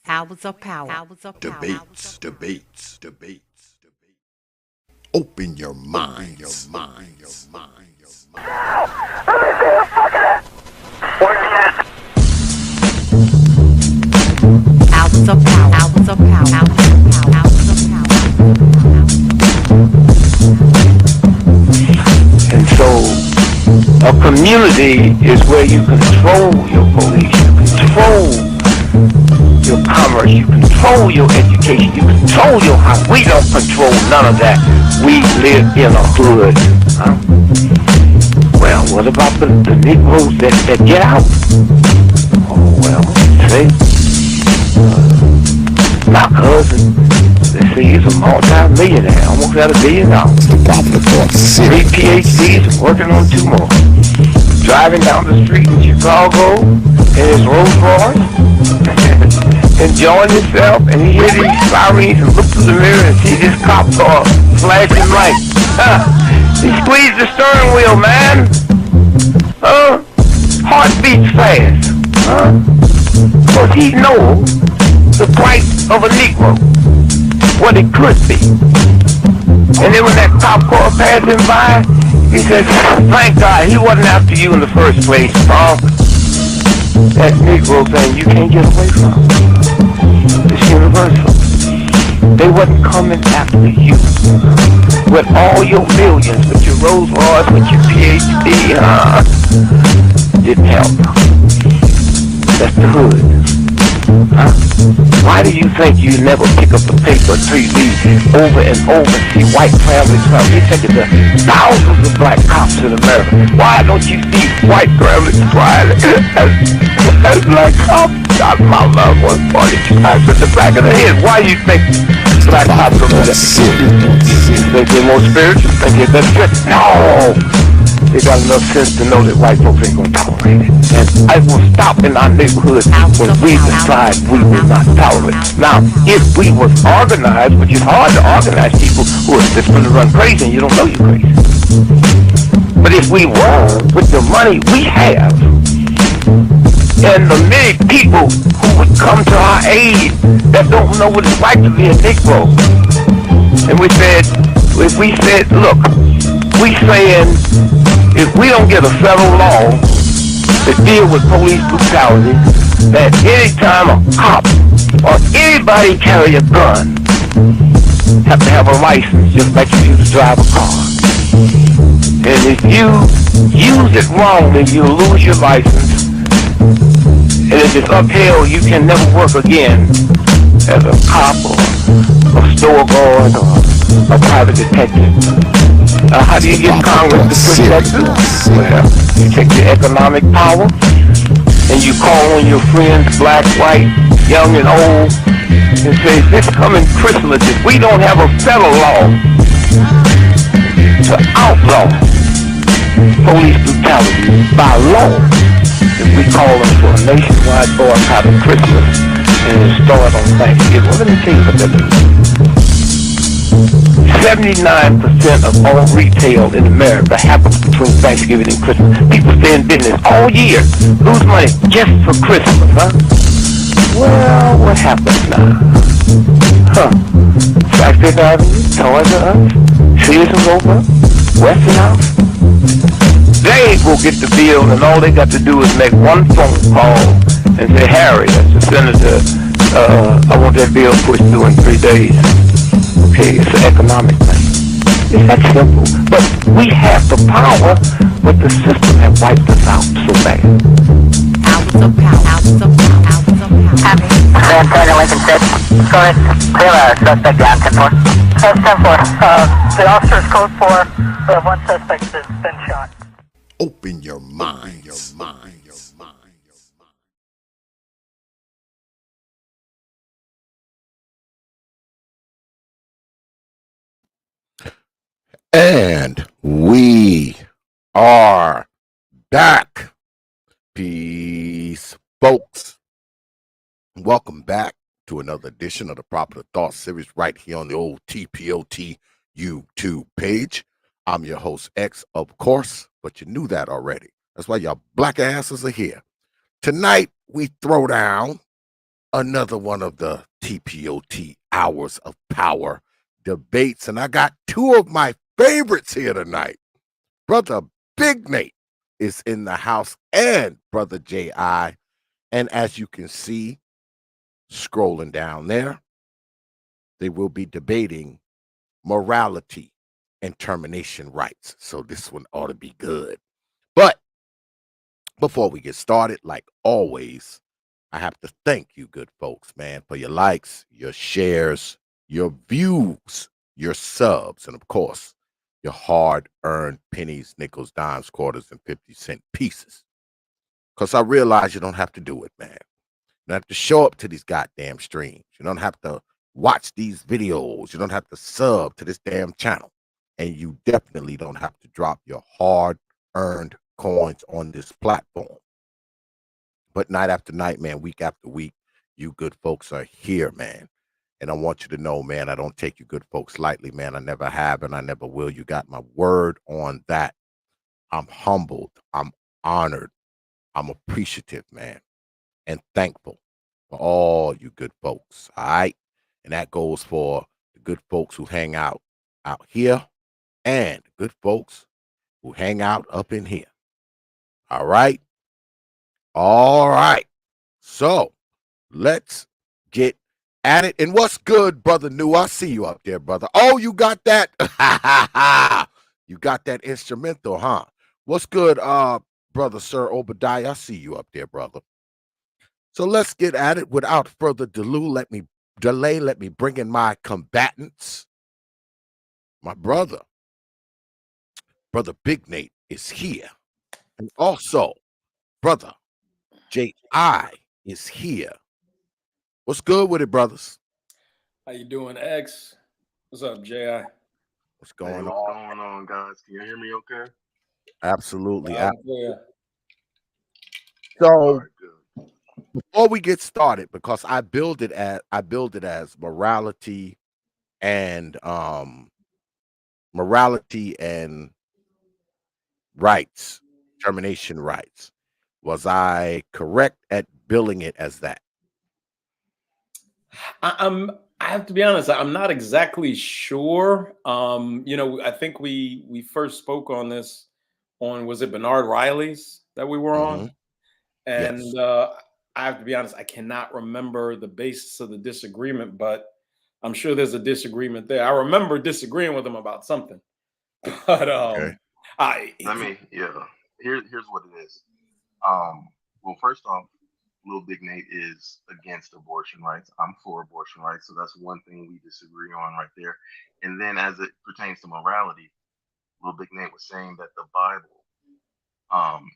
Hours of power. Debates. Open your minds. Hours of power. Hours of power. Hours of power. And so a community is where you control your police, you control your commerce, you control your education, you control your house. We don't control none of that. We live in a hood. Huh? Well, what about the Negroes that get out? Oh, well, see, my cousin, they say he's a multi-millionaire, almost got $1 billion. Three PhDs, working on 2 more. Driving down the street in Chicago in his Rolls Royce, enjoying himself, and he hear these sirens and look through the mirror and see this cop car flashing lights. He squeezed the steering wheel, man. Heart beats fast. Because he knows the price of a Negro, what it could be. And then when that cop car passed him by, he said, thank God he wasn't after you in the first place, Bob. That Negro thing you can't get away from. It's universal. They wasn't coming after you with all your millions, with your Rolls Royce, with your PhD. Didn't help. That's the hood. Huh? Why do you think you never pick up the paper till you read over and over and see white families? You think of the thousands of black cops in America. Why don't you see white families crying as black cops shot my loved one 42 times in the back of the head? Why do you think black cops are better? You think they're more spiritual? Think they're better? No! They got enough sense to know that white folks ain't gonna tolerate it. And I will stop in our neighborhood when we decide we will not tolerate it. Now, if we was organized, which is hard to organize people who are just gonna run crazy and you don't know you're crazy. But if we were, with the money we have, and the many people who would come to our aid that don't know what it's like to be a Negro, and we said, if we said, look, we saying, if we don't get a federal law to deal with police brutality, that anytime a cop or anybody carry a gun, have to have a license just like you used to drive a car. And if you use it wrong, then you lose your license. And if it's upheld, you can never work again as a cop or a store guard or a private detective. How do you get Congress to protect you? Well, you take your economic power and you call on your friends, black, white, young and old, and say, this coming Christmas, if we don't have a federal law to outlaw police brutality by law, if we call them for a nationwide boycott of Christmas and it start on Thanksgiving. Well, let me tell you what that means. 79% of all retail in America happens between Thanksgiving and Christmas. People stay in business all year, lose money just for Christmas, huh? Well, what happens now? Flagstaff Avenue, Toys R Us, Sears and Roebuck, Westinghouse. They will get the bill, and all they got to do is make one phone call and say, Harry, that's the senator, I want that bill pushed through in 3 days. Okay, it's an economic thing. It's that simple. But we have the power, but the system has wiped us out so bad. Hours of power. Hours of power. Hours of power. Copy. San Antonio, Lincoln 6. Go ahead. Clear suspect down, 10-4. 10-4. The officer's code 4. We have one suspect that's been shot. Open your minds. And we are back. Peace, folks. Welcome back to another edition of the Proper Thought series right here on the old T.P.O.T YouTube page. I'm your host, X, of course, but you knew that already. That's why y'all black asses are here. Tonight, we throw down another one of the T.P.O.T. Hours of Power debates. And I got two of my favorites here tonight. Brother Big Nate is in the house and Brother J.I. And as you can see, scrolling down there, they will be debating morality and termination rights. So this one ought to be good. But before we get started, like always, I have to thank you, good folks, man, for your likes, your shares, your views, your subs, and of course, your hard-earned pennies, nickels, dimes, quarters, and 50-cent pieces. Because I realize you don't have to do it, man. You don't have to show up to these goddamn streams. You don't have to watch these videos. You don't have to sub to this damn channel. And you definitely don't have to drop your hard-earned coins on this platform. But night after night, man, week after week, you good folks are here, man. And I want you to know, man, I don't take you good folks lightly, man. I never have and I never will. You got my word on that. I'm humbled. I'm honored. I'm appreciative, man, and thankful for all you good folks. All right. And that goes for the good folks who hang out here and the good folks who hang out up in here. All right. All right. So let's get at it. And what's good, Brother New? I see you up there, brother. Oh, you got that? You got that instrumental, huh? What's good, Brother Sir Obadiah? I see you up there, brother. So let's get at it. Without further let me bring in my combatants. My brother Big Nate is here. And also, Brother J.I. is here. What's good with it, brothers? How you doing, X? What's up, J.I.? What's going on? What's going on, guys? Can you hear me okay? Absolutely. Yeah. So All right, good. before we get started, because I build it as morality and rights, termination rights. Was I correct at billing it as that? I have to be honest, I'm not exactly sure. I think we first spoke on this was it Bernard Riley's that we were on? And Yes. I have to be honest, I cannot remember the basis of the disagreement, but I'm sure there's a disagreement there. I remember disagreeing with him about something. But Okay. Here's what it is. Well, first off, Little Big Nate is against abortion rights. I'm for abortion rights, so that's one thing we disagree on right there. And then as it pertains to morality, Little Big Nate was saying that the Bible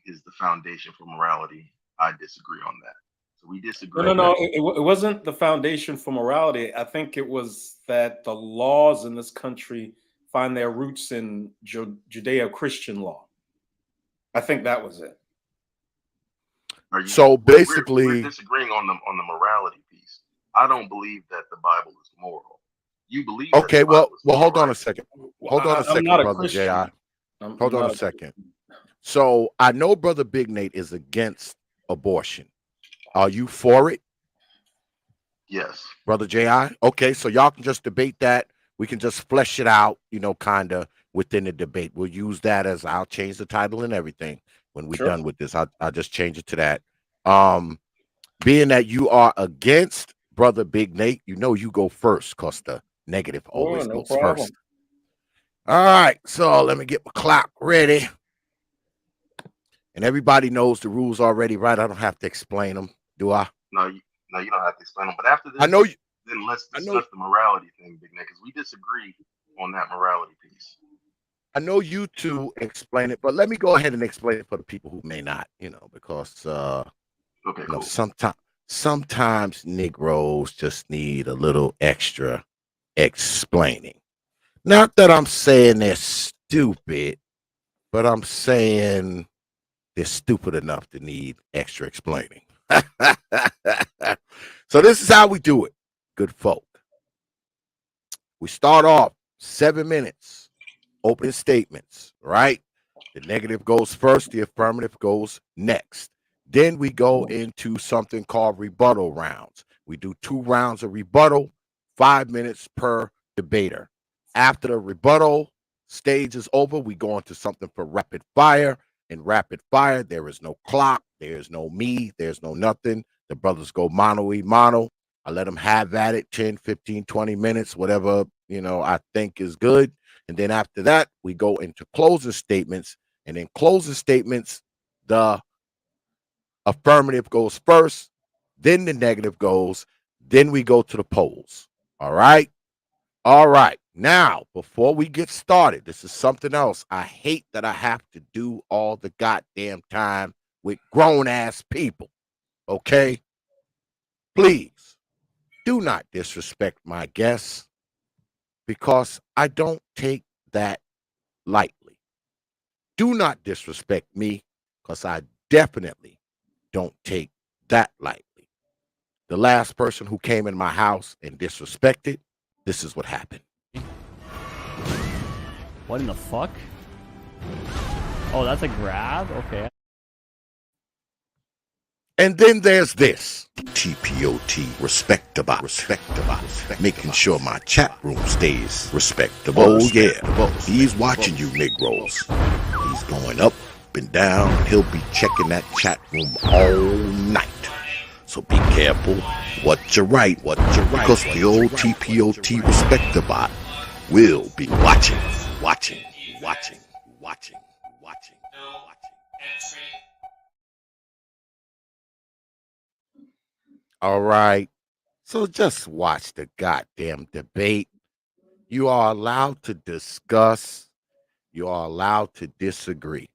is the foundation for morality. I disagree on that. So we disagree. No. It wasn't the foundation for morality. I think it was that the laws in this country find their roots in Judeo-Christian law. I think that was it. So basically, we're disagreeing on the morality piece. I don't believe that the Bible is moral. You believe? Okay. Well, hold on right? a second. Hold on a second, Brother J.I. Hold on a second. So I know Brother Big Nate is against abortion. Are you for it? Yes. Brother J.I.? Okay, so y'all can just debate that. We can just flesh it out, kind of within the debate. We'll use that as I'll change the title and everything when we're done with this. I'll just change it to that. Being that you are against Brother Big Nate, you go first because the negative always goes first. All right, so let me get my clock ready. And everybody knows the rules already, right? I don't have to explain them, do I? No, you don't have to explain them. But after this, I know you. Then let's discuss the morality thing, Big Nick, because we disagree on that morality piece. I know you two explain it, but let me go ahead and explain it for the people who may not, because cool. sometimes Negroes just need a little extra explaining. Not that I'm saying they're stupid, but I'm saying they're stupid enough to need extra explaining. So this is how we do it, good folk. We start off 7 minutes, opening statements, right? The negative goes first, the affirmative goes next. Then we go into something called rebuttal rounds. We do 2 rounds of rebuttal, 5 minutes per debater. After the rebuttal stage is over, we go into something for rapid fire. In rapid fire, there is no clock, there's no me, there's no nothing. The brothers go mano-y-mano. I let them have at it 10, 15, 20 minutes, whatever, I think is good. And then after that, we go into closing statements. And in closing statements, the affirmative goes first, then the negative goes, then we go to the polls. All right? All right. Now, before we get started, this is something else. I hate that I have to do all the goddamn time with grown-ass people. Okay? Please, do not disrespect my guests because I don't take that lightly. Do not disrespect me because I definitely don't take that lightly. The last person who came in my house and disrespected, this is what happened. What in the fuck? Oh, that's a grab? Okay. And then there's this. T.P.O.T. Respectable. Making sure my chat room stays respectable. Oh, yeah. He's watching you, Negroes. He's going up and down. He'll be checking that chat room all night. So be careful what you write. Because the old T.P.O.T. Respectable will be watching. All right. So just watch the goddamn debate. You are allowed to discuss. You are allowed to disagree.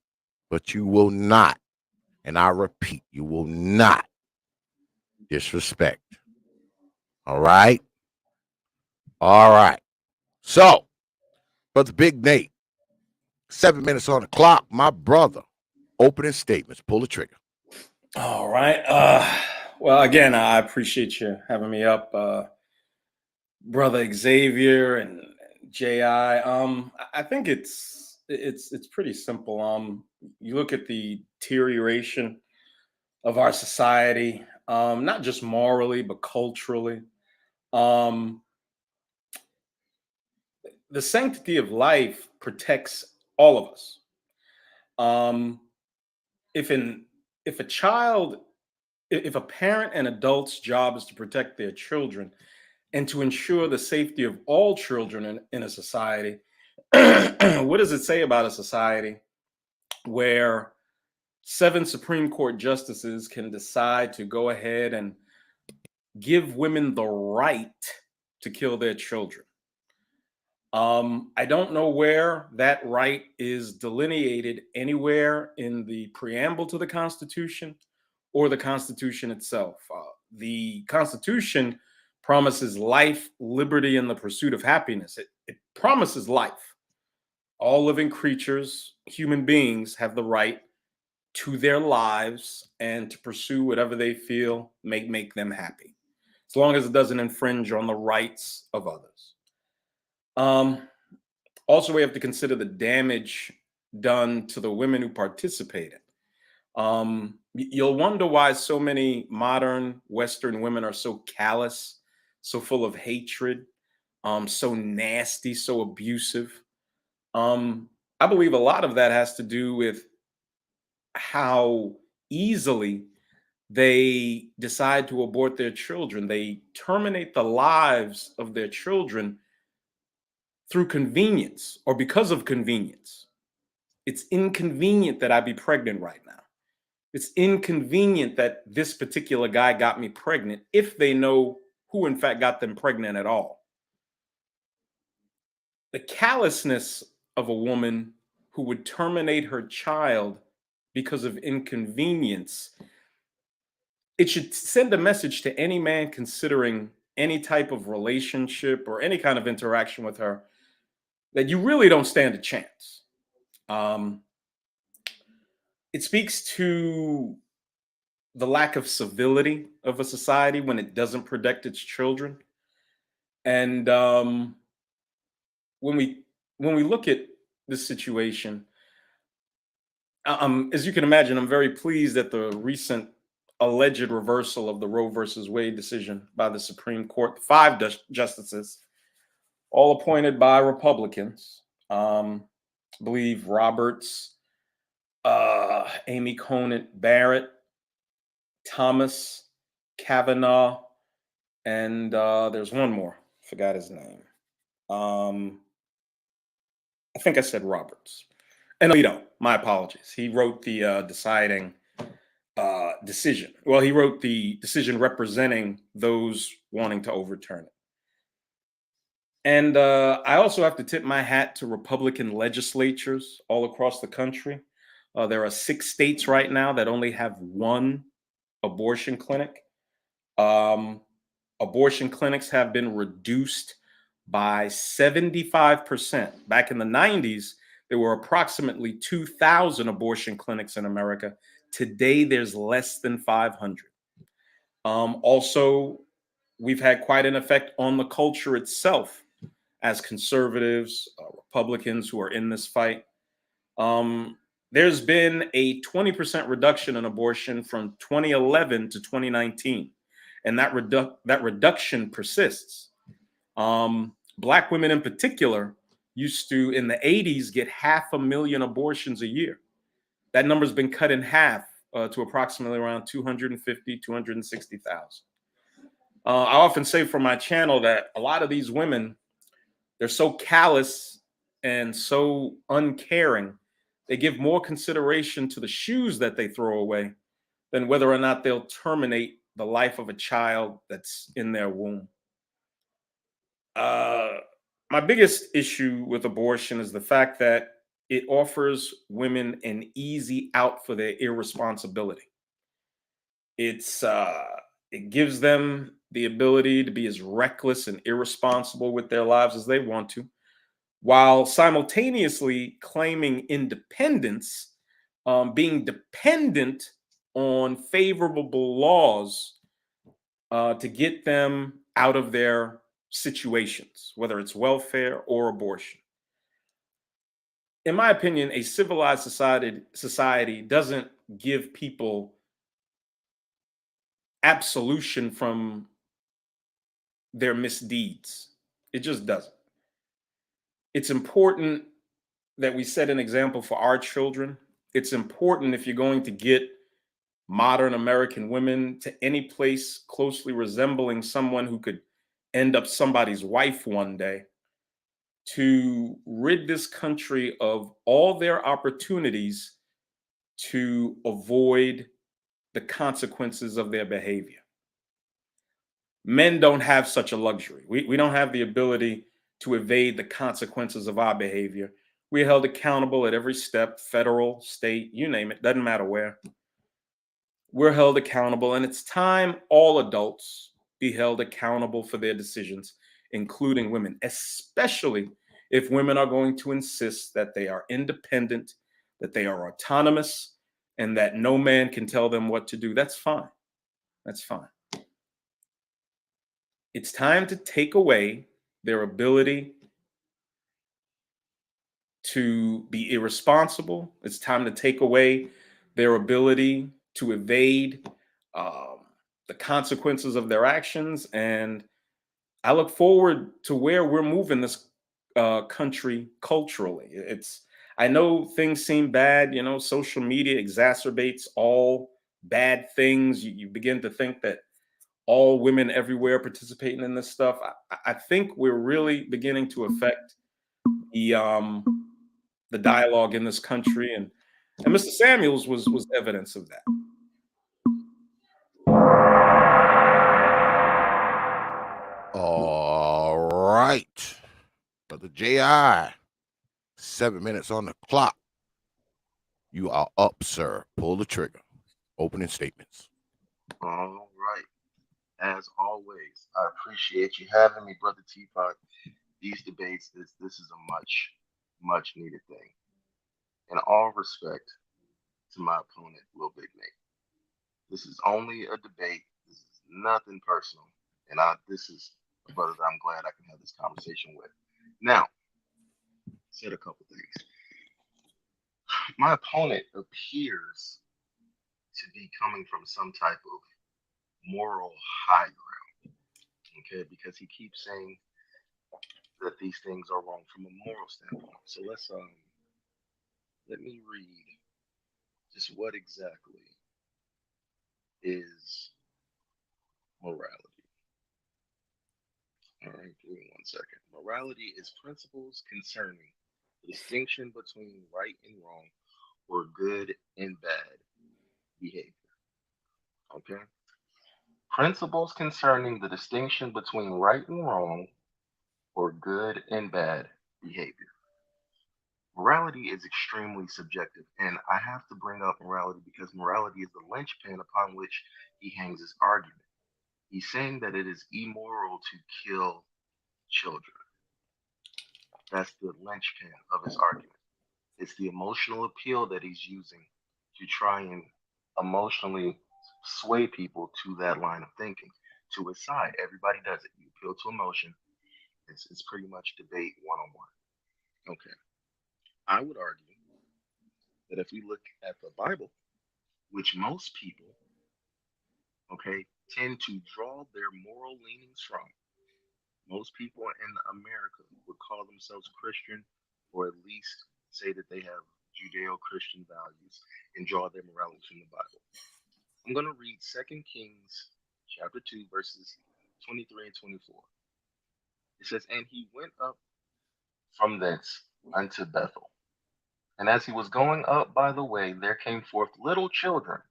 But you will not, and I repeat, you will not disrespect. All right? All right. So, Brother Big Nate, 7 minutes on the clock. My brother, opening statements. Pull the trigger. All right. Well, again, I appreciate you having me up, Brother Xavier and J.I. I think it's pretty simple. You look at the deterioration of our society, not just morally, but culturally. The sanctity of life protects all of us. If a parent and adult's job is to protect their children and to ensure the safety of all children in a society, what does it say about a society where 7 Supreme Court justices can decide to go ahead and give women the right to kill their children? I don't know where that right is delineated anywhere in the preamble to the Constitution or the Constitution itself. The Constitution promises life, liberty, and the pursuit of happiness. It promises life. All living creatures, human beings, have the right to their lives and to pursue whatever they feel make them happy, as long as it doesn't infringe on the rights of others. Also, we have to consider the damage done to the women who participated. You'll wonder why so many modern Western women are so callous, so full of hatred, so nasty, so abusive. I believe a lot of that has to do with how easily they decide to abort their children. They terminate the lives of their children through convenience or because of convenience. It's inconvenient that I be pregnant right now. It's inconvenient that this particular guy got me pregnant, if they know who in fact got them pregnant at all. The callousness of a woman who would terminate her child because of inconvenience, it should send a message to any man considering any type of relationship or any kind of interaction with her that you really don't stand a chance. It speaks to the lack of civility of a society when it doesn't protect its children. And when we look at this situation, as you can imagine, I'm very pleased at the recent alleged reversal of the Roe versus Wade decision by the Supreme Court. 5 justices, all appointed by Republicans. I believe Roberts, Amy Conant Barrett, Thomas, Kavanaugh, and there's one more. Forgot his name. I think I said Roberts. And Alito, my apologies. He wrote the deciding decision. Well, he wrote the decision representing those wanting to overturn it. And I also have to tip my hat to Republican legislatures all across the country. There are 6 states right now that only have 1 abortion clinic. Abortion clinics have been reduced by 75%. Back in the 90s, there were approximately 2,000 abortion clinics in America. Today, there's less than 500. Also, we've had quite an effect on the culture itself as conservatives, Republicans who are in this fight. There's been a 20% reduction in abortion from 2011 to 2019, and that reduction persists. Black women in particular used to, in the 80s, get 500,000 abortions a year. That number's been cut in half to approximately around 250, 260,000. I often say for my channel that a lot of these women, they're so callous and so uncaring. They give more consideration to the shoes that they throw away than whether or not they'll terminate the life of a child that's in their womb. My biggest issue with abortion is the fact that it offers women an easy out for their irresponsibility. It gives them the ability to be as reckless and irresponsible with their lives as they want to, while simultaneously claiming independence, being dependent on favorable laws to get them out of their situations, whether it's welfare or abortion. In my opinion, a civilized society doesn't give people absolution from their misdeeds. It just doesn't. It's important that we set an example for our children. It's important if you're going to get modern American women to any place closely resembling someone who could end up somebody's wife one day, to rid this country of all their opportunities to avoid the consequences of their behavior. Men don't have such a luxury. We don't have the ability to evade the consequences of our behavior. We're held accountable at every step, federal, state, you name it, doesn't matter where. We're held accountable, and it's time all adults be held accountable for their decisions, including women, especially if women are going to insist that they are independent, that they are autonomous, and that no man can tell them what to do. That's fine. That's fine. It's time to take away their ability to be irresponsible. It's time to take away their ability to evade the consequences of their actions. And I look forward to where we're moving this country culturally. I know things seem bad, social media exacerbates all bad things. You begin to think that all women everywhere participating in this stuff. I think we're really beginning to affect the dialogue in this country, and Mr. Samuels was evidence of that. All right, Brother J.I., 7 minutes on the clock. You are up, sir. Pull the trigger. Opening statements. All right. As always, I appreciate you having me, Brother T.P.O.T. These debates, this is a much needed thing. In all respect to my opponent, Lil Big Nate, this is only a debate. This is nothing personal. And this is a brother that I'm glad I can have this conversation with. Now, said a couple things. My opponent appears to be coming from some type of moral high ground, okay? Because he keeps saying that these things are wrong from a moral standpoint. So let me read just what exactly is morality. All right, give me 1 second. Morality is principles concerning the distinction between right and wrong or good and bad behavior. Okay? Principles concerning the distinction between right and wrong or good and bad behavior. Morality is extremely subjective, and I have to bring up morality because morality is the linchpin upon which he hangs his argument. He's saying that it is immoral to kill children. That's the linchpin of his argument. It's the emotional appeal that he's using to try and emotionally sway people to that line of thinking, to his side. Everybody does it. You appeal to emotion. It's pretty much debate 101. Okay. I would argue that if we look at the Bible, which most people, okay, tend to draw their moral leanings from, most people in America would call themselves Christian or at least say that they have Judeo-Christian values and draw their morality from the Bible. I'm going to read 2 Kings chapter 2, verses 23 and 24. It says, "And he went up from thence unto Bethel. And as he was going up by the way, there came forth little children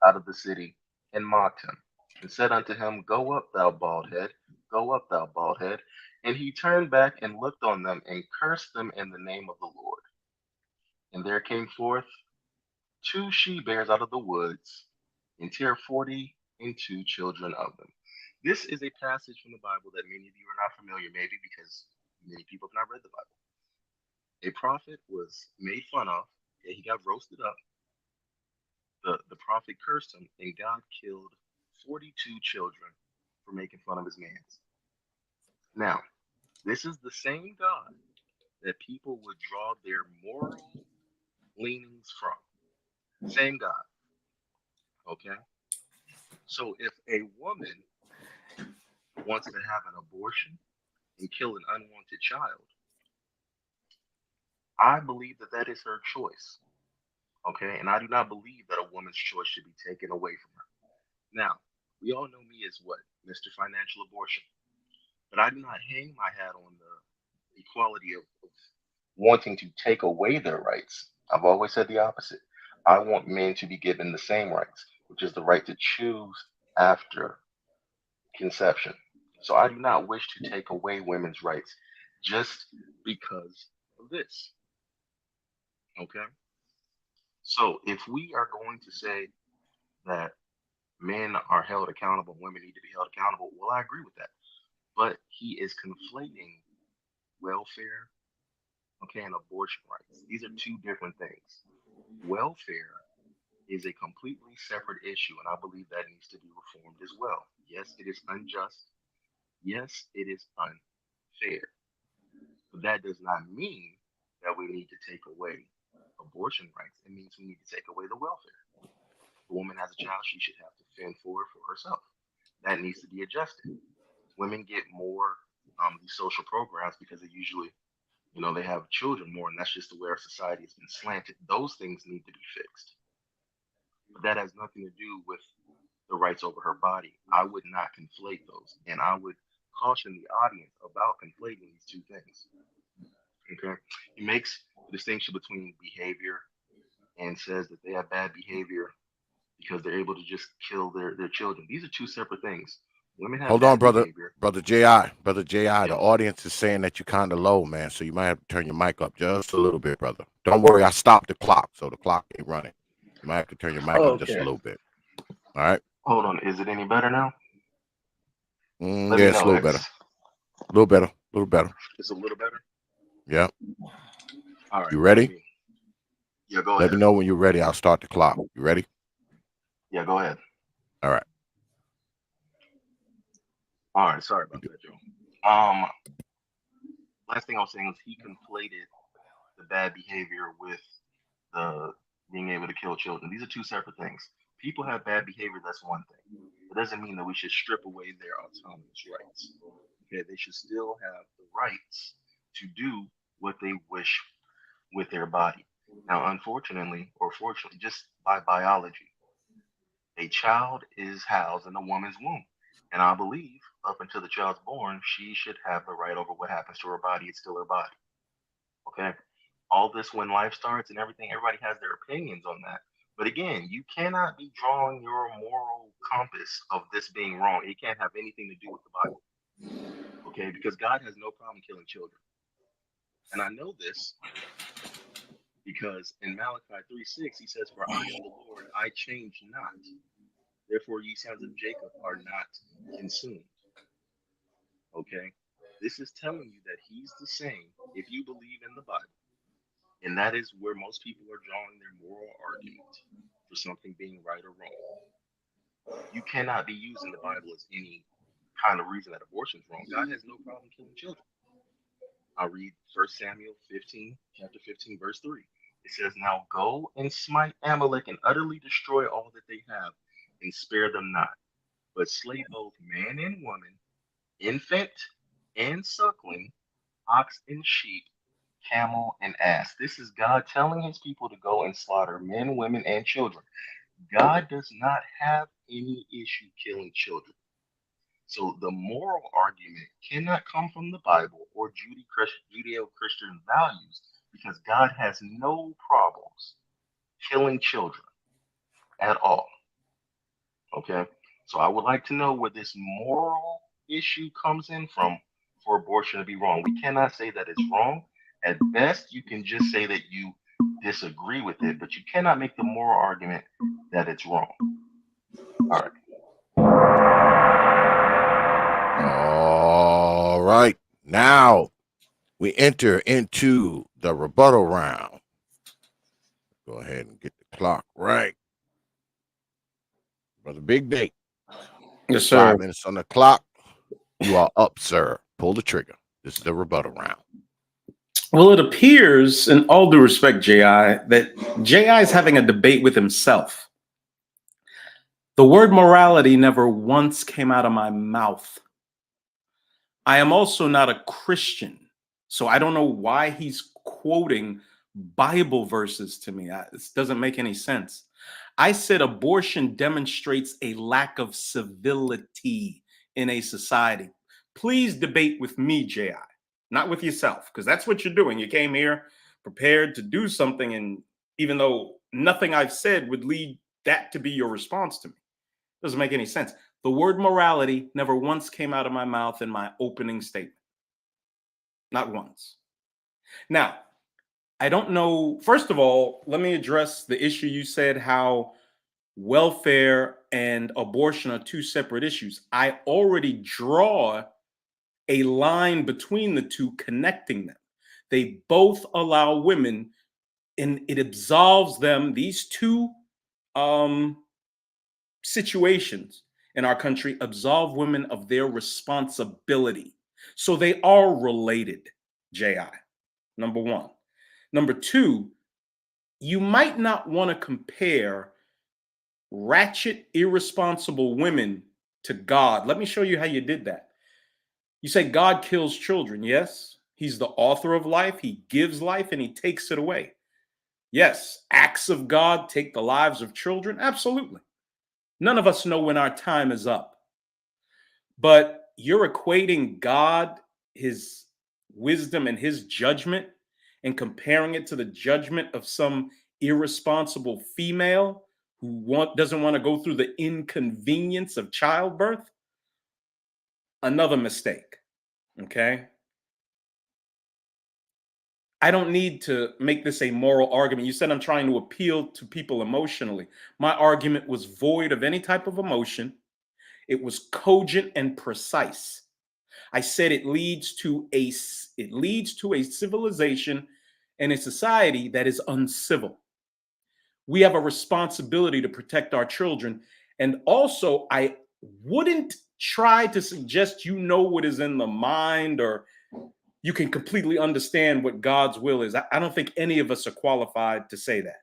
out of the city and mocked him, and said unto him, Go up, thou bald head, go up, thou bald head. And he turned back and looked on them and cursed them in the name of the Lord. And there came forth 2 she bears out of the woods, and tear 42 children of them." This is a passage from the Bible that many of you are not familiar, maybe because many people have not read the Bible. A prophet was made fun of, and he got roasted up. The prophet cursed him, and God killed 42 children for making fun of his mans. Now, this is the same God that people would draw their moral leanings from. Same God. Okay? So if a woman wants to have an abortion and kill an unwanted child, I believe that that is her choice. Okay? And I do not believe that a woman's choice should be taken away from her. Now, we all know me as what? Mr. Financial Abortion. But I do not hang my hat on the equality of wanting to take away their rights. I've always said the opposite. I want men to be given the same rights, which is the right to choose after conception. So I do not wish to take away women's rights just because of this. Okay? So if we are going to say that men are held accountable, women need to be held accountable, well, I agree with that. But he is conflating welfare, okay, and abortion rights. These are two different things. Welfare is a completely separate issue, and I believe that needs to be reformed as well. Yes, it is unjust. Yes, it is unfair. But that does not mean that we need to take away abortion rights. It means we need to take away the welfare. If a woman has a child, she should have to fend for it for herself. That needs to be adjusted. Women get more these social programs because they usually, they have children more, and that's just the way our society has been slanted. Those things need to be fixed. But that has nothing to do with the rights over her body. I would not conflate those, and I would caution the audience about conflating these two things. Okay? He makes the distinction between behavior and says that they have bad behavior because they're able to just kill their children. These are two separate things. Women have Hold on, bad brother. behavior. Brother J.I. Brother J.I., the Yep. audience is saying that you're kind of low, man. So you might have to turn your mic up just a little bit, brother. Don't worry, I stopped the clock, so the clock ain't running. You might have to turn your mic up just a Okay. little bit. All right? Hold on. Is it any better now? Let Yeah, me it's a know, little better. X. A little better. A little better. It's a little better? Yeah. All right. You ready? Yeah, go Let ahead. me know when you're ready. I'll start the clock. You ready? Yeah, go ahead. All right. All right. Sorry about that, Joe. Last thing I was saying was he conflated the bad behavior with the being able to kill children. These are two separate things. People have bad behavior, that's one thing. It doesn't mean that we should strip away their autonomous rights. Okay, they should still have the rights to do what they wish with their body. Now, unfortunately, or fortunately, just by biology, a child is housed in a woman's womb. And I believe up until the child's born, she should have the right over what happens to her body. It's still her body. Okay? All this when life starts and everything, everybody has their opinions on that. But again, you cannot be drawing your moral compass of this being wrong. It can't have anything to do with the Bible. Okay? Because God has no problem killing children. And I know this because in Malachi 3:6, he says, "For I am the Lord, I change not. Therefore, ye sons of Jacob are not consumed." Okay? This is telling you that he's the same if you believe in the Bible. And that is where most people are drawing their moral argument for something being right or wrong. You cannot be using the Bible as any kind of reason that abortion is wrong. God has no problem killing children. I'll read 1 Samuel 15, chapter 15, verse 3. It says, "Now go and smite Amalek and utterly destroy all that they have, and spare them not, but slay both man and woman, infant and suckling, ox and sheep, camel and ass." This is God telling his people to go and slaughter men, women, and children. God does not have any issue killing children. So the moral argument cannot come from the Bible or Judeo-Christian values, because God has no problems killing children at all. Okay? So I would like to know where this moral issue comes in from for abortion to be wrong. We cannot say that it's wrong. At best, you can just say that you disagree with it, but you cannot make the moral argument that it's wrong. All right. All right. Now we enter into the rebuttal round. Go ahead and get the clock right. Brother Big Day. Yes, sir. 5 minutes on the clock. You are up, sir. Pull the trigger. This is the rebuttal round. Well, it appears, in all due respect, J.I., that J.I. is having a debate with himself. The word morality never once came out of my mouth. I am also not a Christian, so I don't know why he's quoting Bible verses to me. This doesn't make any sense. I said abortion demonstrates a lack of civility in a society. Please debate with me, J.I., not with yourself, because that's what you're doing. You came here prepared to do something, and even though nothing I've said would lead that to be your response to me, it doesn't make any sense. The word morality never once came out of my mouth in my opening statement. Not once. Now, I don't know. First of all, let me address the issue you said, how welfare and abortion are two separate issues. I already draw a line between the two, connecting them. They both allow women, and it absolves them, these two situations in our country absolve women of their responsibility. So they are related, J.I., number one. Number two, you might not want to compare ratchet, irresponsible women to God. Let me show you how you did that. You say God kills children. Yes, he's the author of life. He gives life and he takes it away. Yes, acts of God take the lives of children. Absolutely. None of us know when our time is up. But you're equating God, his wisdom, and his judgment, and comparing it to the judgment of some irresponsible female who doesn't want to go through the inconvenience of childbirth. Another mistake. Okay? I don't need to make this a moral argument. You said I'm trying to appeal to people emotionally. My argument was void of any type of emotion. It was cogent and precise. I said it leads to a civilization and a society that is uncivil. We have a responsibility to protect our children. And also, I wouldn't try to suggest you know what is in the mind or you can completely understand what God's will is. I don't think any of us are qualified to say that.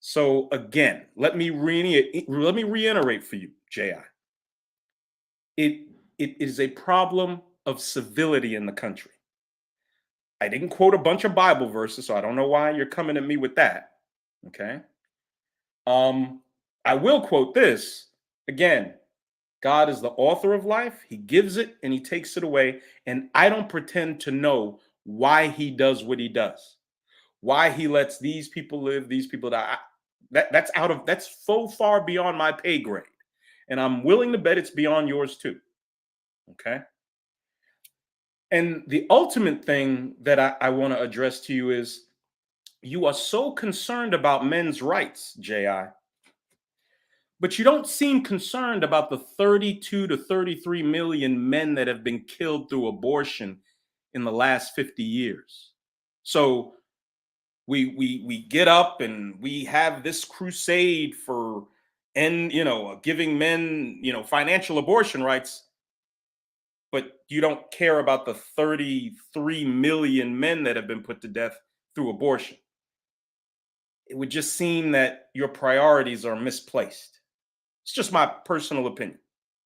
So again, let me reiterate for you, Ji. It is a problem of civility in the country. I didn't quote a bunch of Bible verses, so I don't know why you're coming at me with that. Okay. I will quote this again. God is the author of life. He gives it and he takes it away. And I don't pretend to know why he does what he does, why he lets these people live, these people die. That's so far beyond my pay grade. And I'm willing to bet it's beyond yours too. Okay. And the ultimate thing that I want to address to you is you are so concerned about men's rights, J.I., but you don't seem concerned about the 32 to 33 million men that have been killed through abortion in the last 50 years. So we get up and we have this crusade for giving men financial abortion rights, but you don't care about the 33 million men that have been put to death through abortion. It would just seem that your priorities are misplaced. It's just my personal opinion.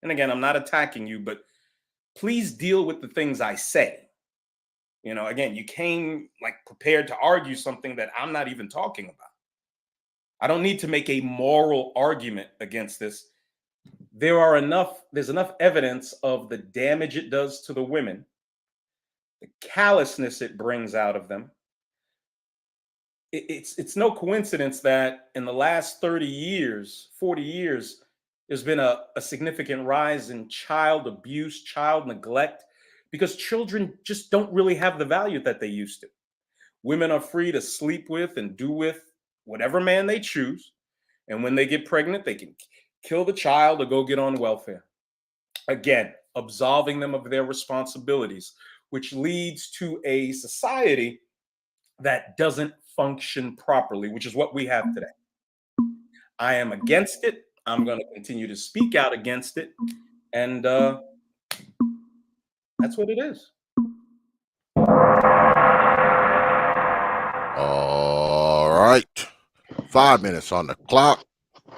And again, I'm not attacking you, but please deal with the things I say. Again, you came like prepared to argue something that I'm not even talking about. I don't need to make a moral argument against this. There's enough evidence of the damage it does to the women, the callousness it brings out of them. It's no coincidence that in the last 30 years, 40 years, there's been a significant rise in child abuse, child neglect, because children just don't really have the value that they used to. Women are free to sleep with and do with whatever man they choose. And when they get pregnant, they can kill the child or go get on welfare. Again, absolving them of their responsibilities, which leads to a society that doesn't function properly, which is what we have today. I am against it. I'm going to continue to speak out against it. And that's what it is. All right. 5 minutes on the clock.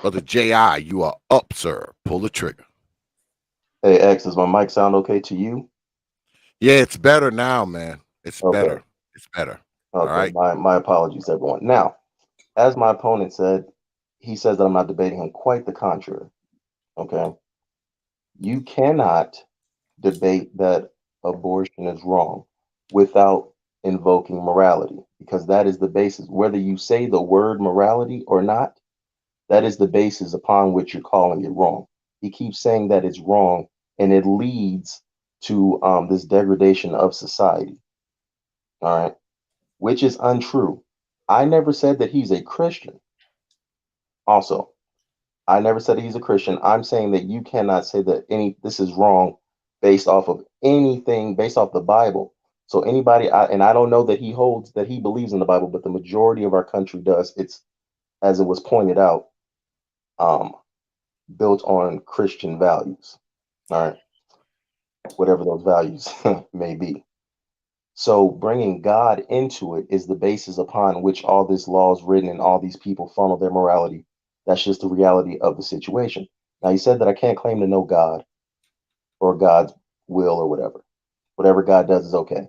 Brother J.I., you are up, sir. Pull the trigger. Hey, X, does my mic sound okay to you? Yeah, it's better now, man. It's Okay. better. It's better. All Okay, right. my apologies, everyone. Now, as my opponent said, he says that I'm not debating him. Quite the contrary. Okay. You cannot debate that abortion is wrong without invoking morality, because that is the basis. Whether you say the word morality or not, that is the basis upon which you're calling it wrong. He keeps saying that it's wrong, and it leads to this degradation of society. All right, which is untrue. I never said that he's a Christian. Also, I never said he's a Christian. I'm saying that you cannot say that this is wrong based off of anything, based off the Bible. So anybody, and I don't know that he believes in the Bible, but the majority of our country does. It's, as it was pointed out, built on Christian values. All right, whatever those values may be. So bringing God into it is the basis upon which all this law is written and all these people funnel their morality. That's just the reality of the situation. Now, he said that I can't claim to know God or God's will or whatever. Whatever God does is okay.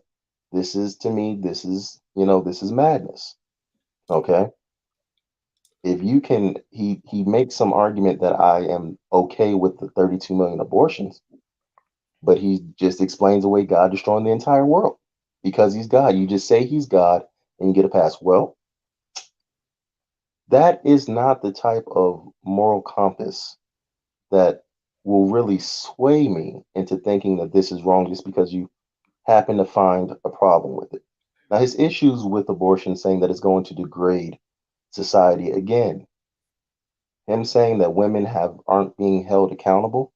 This is, to me, this is madness. Okay. If you can, he makes some argument that I am okay with the 32 million abortions, but he just explains away God destroying the entire world because he's God. You just say he's God and you get a pass. Well, that is not the type of moral compass that will really sway me into thinking that this is wrong just because you happen to find a problem with it. Now, his issues with abortion, saying that it's going to degrade society, again, him saying that women aren't being held accountable,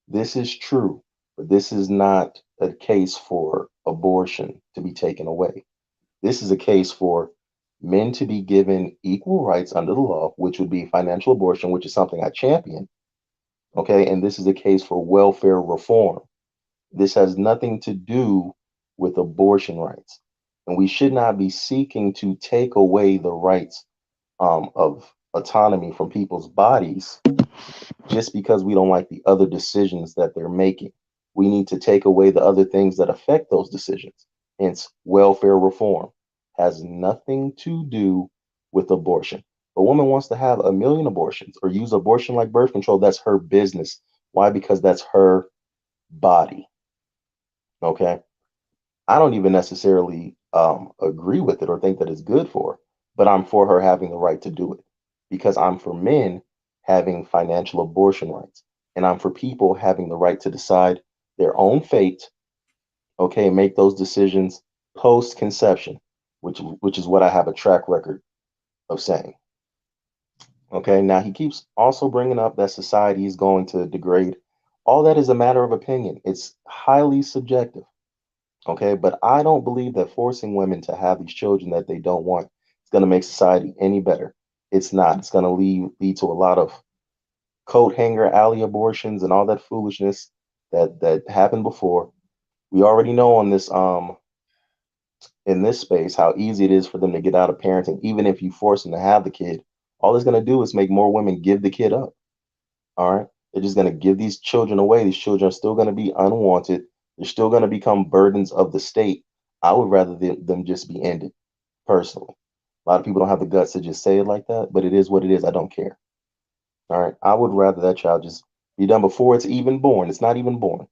this is true, but this is not a case for abortion to be taken away. This is a case for men to be given equal rights under the law, which would be financial abortion, which is something I champion. Okay, and this is a case for welfare reform. This has nothing to do with abortion rights. And we should not be seeking to take away the rights of autonomy from people's bodies just because we don't like the other decisions that they're making. We need to take away the other things that affect those decisions. Hence, welfare reform has nothing to do with abortion. A woman wants to have a million abortions or use abortion like birth control. That's her business. Why? Because that's her body. Okay. I don't even necessarily agree with it or think that it's good for her, but I'm for her having the right to do it because I'm for men having financial abortion rights and I'm for people having the right to decide their own fate. Okay, make those decisions post conception, which is what I have a track record of saying. Okay, now he keeps also bringing up that society is going to degrade. All that is a matter of opinion. It's highly subjective. Okay, but I don't believe that forcing women to have these children that they don't want is going to make society any better. It's not. It's going to lead to a lot of coat hanger alley abortions and all that foolishness that happened before. We already know on this in this space how easy it is for them to get out of parenting. Even if you force them to have the kid, all it's going to do is make more women give the kid up. All right, they're just going to give these children away. These children are still going to be unwanted. They're still going to become burdens of the state. I would rather them just be ended personally. A lot of people don't have the guts to just say it like that, but it is what it is. I don't care. All right, I would rather that child just be done before it's even born. It's not even born.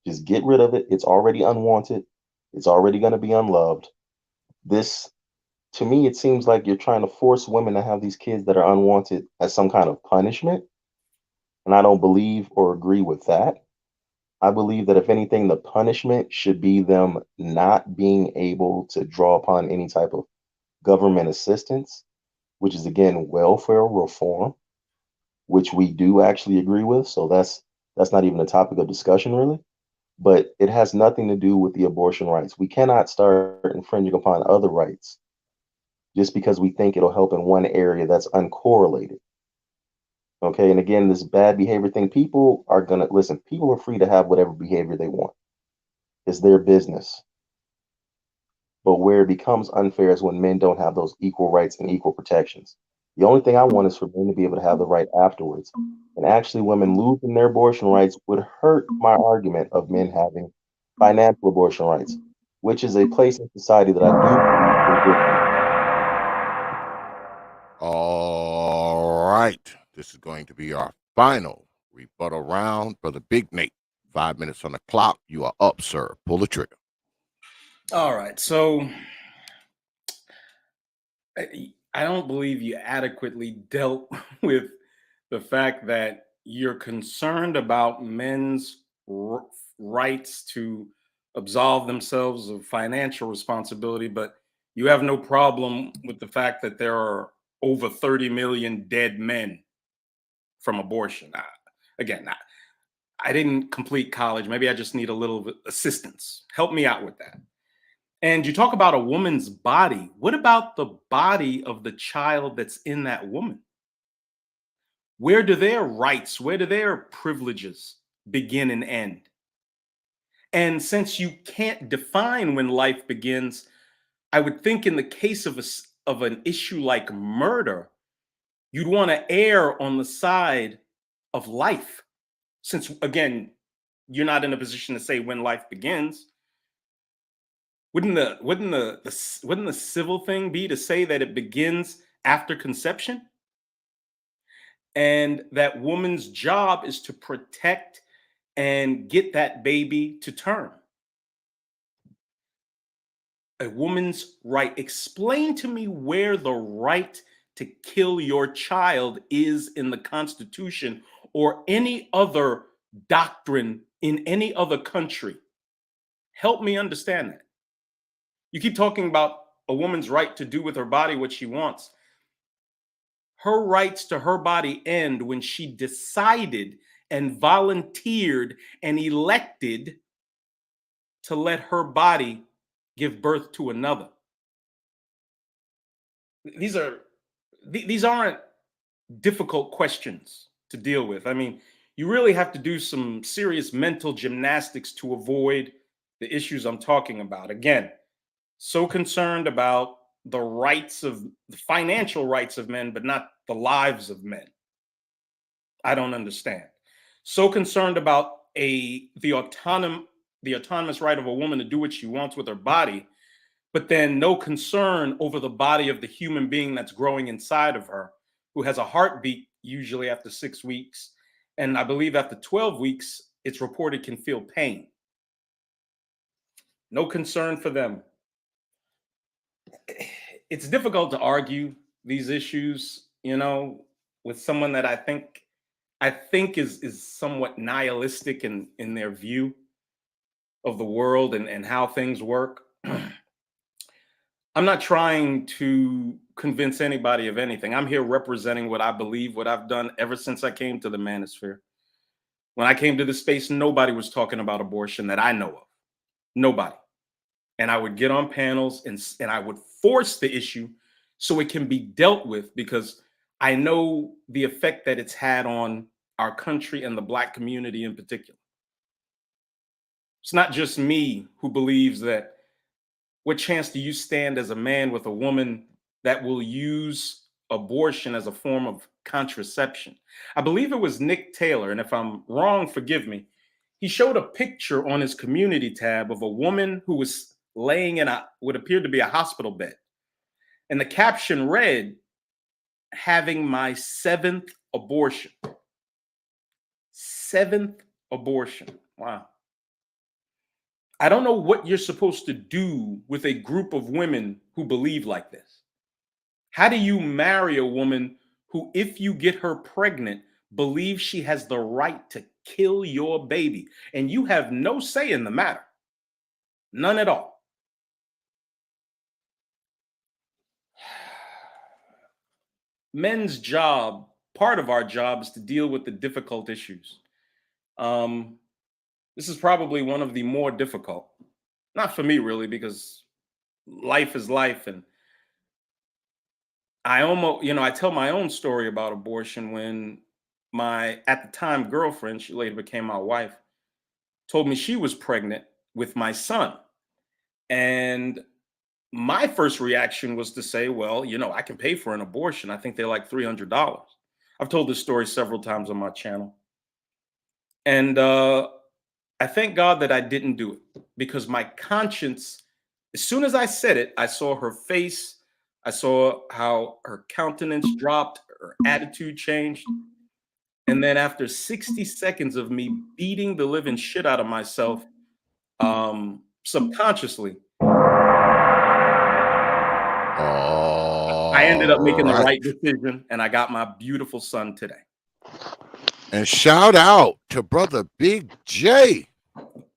Just get rid of it. It's already unwanted. It's already going to be unloved. This, to me, it seems like you're trying to force women to have these kids that are unwanted as some kind of punishment. And I don't believe or agree with that. I believe that if anything, the punishment should be them not being able to draw upon any type of government assistance, which is again welfare reform, which we do actually agree with. So that's not even a topic of discussion really. But it has nothing to do with the abortion rights. We cannot start infringing upon other rights just because we think it'll help in one area that's uncorrelated. Okay, and again, this bad behavior thing, people are gonna listen, people are free to have whatever behavior they want. It's their business. But where it becomes unfair is when men don't have those equal rights and equal protections. The only thing I want is for men to be able to have the right afterwards. And actually, women losing their abortion rights would hurt my argument of men having financial abortion rights, which is a place in society that I do. All right. This is going to be our final rebuttal round. Brother Big Nate, 5 minutes on the clock. You are up, sir. Pull the trigger. All right. So I don't believe you adequately dealt with the fact that you're concerned about men's rights to absolve themselves of financial responsibility, but you have no problem with the fact that there are over 30 million dead men from abortion. Again, I didn't complete college. Maybe I just need a little assistance. Help me out with that. And you talk about a woman's body. What about the body of the child that's in that woman? Where do their rights, where do their privileges begin and end? And since you can't define when life begins, I would think in the case of an issue like murder, you'd want to err on the side of life. Since, again, you're not in a position to say when life begins. Wouldn't the civil thing be to say that it begins after conception? And that woman's job is to protect and get that baby to term. A woman's right. Explain to me where the right to kill your child is in the Constitution or any other doctrine in any other country. Help me understand that. You keep talking about a woman's right to do with her body what she wants. Her rights to her body end when she decided and volunteered and elected to let her body give birth to another. These aren't difficult questions to deal with. I mean, you really have to do some serious mental gymnastics to avoid the issues I'm talking about. Again, so concerned about the rights of the financial rights of men, but not the lives of men. I don't understand. So concerned about the autonomous right of a woman to do what she wants with her body, but then no concern over the body of the human being that's growing inside of her, who has a heartbeat usually after 6 weeks. And I believe after 12 weeks, it's reported can feel pain. No concern for them. It's difficult to argue these issues, with someone that I think is somewhat nihilistic in their view of the world and how things work. I'm not trying to convince anybody of anything. I'm here representing what I believe, what I've done ever since I came to the manosphere. When I came to the space, nobody was talking about abortion that I know of. Nobody. And I would get on panels and I would force the issue so it can be dealt with, because I know the effect that it's had on our country and the Black community in particular. It's not just me who believes that. What chance do you stand as a man with a woman that will use abortion as a form of contraception? I believe it was Nick Taylor, and if I'm wrong, forgive me. He showed a picture on his community tab of a woman who was laying in what appeared to be a hospital bed. And the caption read, "Having my 7th abortion." 7th abortion. Wow. I don't know what you're supposed to do with a group of women who believe like this. How do you marry a woman who, if you get her pregnant, believes she has the right to kill your baby and you have no say in the matter? None at all. Men's job, part of our job, is to deal with the difficult issues. This is probably one of the more difficult. Not for me, really, because life is life. And I I tell my own story about abortion when my, at the time, girlfriend, she later became my wife, told me she was pregnant with my son. And my first reaction was to say, well, I can pay for an abortion. I think they're like $300. I've told this story several times on my channel. And I thank God that I didn't do it, because my conscience, as soon as I said it, I saw her face. I saw how her countenance dropped, her attitude changed. And then after 60 seconds of me beating the living shit out of myself, subconsciously, I ended up making the right decision, and I got my beautiful son today. And shout out to brother Big J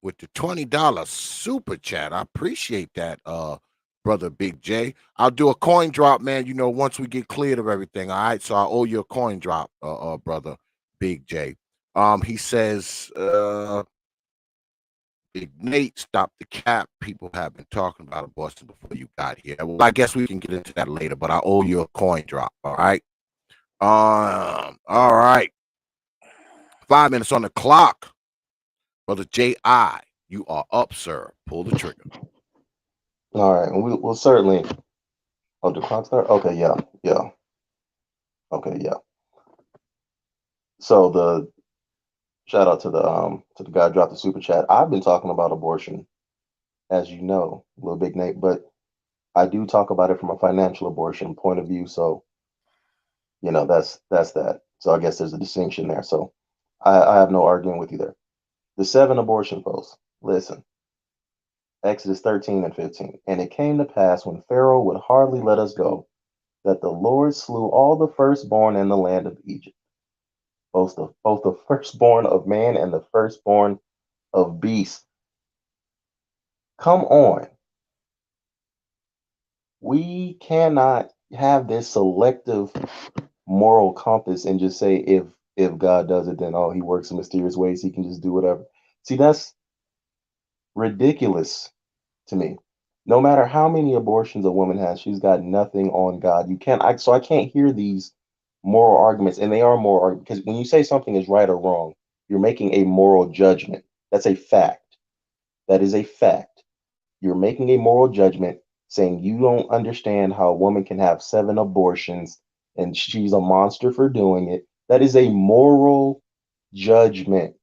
with the $20 super chat. I appreciate that, brother Big J. I'll do a coin drop, man, once we get cleared of everything. All right. So I owe you a coin drop, brother Big J. He says, Big Nate, stop the cap. People have been talking about abortion before you got here. Well, I guess we can get into that later, but I owe you a coin drop. All right. All right. 5 minutes on the clock. Brother J.I., you are up, sir. Pull the trigger. All right. And we'll certainly. Oh, the clock start? Okay. Yeah. Okay. Yeah. So the shout out to the guy who dropped the super chat. I've been talking about abortion, as you know, Little Big Nate, but I do talk about it from a financial abortion point of view. So, that's that. So I guess there's a distinction there. So I have no arguing with you there. The 7 abortion posts. Listen, Exodus 13 and 15. And it came to pass, when Pharaoh would hardly let us go, that the Lord slew all the firstborn in the land of Egypt, both the firstborn of man and the firstborn of beast. Come on. We cannot have this selective moral compass and just say if God does it, then he works in mysterious ways. He can just do whatever. See, that's ridiculous to me. No matter how many abortions a woman has, she's got nothing on God. I can't hear these moral arguments, and they are moral arguments, because when you say something is right or wrong, you're making a moral judgment. That's a fact. That is a fact. You're making a moral judgment saying you don't understand how a woman can have 7 abortions and she's a monster for doing it. That is a moral judgment.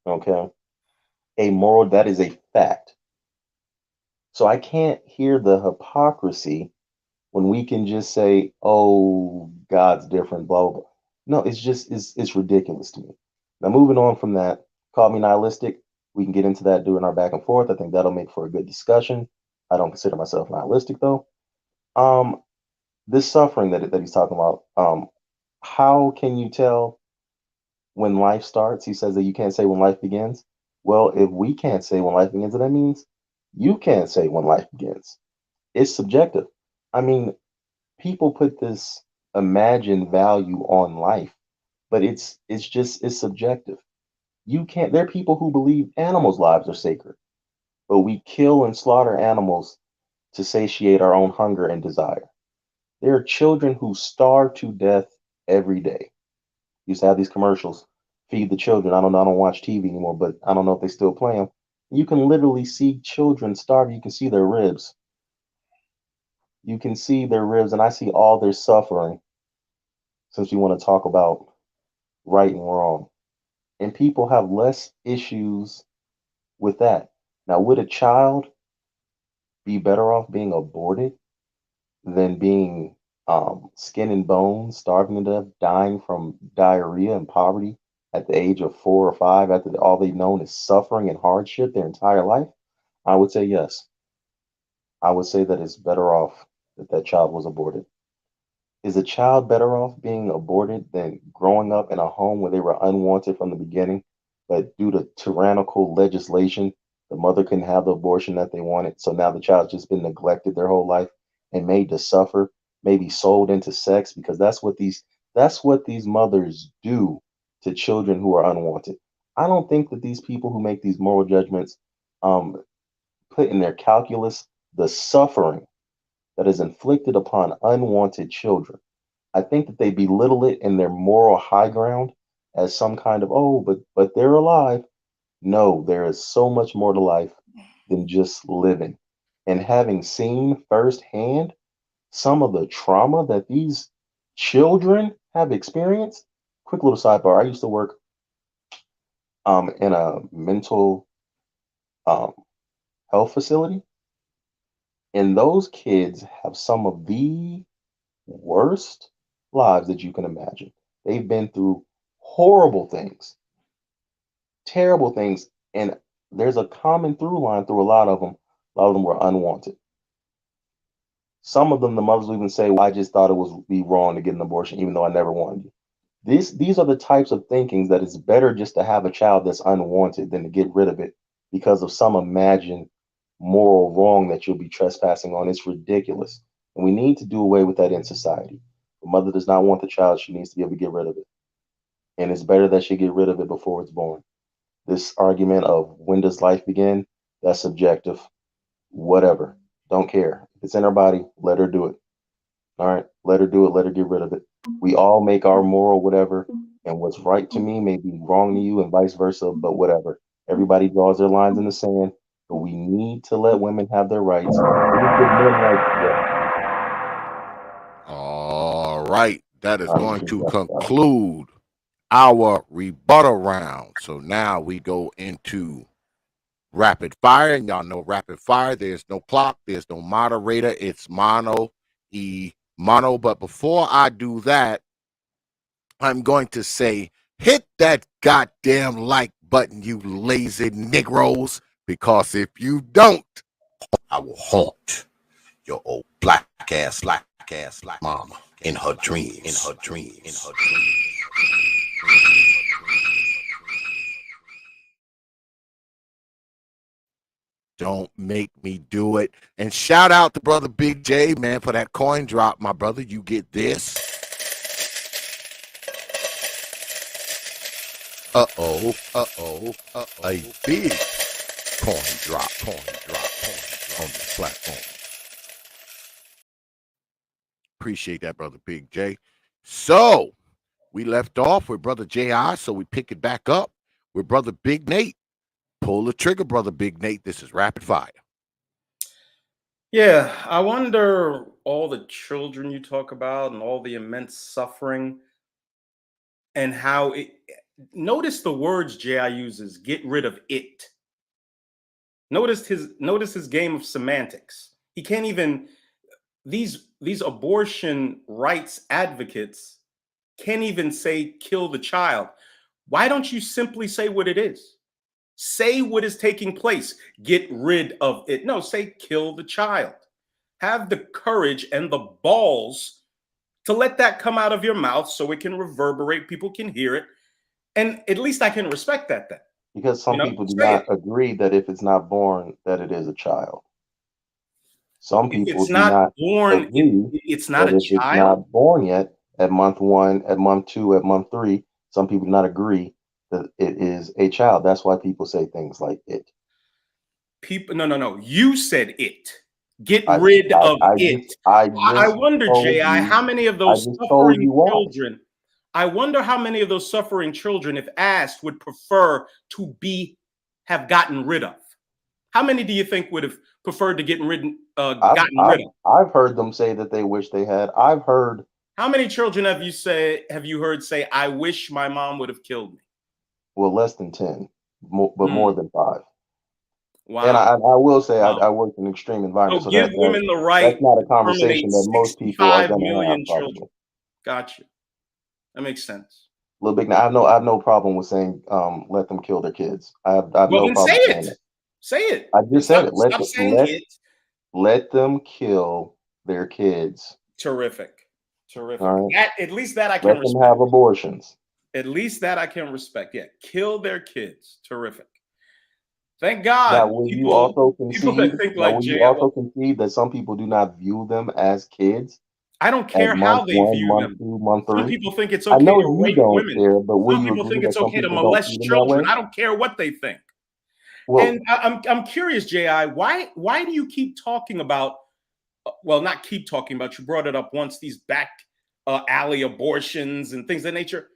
Okay? That is a fact. So I can't hear the hypocrisy when we can just say, oh, God's different, blah, blah, blah. No, it's ridiculous to me. Now, moving on from that, call me nihilistic. We can get into that during our back and forth. I think that'll make for a good discussion. I don't consider myself nihilistic, though. This suffering that he's talking about, how can you tell when life starts? He says that you can't say when life begins. Well, if we can't say when life begins, then that means you can't say when life begins. It's subjective. I mean, people put this imagined value on life, but it's subjective. You can't. There are people who believe animals' lives are sacred, but we kill and slaughter animals to satiate our own hunger and desire. There are children who starve to death every day. Used to have these commercials, feed the children. I don't watch TV anymore, but I don't know if they still play them. You can literally see children starve. You can see their ribs. You can see their ribs, and I see all their suffering. Since we want to talk about right and wrong, and people have less issues with that. Now, would a child be better off being aborted than being skin and bones, starving to death, dying from diarrhea and poverty at the age of 4 or 5, after all they've known is suffering and hardship their entire life? I would say yes. I would say that it's better off that that child was aborted. Is a child better off being aborted than growing up in a home where they were unwanted from the beginning, but due to tyrannical legislation, the mother couldn't have the abortion that they wanted? So now the child's just been neglected their whole life and made to suffer, maybe sold into sex, because that's what these mothers do to children who are unwanted. I don't think that these people who make these moral judgments um, put in their calculus the suffering that is inflicted upon unwanted children. I think that they belittle it in their moral high ground as some kind of, oh, but they're alive. No, there is so much more to life than just living. And having seen firsthand some of the trauma that these children have experienced. Quick little sidebar. I used to work in a mental um, health facility, and those kids have some of the worst lives that you can imagine. They've been through horrible things, terrible things, and there's a common through line through a lot of them. A lot of them were unwanted. Some of them, the mothers will even say, well, I just thought it was be wrong to get an abortion, even though I never wanted you. These are the types of thinkings that it's better just to have a child that's unwanted than to get rid of it because of some imagined moral wrong that you'll be trespassing on. It's ridiculous. And we need to do away with that in society. If a mother does not want the child, she needs to be able to get rid of it. And it's better that she get rid of it before it's born. This argument of when does life begin, that's subjective. Whatever. Don't care. If it's in her body, let her do it. All right, let her do it. Let her get rid of it. We all make our moral whatever, and what's right to me may be wrong to you, and vice versa. But whatever. Everybody draws their lines in the sand. But we need to let women have their rights. We need to give men rights as well. All right. That is I going appreciate to that. conclude our rebuttal round. So now we go into rapid fire. And y'all know rapid fire, there's no clock, there's no moderator. It's mono, mono. But before I do that, I'm going to say, hit that goddamn like button, you lazy Negroes, because if you don't, I will haunt your old black ass mama in her dreams. Don't make me do it. And shout out to brother Big J, man, for that coin drop, my brother. You get this. Uh-oh. A big coin drop on the platform. Appreciate that, brother Big J. So we left off with brother J.I., so we pick it back up with brother Big Nate. Pull the trigger, brother Big Nate. This is rapid fire. Yeah, I wonder all the children you talk about and all the immense suffering and how it. Notice the words J.I. uses. Get rid of it. Notice his game of semantics. He can't even these abortion rights advocates can't even say kill the child. Why don't you simply say what it is? Say what is taking place. Get rid of it. No, say kill the child. Have the courage and the balls to let that come out of your mouth so it can reverberate, people can hear it. And at least I can respect that then. Because some people do Say it. not agree that if it's not born, that it is a child. Some If people it's do not not born, agree it's not that a if it's child. not born yet, at month 1, at month 2, at month 3, some people do not agree that it is a child. That's why people say things like it. People, no. You said it. Get I rid I, of I it. just I I just wonder, told Ji, you how many of I those just told suffering you why. children, I wonder how many of those suffering children, if asked, would prefer to have gotten rid of. How many do you think would have preferred to I've gotten I've rid of? I've heard them say that they wish they had. I've heard, How many children have you heard say, "I wish my mom would have killed me"? well, less than 10, but more Hmm. than 5. And Wow, I will say wow. I work in an extreme environment, So so give that women the that's right not a to conversation terminate that most people are 65 gonna have million children. probably. Gotcha. That makes sense. Little big. Now, I have no problem with saying let them kill their kids. I have Well, no then say problem saying it. that. Say it. I And just said it. stop saying it. Let them kill their kids. Terrific. All Terrific. right. That at least that I can Let them respect. have abortions. At least that I can respect. Yeah. Kill their kids. Terrific. Thank Now, God. will you People also people that concede? think Now, like will you Jay. also concede that some people do not view them as kids I don't at care month how they 1, view month them. 2, month Some 3? people think it's I okay know to you rape don't women. care, but will Some you people agree think that it's some okay to people don't see molest them that children. way? I don't care what they think. Well, And I'm curious, Ji, why do you keep talking about? Well, not keep talking about. You brought it up once. These back alley abortions and things of that nature.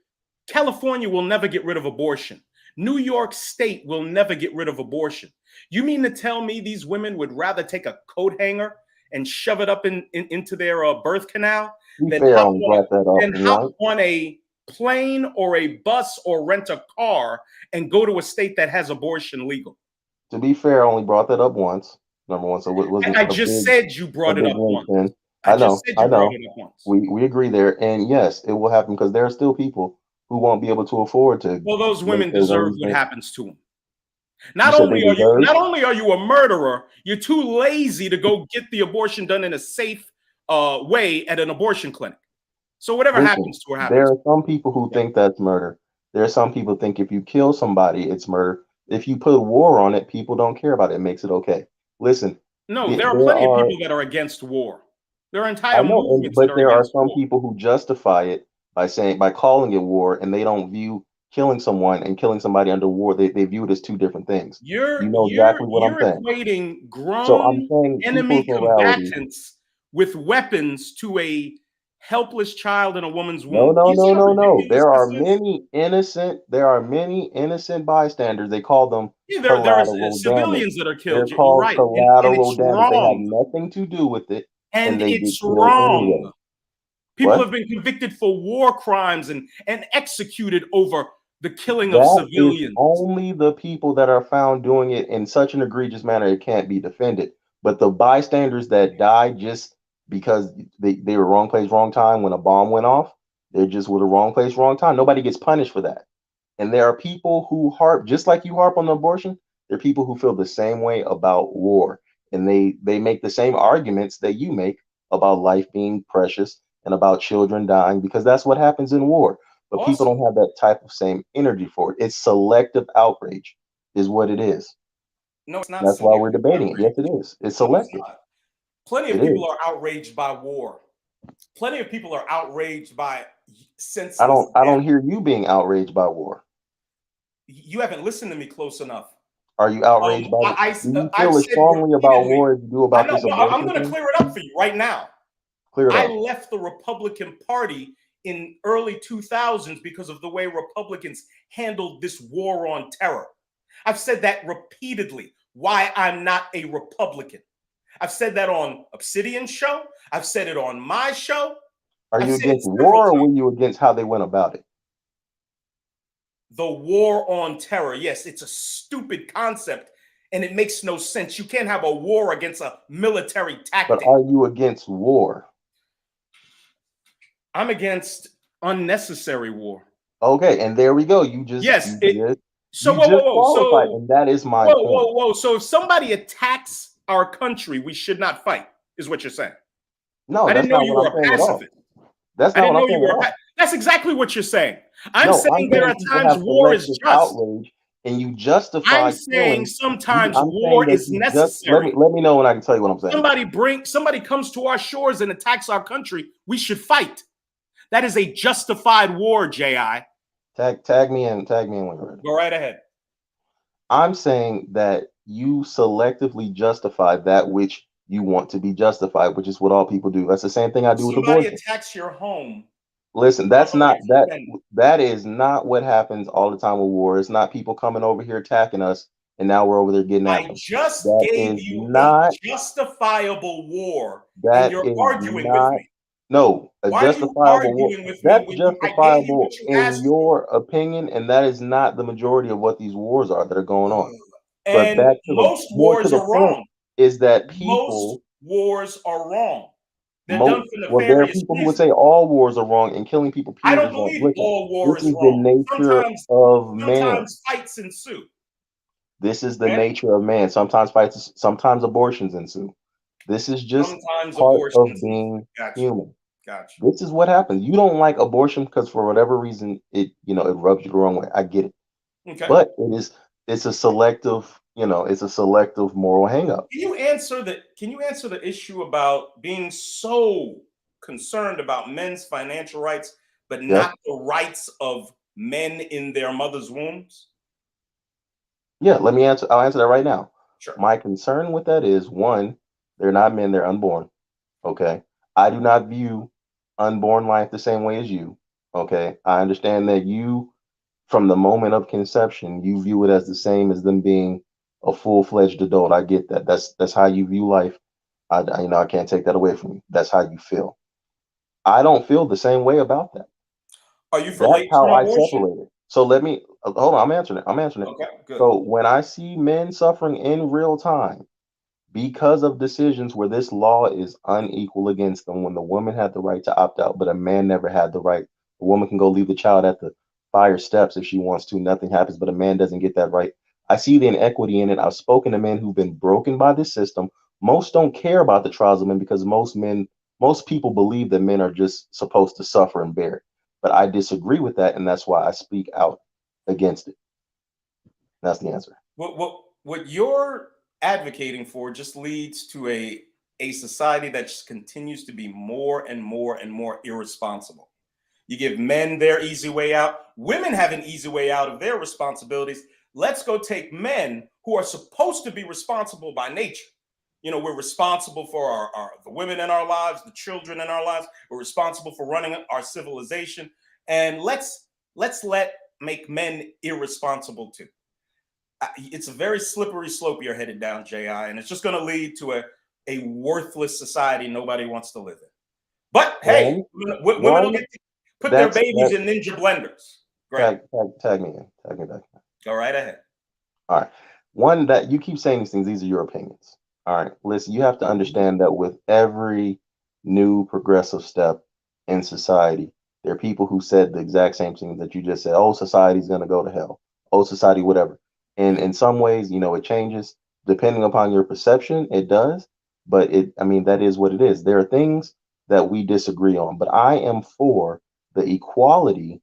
California will never get rid of abortion. New York State will never get rid of abortion. You mean to tell me these women would rather take a coat hanger and shove it up into their birth canal to be than fair, I only brought that up hop once. on a plane or a bus or rent a car and go to a state that has abortion legal? To be fair, I only brought that up once. Number one, so it wasn't I just said you a brought it big up once. linchpin. I I just know, said I you brought know. it up once. We agree there, and yes, it will happen because there are still people who won't be able to afford to Well, those make women their deserve raise what their. happens to them. You said they deserve. Not only are you a murderer, you're too lazy to go get the abortion done in a safe way at an abortion clinic. So whatever Listen, happens to her there happens. are some people who think that's murder. There are some people think if you kill somebody, it's murder. If you put war on it, people don't care about it. It makes it okay. Listen, No, there are there plenty of are. people that are against war. There are I entire know, movements that but are there are against some war. people who justify it by calling it war, and they don't view killing someone and killing somebody under war. They view it as two different things. You know exactly what I'm You're saying. equating So I'm grown saying enemy people's morality. combatants with weapons to a helpless child in a woman's No, womb. Do no, you see no, how no, no. ridiculous this is? There are many innocent bystanders. They call them Yeah, there are collateral damage. civilians that are They're killed. You're called right, and collateral it's damage. They have wrong, nothing to do with it, and and they get it's killed wrong. anyway. People What? have been convicted for war crimes and executed over the killing of That is civilians. only the people that are found doing it in such an egregious manner it can't be defended. But the bystanders that died just because they were wrong place, wrong time when a bomb went off, they're just with the wrong place, wrong time. Nobody gets punished for that. And there are people who harp, just like you harp on abortion, there are people who feel the same way about war. And they make the same arguments that you make about life being precious and about children dying, because that's what happens in war. But people don't Awesome. have that type of same energy for it. It's selective outrage, is what it is. No, it's not That's why we're selective debating it. Yes, outrage. it is. It's No, it's selective. not. Plenty of It people is. are outraged by war. Plenty of people are outraged by I senseless don't I death. don't hear you being outraged by war. You haven't listened to me close enough. Are you outraged by the do you I've feel as said strongly about repeatedly. war as you do I about know. this No, I'm abortion going to thing? clear it up for you right now. Clear it I up. left the Republican Party in early 2000s because of the way Republicans handled this war on terror. I've said that repeatedly. Why I'm not a Republican. I've said that on Obsidian's show. I've said it on my show. Are I've you said it against several war, or times. were you against how they went about it? The war on terror. Yes, it's a stupid concept and it makes no sense. You can't have a war against a military But tactic. are you against war? I'm against unnecessary war. Okay, and there we go. You just Yes. So you whoa, just whoa, whoa. qualified, So and that is my whoa, point. whoa, whoa. So if somebody attacks our country, we should not fight, is what you're saying. No, I that's didn't know not you what were I'm a saying at all. pacifist. That's I not didn't what know I'm you saying were at a all. pacifist. That's exactly what you're saying. I'm No, saying there are people times have war is collective just. outrage, and you justify I'm saying killing. sometimes I'm saying war that is you just let necessary. me know when I can tell you what I'm saying. Somebody comes to our shores and attacks our country, we should fight. That is a justified war, J.I. Tag me in when you're ready. Go right ahead. I'm saying that you selectively justify that which you want to be justified, which is what all people do. That's the same thing I do with Somebody abortion. attacks your home. Listen, I don't know what you're saying. that is not what happens all the time with war. It's not people coming over here attacking us, and now we're over there getting at I them. just That gave is you not. a justifiable war, and That you're is arguing with not. me. No, a Why are you justifiable war. arguing with me That's when I gave you justifiable what you in asked your opinion, and that is not the majority of what these wars are that are going for? on. But And back to the most more to wars the are point wrong. is that Most people wars are wrong. They're done for well, there are nefarious people who would reasons. say all wars are wrong and killing people I period don't is wrong. believe Listen, all war this is is the wrong. nature of man. Sometimes fights ensue. This is the Okay? nature of man. Sometimes fights, sometimes abortions ensue. This is just Sometimes part of abortions ensue. being Gotcha. human. Gotcha. This is what happens. You don't like abortion because for whatever reason it rubs you the wrong way. I get it. Okay. But it's a selective, it's a selective moral hangup. Can you answer the issue about being so concerned about men's financial rights, but not the rights of men in their mother's wombs? Yeah, I'll answer that right now. Sure. My concern with that is, one, they're not men, they're unborn. Okay. I do not view unborn life the same way as you. Okay. I understand that you, from the moment of conception, you view it as the same as them being a full-fledged adult. I get that. That's how you view life. I can't take that away from you. That's how you feel. I don't feel the same way about that. Are you for That's late how term I abortion? separate it. So let me hold on. I'm answering it. Okay, good. So when I see men suffering in real time because of decisions where this law is unequal against them, when the woman had the right to opt out, but a man never had the right. A woman can go leave the child at the fire steps if she wants to. Nothing happens, but a man doesn't get that right. I see the inequity in it. I've spoken to men who've been broken by this system. Most don't care about the trials of men because most people believe that men are just supposed to suffer and bear it. But I disagree with that, and that's why I speak out against it. That's the answer. What you're advocating for just leads to a society that just continues to be more and more and more irresponsible. You give men their easy way out. Women have an easy way out of their responsibilities. Let's go take men who are supposed to be responsible by nature. We're responsible for the women in our lives, the children in our lives. We're responsible for running our civilization. And let's make men irresponsible too. It's a very slippery slope you're headed down, J.I., and it's just going to lead to a worthless society nobody wants to live in. But hey, women will get to put their babies in ninja blenders. Great. Tag me in. Tag me back. Go right ahead. All right. One, that you keep saying these things, these are your opinions. All right. Listen, you have to understand that with every new progressive step in society, there are people who said the exact same thing that you just said. Oh, society's going to go to hell. Oh, society, whatever. And in some ways, it changes depending upon your perception. It does. But that is what it is. There are things that we disagree on, but I am for the equality,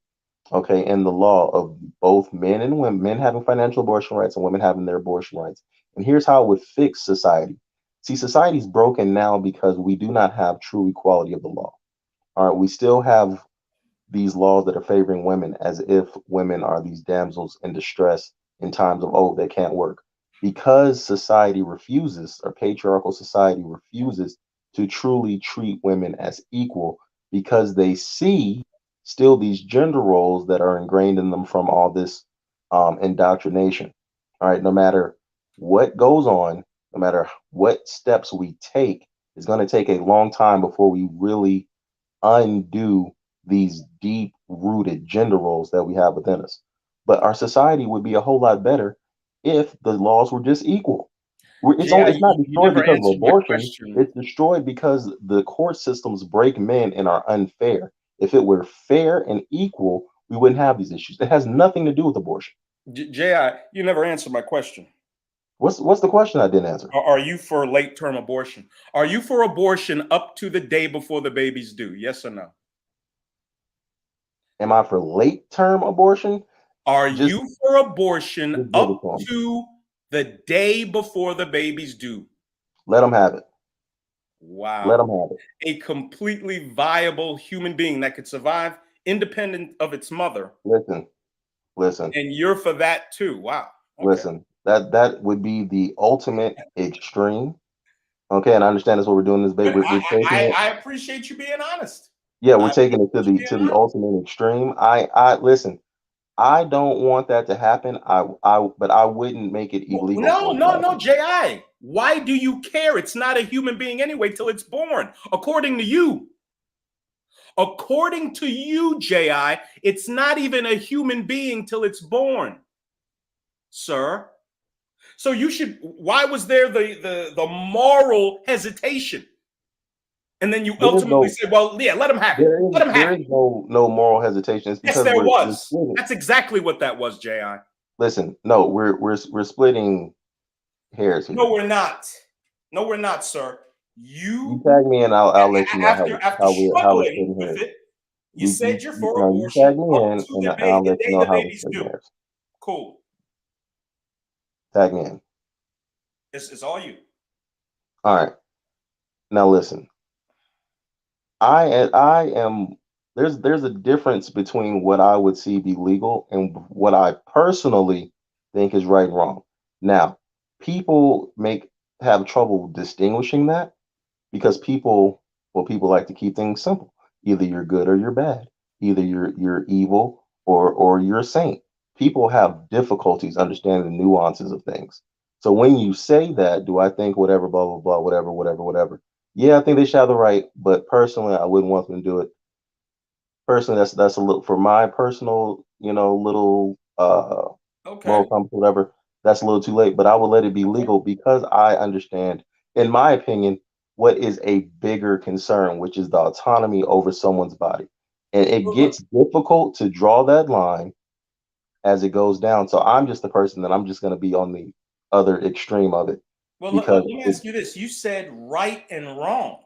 okay, in the law of both men and women, men having financial abortion rights and women having their abortion rights. And here's how it would fix society. See, society's broken now because we do not have true equality of the law. All right, we still have these laws that are favoring women as if women are these damsels in distress in times of, oh, they can't work. Because society refuses, or patriarchal society refuses to truly treat women as equal, because they see still these gender roles that are ingrained in them from all this indoctrination. All right, no matter what goes on, no matter what steps we take, it's going to take a long time before we really undo these deep rooted gender roles that we have within us. But our society would be a whole lot better if the laws were just equal. It's not You destroyed never because of answered my abortion. question. It's destroyed because the court systems break men and are unfair. If it were fair and equal, we wouldn't have these issues. It has nothing to do with abortion. J.I., you never answered my question. What's the question I didn't answer? Are you for late term abortion? Are you for abortion up to the day before the baby's due? Yes or no? Am I for late term abortion? Are Just you for abortion give it up to 'em. to the day before the baby's due? Let them have it. Let Wow. them have it. A completely viable human being that could survive independent of its mother. Listen. And you're for that too. Wow. Okay. Listen. That would be the ultimate extreme. Okay, and I understand that's what we're doing in this debate. But We're taking it. I appreciate you being honest. Yeah, we're I taking it appreciate you to being the honest. ultimate extreme. I listen. I don't want that to happen. But I wouldn't make it illegal for it to happen. J.I. Why do you care? It's not a human being anyway till it's born, according to you. According to you, J.I., it's not even a human being till it's born, sir. So you should. Why was there the moral hesitation? And then you ultimately said, "Well, yeah, let him have it. Let him have There it." is no moral hesitation. It's Yes, because there we're was. splitting. That's exactly what that was, J.I. Listen, no, we're splitting hairs here. No, we're not. No, we're not, sir. You tag me and I'll let you know after how we're struggling splitting with hairs. it, you said you're for No, you tag abortion me up in to and the I'll let you day know the how we're baby's splitting due. hairs. Cool. Tag me in. It's all you. All right. Now listen. I am there's a difference between what I would see be legal and what I personally think is right and wrong. Now, people have trouble distinguishing that because people like to keep things simple. Either you're good or you're bad. Either you're evil or you're a saint. People have difficulties understanding the nuances of things. So when you say that, do I think whatever, blah blah blah, whatever? Yeah, I think they should have the right, but personally, I wouldn't want them to do it. Personally, that's a little for my personal, little Okay. moral compass, whatever. That's a little too late, but I will let it be legal because I understand, in my opinion, what is a bigger concern, which is the autonomy over someone's body. And it Well, gets difficult to draw that line as it goes down. So I'm just the person that I'm just going to be on the other extreme of it let because me ask you this. You said right and wrong.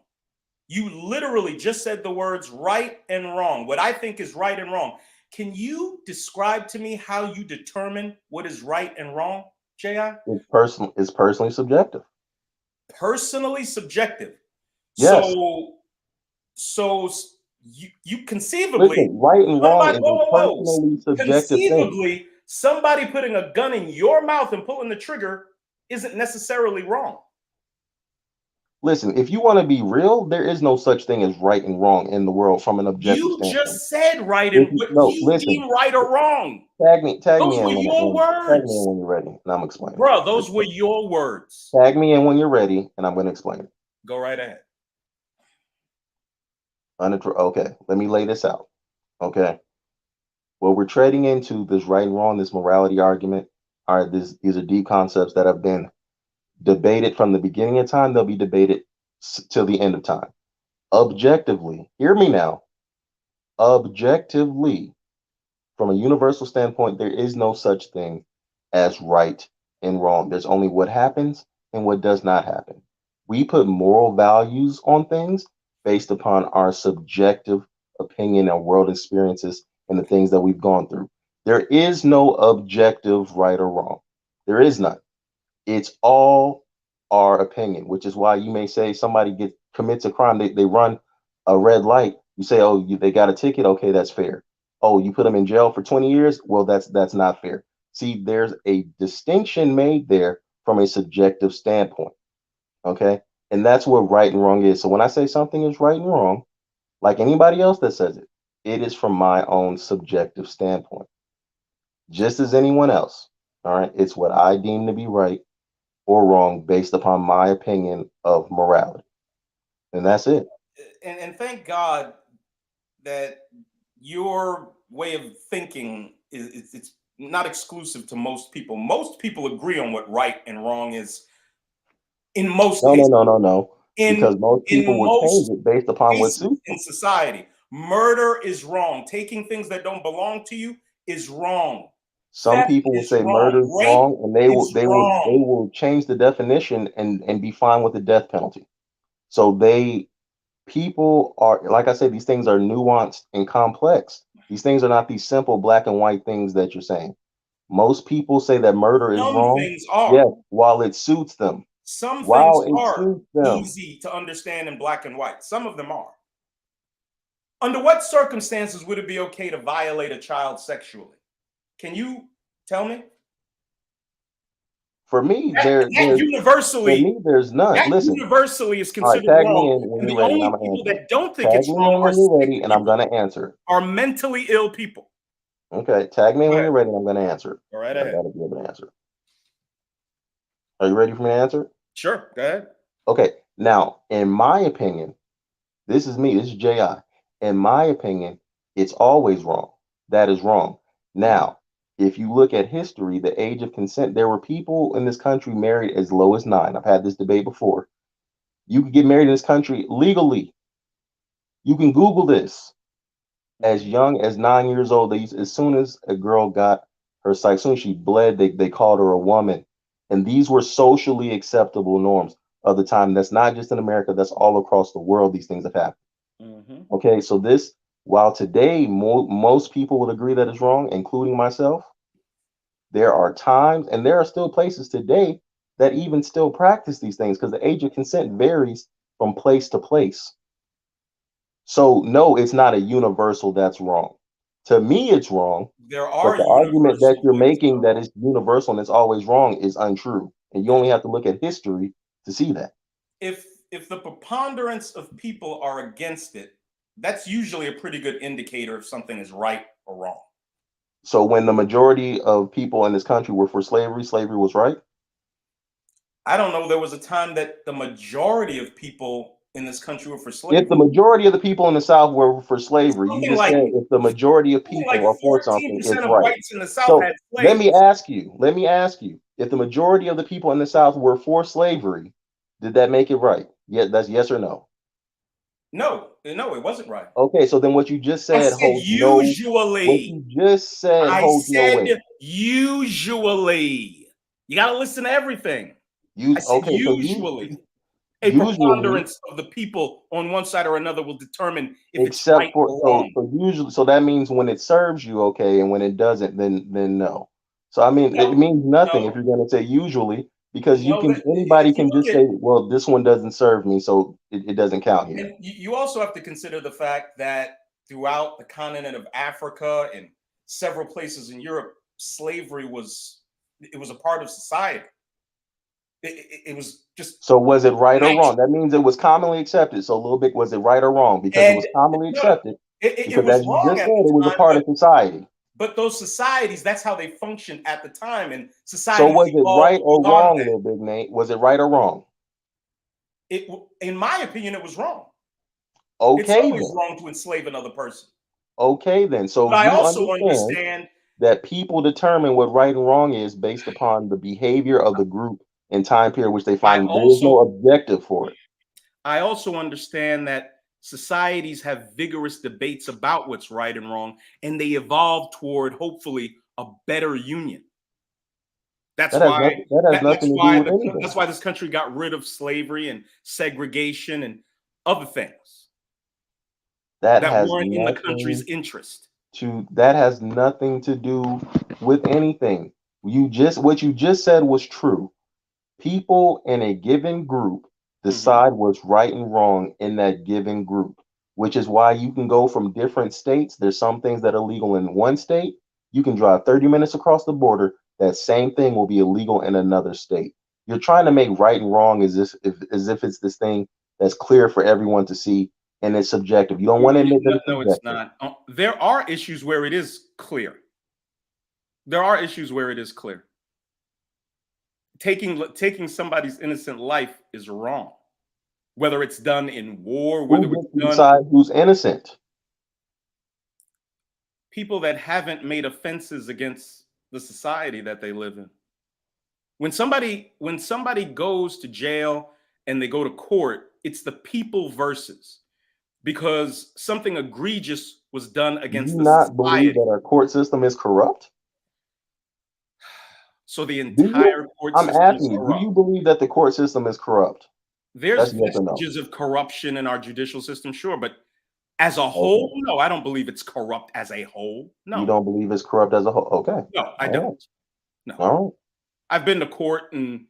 You literally just said the words right and wrong. What I think is right and wrong. Can you describe to me how you determine what is right and wrong, J.I.? it's personally subjective. Personally subjective. Yes. So you conceivably Listen, right and wrong somebody is a whoa. personally subjective thing. Conceivably somebody putting a gun in your mouth and pulling the trigger isn't necessarily wrong. Listen, if you want to be real, there is no such thing as right and wrong in the world from an objective You standpoint. just said right and what No, you listen. deem right or wrong. Tag me Those were in your tag me in words. when you're ready, and I'm explaining. Bro, those were your words. Tag me in when you're ready, and I'm going to explain it. Go right ahead. Okay, let me lay this out. Okay, what we're trading into this right and wrong, this morality argument, these are deep concepts that have been debated from the beginning of time. They'll be debated till the end of time. Objectively, hear me now. Objectively, from a universal standpoint, there is no such thing as right and wrong. There's only what happens and what does not happen. We put moral values on things based upon our subjective opinion and world experiences and the things that we've gone through. There is no objective right or wrong. There is none. It's all our opinion, which is why you may say somebody commits a crime, they run a red light. You say, oh, they got a ticket. Okay, that's fair. Oh, you put them in jail for 20 years. Well, that's not fair. See, there's a distinction made there from a subjective standpoint. Okay. And that's what right and wrong is. So when I say something is right and wrong, like anybody else that says it, it is from my own subjective standpoint, just as anyone else. All right. It's what I deem to be right or wrong based upon my opinion of morality. And that's it. And thank God that your way of thinking it's not exclusive to most people. Most people agree on what right and wrong is in most cases. No. Because most In people will change most it based upon what cases suits in them. society, murder is wrong. Taking things that don't belong to you is wrong. Some Theft people will is say murder is wrong. Rape wrong, and they is wrong. will change the definition and be fine with the death penalty. So people are, like I said, these things are nuanced and complex. These things are not these simple black and white things that you're saying. Most people say that murder is Some wrong. things are. Yes, while it suits them. Some While things it are suits them. easy to understand in black and white. Some of them are. Under what circumstances would it be okay to violate a child sexually? Can you tell me? For me, That universally, there's none. that Listen. universally is All right, considered tag me wrong. in when And you're the ready, and only I'm gonna people answer. that don't think Tag it's me wrong in when you're ready, and I'm gonna answer. are mentally ill people. Okay, tag me in when you're ready, and I'm gonna answer. All right, I ahead. gotta be able to answer. Are you ready for me to answer? Sure, go ahead. Okay, now, in my opinion, this is me, this is J.I. In my opinion, it's always wrong. That is wrong. Now, if you look at history, the age of consent, there were people in this country married as low as 9. I've had this debate before. You could get married in this country legally. You can Google this. As young as 9 years old, as soon as a girl got her sight, as soon as she bled, they called her a woman. And these were socially acceptable norms of the time. That's not just in America, that's all across the world. These things have happened. Okay, so while today most people would agree that it's wrong, including myself, there are times and there are still places today that even still practice these things because the age of consent varies from place to place. So no, it's not a universal that's wrong. To me, it's wrong. There But are the argument that universal you're things. making that it's universal and it's always wrong is untrue. And you only have to look at history to see that. If the preponderance of people are against it, that's usually a pretty good indicator if something is right or wrong. So when the majority of people in this country were for slavery, slavery was right? I don't know. There was a time that the majority of people in this country were for slavery. If the majority of the people in the South were for slavery, you just said if the majority of people like are for something, 14% it's of right. whites in the South So had let slaves. me ask you, if the majority of the people in the South were for slavery, did that make it right? Yeah, that's yes or no. No, it wasn't right. Okay, so then what you just said holds no. What you just said holds no weight. Usually. You got to listen to everything. I said Okay, so usually. A preponderance of the people on one side or another will determine if it's right or wrong. So that means when it serves you, okay, and when it doesn't, then no. So I mean, it means nothing if you're going to say usually, because anybody can just say, well, this one doesn't serve me, so it doesn't count here. And you also have to consider the fact that throughout the continent of Africa and several places in Europe, slavery was a part of society. It was just. So was it right or wrong? That means it was commonly accepted. So a little bit, was it right or wrong? Because it was commonly accepted. It was as you wrong just said, it was a part of society. But those societies, that's how they functioned at the time. And society. So was it right or wrong, little big Nate? Was it right or wrong? In my opinion, it was wrong. Okay, it's always wrong to enslave another person. Okay, then. So but I also understand that people determine what right and wrong is based upon the behavior of the group and time period which they find. There is no objective for it. I also understand that societies have vigorous debates about what's right and wrong, and they evolve toward hopefully a better union. That's why this country got rid of slavery and segregation and other things that weren't in the country's interest. That has nothing to do with anything. What you just said was true. People in a given group decide what's right and wrong in that given group, which is why you can go from different states. There's some things that are legal in one state. You can drive 30 minutes across the border. That same thing will be illegal in another state. You're trying to make right and wrong as if it's this thing that's clear for everyone to see, and it's subjective. You don't want to admit that it's subjective. It's not. There are issues where it is clear. taking somebody's innocent life is wrong, whether it's done in war, Who whether gets it's to done decide who's innocent? people that haven't made offenses against the society that they live in. When somebody goes to jail and they go to court, it's the people versus, because something egregious was done Do against you the not believe society. that our court system is corrupt? So the Do you? entire court I'm system is asking you, do corrupt. you believe that the court system is corrupt? There's That's yes or no. vestiges of corruption in our judicial system, sure, but as a Okay. whole, no, I don't believe it's corrupt as a whole. You No, don't believe it's corrupt as a whole? Okay. no, I All don't. right. No, All right. I've been to court and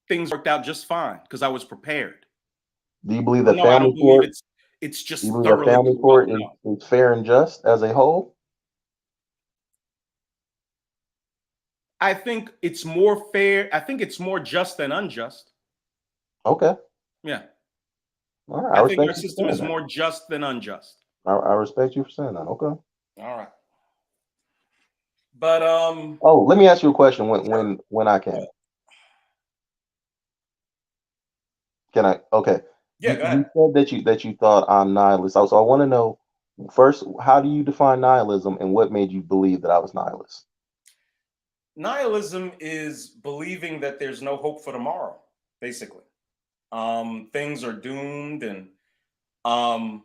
things worked out just fine because I was prepared. Do you believe But that no, I don't family believe court? it's Do you just believe that thoroughly family corrupt. court No. is fair and just as a whole? I think it's more fair. I think it's more just than unjust. Okay. Yeah. All right. I I think respect our you for system saying is that. more just than unjust. I respect you for saying that. Okay. All right. But Oh, let me ask you a question. When I can. Can I? Okay. yeah, go You ahead. said that you thought I'm nihilist. So I want to know first, how do you define nihilism, and what made you believe that I was nihilist? Nihilism is believing that there's no hope for tomorrow, basically. Things are doomed, and um,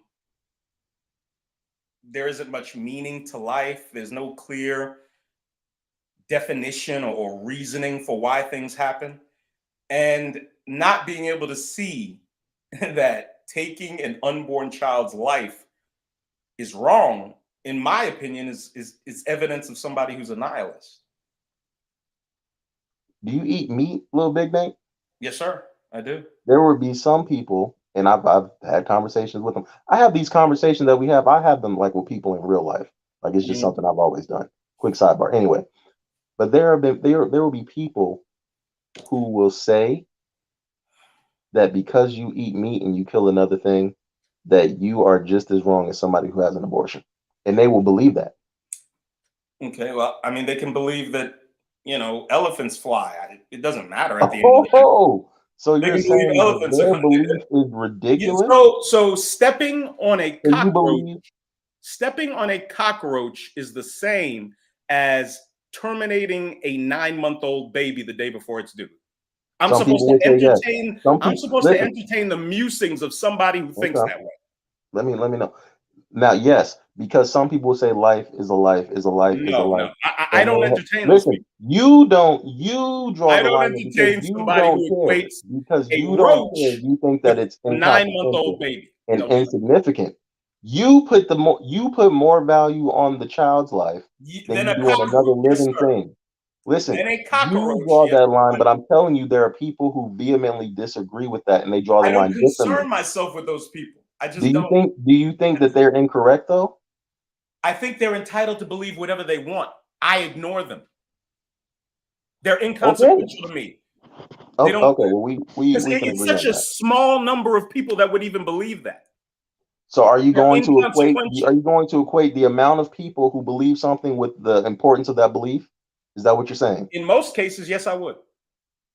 there isn't much meaning to life. There's no clear definition or reasoning for why things happen. And not being able to see that taking an unborn child's life is wrong, in my opinion, is evidence of somebody who's a nihilist. Do you eat meat, little Big Nate? Yes, sir, I do. There would be some people, and I've had conversations with them. I have these conversations that we have. I have them like with people in real life. Like it's just Mhm. something I've always done. Quick sidebar. Anyway, but there will be people who will say that because you eat meat and you kill another thing, that you are just as wrong as somebody who has an abortion, and they will believe that. Okay, well, I mean, they can believe that, elephants fly. It doesn't matter at the end of the day. Oh, so They you're can believe saying that elephants are their flying. belief is Yeah, ridiculous? so stepping on a So you cockroach, believe? is the same as terminating a 9-month-old baby the day before it's due. I'm Some supposed people to would say yes. entertain. Some I'm people supposed to listen. entertain the musings of somebody who thinks Okay, that way. let me know. Now, yes, because some people say life is a life is a life is a No, life. no, I And don't they entertain those listen. people. You don't. You draw I the don't line because entertain you somebody don't who care. equates Because a you don't care. roach You think with that it's a 9-month-old inconsequential baby. and No, sir. insignificant. You put more value on the child's life than Then you a do on another cockroach, yes, living sir. thing. Listen, Then a you cockroach, draw yes, that line, sir. but I'm telling you, there are people who vehemently disagree with that, and they draw the I don't line differently. concern myself with those people. I Do just you don't. think? Do you think that they're incorrect though? I think they're entitled to believe whatever they want. I ignore them. They're Okay. inconsequential to me. They Oh, don't, okay. Well, because we can it's agree such on a that. small number of people that would even believe that. So, are you They're going to equate? Are inconsequential. you going to equate the amount of people who believe something with the importance of that belief? Is that what you're saying? In most cases, yes, I would.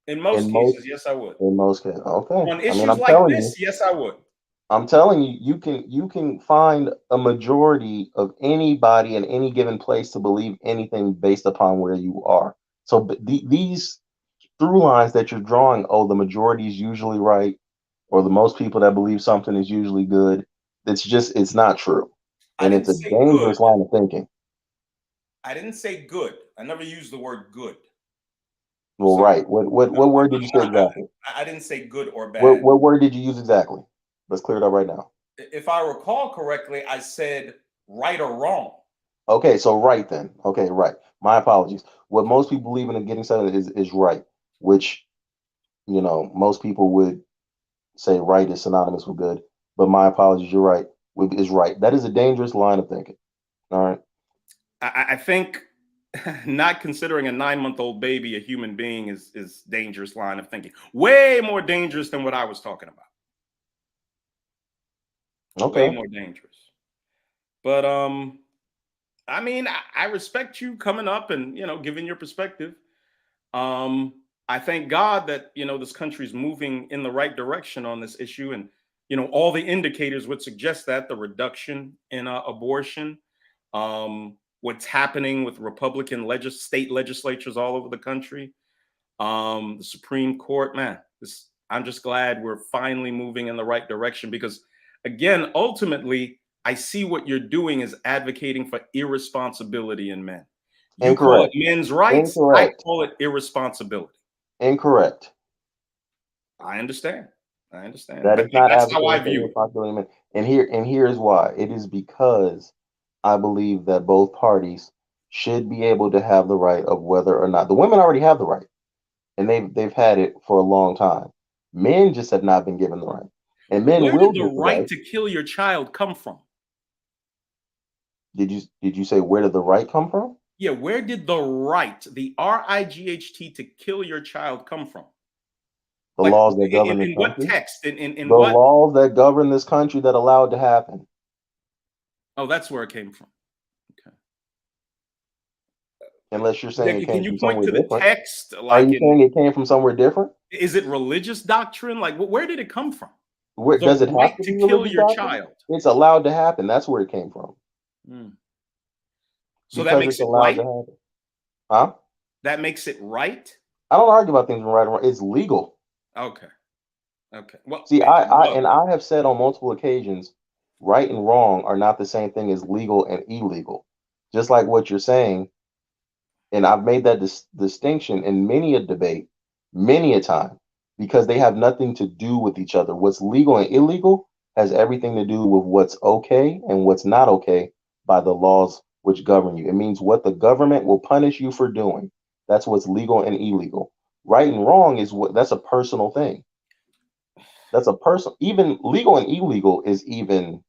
In most In most, cases, yes, I would. in most cases, okay. On I mean, issues I'm like telling you. this, yes, I would. I'm telling you, you can find a majority of anybody in any given place to believe anything based upon where you are. So these through lines that you're drawing, oh, the majority is usually right, or the most people that believe something is usually good. It's not true, I and didn't it's a say good. dangerous line of thinking. I didn't say good. I never used the word good. Well, So right. What word did you say exactly? I didn't say good or bad. What word did you use exactly? Let's clear it up right now. If I recall correctly, I said right or wrong. Okay, so right then. Okay, right. My apologies. What most people believe in getting settled is right, which most people would say right is synonymous with good. But my apologies, you're right. Is right. That is a dangerous line of thinking. All right. I think not considering a 9-month-old baby a human being is dangerous line of thinking. Way more dangerous than what I was talking about. Way Okay. more dangerous. But I mean, I respect you coming up and giving your perspective. I thank God that this country's moving in the right direction on this issue, and all the indicators would suggest that the reduction in abortion, what's happening with Republican state legislatures all over the country, the Supreme Court, man, I'm just glad we're finally moving in the right direction, because again, ultimately, I see what you're doing is advocating for irresponsibility in men. You call it Incorrect. men's rights. I Incorrect. call it irresponsibility. Incorrect. I understand. That is not That's how I advocating for view it. irresponsibility. And here's why. It is because I believe that both parties should be able to have the right of whether or not the women already have the right, and they've had it for a long time. Men just have not been given the right, and men Where will did the get the right right. to kill your child come from? Did you say where did the right come from? Yeah, where did the right, the RIGHT, to kill your child come from? The Like, laws that govern this in what country. text? In The what? laws that govern this country that allowed it to happen. Oh, that's where it came from. Okay. Unless you're Yeah, saying it can came you from point somewhere to the different. text? Are you saying it came from somewhere different? Is it religious doctrine? Like, where did it come from? Where The does it right have to to be kill religious your doctrine? child. It's allowed to happen. That's where it came from. So that Because makes it's it allowed right? to happen. Huh? That makes it right? I don't argue about things right or wrong. It's legal. Okay. Well, See, look, I have said on multiple occasions, right and wrong are not the same thing as legal and illegal. Just like what you're saying, and I've made that distinction in many a debate, many a time, because they have nothing to do with each other. What's legal and illegal has everything to do with what's okay and what's not okay by the laws which govern you. It means what the government will punish you for doing. That's what's legal and illegal. Right and wrong is that's a personal thing. That's a person. Even legal and illegal is even,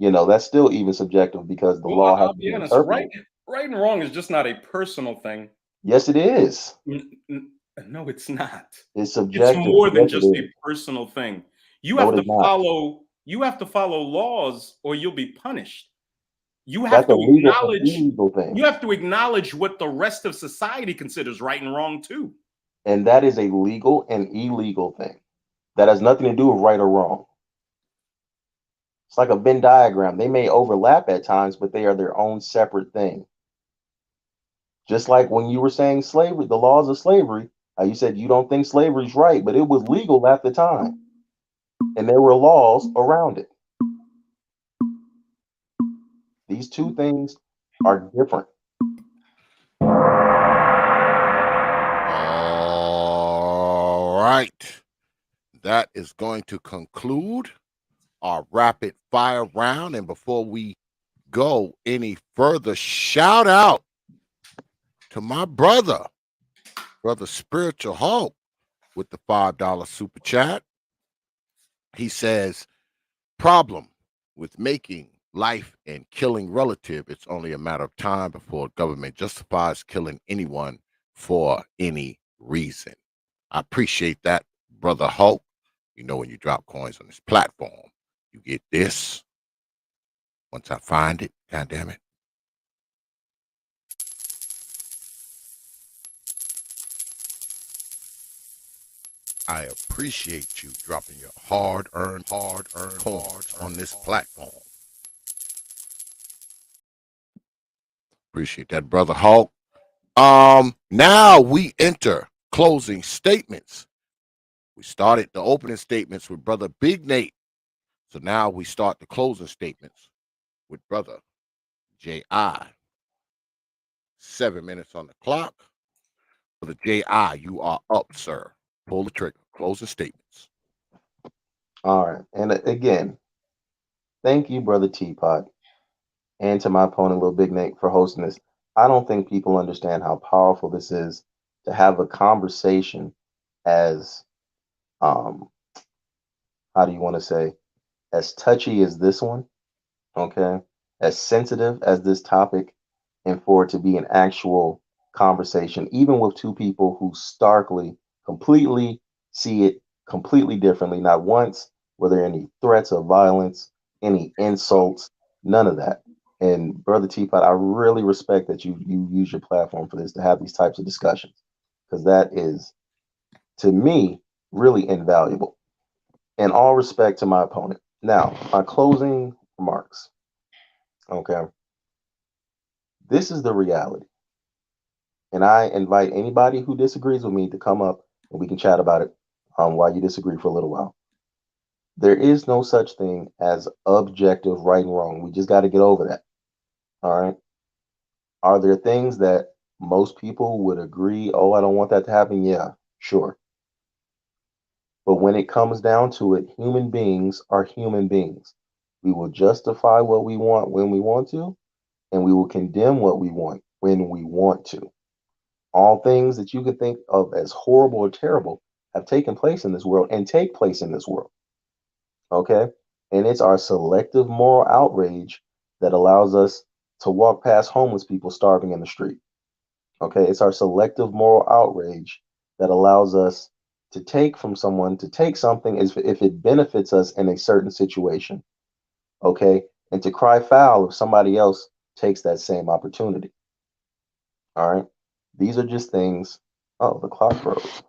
that's still even subjective because the well, law has I'll to be be honest. interpreted. Right and wrong is just not a personal thing. Yes, it is. No, it's not. It's It's subjective. more than Yes, it just a is. personal thing. You No, have it to is not. follow. You have to follow laws, or you'll be punished. You have That's a to legal and acknowledge. illegal thing. You have to acknowledge what the rest of society considers right and wrong too. And that is a legal and illegal thing. That has nothing to do with right or wrong. It's like a Venn diagram. They may overlap at times, but they are their own separate thing. Just like when you were saying slavery, the laws of slavery, you said you don't think slavery is right, but it was legal at the time. And there were laws around it. These two things are different. All right. That is going to conclude our rapid fire round. And before we go any further, shout out to my brother Spiritual Hulk, with the $5 super chat. He says, problem with making life and killing relative, it's only a matter of time before government justifies killing anyone for any reason. I appreciate that, brother Hulk. When you drop coins on this platform, you get this. Once I find it, God damn it. I appreciate you dropping your hard-earned coins on this platform. Appreciate that, brother Hulk. Now we enter closing statements. We started the opening statements with brother Big Nate. So now we start the closing statements with brother J.I. 7 minutes on the clock. Brother J.I., you are up, sir. Pull the trigger. Closing statements. All right. And again, thank you, brother T.P.O.T, and to my opponent, Little Big Nate, for hosting this. I don't think people understand how powerful this is to have a conversation as, how do you want to say, as touchy as this one, okay, as sensitive as this topic, and for it to be an actual conversation, even with two people who starkly, completely see it completely differently. Not once were there any threats of violence, any insults, none of that. And brother Teapot, I really respect that you use your platform for this to have these types of discussions, because that is to me, really invaluable. In all respect to my opponent. Now, my closing remarks. Okay. This is the reality. And I invite anybody who disagrees with me to come up and we can chat about it while you disagree for a little while. There is no such thing as objective right and wrong. We just got to get over that. All right. Are there things that most people would agree, oh, I don't want that to happen? Yeah, sure. But when it comes down to it, human beings are human beings. We will justify what we want when we want to, and we will condemn what we want when we want to. All things that you can think of as horrible or terrible have taken place in this world and take place in this world. Okay? And it's our selective moral outrage that allows us to walk past homeless people starving in the street. Okay? It's our selective moral outrage that allows us to take from someone, to take something if it benefits us in a certain situation. Okay? And to cry foul if somebody else takes that same opportunity. All right? These are just things. Oh, the clock froze.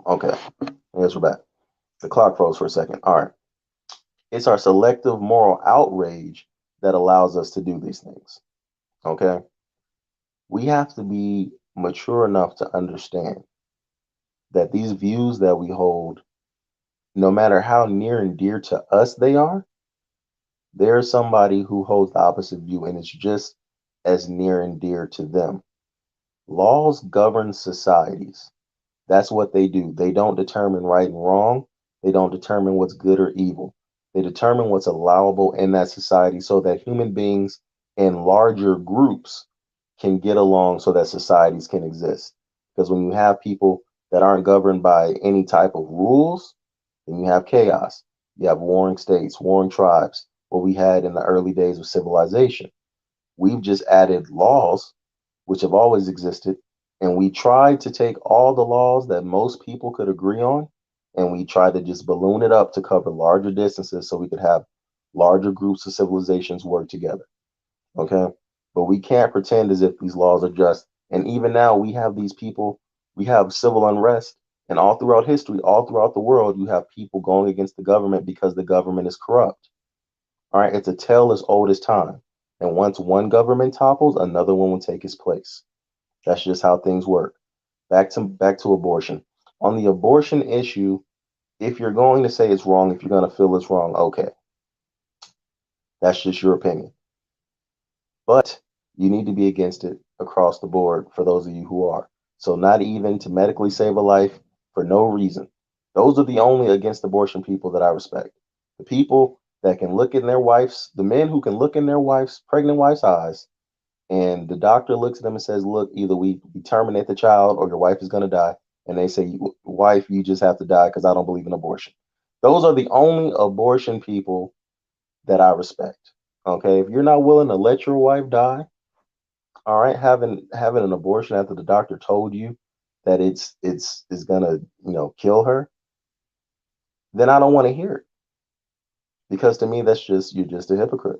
Okay. I guess we're back. The clock froze for a second. All right. It's our selective moral outrage that allows us to do these things. Okay. We have to be mature enough to understand that these views that we hold, no matter how near and dear to us they are, there's somebody who holds the opposite view and it's just as near and dear to them. Laws govern societies. That's what they do. They don't determine right and wrong. They don't determine what's good or evil. They determine what's allowable in that society so that human beings in larger groups can get along so that societies can exist. Because when you have people that aren't governed by any type of rules, then you have chaos. You have warring states, warring tribes, what we had in the early days of civilization. We've just added laws, which have always existed, and we tried to take all the laws that most people could agree on, and we tried to just balloon it up to cover larger distances so we could have larger groups of civilizations work together. Okay? But we can't pretend as if these laws are just. And even now, we have these people, we have civil unrest, and all throughout history, all throughout the world, you have people going against the government because the government is corrupt. All right? It's a tale as old as time. And once one government topples, another one will take its place. That's just how things work. Back to abortion. On the abortion issue, if you're going to say it's wrong, if you're going to feel it's wrong, okay. That's just your opinion. But you need to be against it across the board for those of you who are. So not even to medically save a life for no reason. Those are the only against abortion people that I respect. The people that can look in their wife's, the men who can look in their wife's, pregnant wife's eyes, and the doctor looks at them and says, look, either we terminate the child or your wife is going to die. And they say, wife, you just have to die because I don't believe in abortion. Those are the only abortion people that I respect. Okay. If you're not willing to let your wife die, all right, having an abortion after the doctor told you that it's gonna, kill her, then I don't want to hear it. Because to me, you're just a hypocrite.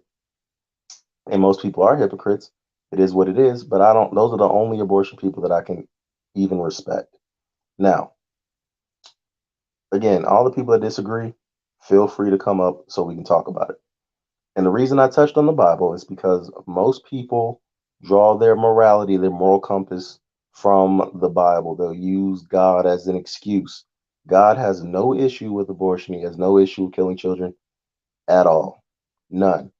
And most people are hypocrites. It is what it is, but those are the only abortion people that I can even respect. Now, again, all the people that disagree, feel free to come up so we can talk about it. And the reason I touched on the Bible is because most people draw their morality, their moral compass from the Bible. They'll use God as an excuse. God has no issue with abortion. He has no issue with killing children at all. None.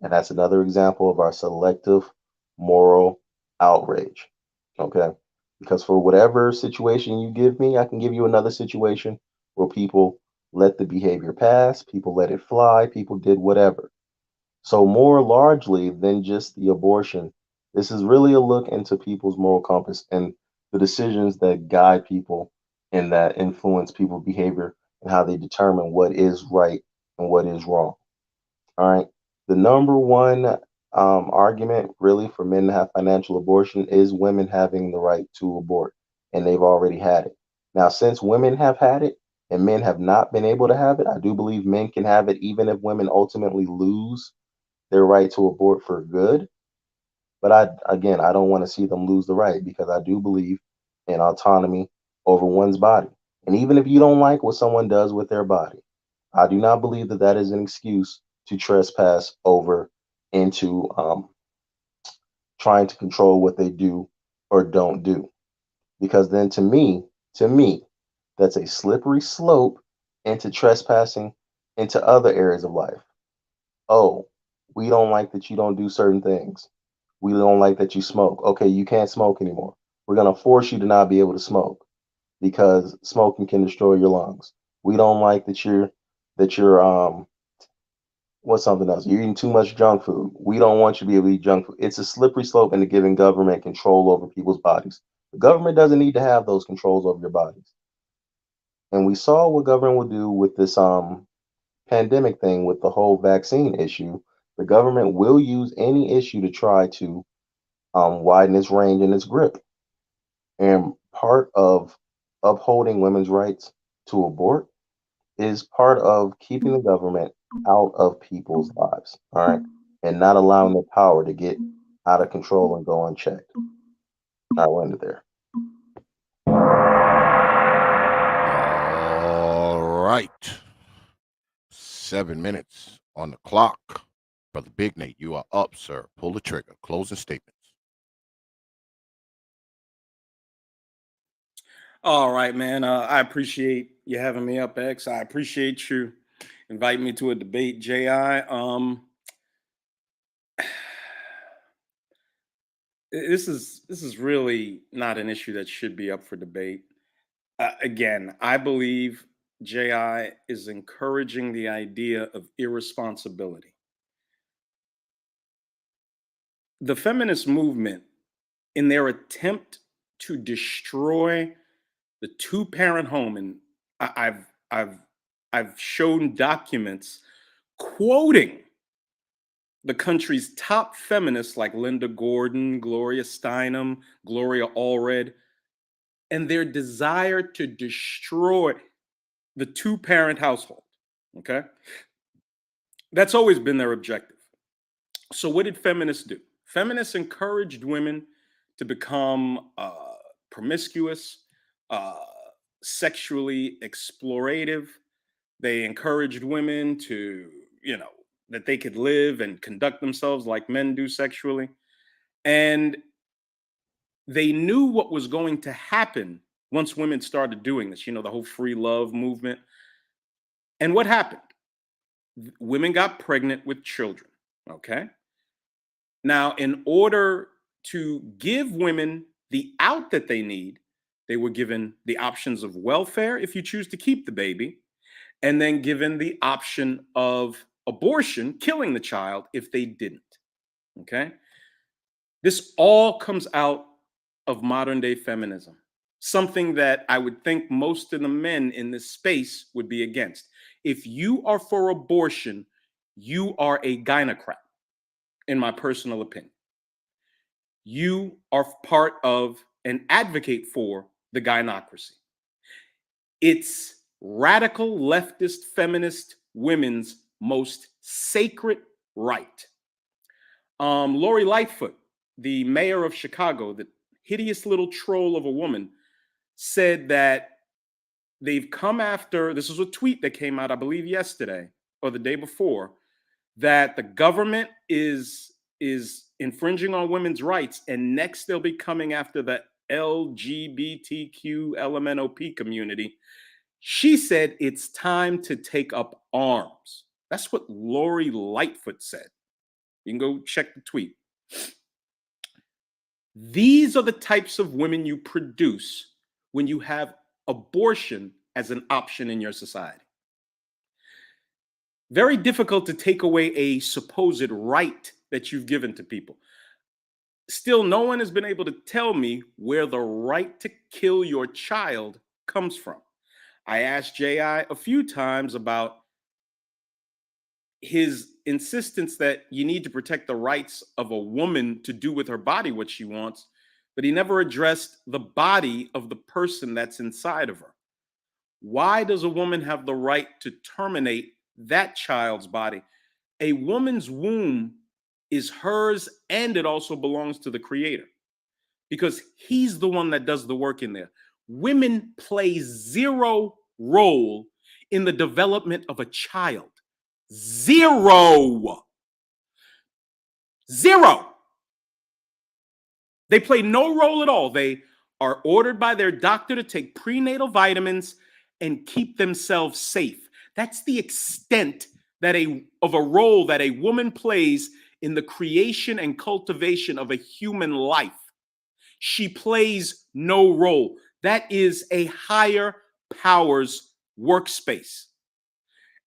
And that's another example of our selective moral outrage. Okay. Because for whatever situation you give me, I can give you another situation where people let the behavior pass, people let it fly, people did whatever. So, more largely than just the abortion, this is really a look into people's moral compass and the decisions that guide people and that influence people's behavior and how they determine what is right and what is wrong. All right. The number one argument really for men to have financial abortion is women having the right to abort, and they've already had it. Now, since women have had it and men have not been able to have it, I do believe men can have it even if women ultimately lose their right to abort for good. But I don't want to see them lose the right, because I do believe in autonomy over one's body. And even if you don't like what someone does with their body, I do not believe that that is an excuse to trespass over into trying to control what they do or don't do. Because then to me, that's a slippery slope into trespassing into other areas of life. Oh, we don't like that you don't do certain things. We don't like that you smoke. Okay, you can't smoke anymore. We're going to force you to not be able to smoke because smoking can destroy your lungs. We don't like that you're what's something else? You're eating too much junk food. We don't want you to be able to eat junk food. It's a slippery slope into giving government control over people's bodies. The government doesn't need to have those controls over your bodies. And we saw what government would do with this pandemic thing, with the whole vaccine issue. The government will use any issue to try to widen its range and its grip. And part of upholding women's rights to abort is part of keeping the government out of people's lives, all right, and not allowing the power to get out of control and go unchecked. I will end it there. All right. 7 minutes on the clock. Brother Big Nate, you are up, sir. Pull the trigger. Closing statements. All right, man. I appreciate you having me up, X. I appreciate you inviting me to a debate, Ji. This is really not an issue that should be up for debate. Again, I believe Ji is encouraging the idea of irresponsibility. The feminist movement, in their attempt to destroy the two-parent home, and I've shown documents quoting the country's top feminists like Linda Gordon, Gloria Steinem, Gloria Allred, and their desire to destroy the two-parent household. Okay, that's always been their objective. So what did feminists do? Feminists encouraged women to become promiscuous, uh, sexually explorative. They encouraged women to, that they could live and conduct themselves like men do sexually. And they knew what was going to happen once women started doing this, the whole free love movement. And what happened? Women got pregnant with children. Okay. Now, in order to give women the out that they need, they were given the options of welfare if you choose to keep the baby, and then given the option of abortion, killing the child if they didn't. Okay? This all comes out of modern day feminism, something that I would think most of the men in this space would be against. If you are for abortion, you are a gynocrat, in my personal opinion. You are part of and advocate for the gynocracy. It's radical leftist feminist women's most sacred right. Lori Lightfoot, the mayor of Chicago, the hideous little troll of a woman, said that they've come after, this was a tweet that came out, I believe, yesterday or the day before, that the government is infringing on women's rights, and next they'll be coming after the LGBTQ LMNOP community. She said it's time to take up arms. That's what Lori Lightfoot said. You can go check the tweet. These are the types of women you produce when you have abortion as an option in your society. Very difficult to take away a supposed right that you've given to people. Still, no one has been able to tell me where the right to kill your child comes from. I asked Ji a few times about his insistence that you need to protect the rights of a woman to do with her body what she wants, but he never addressed the body of the person that's inside of her. Why does a woman have the right to terminate that child's body? A woman's womb is hers, and it also belongs to the creator because he's the one that does the work in there. Women play zero role in the development of a child. Zero. They play no role at all. They are ordered by their doctor to take prenatal vitamins and keep themselves safe. That's the extent of a role that a woman plays in the creation and cultivation of a human life. She plays no role. That is a higher power's workspace.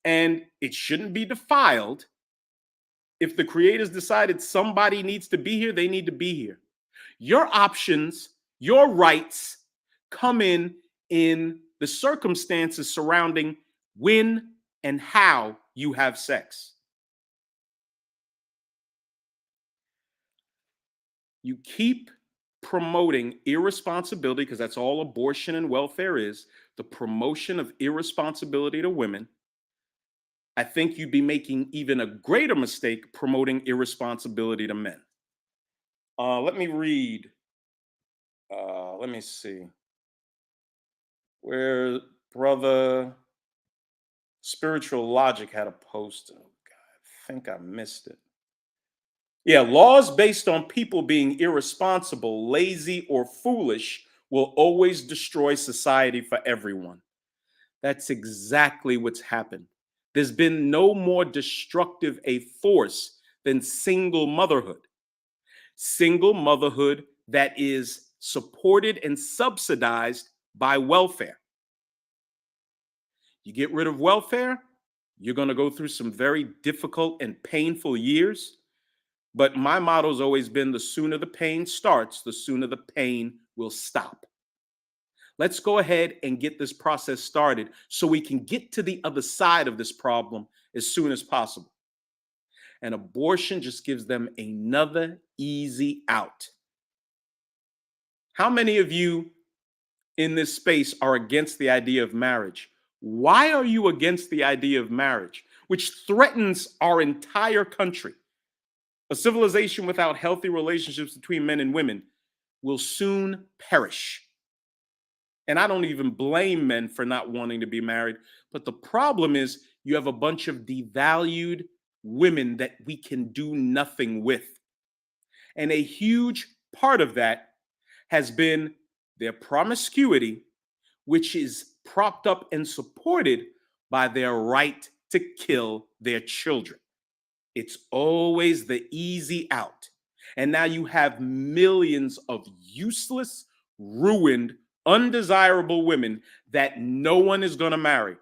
And it shouldn't be defiled. If the creators decided somebody needs to be here, they need to be here. Your options, your rights come in the circumstances surrounding when and how you have sex. You keep promoting irresponsibility, because that's all abortion and welfare is, the promotion of irresponsibility to women. I think you'd be making even a greater mistake promoting irresponsibility to men. Let me read. Let me see. Where Brother Spiritual Logic had a post. Oh, God, I think I missed it. Yeah, laws based on people being irresponsible, lazy, or foolish will always destroy society for everyone. That's exactly what's happened. There's been no more destructive a force than single motherhood. Single motherhood that is supported and subsidized by welfare. You get rid of welfare, you're going to go through some very difficult and painful years. But my motto has always been, the sooner the pain starts, the sooner the pain will stop. Let's go ahead and get this process started so we can get to the other side of this problem as soon as possible. And abortion just gives them another easy out. How many of you in this space are against the idea of marriage? Why are you against the idea of marriage, which threatens our entire country? A civilization without healthy relationships between men and women will soon perish. And I don't even blame men for not wanting to be married. But the problem is you have a bunch of devalued women that we can do nothing with. And a huge part of that has been their promiscuity, which is propped up and supported by their right to kill their children. It's always the easy out. And now you have millions of useless, ruined, undesirable women that no one is going to marry.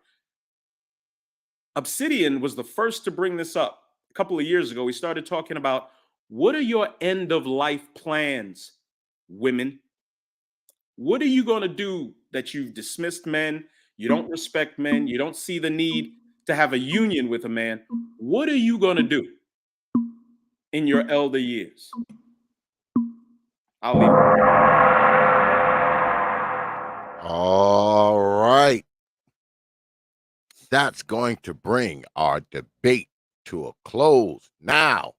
Obsidian was the first to bring this up a couple of years ago. We started talking about, what are your end of life plans, women? What are you going to do that you've dismissed men? You don't respect men. You don't see the need to have a union with a man. What are you going to do in your elder years? I'll leave it. All right. That's going to bring our debate to a close. Now,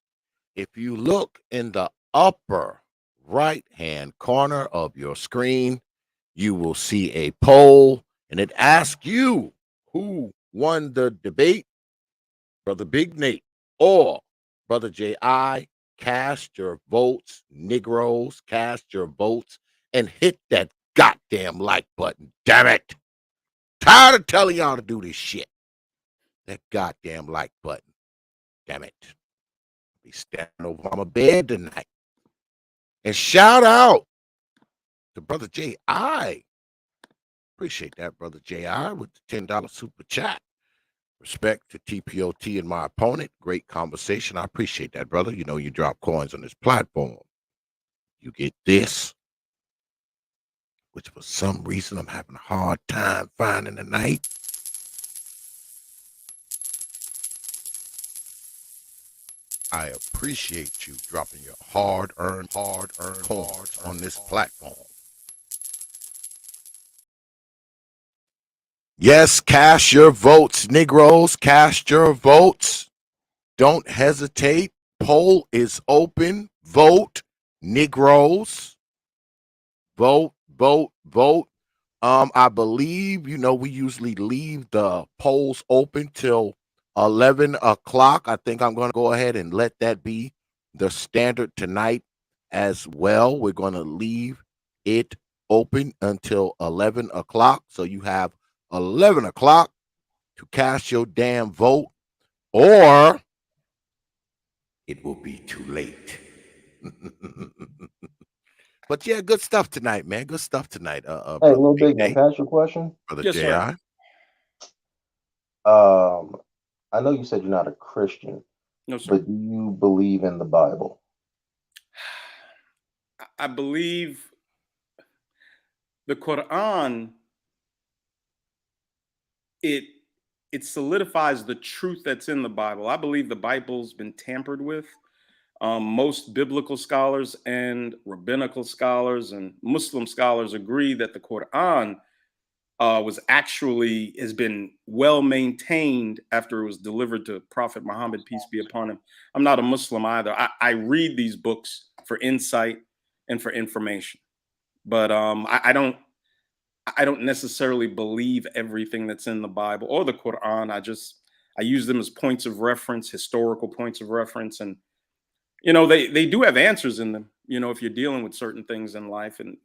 if you look in the upper right-hand corner of your screen, you will see a poll, and it asks you who won the debate, Brother Big Nate or Brother J.I. Cast your votes, Negroes, cast your votes, and hit that goddamn like button. Damn it. Tired of telling y'all to do this shit. That goddamn like button. Damn it. Be standing over my bed tonight. And shout out to Brother J.I. Appreciate that, Brother J.I., with the $10 super chat. Respect to T.P.O.T and my opponent. Great conversation. I appreciate that, brother. You know, you drop coins on this platform. You get this, which for some reason I'm having a hard time finding tonight. I appreciate you dropping your hard-earned coins on this platform. Yes, cast your votes, Negroes. Cast your votes. Don't hesitate. poll is open. Vote, Negroes. Vote, vote, vote. I believe, we usually leave the polls open till 11 o'clock. I think I'm going to go ahead and let that be the standard tonight as well. We're going to leave it open until 11 o'clock. So you have 11 o'clock to cast your damn vote, or it will be too late. But yeah, good stuff tonight, man. Good stuff tonight. Hey, Brother little Big big man, Nate, can I ask you a question? Brother Yes, sir. J.I. I know you said you're not a Christian, No, sir. but do you believe in the Bible? I believe the Quran, it solidifies the truth that's in the Bible. I believe the Bible's been tampered with. Most biblical scholars and rabbinical scholars and Muslim scholars agree that the Quran has been well maintained after it was delivered to Prophet Muhammad, peace be upon him. I'm not a Muslim either. I read these books for insight and for information, but I don't necessarily believe everything that's in the Bible or the Quran. I use them as points of reference, historical points of reference, and they do have answers in them. If you're dealing with certain things in life, and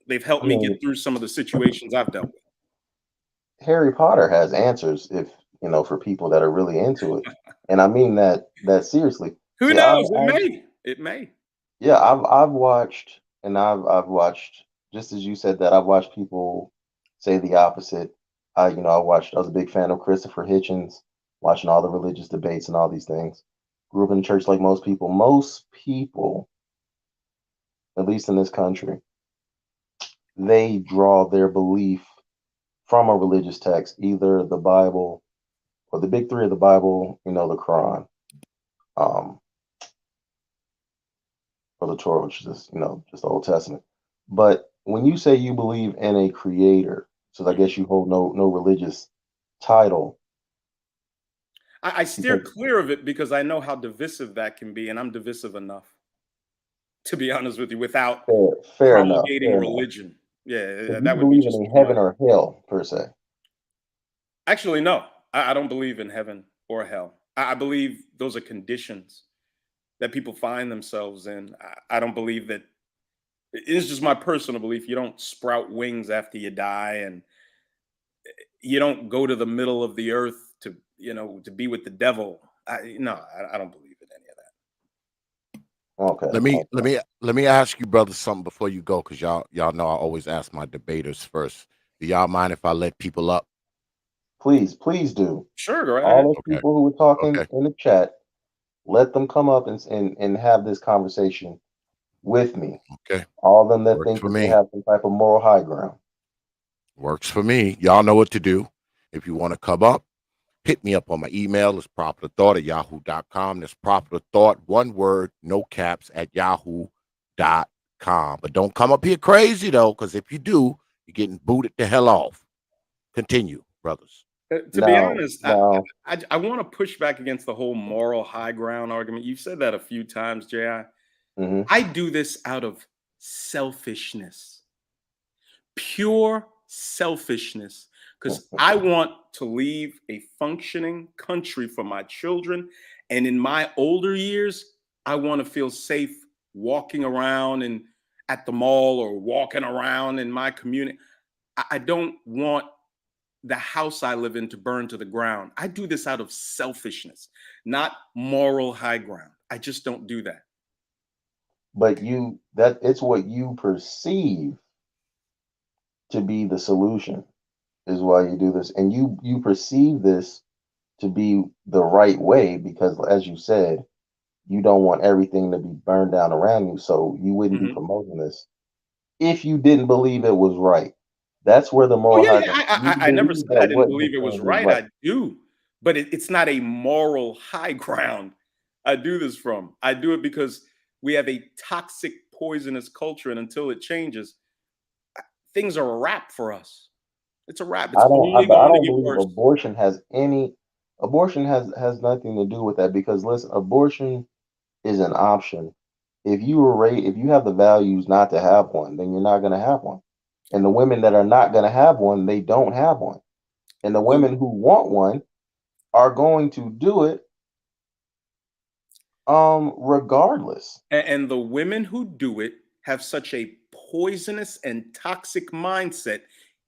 they've helped I me mean, get through some of the situations I've dealt with. Harry Potter has answers if for people that are really into it, and I mean that seriously. Who See, knows? It may. yeah, I've watched, and I've watched, just as you said that, I've watched people say the opposite. I was a big fan of Christopher Hitchens, watching all the religious debates and all these things. Grew up in church like most people. Most people, at least in this country, they draw their belief from a religious text, either the Bible or the big three of the Bible, the Quran, um, or the Torah, which is just the Old Testament. But when you say you believe in a creator, so I guess you hold no religious title. I steer clear of it because I know how divisive that can be, and I'm divisive enough, to be honest with you, without Fair enough. promulgating religion. So Yeah, do you that would be believe just in a too much. heaven or hell per se? Actually, no, I don't believe in heaven or hell. I believe those are conditions that people find themselves in. I don't believe that. It's just my personal belief. You don't sprout wings after you die, and you don't go to the middle of the earth to be with the devil. No, I don't believe in any of that. Okay. Let me ask you, brother, something before you go, because y'all know I always ask my debaters first. Do y'all mind if I let people up? Please do. Sure, go right All ahead. those Okay. people who were talking Okay. in the chat, let them come up and have this conversation with me. Okay. All of them that Works think for that they me. have some type of moral high ground. Works for me. Y'all know what to do. If you want to come up, hit me up on my email. It's properthought@yahoo.com. That's properthought, one word, no caps, @yahoo.com. But don't come up here crazy, though, because if you do, you're getting booted the hell off. Continue, brothers. To be honest, I want to push back against the whole moral high ground argument. You've said that a few times, J.I. I do this out of selfishness, pure selfishness, because I want to leave a functioning country for my children. And in my older years, I want to feel safe walking around and at the mall or walking around in my community. I don't want the house I live in to burn to the ground. I do this out of selfishness, not moral high ground. I just don't do that. But it's what you perceive to be the solution is why you do this. And you perceive this to be the right way because, as you said, you don't want everything to be burned down around you. So you wouldn't be promoting this if you didn't believe it was right. That's where the moral high ground. I never said I didn't believe it was right. I do, but it's not a moral high ground. I do this from. I do it because we have a toxic, poisonous culture, and until it changes, things are a wrap for us. It's a wrap. It's only going to I don't get believe worse. abortion has any. Abortion has nothing to do with that because listen, abortion is an option. If you were if you have the values not to have one, then you're not going to have one. And the women that are not going to have one, they don't have one. And the women who want one are going to do it regardless. And the women who do it have such a poisonous and toxic mindset.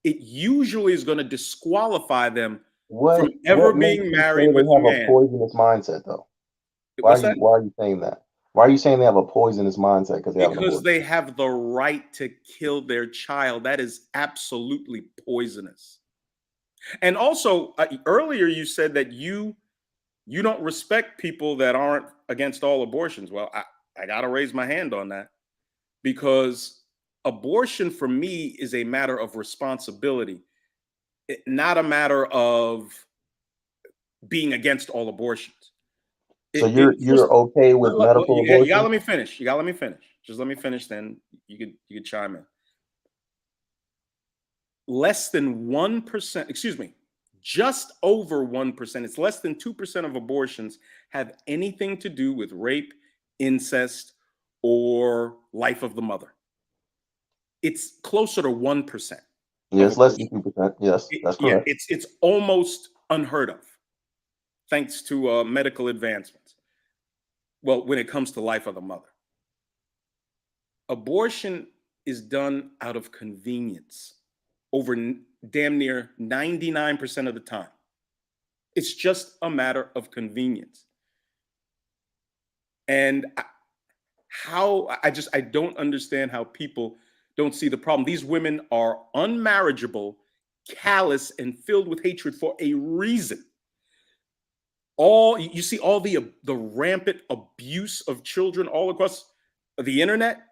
It usually is going to disqualify them from ever What makes being you say married with they a have a man. poisonous mindset though? What's that? Why are you saying that? Why are you saying they have a poisonous mindset because they have an Because abortion? they have the right to kill their child. That is absolutely poisonous. And also, earlier you said that you don't respect people that aren't against all abortions. Well, I got to raise my hand on that because abortion for me is a matter of responsibility, not a matter of being against all abortions. So you're okay with medical You gotta abortion? let me finish. You gotta let me finish. Just let me finish, then you could chime in. Less than 1%, excuse me, just over 1%, it's less than 2% of abortions have anything to do with rape, incest, or life of the mother. It's closer to 1% of Yes, less than abortion. 2%. Yes, that's Yeah, correct. it's almost unheard of, thanks to medical advancements. Well, when it comes to life of the mother, abortion is done out of convenience over damn near 99% of the time. It's just a matter of convenience. And I don't understand how people don't see the problem. These women are unmarriageable, callous, and filled with hatred for a reason. All you see, all the rampant abuse of children all across the internet,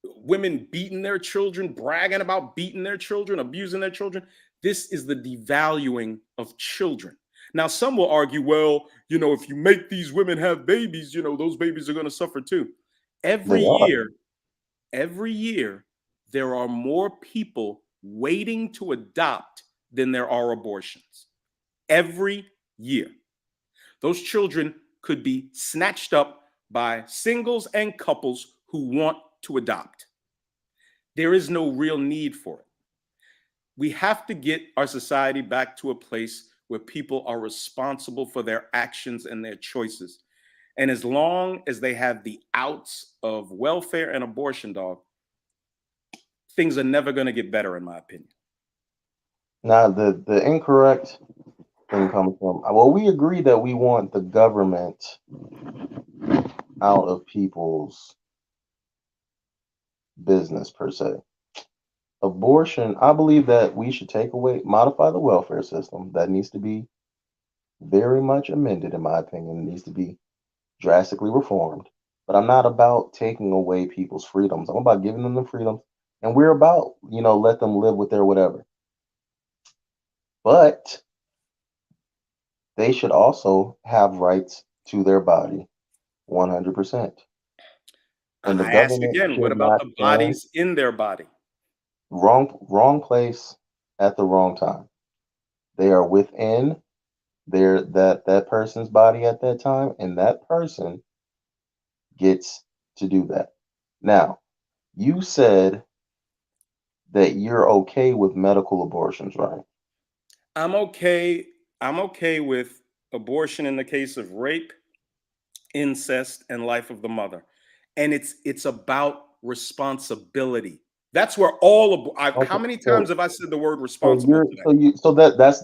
women beating their children, bragging about beating their children, abusing their children. This is the devaluing of children. Now, some will argue, well, if you make these women have babies, those babies are going to suffer too. They Every are. year, there are more people waiting to adopt than there are abortions. Every year. Those children could be snatched up by singles and couples who want to adopt. There is no real need for it. We have to get our society back to a place where people are responsible for their actions and their choices. And as long as they have the outs of welfare and abortion, dog, things are never going to get better, in my opinion. Now the incorrect thing comes from we agree that we want the government out of people's business per se. Abortion, I believe that we should modify the welfare system. That needs to be very much amended, in my opinion. It needs to be drastically reformed. But I'm not about taking away people's freedoms. I'm about giving them the freedoms, and we're about, let them live with their whatever. But they should also have rights to their body, 100%. And the I ask government again, what should about not the stand bodies in their body? wrong place at the wrong time. They are within that person's body at that time, and that person gets to do that. Now, you said that you're okay with medical abortions, right? I'm okay with abortion in the case of rape, incest, and life of the mother. And it's about responsibility. That's where Okay, how many times have I said the word so responsible you're today?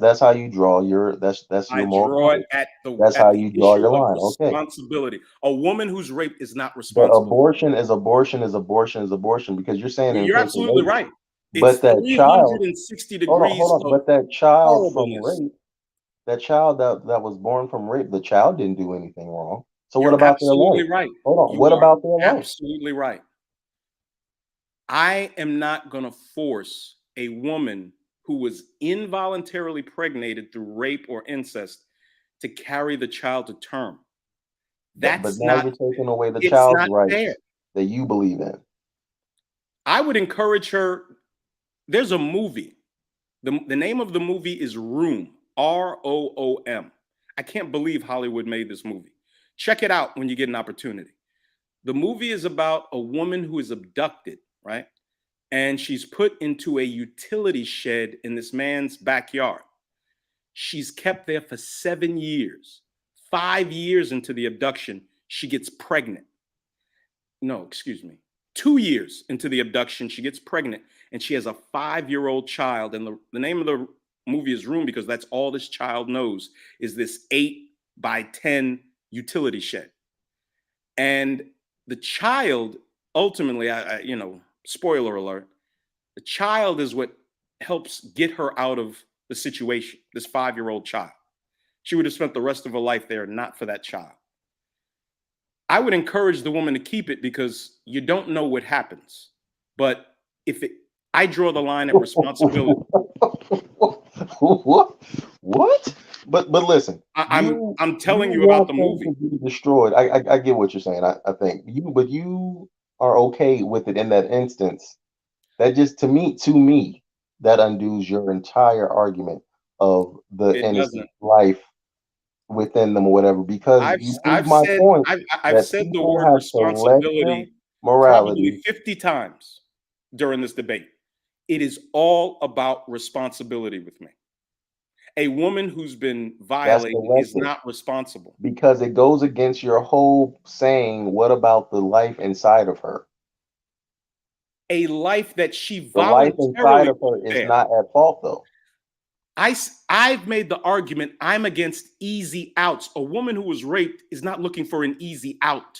that's how you draw that's I your moral draw it compass. at That's how the you draw issue your of line. Okay. responsibility. A woman who's raped is not But responsible. abortion is abortion is abortion is abortion because you're saying in the You're case of absolutely rape. right. It's But that child, 360 hold degrees on. of But that child from horribleness. rape, that child that was born from rape, the child didn't do anything wrong. So what You're about their life? absolutely right. Hold on. What You are about their life? absolutely right. I am not going to force a woman who was involuntarily pregnated through rape or incest to carry the child to term. But That's now not, you're taking away the it's child's not fair. rights that you believe in. I would encourage her. There's a movie. The name of the movie is Room, Room. I can't believe Hollywood made this movie. Check it out when you get an opportunity. The movie is about a woman who is abducted, right? And she's put into a utility shed in this man's backyard. She's kept there for 7 years. 5 years into the abduction, she gets pregnant. No, excuse me. 2 years into the abduction, she gets pregnant, and she has a 5-year-old child. And the name of the movie is Room, because that's all this child knows is this 8 by 10 utility shed. And the child, ultimately, spoiler alert, the child is what helps get her out of the situation, this 5-year-old child. She would have spent the rest of her life there, not for that child. I would encourage the woman to keep it because you don't know what happens. But I draw the line at responsibility. What? But listen, I'm telling you about the movie. To be destroyed. I get what you're saying. I think you are okay with it in that instance. That just to me that undoes your entire argument of the innocent life within them or whatever, because I've said the word responsibility probably 50 times during this debate. It is all about responsibility with me. A woman who's been violated is not responsible. Because it goes against your whole saying, what about the life inside of her? A life that she voluntarily. The life inside of her is not at fault, though. I've made the argument I'm against easy outs. A woman who was raped is not looking for an easy out.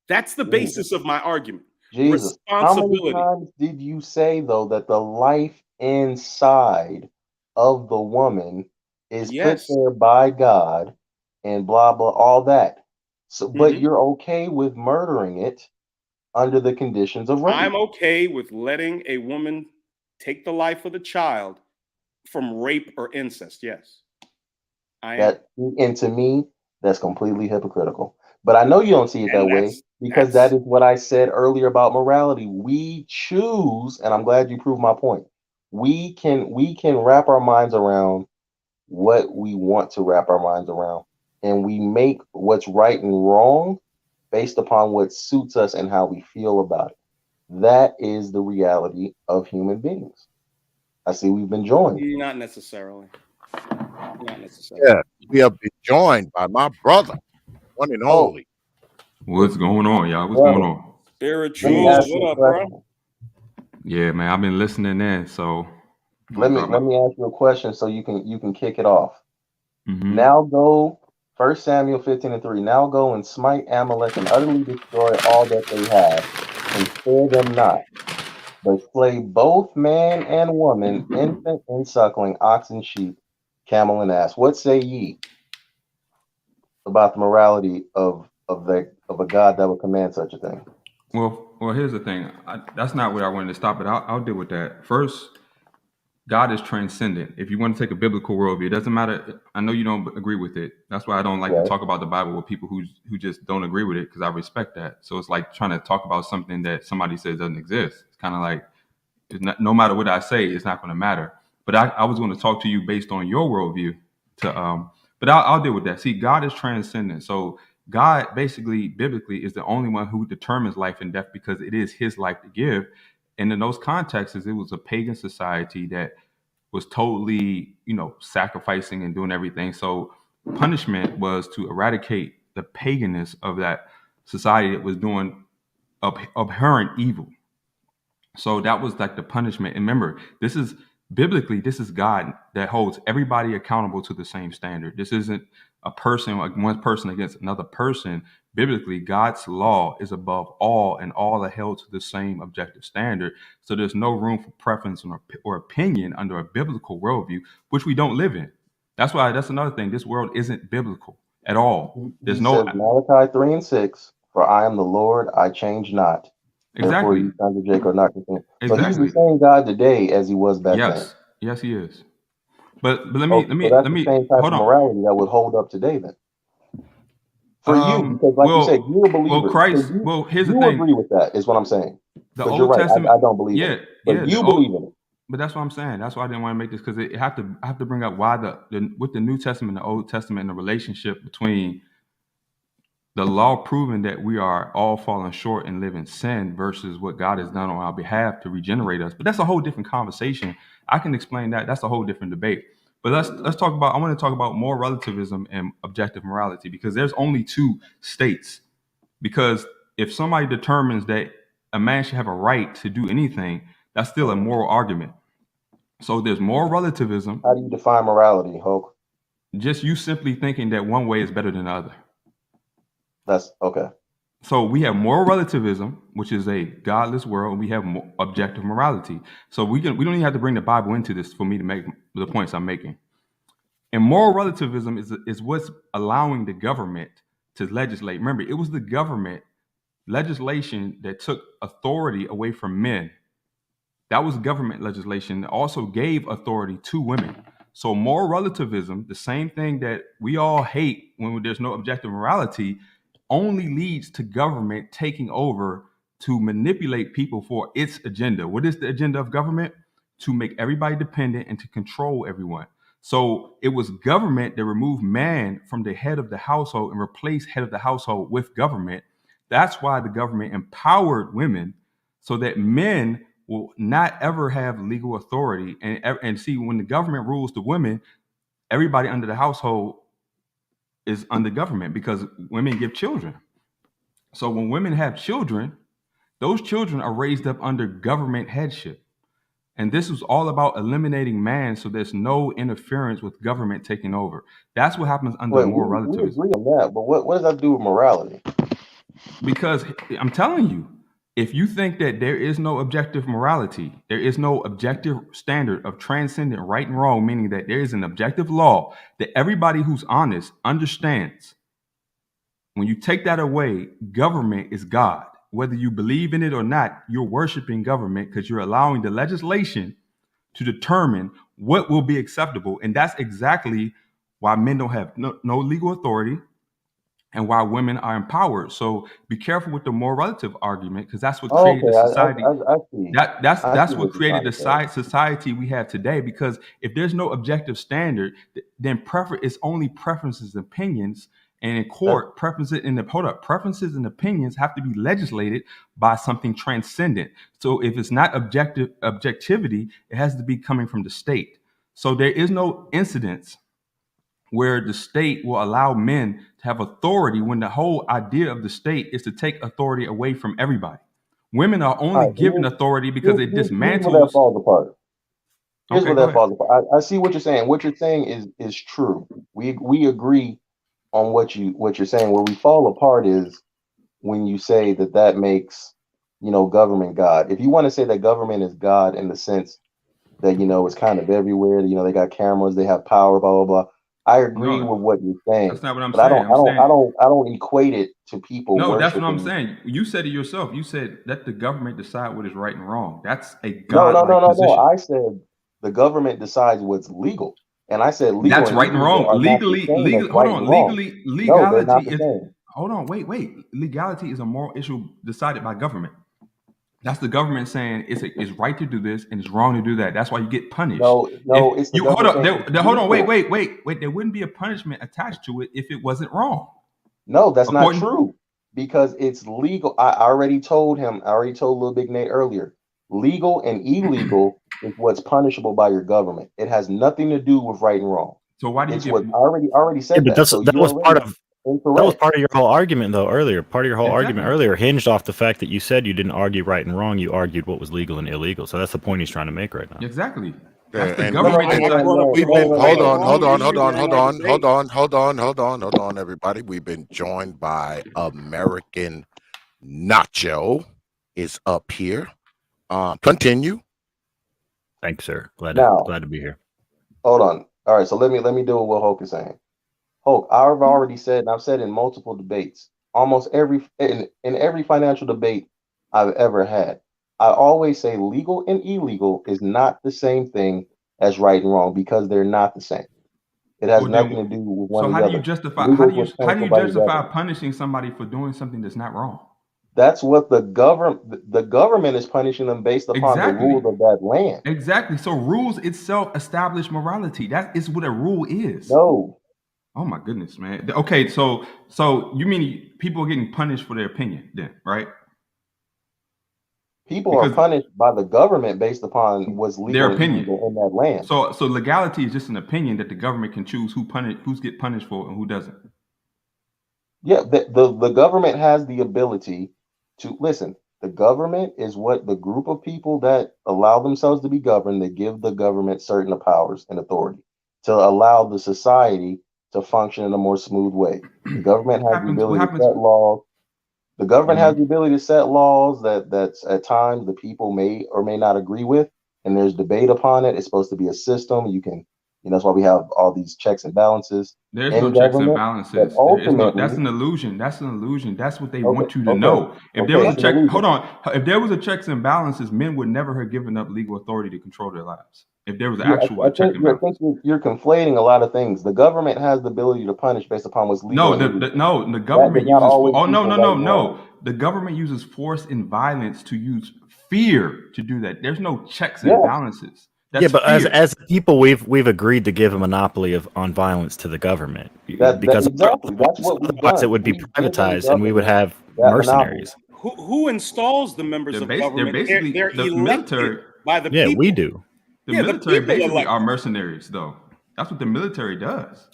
That's the basis of my argument. Jesus. How many times did you say, though, that the life inside of the woman is put there by God and blah, blah, all that? So, but you're okay with murdering it under the conditions of rape. I'm okay with letting a woman take the life of the child from rape or incest. Yes. And to me, that's completely hypocritical. But I know you don't see it that way, because that is what I said earlier about morality. We choose, and I'm glad you proved my point. We can wrap our minds around what we want to wrap our minds around, and we make what's right and wrong based upon what suits us and how we feel about it. That is the reality of human beings. I see we've been joined. Not necessarily. Yeah, we have been joined by my brother, one and only. What's going on, y'all? What's going on? Spiritual. What up, bro? Yeah, man, I've been listening in. So let me ask you a question so you can kick it off. Now go 1 Samuel 15:3. Now go and smite Amalek and utterly destroy all that they have, and spare them not, but slay both man and woman, infant and suckling, ox and sheep, camel and ass. What say ye about the morality of a God that would command such a thing? Well, here's the thing. That's not where I wanted to stop, but I'll deal with that. First, God is transcendent. If you want to take a biblical worldview, it doesn't matter. I know you don't agree with it. That's why I don't like to talk about the Bible with people who just don't agree with it, because I respect that. So it's like trying to talk about something that somebody says doesn't exist. It's kind of like, no matter what I say, it's not going to matter. But I was going to talk to you based on your worldview. But I'll deal with that. See, God is transcendent. So God basically, biblically, is the only one who determines life and death, because it is his life to give. And in those contexts, it was a pagan society that was totally, sacrificing and doing everything. So punishment was to eradicate the paganness of that society that was doing abhorrent evil. So that was like the punishment. And remember, this is God that holds everybody accountable to the same standard. This isn't a person, like one person against another person. Biblically, God's law is above all, and all are held to the same objective standard. So there's no room for preference or opinion under a biblical worldview, which we don't live in. That's another thing. This world isn't biblical at all. There's no Malachi 3:6. For I am the Lord, I change not. Therefore, you sons of Jacob are not consumed. So he's the same God today as he was back then. Yes, he is. But let me the same type of morality that would hold up today then. For you, because like you said, you're a believer. Here's the thing. You agree with that, is what I'm saying. The But Old you're right. Testament, I don't believe it. But you believe in it. But that's what I'm saying. That's why I didn't want to make this, because I have to bring up why with the New Testament, the Old Testament, and the relationship between the law proving that we are all falling short and live in sin versus what God has done on our behalf to regenerate us. But that's a whole different conversation. I can explain that. That's a whole different debate. But let's talk about. I want to talk about moral relativism and objective morality, because there's only two states. Because if somebody determines that a man should have a right to do anything, that's still a moral argument. So there's moral relativism. How do you define morality, Hope? Just you simply thinking that one way is better than the other. That's okay. So we have moral relativism, which is a godless world, and we have objective morality. So we don't even have to bring the Bible into this for me to make the points I'm making. And moral relativism is what's allowing the government to legislate. Remember, it was the government legislation that took authority away from men. That was government legislation that also gave authority to women. So moral relativism, the same thing that we all hate when there's no objective morality, only leads to government taking over to manipulate people for its agenda. What is the agenda of government? To make everybody dependent and to control everyone. So it was government that removed man from the head of the household and replaced head of the household with government. That's why the government empowered women so that men will not ever have legal authority. And see, when the government rules the women, everybody under the household is under government, because women give children. So when women have children, those children are raised up under government headship. And this is all about eliminating man, so there's no interference with government taking over. That's what happens under Wait, moral we relativism. agree on that, but what does that do with morality? Because I'm telling you, if you think that there is no objective morality, there is no objective standard of transcendent right and wrong, meaning that there is an objective law that everybody who's honest understands. When you take that away, government is God. Whether you believe in it or not, you're worshiping government because you're allowing the legislation to determine what will be acceptable. And that's exactly why men don't have no legal authority and why women are empowered. So be careful with the moral relative argument, because that's what created the society. I see. That's what created the society we have today. Because if there's no objective standard, then it's only preferences and opinions. And in court, preferences and opinions have to be legislated by something transcendent. So if it's not objectivity, it has to be coming from the state. So there is no incidence where the state will allow men to have authority when the whole idea of the state is to take authority away from everybody. Women are only given authority because it dismantles. Here's where that falls apart. Here's where that falls apart. I see what you're saying. What you're saying is true. We agree on what you're saying. Where we fall apart is when you say that makes, government God. If you want to say that government is God in the sense that, it's kind of everywhere, they got cameras, they have power, blah, blah, blah. I agree with what you're saying. That's not what I'm but saying. I don't equate it to people. No, that's what I'm saying. You said it yourself. You said let the government decide what is right and wrong. That's a God-like position. No. I said the government decides what's legal. And I said legal. That's right and wrong. Legality is. Hold on, wait. Legality is a moral issue decided by government. That's the government saying it's right to do this and it's wrong to do that. That's why you get punished. No, it's the government. Hold on, wait. There wouldn't be a punishment attached to it if it wasn't wrong. No, that's not true, because it's legal. I already told Little Big Nate earlier. Legal and illegal is what's punishable by your government. It has nothing to do with right and wrong. So why do you I already said that? That was part of. Incorrect. That was part of your whole argument, though, earlier. Part of your whole argument earlier hinged off the fact that you said you didn't argue right and wrong. You argued what was legal and illegal. So that's the point he's trying to make right now. Exactly. Hold on, everybody. We've been joined by American Nacho is up here. Continue. Thanks, sir. Glad to be here. Hold on. All right, so let me do what Hope is saying. Hope, I've already said, and I've said in multiple debates, almost in every financial debate I've ever had, I always say legal and illegal is not the same thing as right and wrong, because they're not the same. It has nothing to do with one another. So how do you justify punishing somebody for doing something that's not wrong? That's what the government is punishing them based upon the rules of that land. Exactly. So rules itself establish morality. That is what a rule is. No. Oh my goodness, man. Okay, so you mean people are getting punished for their opinion then, right? People are punished by the government based upon what's legal their and opinion illegal in that land. So legality is just an opinion that the government can choose who's get punished for and who doesn't. Yeah, the government has the ability to listen. The government is what the group of people that allow themselves to be governed, they give the government certain powers and authority to allow the society to function in a more smooth way. The government has the ability to set laws. The government has the ability to set laws that's at times the people may or may not agree with, and there's debate upon it. It's supposed to be a system. You can, that's why we have all these checks and balances. There's no checks and balances. That's an illusion. That's an illusion. That's what they want you to know. If there was a check, hold on. If there was a checks and balances, men would never have given up legal authority to control their lives. If there was an actual check and balance. I think you're conflating a lot of things. The government has the ability to punish based upon what's legal. The government uses. Oh no. The government uses force and violence to use fear to do that. There's no checks and balances. That's but as people, we've agreed to give a monopoly on violence to the government because exactly. That's what we've done. It would be privatized, and we would have mercenaries. Who installs the members of government? They're the elected military by the people. Yeah, we do. The military basically are mercenaries, though. That's what the military does.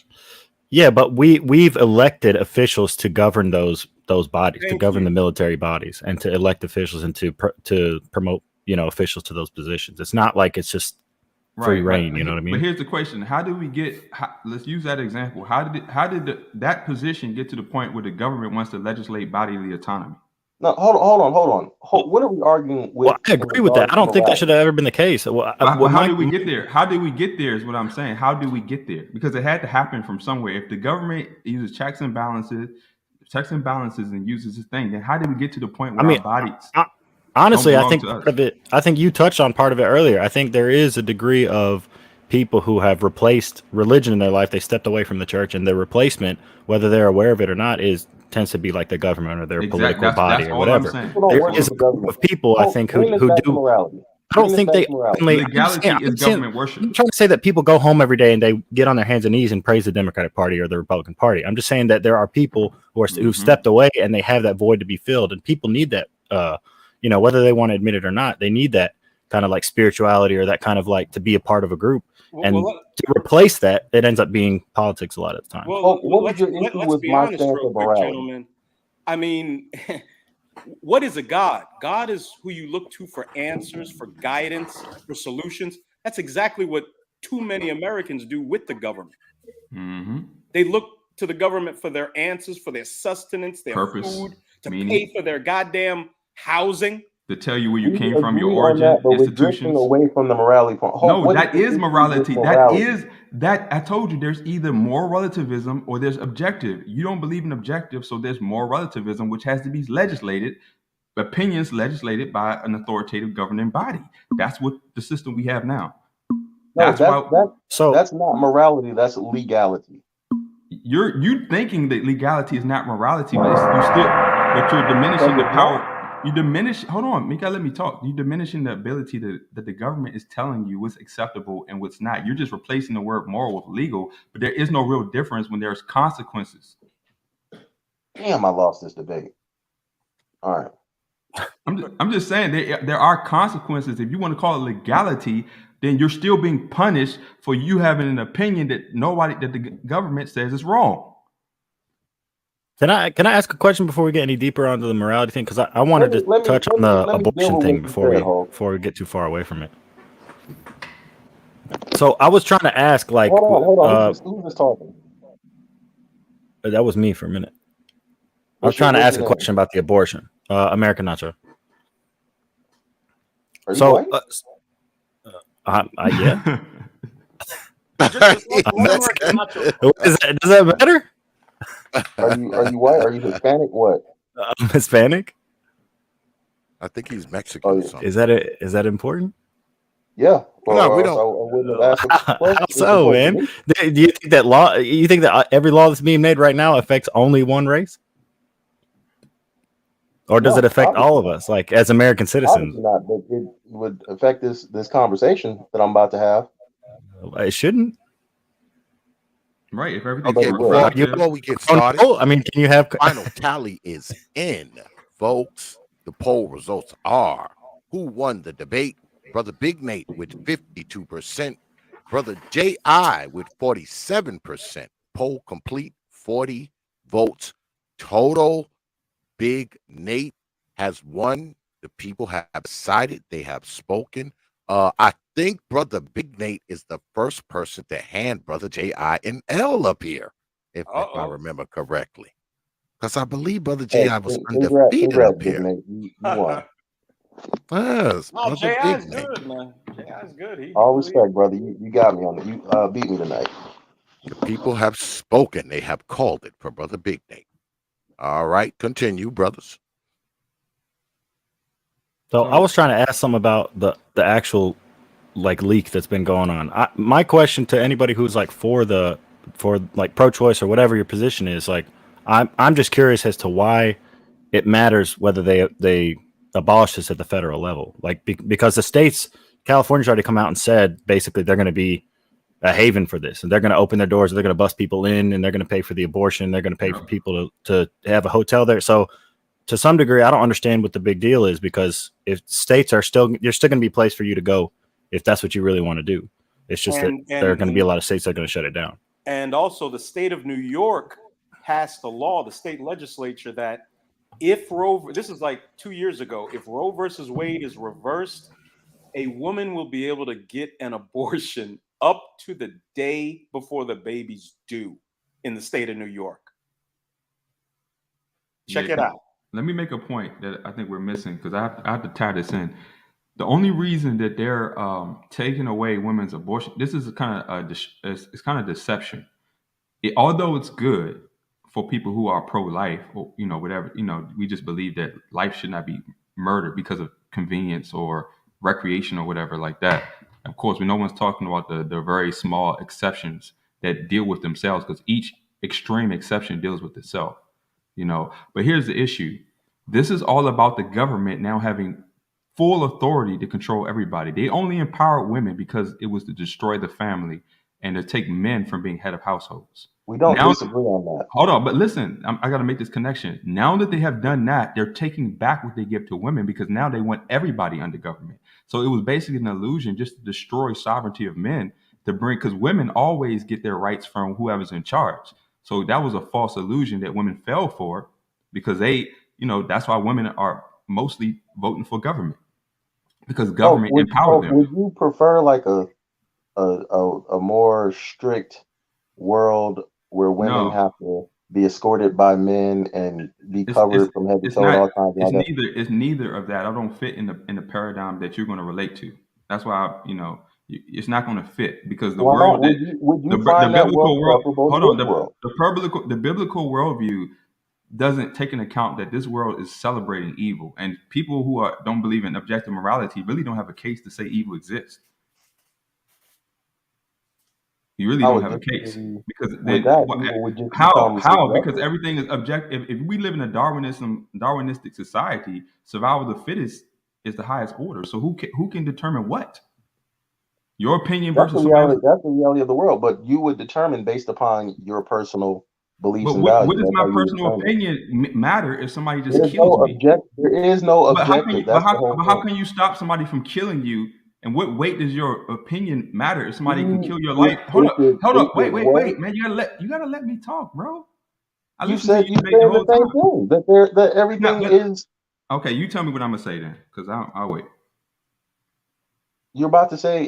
Yeah, but we've elected officials to govern those bodies, to govern the military bodies, and to elect officials and to promote officials to those positions. It's not like it's just free reign. You know what I mean? But here's the question: how do we get? Let's use that example. How did that position get to the point where the government wants to legislate bodily autonomy? No, hold on. What are we arguing with? Well, I agree with that. I don't think that should have ever been the case. How did we get there? How did we get there is what I'm saying. How do we get there? Because it had to happen from somewhere. If the government uses checks and balances and uses this thing, then how did we get to the point where our bodies? Honestly, I think part of it. I think you touched on part of it earlier. I think there is a degree of people who have replaced religion in their life. They stepped away from the church, and their replacement, whether they're aware of it or not, tends to be like the government or their political body or whatever. There is a group of people, I think, who do. Morality. I don't think they. Legality is government worship. I'm trying to say that people go home every day and they get on their hands and knees and praise the Democratic Party or the Republican Party. I'm just saying that there are people who stepped away and they have that void to be filled, and people need that. Whether they want to admit it or not, they need that kind of like spirituality or that kind of like to be a part of a group. And to replace that, it ends up being politics a lot of the time. Well, let's be honest real quick, gentlemen. I mean, what is a God? God is who you look to for answers, for guidance, for solutions. That's exactly what too many Americans do with the government. Mm-hmm. They look to the government for their answers, for their sustenance, their food, to pay for their goddamn housing. To tell you where you came from, your origin, institutions. Away from the morality point. No, that is morality. That is that. I told you, there's either moral relativism or there's objective. You don't believe in objective, so there's moral relativism, which has to be legislated, opinions legislated by an authoritative governing body. That's what the system we have now. That's not morality. That's legality. You thinking that legality is not morality, but you're diminishing the power. Hold on, Mika, let me talk. You're diminishing the ability that the government is telling you what's acceptable and what's not. You're just replacing the word moral with legal, but there is no real difference when there's consequences. Damn, I lost this debate. All right. I'm just saying there are consequences. If you want to call it legality, then you're still being punished for you having an opinion that the government says is wrong. Can I ask a question before we get any deeper onto the morality thing? Because I wanted to touch on the abortion thing before we get too far away from it. So I was trying to ask, like, hold on. Who's this talking? That was me for a minute. I was trying to ask a question about the abortion. American Nacho. So, yeah. Does that matter? Are you white? Are you Hispanic? What? I'm Hispanic. I think he's Mexican. Or something. Is that important? Yeah. Well, no, we don't. I wouldn't have asked How so, man? Do you think that law? You think that every law that's being made right now affects only one race? Or does No, it affect all of obviously us, like as American citizens? obviously not. But it would affect this conversation that I'm about to have. It shouldn't. Right. If everything's Okay, before we get started, I mean, can you have final tally is in, folks. The poll results are: who won the debate? Brother Big Nate with 52%, Brother J.I. with 47%. Poll complete, 40 votes total. Big Nate has won. The people have decided, they have spoken. I think Brother Big Nate is the first person to hand Brother J.I. an L up here, if I remember correctly. Because I believe Brother J.I. was undefeated up Big here. Nate. You won. Yes, No, Brother J.I.'s Big Nate. good, man. J.I.'s good. All respect, brother. You got me on it. You beat me tonight. The people have spoken. They have called it for Brother Big Nate. All right, continue, brothers. So I was trying to ask some about the actual like leak that's been going on. My question to anybody who's like for like pro-choice or whatever your position is, like I'm just curious as to why it matters whether they abolish this at the federal level, like because the states, California's already come out and said basically they're going to be a haven for this, and they're going to open their doors, and they're going to bust people in, and they're going to pay for the abortion, they're going to pay for people to have a hotel there. So to some degree, I don't understand what the big deal is, because if states are still, there's still going to be a place for you to go if that's what you really want to do. It's just that there are going to be a lot of states that are going to shut it down. And also the state of New York passed a law, the state legislature, that if this is like 2 years ago, if Roe versus Wade is reversed, a woman will be able to get an abortion up to the day before the baby's due in the state of New York. Check it out. Let me make a point that I think we're missing, because I have to tie this in. The only reason that they're taking away women's abortion, this is kind of deception. Although it's good for people who are pro-life, or whatever, we just believe that life should not be murdered because of convenience or recreation or whatever like that. Of course, no one's talking about the very small exceptions that deal with themselves, because each extreme exception deals with itself. But here's the issue. This is all about the government now having full authority to control everybody. They only empowered women because it was to destroy the family and to take men from being head of households. We don't disagree on that. Hold on, but listen, I got to make this connection. Now that they have done that, they're taking back what they give to women, because now they want everybody under government. So it was basically an illusion just to destroy sovereignty of men, because women always get their rights from whoever's in charge. So that was a false illusion that women fell for, because that's why women are mostly voting for government, because government empowered them. Would you prefer like a more strict world where women have to be escorted by men and be covered from head to toe, all kinds of that? It's neither of that. I don't fit in the paradigm that you're going to relate to. That's why it's not going to fit, because the world that the biblical worldview doesn't take into account that this world is celebrating evil, and people who don't believe in objective morality really don't have a case to say evil exists. You really don't have a case, because how? Because everything is objective. If we live in a Darwinistic society, survival of the fittest is the highest order. So who can determine what? Your opinion versus that's the reality of the world. But you would determine based upon your personal beliefs and values. What does my personal opinion matter if somebody just kills me? There is no objective. But how can you stop somebody from killing you? And what weight does your opinion matter if somebody can kill your life? Hold up, wait, man! You gotta let me talk, bro. You said the same thing. That everything is okay. You tell me what I'm gonna say then, because I'll wait. You're about to say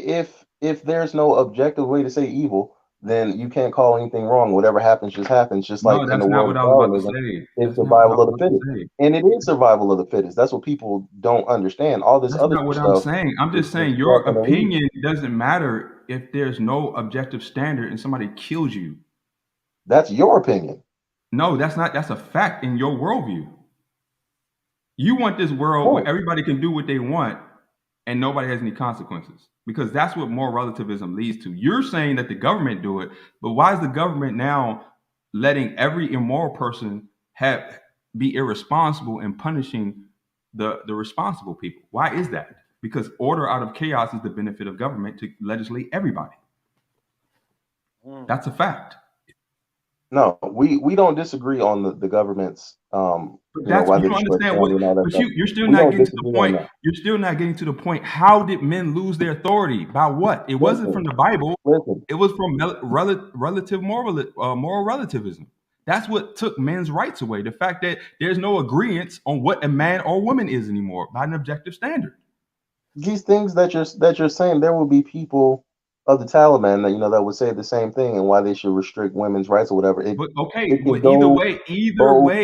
if there's no objective way to say evil, then you can't call anything wrong. Whatever happens just happens. Just like in the world of Darwinism, it's survival of the fittest, and it is survival of the fittest. That's what people don't understand. All this other stuff. I'm saying. I'm just saying your opinion doesn't matter if there's no objective standard and somebody kills you. That's your opinion. No, that's not. That's a fact in your worldview. You want this world where everybody can do what they want and nobody has any consequences, because that's what moral relativism leads to. You're saying that the government do it, but why is the government now letting every immoral person be irresponsible in punishing the responsible people. Why is that? Because order out of chaos is the benefit of government to legislate everybody. That's a fact. No, we don't disagree on the government's But that's why you they don't destroy understand family and all that but stuff. you're still We not don't getting to the disagree on point. that. You're still not getting to the point. How did men lose their authority? By what? It wasn't from the Bible. Listen, It was from relative moral relativism. That's what took men's rights away. The fact that there's no agreement on what a man or woman is anymore by an objective standard. these things that you're saying, there will be people of the Taliban that that would say the same thing and why they should restrict women's rights or whatever. But It can but either go way, both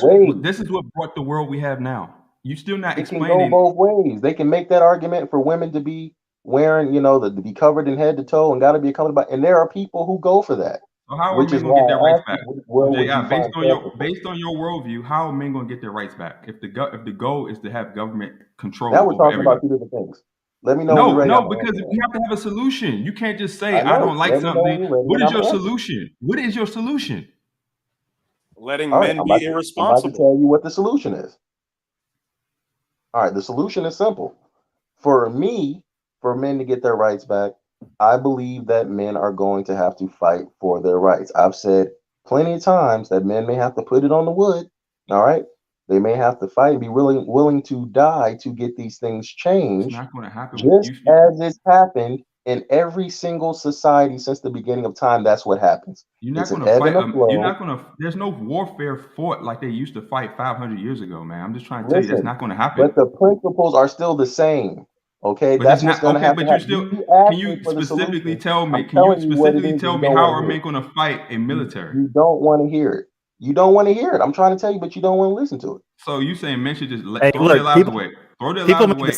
ways. this is what brought the world we have now. You still not It can go explaining. both ways. They can make that argument for women to be wearing, to be covered in head to toe and got to be accompanied by. And there are people who go for that. So how are Which men is gonna why get their I rights asked back? you, where would you based find justice? based on your worldview, how are men gonna get their rights back if the goal is to have government control Now we're over talking everybody? about two different things. Let me know when you're ready. No, because we have to have a solution. You can't just say I I know. don't like Let me know when something. you're ready, What and is I'm your gonna answer. solution? What is your solution? Letting All right, men I'm be about to irresponsible. tell you what the solution is. All right, the solution is simple. For men to get their rights back, I believe that men are going to have to fight for their rights. I've said plenty of times that men may have to put it on the wood. All right, they may have to fight and be willing to die to get these things It's changed, not going to happen. just as it's happened in every single society since the beginning of time. That's what happens. You're not It's an going to ebb fight. and a flow. You're not going to. There's no warfare fought like they used to fight 500 years ago, man. I'm just trying to tell you that's Listen, not going to happen. but the principles are still the same. Okay, But that's it's what's not going to okay. have to But you happen. still You can asked me you for the specifically solution. tell me? I'm Can you telling you what it specifically is, tell and me you don't how want are to hear men it. going to fight a military? You don't want to hear it. You don't want to hear it. I'm trying to tell you, but you don't want to listen to it. So you saying men should just Hey, throw their look, lives away? Throw their people lives make away.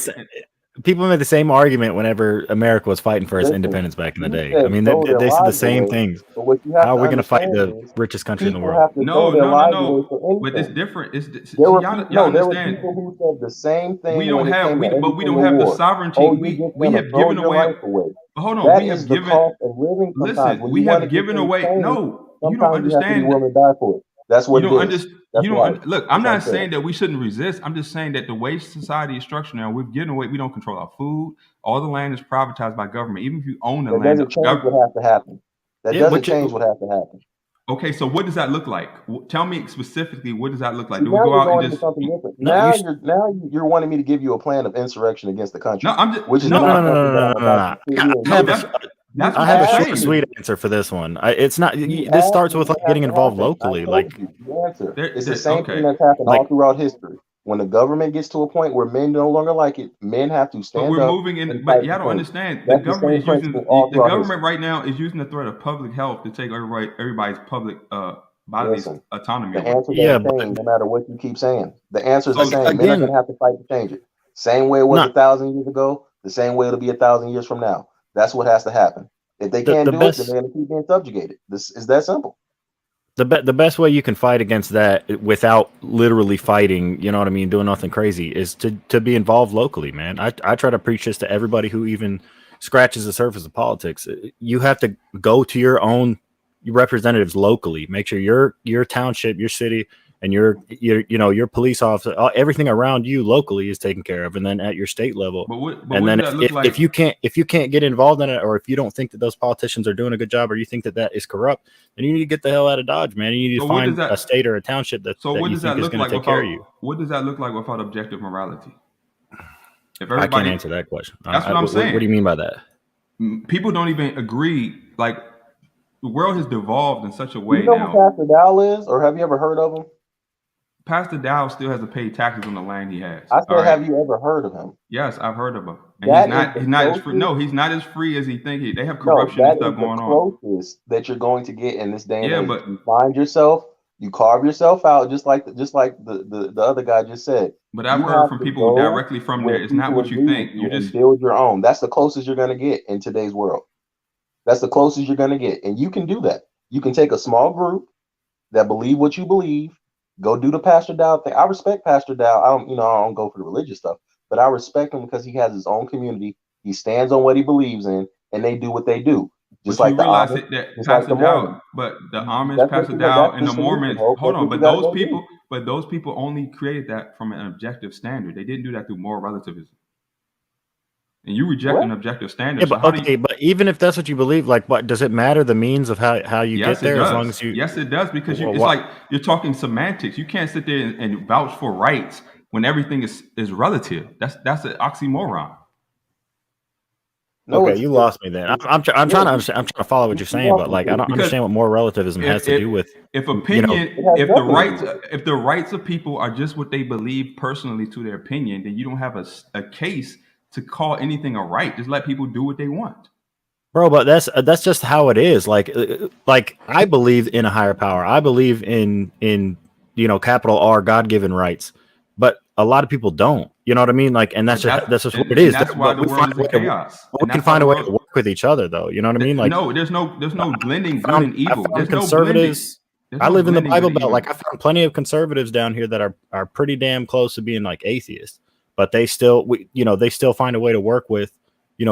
people made the same argument whenever America was fighting for its Listen, independence back in the you day. said I mean, throw their they said the lives same away, things. but what you have How are to we going to fight understand the is richest country in the people world? have to throw their lives away for But it's anything. different. See, There were y'all people, no, there were understand. people who said the same We thing don't when it have came to every but we don't single have the war. sovereignty. Oh, you're just We going to have throw given your away. life away. But hold on, That we is have the given. cost of living sometimes. Listen, When we you want to have get given things away. changed, No, you don't sometimes you have to be understand. willing to die for it. That's what You it don't is. understand. That's life. Look. I'm That's not unfair. saying that we shouldn't resist. I'm just saying that the way society is structured now, we've given away. We don't control our food. All the land is privatized by government. Even if you own the That land, doesn't change what has to happen. That Yeah, doesn't change what has to happen. Okay, so what does that look like? Tell me specifically. What does that look like? See, Do we now go you're out and going into just? something different. No, You're wanting me to give you a plan of insurrection against the country, No, I'm just which is no, not no, no, something that no, I'm no, no, about to sit here and No, do. that's I what have you're a short, saying. sweet answer for this one. It's not. You This asked starts me with what like has getting to involved happen. I locally. told Like, you the answer. It's the There- same okay. thing that's happened all like throughout history. When the government gets to a point where men no longer like it, men have to But stand we're up moving in. and But fight y'all for don't things. understand. The That's the government same is using principle all the throughout government history. right now is using the threat of public health to take everybody's public bodily Listen, autonomy the away. answer yeah, doesn't but change no matter what you keep saying. The answer is the So same. Men are going again, to have to fight to change it. Same way it was not 1,000 years ago, the same way it'll be 1,000 years from now. That's what has to happen. If they can't the do it, then best. they're going to keep being subjugated. This is that simple. The best way you can fight against that without literally fighting, you know what I mean, doing nothing crazy, is to be involved locally, man. I try to preach this to everybody who even scratches the surface of politics. You have to go to your own representatives locally. Make sure your township, your city, and your police officer, everything around you locally is taken care of, and then at your state level. But what And then does that look like? if you can't get involved in it, or if you don't think that those politicians are doing a good job, or you think that is corrupt, then you need to get the hell out of Dodge, man. You need to find a state or a township that what you does think that is look going like to take care of you. What does that look like without objective morality? If I can't everybody, answer that question. that's what I'm saying. What do you mean by that? People don't even agree. Like, the world has devolved in such a way You know now. who Pastor Dow is, or have you ever heard of him? Pastor Dow still has to pay taxes on the land he has. I All said, right. have you ever heard of him? Yes, I've heard of him. And That he's is not the as free. closest. No, he's not as free as he think he. They have No, corruption and that stuff is going the on. closest that you're going to get in this day and Yeah, age. but You find yourself, you carve yourself out, just like the other guy just said. But I've You heard have from to people go directly from there. where It's not people what you agree think. with you You and just build your own. That's the closest you're going to get in today's world. That's the closest you're going to get, and you can do that. You can take a small group that believe what you believe. Go do the Pastor Dow thing. I respect Pastor Dow. I don't go for the religious stuff, but I respect him because he has his own community. He stands on what he believes in, and they do what they do. Just But like you the realize Amish, that just like Pastor the Dow, Mormons. but the Amish, That's Pastor what Dow, that's and the the solution, Mormons. Hope. Hold That's on, what you gotta go do. but those people only created that from an objective standard. They didn't do that through moral relativism. And you reject What? an objective standard. Yeah, So but how do okay, you? but even if that's what you believe, like, what does it matter the means of how you get Yes, it there as long does. as you? Yes, it does, because it's What? like you're talking semantics. You can't sit there and vouch for rights when everything is relative. That's an oxymoron. No, Okay, you lost me then. I'm trying to understand. I'm trying to follow what you're saying, but like I don't Because understand what moral relativism has to do with. if You know, opinion, It has if nothing to do with it. the rights of people are just what they believe personally to their opinion, then you don't have a case to call anything a right. Just let people do what they want. bro, but that's just how it is. Like I believe in a higher power. I believe in capital R God given rights, but a lot of people don't. You know what I mean? Like, and But that's just what it and is. that's why But the we world find is a way in chaos. we And can that's why find the a way to world. work with each other, though. You know what I mean? Like, No, there's no blending I good and I evil. found There's no blending. conservatives. There's I no live in the blending Bible good and Belt. Like, evil. I found plenty of conservatives down here that are pretty damn close to being like atheists, but they still they still find a way to work with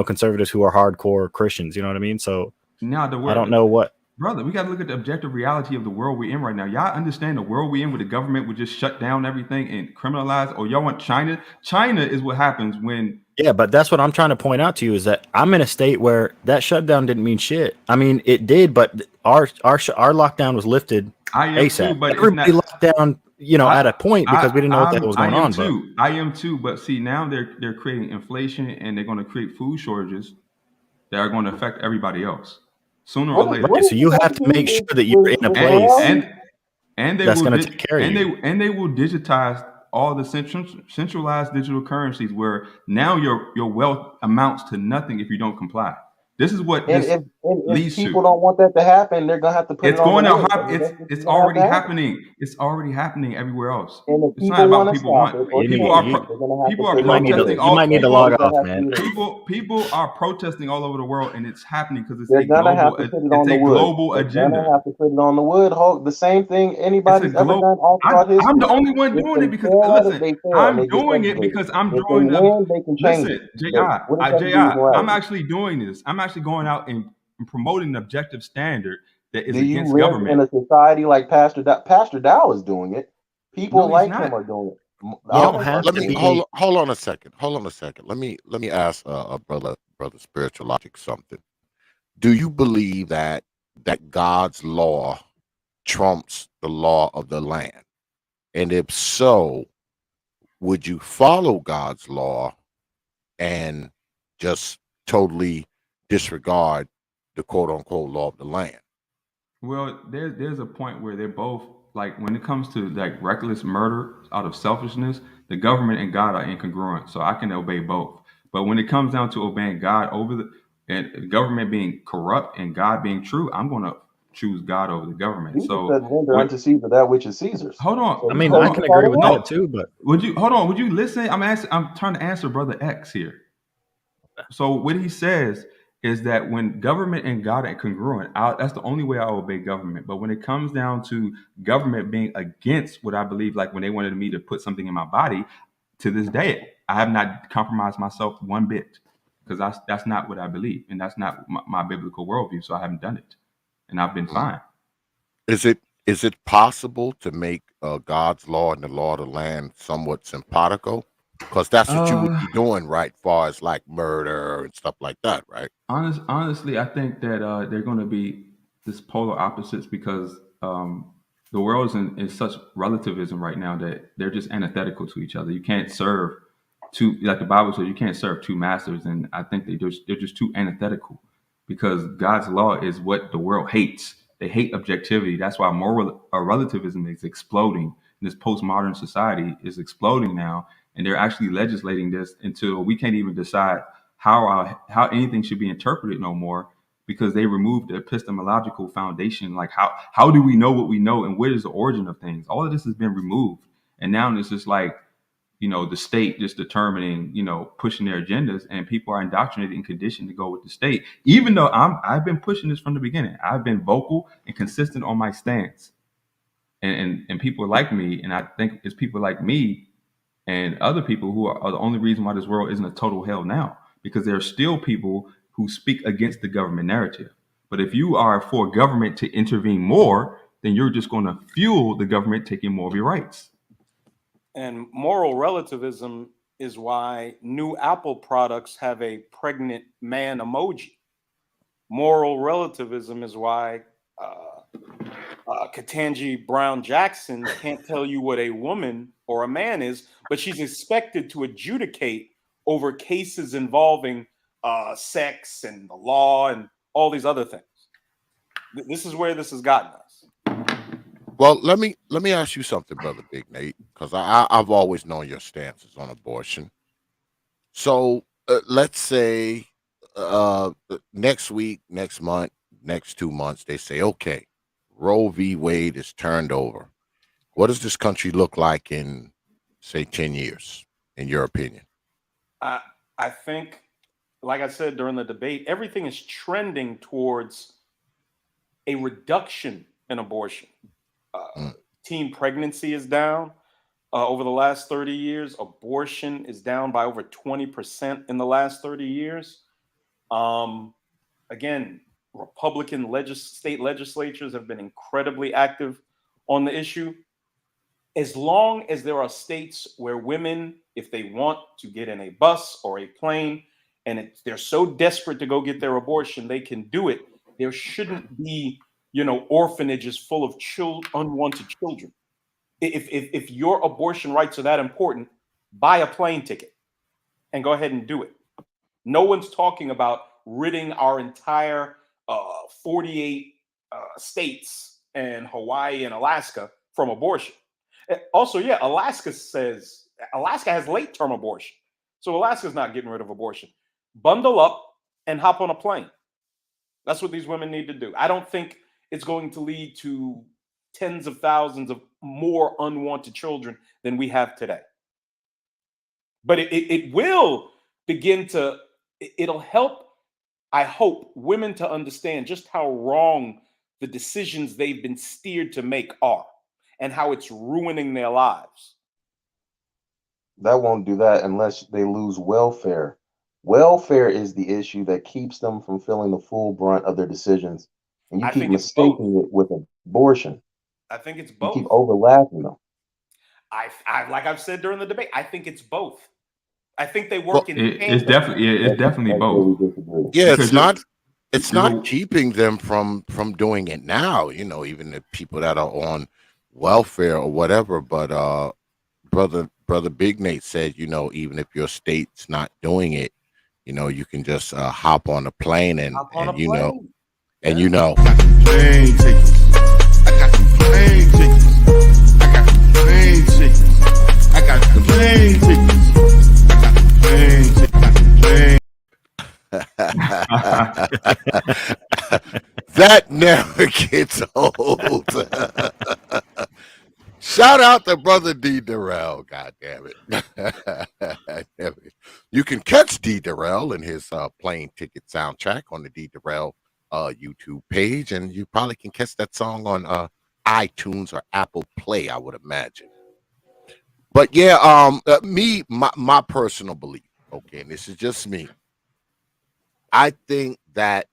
conservatives who are hardcore Christians. You know what I mean? So Now I don't know what. brother, we got to look at the objective reality of the world we're in right now. Y'all understand the world we're in, where the government would just shut down everything and criminalize? Or y'all want China? China is what happens when. Yeah, but that's what I'm trying to point out to you is that I'm in a state where that shutdown didn't mean shit. I mean, it did, but our lockdown was lifted I am too, ASAP. but it's Everybody not. locked down, at a point because we didn't know what the hell was I going am on. But too. I am too. But see, now they're creating inflation, and they're going to create food shortages that are going to affect everybody else sooner or later. right, so you have to make sure that you're in a place And they that's will going to take care of you. they will digitize all the centralized digital currencies, where now your wealth amounts to nothing if you don't comply. This is what And this if leads people to. don't want that to happen, they're gonna have to put it It's on the going to wood. I happen. mean, that's what's It's gonna have already to happen. happening. It's already happening everywhere else. And if It's not people about want what to people stop want. it or People change are it, they're gonna have to people are put it on the protesting wood. You all. might need to That's log what off, that has to man. do. People are protesting all over the world, and it's happening because They're gonna have to put it it's on the a wood. global They're agenda. gonna have to put it on the wood. The same thing It's a anybody's ever global. done all throughout I'm history. the only one If doing they it because fail at it, listen, they fail and I'm they get doing it educated. because I'm If they drawing up. win, they can change Listen, it. Ji, But what does that have to do with I'm morality? actually doing this. I'm actually going out and promoting an objective standard that is Do you against live in government. a society like Pastor Dow? Pastor Dow is doing it. People No, he's like him not. are doing it. The You don't Amish have are Let to me doing it. be. hold on a second. Hold on a second. Let me ask a brother spiritual logic something. Do you believe that God's law trumps the law of the land? And if so, would you follow God's law and just totally disregard the quote unquote law of the land? Well, there's a point where they're both, like, when it comes to like reckless murder out of selfishness, the government and God are incongruent. So I can obey both. But when it comes down to obeying God over the government being corrupt and God being true, I'm going to choose God over the government. Jesus So said, "Render unto Caesar that which is Caesar's." hold on. So I he mean, told I you can to follow agree with that. that too, but Would you listen? I'm trying to answer Brother X here. So what he says is that when government and God are congruent, that's the only way I obey government. But when it comes down to government being against what I believe, like when they wanted me to put something in my body, to this day, I have not compromised myself one bit, because that's not what I believe, and that's not my biblical worldview. So I haven't done it, and I've been fine. Is it possible to make God's law and the law of the land somewhat simpatico? Because that's what you would be doing, right? Far as like murder and stuff like that, right? Honestly, I think that they're going to be this polar opposites, because the world is in such relativism right now that they're just antithetical to each other. You can't serve two, like the Bible says, you can't serve two masters, and I think they're just too antithetical, because God's law is what the world hates. They hate objectivity. That's why moral relativism is exploding. This postmodern society is exploding now, and they're actually legislating this until we can't even decide how anything should be interpreted no more, because they removed the epistemological foundation. Like how do we know what we know, and what is the origin of things? All of this has been removed, and now it's just like, the state just determining, pushing their agendas, and people are indoctrinated and conditioned to go with the state. Even though I've been pushing this from the beginning, I've been vocal and consistent on my stance, and people like me, and I think it's people like me and other people who are the only reason why this world isn't a total hell now, because there are still people who speak against the government narrative. But if you are for government to intervene more, then you're just going to fuel the government taking more of your rights. And moral relativism is why new Apple products have a pregnant man emoji. Moral relativism is why Ketanji Brown Jackson can't tell you what a woman or a man is, but she's expected to adjudicate over cases involving sex and the law and all these other things. This is where this has gotten us. Well, let me ask you something, brother Big Nate, because I've always known your stances on abortion. So let's say next week, next month, next 2 months, they say, okay, Roe v. Wade is turned over. What does this country look like in, say, 10 years, in your opinion? I think, like I said during the debate, everything is trending towards a reduction in abortion. Teen pregnancy is down over the last 30 years. Abortion is down by over 20% in the last 30 years. Again, Republican state legislatures have been incredibly active on the issue. As long as there are states where women, if they want to get in a bus or a plane, and they're so desperate to go get their abortion, they can do it. There shouldn't be, orphanages full of unwanted children. If your abortion rights are that important, buy a plane ticket and go ahead and do it. No one's talking about ridding our entire 48 states and Hawaii and Alaska from abortion. Also, yeah, Alaska has late-term abortion. So Alaska's not getting rid of abortion. Bundle up and hop on a plane. That's what these women need to do. I don't think it's going to lead to tens of thousands of more unwanted children than we have today. But it will begin to, it'll help, I hope, women to understand just how wrong the decisions they've been steered to make are and how it's ruining their lives. That won't do that unless they lose welfare. Welfare is the issue that keeps them from feeling the full brunt of their decisions. And you keep mistaking it with abortion. I think it's both. You keep overlapping them. Like I've said during the debate, I think it's both. I think they work in tandem. It's definitely both. Yeah, it's not keeping them from doing it now, even the people that are on welfare or whatever. But brother Big Nate said, you know, even if your state's not doing it, you know, you can just hop on a plane and you know, and you know. Plane tickets. I got the plane tickets. I got the plane tickets. I got the plane tickets. I got the plane tickets. That never gets old. Shout out to brother D. Durrell. God damn it. You can catch D. Durrell in his plane ticket soundtrack on the D. Durrell YouTube page, and you probably can catch that song on iTunes or Apple Play, I would imagine. But yeah, my personal belief, okay, and this is just me. I think that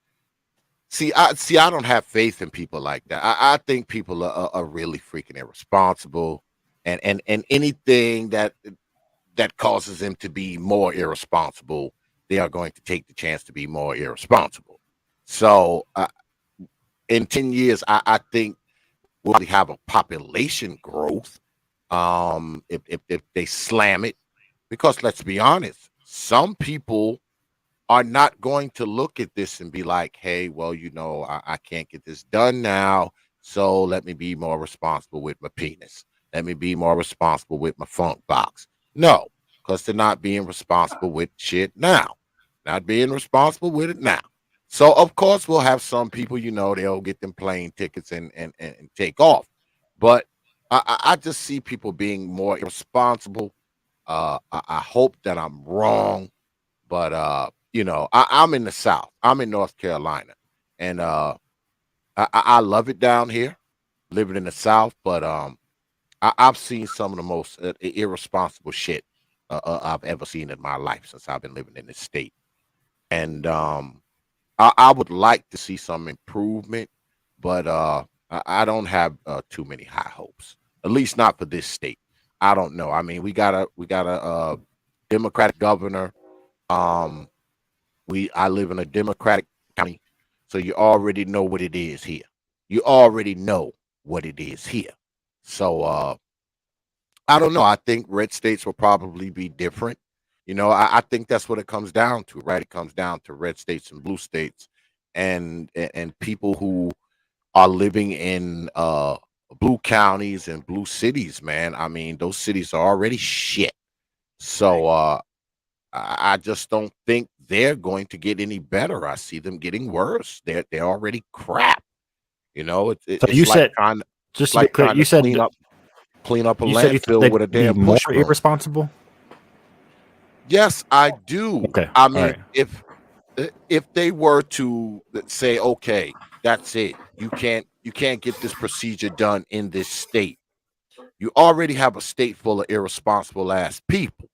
I don't have faith in people like that. I think people are really freaking irresponsible, and anything that causes them to be more irresponsible, they are going to take the chance to be more irresponsible. So in 10 years, I think we'll have a population growth if they slam it, because let's be honest, some people are not going to look at this and be like, hey, well, you know, I can't get this done now, so let me be more responsible with my penis. Let me be more responsible with my funk box. No, because they're not being responsible with shit now. Not being responsible with it now. So, of course, we'll have some people, you know, they'll get them plane tickets and take off. But I just see people being more irresponsible. I hope that I'm wrong, but you know, I'm in the South. I'm in North Carolina, and I love it down here, living in the South. But I've seen some of the most irresponsible shit I've ever seen in my life since I've been living in this state. And I would like to see some improvement, but I don't have too many high hopes. At least not for this state. I don't know. I mean, we got a Democratic governor. Um, I live in a Democratic county, so you already know what it is here. You already know what it is here. So I don't know. I think red states will probably be different. I think that's what it comes down to, right? It comes down to red states and blue states, and people who are living in blue counties and blue cities. Man, I mean, those cities are already shit. So I just don't think they're going to get any better. I see them getting worse. They're already crap. So you It's like said, trying just to be like clear, trying you to said clean up a you said landfill they'd with a be damn more push broom. irresponsible. Yes, I do. Okay, I all mean, right. if they were to say, okay, that's it, you can't get this procedure done in this state. You already have a state full of irresponsible ass people.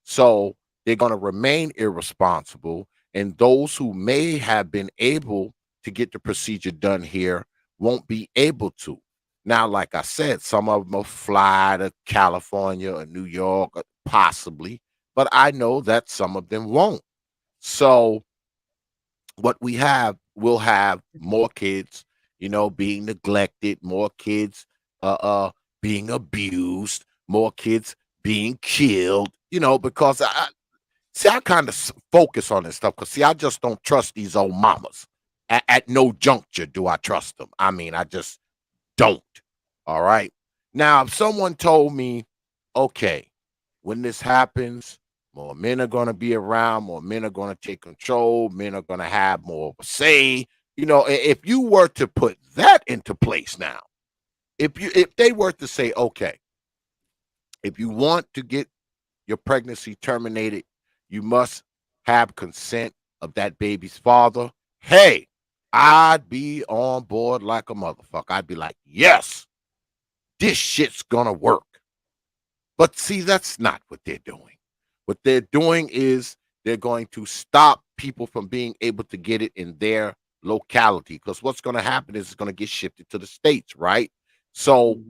So they're going to remain irresponsible. And those who may have been able to get the procedure done here won't be able to. Now, like I said, some of them will fly to California or New York, possibly, but I know that some of them won't. So what we'll have more kids, being neglected, more kids being abused, more kids being killed, because I kind of focus on this stuff because see, I just don't trust these old mamas. At no juncture do I trust them. I mean, I just don't. All right. Now, if someone told me, okay, when this happens, more men are going to be around, more men are going to take control, men are going to have more of a say. If you were to put that into place now, if they were to say, okay, if you want to get your pregnancy terminated, you must have consent of that baby's father. Hey, I'd be on board like a motherfucker. I'd be like, yes, this shit's gonna work. But see, that's not what they're doing. What they're doing is they're going to stop people from being able to get it in their locality. Because what's going to happen is it's going to get shifted to the states, right? So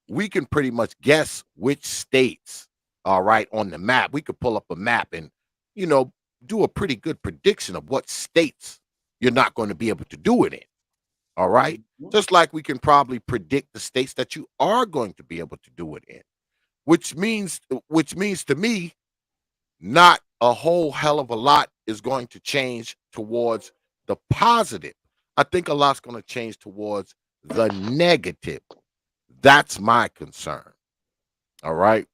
we can pretty much guess which states are right on the map. We could pull up a map and, do a pretty good prediction of what states you're not going to be able to do it in. All right. Just like we can probably predict the states that you are going to be able to do it in. Which means to me, not a whole hell of a lot is going to change towards the positive. I think a lot's going to change towards the negative. That's my concern. All right.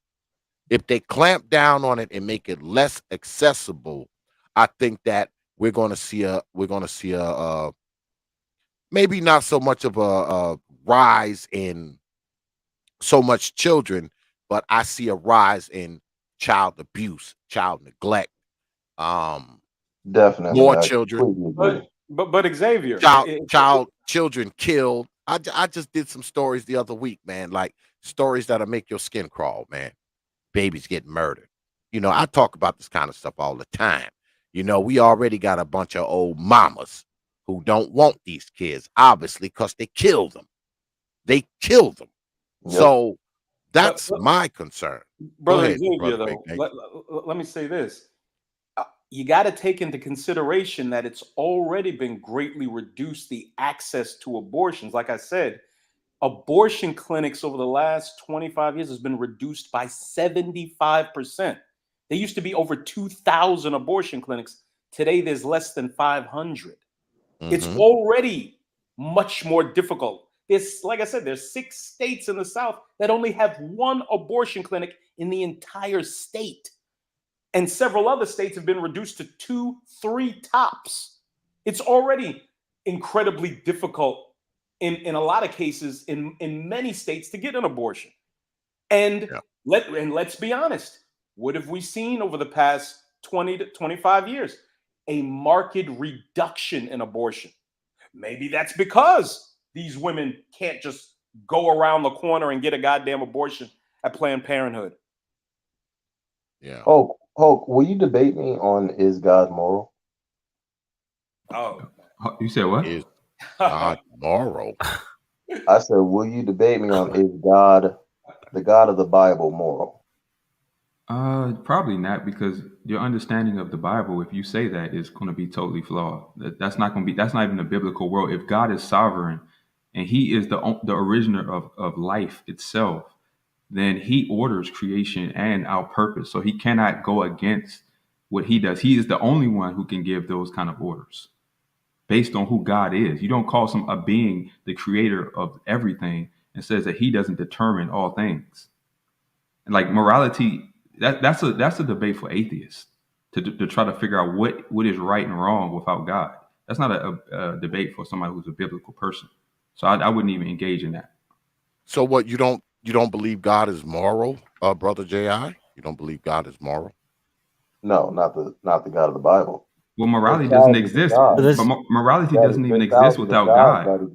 If they clamp down on it and make it less accessible, I think that we're going to see a maybe not so much of a rise in so much children, but I see a rise in child abuse, child neglect, Definitely, more I children, completely agree. But Xavier, children killed. I just did some stories the other week, man, like stories that'll make your skin crawl, man. Babies get murdered. I talk about this kind of stuff all the time. We already got a bunch of old mamas who don't want these kids, obviously, because they killed them. They killed them. Yep. So that's my concern. Brother ahead, Xavier, Brother though, Big Nate. let me say this. You got to take into consideration that it's already been greatly reduced the access to abortions. Like I said, abortion clinics over the last 25 years has been reduced by 75%. There used to be over 2,000 abortion clinics. Today, there's less than 500. It's already much more difficult. Like I said, there's 6 states in the South that only have 1 abortion clinic in the entire state. And several other states have been reduced to 2, 3 tops. It's already incredibly difficult in a lot of cases in many states to get an abortion. And let's be honest, what have we seen over the past 20 to 25 years? A marked reduction in abortion. Maybe that's because these women can't just go around the corner and get a goddamn abortion at Planned Parenthood. Yeah. Hulk, will you debate me on is God moral? Oh, You said what? Is God moral? I said, will you debate me on is God, the God of the Bible, moral? Probably not, because your understanding of the Bible, if you say that, is going to be totally flawed. That's not going to be. That's not even a biblical world. If God is sovereign and He is the originator of life itself, then He orders creation and our purpose. So He cannot go against what He does. He is the only one who can give those kind of orders based on who God is. You don't call a being the creator of everything and says that He doesn't determine all things. And like morality, that's a debate for atheists to try to figure out what is right and wrong without God. That's not a debate for somebody who's a biblical person. So I wouldn't even engage in that. So what, you don't believe God is moral, brother J.I.? You don't believe God is moral? No, not the God of the Bible. Well, morality doesn't exist. But morality doesn't even exist without God.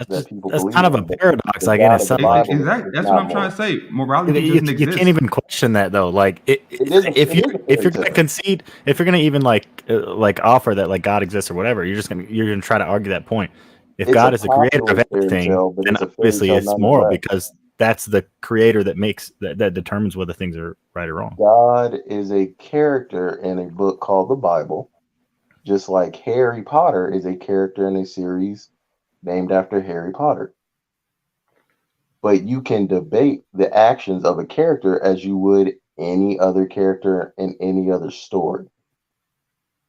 That's kind of a paradox, like in itself. Exactly. That's what I'm trying to say. Morality doesn't exist. You can't even question that though. Like, if you're going to concede, if you're going to even like offer that like God exists or whatever, you're gonna try to argue that point. If God is the creator of everything, then obviously it's moral because that's the creator that makes that determines whether things are right or wrong. God is a character in a book called the Bible. Just like Harry Potter is a character in a series named after Harry Potter. But you can debate the actions of a character as you would any other character in any other story.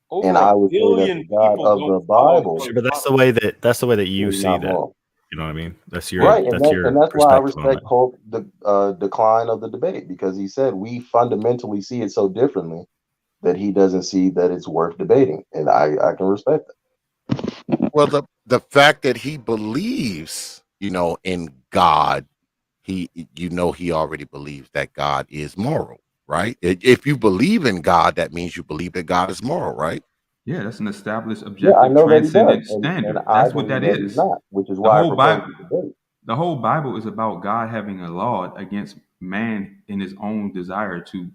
And I would say that the God of the Bible. But that's the way that you see that. Moral. You know what I mean? That's your right, that's and that's why I respect Hope the decline of the debate, because he said we fundamentally see it so differently that he doesn't see that it's worth debating, and I can respect that. Well, the fact that he believes, in God, he already believes that God is moral, right? If you believe in God, that means you believe that God is moral, right? Yeah, that's an established objective transcendent standard. That's what that is. Not, which is why the whole Bible is about God having a law against man in his own desire to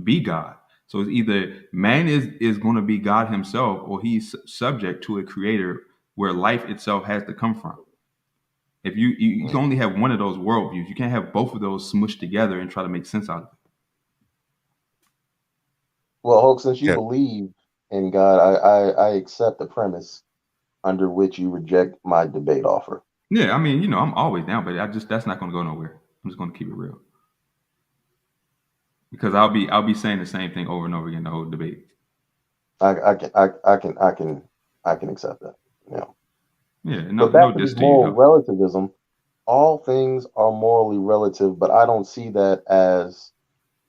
be God. So it's either man is going to be God himself, or he's subject to a creator where life itself has to come from. If you can only have one of those worldviews, you can't have both of those smushed together and try to make sense out of it. Well, Hulk, since you believe in God, I accept the premise under which you reject my debate offer. Yeah, I mean, I'm always down, but that's not going to go nowhere. I'm just going to keep it real. Because I'll be saying the same thing over and over again the whole debate. I can accept that. Yeah. Yeah. No, but back no to diss this to you. moral relativism. All things are morally relative, but I don't see that as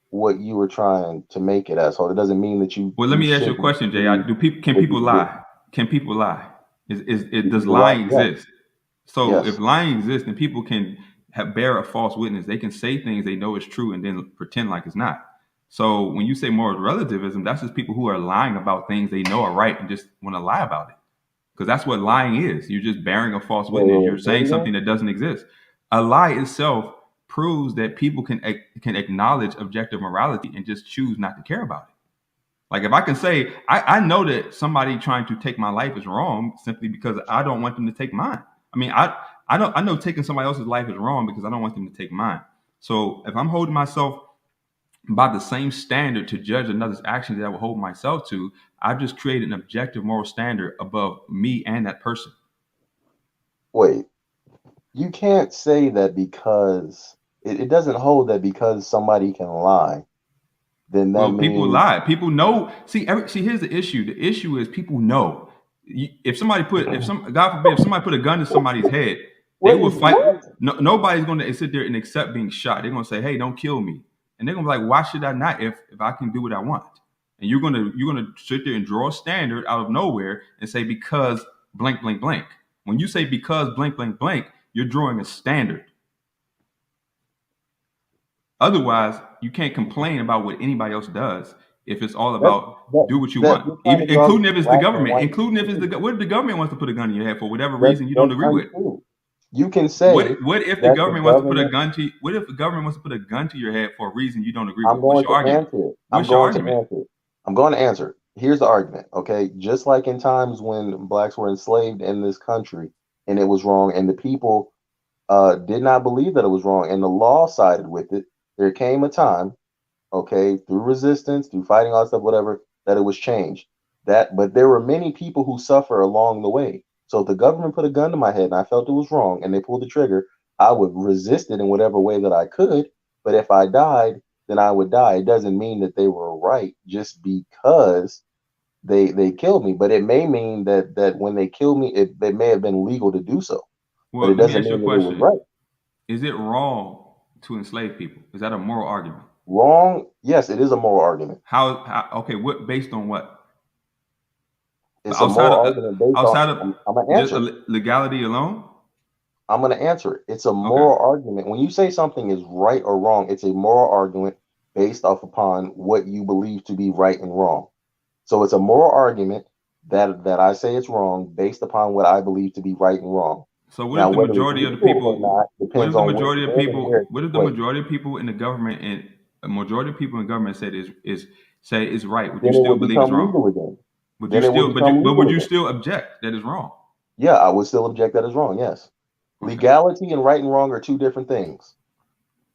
what you were trying to make it as. So it doesn't mean that you. Well, let me ask you a question, Jay. Can people lie? Can people lie? Does lying exist? So if lying exists, then people can bear a false witness. They can say things they know is true and then pretend like it's not. So when you say moral relativism, that's just people who are lying about things they know are right and just want to lie about it. Because that's what lying is. You're just bearing a false witness. You're saying something that doesn't exist. A lie itself proves that people can acknowledge objective morality and just choose not to care about it. Like if I can say, I know that somebody trying to take my life is wrong simply because I don't want them to take mine. I mean, I know taking somebody else's life is wrong because I don't want them to take mine. So if I'm holding myself by the same standard to judge another's actions that I would hold myself to, I've just created an objective moral standard above me and that person. Wait, you can't say that because it doesn't hold that because somebody can lie. Then that means people lie. People know. See, here's the issue. The issue is people know. God forbid, if somebody put a gun to somebody's head, they will fight. Nobody's going to sit there and accept being shot. They're going to say, "Hey, don't kill me," and they're going to be like, "Why should I not? If I can do what I want?" And you're gonna sit there and draw a standard out of nowhere and say because blank blank blank. When you say because blank blank blank, you're drawing a standard. Otherwise, you can't complain about what anybody else does if it's all about do what you want, including if it's the government, what if the government wants to put a gun in your head for whatever reason you don't agree with? You can say what if the government wants to put a gun to? What if the government wants to put a gun to your head for a reason you don't agree with? What's your argument? I'm going to answer it. here's the argument, okay? Just like in times when blacks were enslaved in this country and it was wrong, and the people did not believe that it was wrong, and the law sided with it, there came a time, okay, through resistance, through fighting all that stuff, whatever, that it was changed. But there were many people who suffer along the way. So if the government put a gun to my head and I felt it was wrong and they pulled the trigger, I would resist it in whatever way that I could. But if I died, then I would die. It doesn't mean that they were right just because they killed me, but it may mean that when they killed me, it may have been legal to do so. Well, but it let me doesn't ask you a mean that it was question. right. Is it wrong to enslave people? Is that a moral argument? Wrong? Yes, it is a moral argument. How okay, what based on what? It's a moral argument based outside on, of I'm gonna just answer. legality alone? I'm going to answer it. It's a moral argument. When you say something is right or wrong, it's a moral argument based off upon what you believe to be right and wrong. So it's a moral argument that I say it's wrong based upon what I believe to be right and wrong. So what Now, if the majority of the people? What if the majority of people? What if the majority of people in the government and a majority of people in government say is right? Would you still believe it's wrong? Would you still? But would you still object that it's wrong? Yeah, I would still object that it's wrong. Yes. Legality and right and wrong are two different things.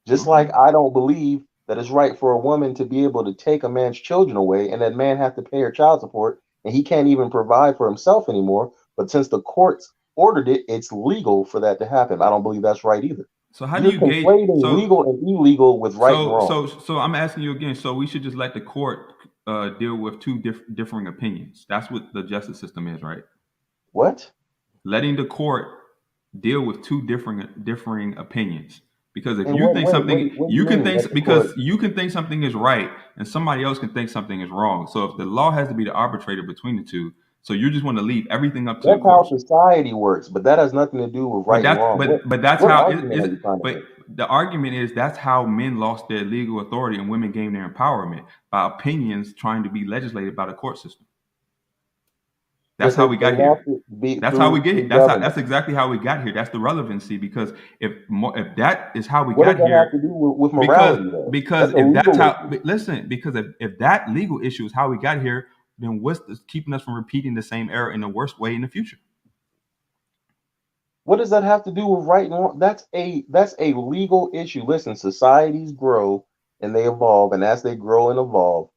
Just like I don't believe that it's right for a woman to be able to take a man's children away and that man have to pay her child support and he can't even provide for himself anymore. But since the courts ordered it, it's legal for that to happen. I don't believe that's right either. So how do you gauge legal and illegal with right and wrong? So I'm asking you again. So we should just let the court deal with two differing opinions. That's what the justice system is, right? What? Letting the court deal with two differing opinions. Because if you think something, you can think something is right, and somebody else can think something is wrong. So if the law has to be the arbitrator between the two, so you just want to leave everything up to the court. That's how society works, but that has nothing to do with right and wrong. But that's how. But the argument is that's how men lost their legal authority and women gained their empowerment by opinions trying to be legislated by the court system. That's how we got here. That's how we get here. That's exactly how we got here. That's the relevancy, because if that is how we got here, have to do with morality, because if that's how because if that legal issue is how we got here, then what's keeping us from repeating the same error in the worst way in the future? What does that have to do with right and wrong? That's a legal issue. Listen, societies grow and they evolve, and as they grow and evolve,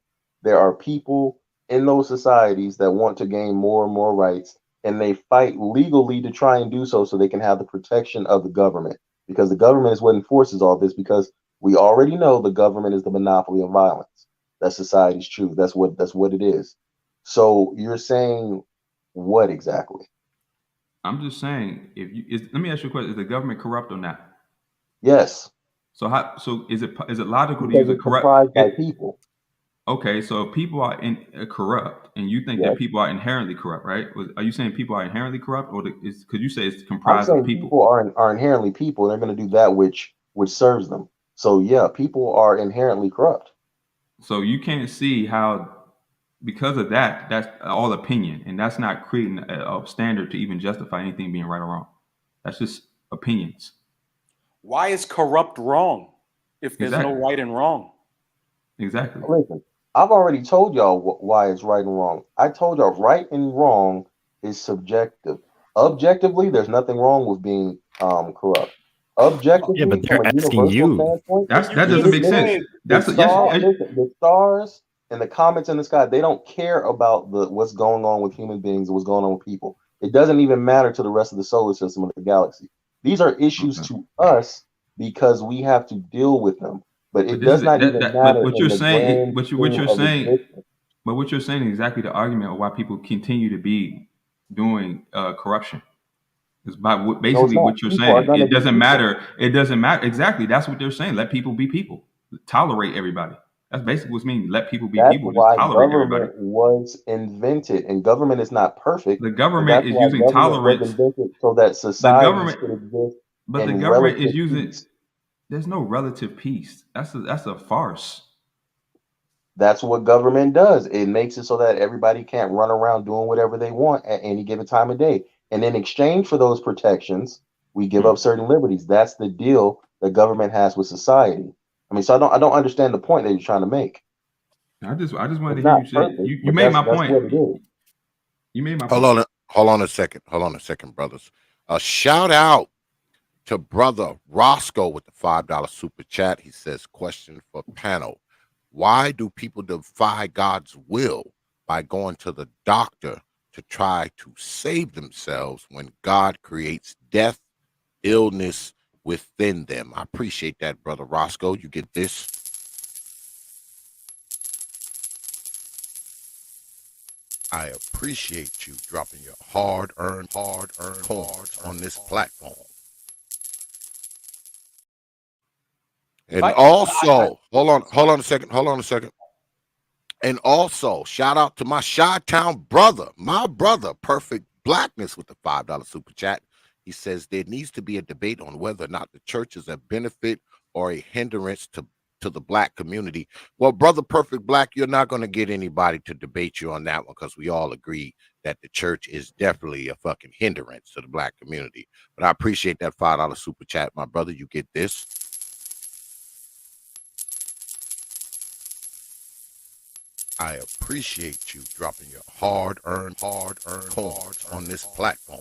there are people in those societies that want to gain more and more rights, and they fight legally to try and do so they can have the protection of the government, because the government is what enforces all this, because we already know the government is the monopoly of violence. That's society's truth. That's what it is. So you're saying what exactly? I'm just saying, let me ask you a question: is the government corrupt or not? Yes. So is it logical because to use a corrupt by people? Okay, so if people are corrupt, and you think that people are inherently corrupt, right? Are you saying people are inherently corrupt, or because you say it's comprised of people? People are inherently people. They're going to do that which serves them. So yeah, people are inherently corrupt. So you can't see how, because of that, that's all opinion, and that's not creating a standard to even justify anything being right or wrong. That's just opinions. Why is corrupt wrong if there's no right and wrong? Exactly. Listen, I've already told y'all why it's right and wrong. I told y'all right and wrong is subjective. Objectively, there's nothing wrong with being corrupt. Objectively, yeah, but they're asking you. That doesn't make sense. The stars and the comets in the sky, they don't care about what's going on with human beings and what's going on with people. It doesn't even matter to the rest of the solar system or the galaxy. These are issues to us because we have to deal with them. But it does not even matter. But what you're saying is exactly the argument of why people continue to be doing corruption. It's basically what you're saying. It doesn't matter. It doesn't matter. Exactly. That's what they're saying. Let people be people. Tolerate everybody. That's basically what's meaning. Let people be people. Just tolerate everybody. Was invented, and government is not perfect. The government is using tolerance so that society could exist. But the government is using. Peace. There's no relative peace. That's a farce. That's what government does. It makes it so that everybody can't run around doing whatever they want at any given time of day. And in exchange for those protections, we give up certain liberties. That's the deal that government has with society. I mean, so I don't understand the point that you're trying to make. I just wanted It's to hear not you say perfect, you but made my that's point. what it is. You made my Hold point. on, hold on a second, brothers. A shout out to brother Roscoe with the $5 super chat. He says, question for panel. Why do people defy God's will by going to the doctor to try to save themselves when God creates death, illness within them? I appreciate that, brother Roscoe. You get this. I appreciate you dropping your hard-earned coins on this platform. And also, hold on a second. And also, shout out to my Chi-Town brother, my brother, Perfect Blackness, with the $5 super chat. He says there needs to be a debate on whether or not the church is a benefit or a hindrance to the black community. Well, brother Perfect Black, you're not going to get anybody to debate you on that one, because we all agree that the church is definitely a fucking hindrance to the black community. But I appreciate that $5 super chat, my brother. You get this. I appreciate you dropping your hard-earned coins on this platform.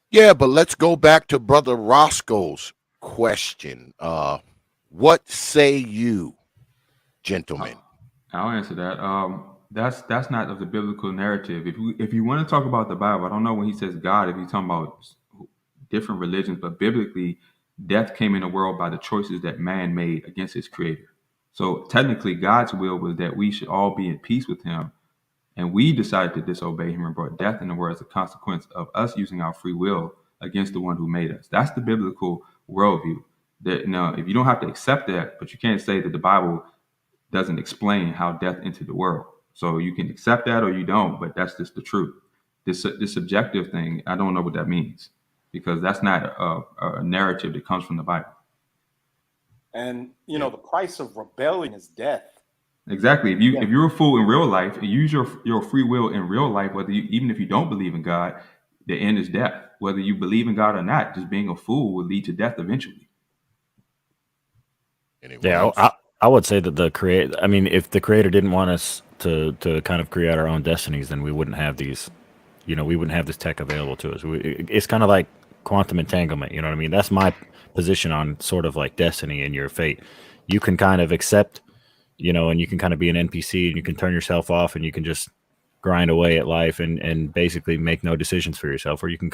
Yeah, but let's go back to brother Roscoe's question. What say you, gentlemen? I'll answer that. That's not of the biblical narrative. If you want to talk about the Bible, I don't know when he says God, if he's talking about different religions, but biblically, death came in the world by the choices that man made against his creator. So technically, God's will was that we should all be in peace with him, and we decided to disobey him and brought death in the world as a consequence of us using our free will against the one who made us. That's the biblical worldview. That if you don't have to accept that, but you can't say that the Bible doesn't explain how death entered the world. So you can accept that or you don't, but that's just the truth. This subjective thing, I don't know what that means, because that's not a narrative that comes from the Bible. And the price of rebellion is death. Exactly. If you're a fool in real life, you use your free will in real life, even if you don't believe in God, the end is death. Whether you believe in God or not, just being a fool will lead to death eventually. Yeah, I would say that if the creator didn't want us to kind of create our own destinies, then we wouldn't have these, we wouldn't have this tech available to us. It's kind of like quantum entanglement. You know what I mean? That's my position on sort of like destiny and your fate. You can kind of accept, and you can kind of be an NPC and you can turn yourself off and you can just grind away at life and basically make no decisions for yourself, or you can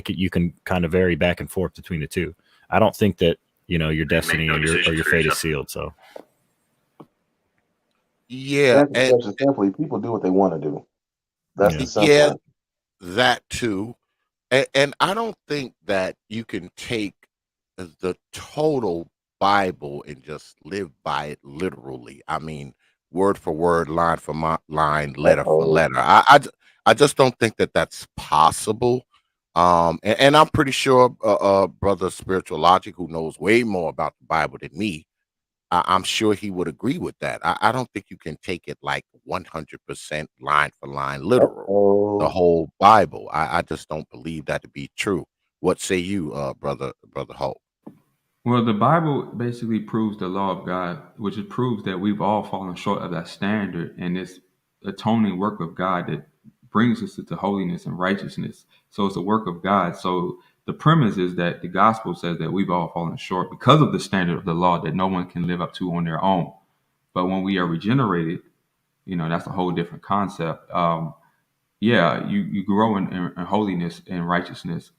you can kind of vary back and forth between the two. I don't think that your destiny or your fate is sealed. So yeah, and simply, people do what they want to do. That's the simple. Yeah, that too. And I don't think that you can take the total Bible and just live by it literally. I mean, word for word, line for line, letter for letter. I just don't think that that's possible. And I'm pretty sure, brother Spiritual Logic, who knows way more about the Bible than me, I'm sure he would agree with that. I don't think you can take it like 100% line for line literal, the whole Bible. I just don't believe that to be true. What say you, brother Hope? Well, the Bible basically proves the law of God, which it proves that we've all fallen short of that standard, and this atoning work of God that brings us into holiness and righteousness. So it's a work of God. So the premise is that the gospel says that we've all fallen short because of the standard of the law that no one can live up to on their own. But when we are regenerated, that's a whole different concept. You grow in holiness and righteousness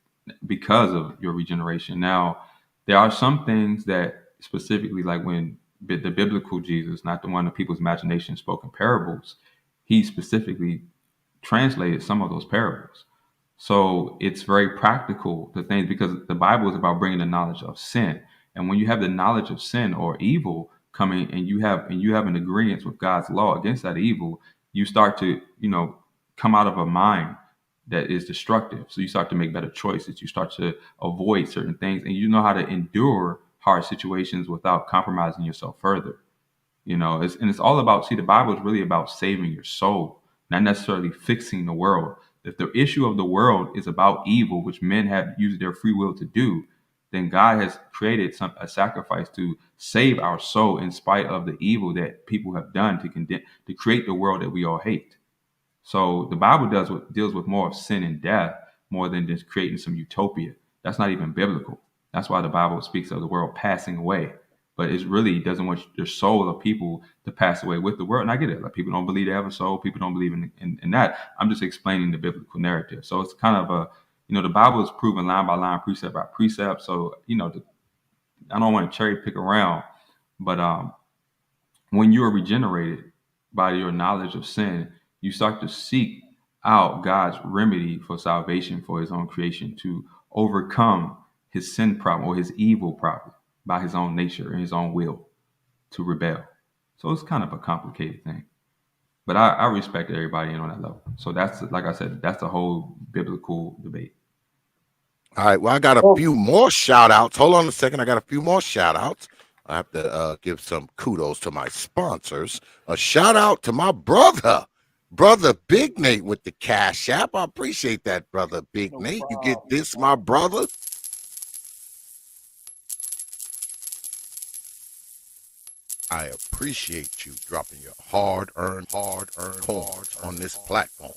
because of your regeneration. Now, there are some things that specifically, like when the biblical Jesus, not the one that people's imagination spoke in parables, he specifically translated some of those parables. So it's very practical, the things, because the Bible is about bringing the knowledge of sin. And when you have the knowledge of sin or evil coming, and you have an agreement with God's law against that evil, you start to, come out of a mind that is destructive. So you start to make better choices. You start to avoid certain things, and you know how to endure hard situations without compromising yourself further. It's all about, the Bible is really about saving your soul, not necessarily fixing the world. If the issue of the world is about evil, which men have used their free will to do, then God has created a sacrifice to save our soul in spite of the evil that people have done to create the world that we all hate. So the Bible deals with more of sin and death more than just creating some utopia. That's not even biblical. That's why the Bible speaks of the world passing away. But it really doesn't want your soul of people to pass away with the world. And I get it. Like, people don't believe they have a soul. People don't believe in that. I'm just explaining the biblical narrative. So it's kind of the Bible is proven line by line, precept by precept. So, I don't want to cherry pick around. But when you are regenerated by your knowledge of sin, you start to seek out God's remedy for salvation for his own creation to overcome his sin problem or his evil problem by his own nature and his own will to rebel. So it's kind of a complicated thing. But I respect everybody on that level. So that's, like I said, that's the whole biblical debate. All right. Well, I got a few more shout outs. Hold on a second. I got a few more shout outs. I have to give some kudos to my sponsors. A shout out to my brother Big Nate with the Cash App. I appreciate that, brother Big Nate. You get this, my brother. I appreciate you dropping your hard-earned coins on this platform.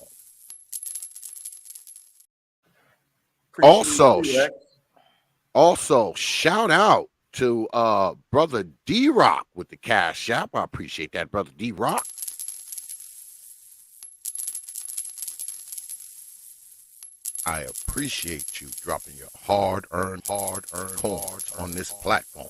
Also, shout out to brother D-Rock with the Cash App. I appreciate that, brother D-Rock. I appreciate you dropping your hard-earned coins on this platform.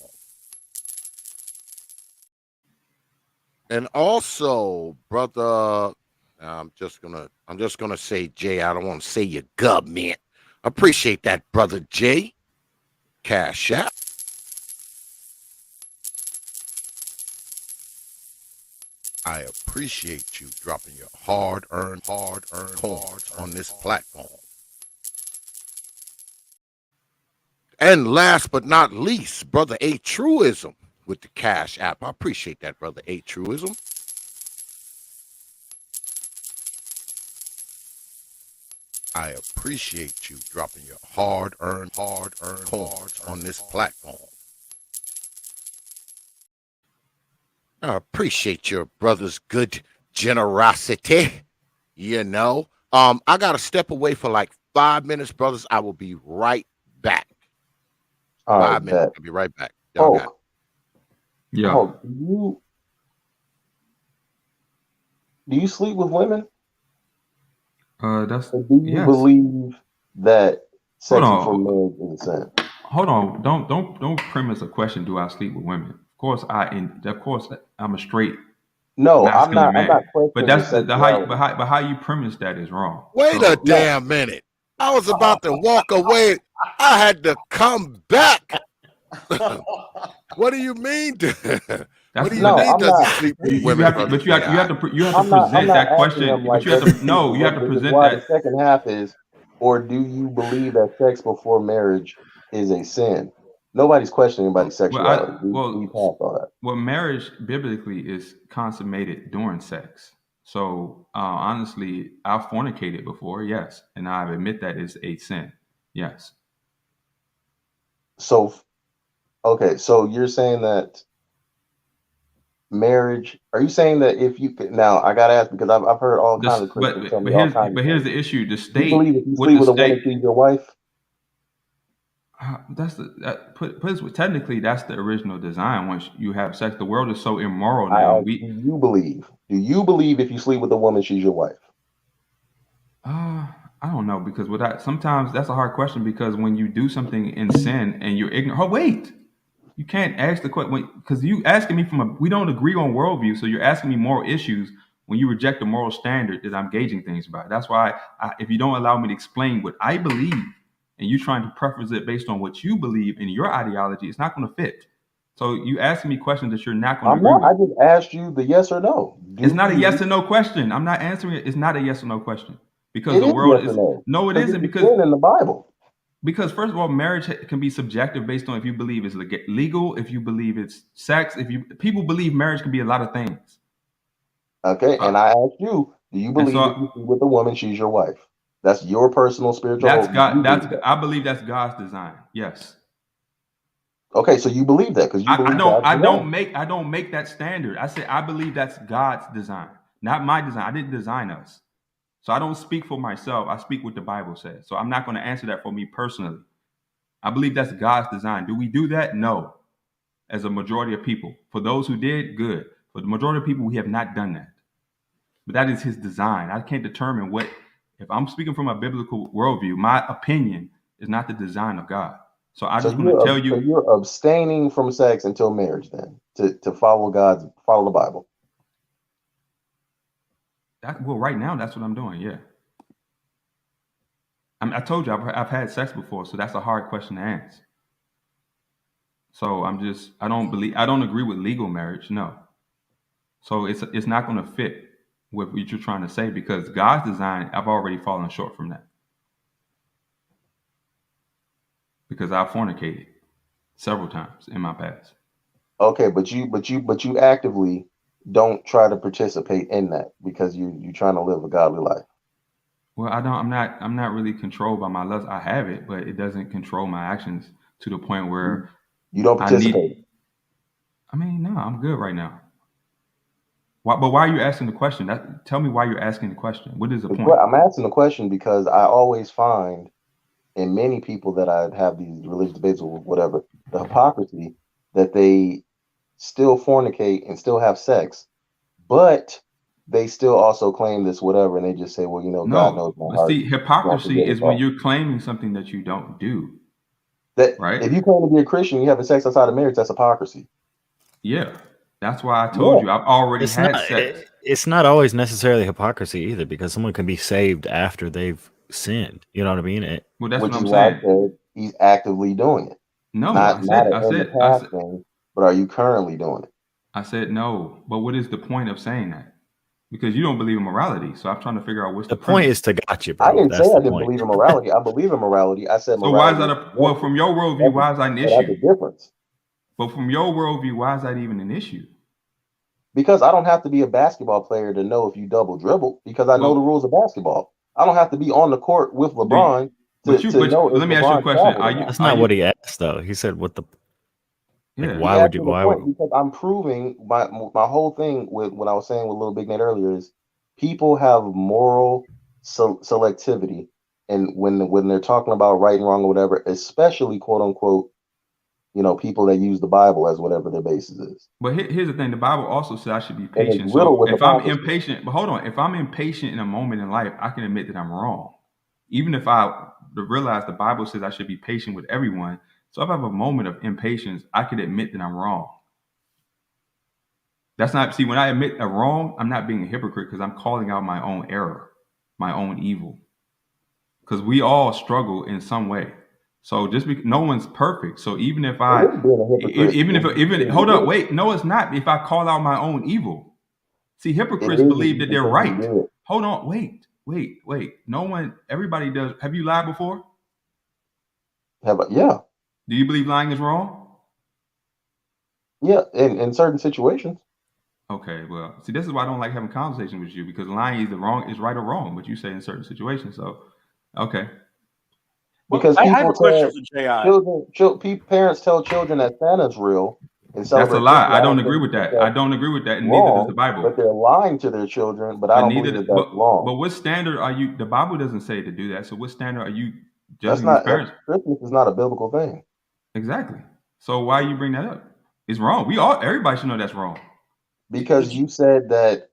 And also, brother, I'm just gonna say Jay. I don't want to say your government. Appreciate that, brother Jay. Cash App. I appreciate you dropping your hard-earned coins on this platform. And last but not least, brother A Truism with the Cash App. I appreciate that, brother A Truism. I appreciate you dropping your hard-earned coins on this platform. I appreciate your brother's good generosity. I gotta step away for like 5 minutes, brothers. I will be right back. 5 minutes. I'll be right back. Y'all got it. Yeah. Do you sleep with women? Or do you believe that sex before marriage is a sin? Hold on. Don't premise a question. Do I sleep with women? Of course, I'm a straight. No, masculine I'm man. not questioning. But that's how you premise that is wrong. Wait a damn minute. I was about to walk away. I had to come back. What do you mean? What do you mean? Does he sleep with women? But you have to present that question. But you have to present that. The second half is, or do you believe that sex before marriage is a sin? Nobody's questioning anybody's sexuality. We passed all that. Well, marriage biblically is consummated during sex. So honestly, I've fornicated before, yes, and I admit that is a sin, yes. So, okay, so you're saying that marriage? Are you saying that if you could? Now, I gotta ask because I've heard all kinds of Christians tell me all kinds of things. But here's the issue: the state. You believe if you sleep with a woman, she's your wife? Technically, that's the original design. Once you have sex, the world is so immoral now. Do you believe if you sleep with a woman, she's your wife? I don't know, because sometimes that's a hard question, because when you do something in sin and you're ignorant. Oh, wait, you can't ask the question because you asking me we don't agree on worldview, so you're asking me moral issues when you reject the moral standard that I'm gauging things by. That's why if you don't allow me to explain what I believe, and you trying to preface it based on what you believe in your ideology, it's not going to fit. So you asking me questions that you're not going to agree with. I just asked you the yes or no. It's not a yes or no question. I'm not answering it. It's not a yes or no question, because the world is no, it isn't, because in the Bible. Because first of all, marriage can be subjective based on if you believe it's legal, if you believe it's sex, people believe marriage can be a lot of things. Okay, and I asked you, do you believe if you sleep with a woman, she's your wife? That's your personal spiritual. That's God. I believe that's God's design. Yes. Okay, so you believe that because you believe I don't make that standard. I say I believe that's God's design, not my design. I didn't design us. So I don't speak for myself. I speak what the Bible says. So I'm not going to answer that for me personally. I believe that's God's design. Do we do that? No. As a majority of people. For those who did, good. For the majority of people, we have not done that. But that is his design. I can't determine what, if I'm speaking from a biblical worldview, my opinion is not the design of God. So I just want to tell you. So you're abstaining from sex until marriage then, to follow the Bible. Well, right now, that's what I'm doing, yeah. I told you I've had sex before, so that's a hard question to answer. So I don't agree with legal marriage, no. So it's not going to fit with what you're trying to say because God's design, I've already fallen short from that. Because I've fornicated several times in my past. Okay, but you actively don't try to participate in that because you're trying to live a godly life. Well, I'm not really controlled by my lust. I have it, but it doesn't control my actions to the point where you don't participate. No, I'm good right now. But why are you asking the question? Tell me why you're asking the question. What is the point? I'm asking the question because I always find in many people that I have these religious debates or whatever, the hypocrisy that they still fornicate and still have sex, but they still also claim this whatever, and they just say, well, God knows my heart. See, hypocrisy is when you're claiming something that you don't do. Right? If you claim to be a Christian, you having sex outside of marriage, that's hypocrisy. Yeah. That's why I told you I've already had sex. It's not always necessarily hypocrisy either, because someone can be saved after they've sinned. You know what I mean? Well, that's what I'm saying. I said he's actively doing it. No, I said, but are you currently doing it? I said no. But what is the point of saying that? Because you don't believe in morality. So I'm trying to figure out what's the point is to got you, bro. I didn't say I didn't believe in morality. I believe in morality. I said morality. So why is that from your worldview, why is that an issue? That's the difference. But from your worldview, why is that even an issue? Because I don't have to be a basketball player to know if you double dribble, because I know the rules of basketball. I don't have to be on the court with LeBron to know. Let me ask you a question. That's not what he asked, though. He said, "What the? Like, why would you? Why would?" Because I'm proving my whole thing with what I was saying with Little Big Nate earlier is people have moral selectivity, and when they're talking about right and wrong or whatever, especially quote unquote, people that use the Bible as whatever their basis is. But here's the thing: the Bible also says I should be patient. So if I'm impatient, but hold on, if I'm impatient in a moment in life, I can admit that I'm wrong, even if I realize the Bible says I should be patient with everyone. So if I have a moment of impatience, I can admit that I'm wrong. That's not, see, when I admit a wrong, I'm not being a hypocrite because I'm calling out my own error, my own evil. Because we all struggle in some way. So no one's perfect. So even if hold up, wait, no, it's not. If I call out my own evil, see, hypocrites believe that they're right. Hold on, wait. No one, everybody does. Have you lied before? Yeah. Do you believe lying is wrong? Yeah, in certain situations. Okay, well, see, this is why I don't like having conversations with you, because lying is right or wrong, but you say in certain situations. So, okay. Because I have a question for J.I. Parents tell children that Santa's real. That's a lie. I don't agree with that. I don't agree with that, and neither does the Bible. But they're lying to their children, but I don't believe that's wrong. But what standard are you? The Bible doesn't say to do that. So what standard are you judging these parents? Christmas is not a biblical thing. Exactly. So why you bring that up? It's wrong. Everybody should know that's wrrong. Because you said that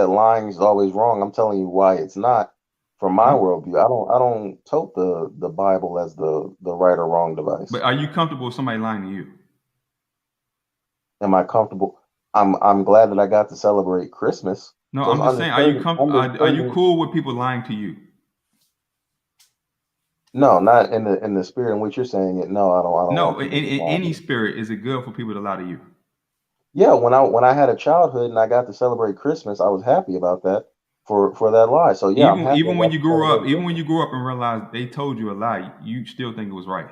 lying is always wrong. I'm telling you why it's not. From my worldview, I don't tote the Bible as the right or wrong device. But are you comfortable with somebody lying to you? Am I comfortable? I'm glad that I got to celebrate Christmas. No, so I'm just saying, are you cool with people lying to you? No, not in the spirit in which you're saying it. No, I don't. No, in any spirit, is it good for people to lie to you? Yeah, when I had a childhood and I got to celebrate Christmas, I was happy about that for that lie. So yeah, even when you grew up and realized they told you a lie, you still think it was right.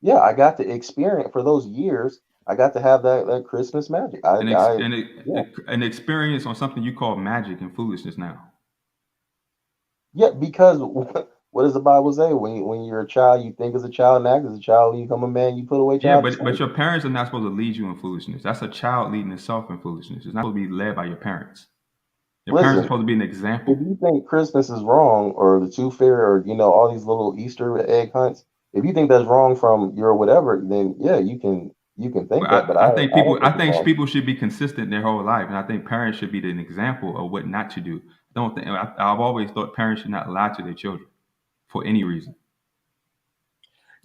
Yeah, I got to experience for those years. I got to have that Christmas magic. An experience on something you call magic and foolishness now. Yeah, because What does the Bible say? When you're a child, you think as a child and act as a child. When you become a man, you put away Yeah, childish but things. your parents are not supposed to lead you in foolishness. That's a child leading itself in foolishness. It's not supposed to be led by your parents. Your parents are Listen, supposed to be an if example. you think Christmas is wrong, or the Tooth Fairy, or all these little Easter egg hunts, if you think that's wrong from your whatever, then yeah, you can think But that. But I think I don't think I it's think wrong. people should be consistent their whole life, and I think parents should be an example of what not to do. I've always thought parents should not lie to their children for any reason.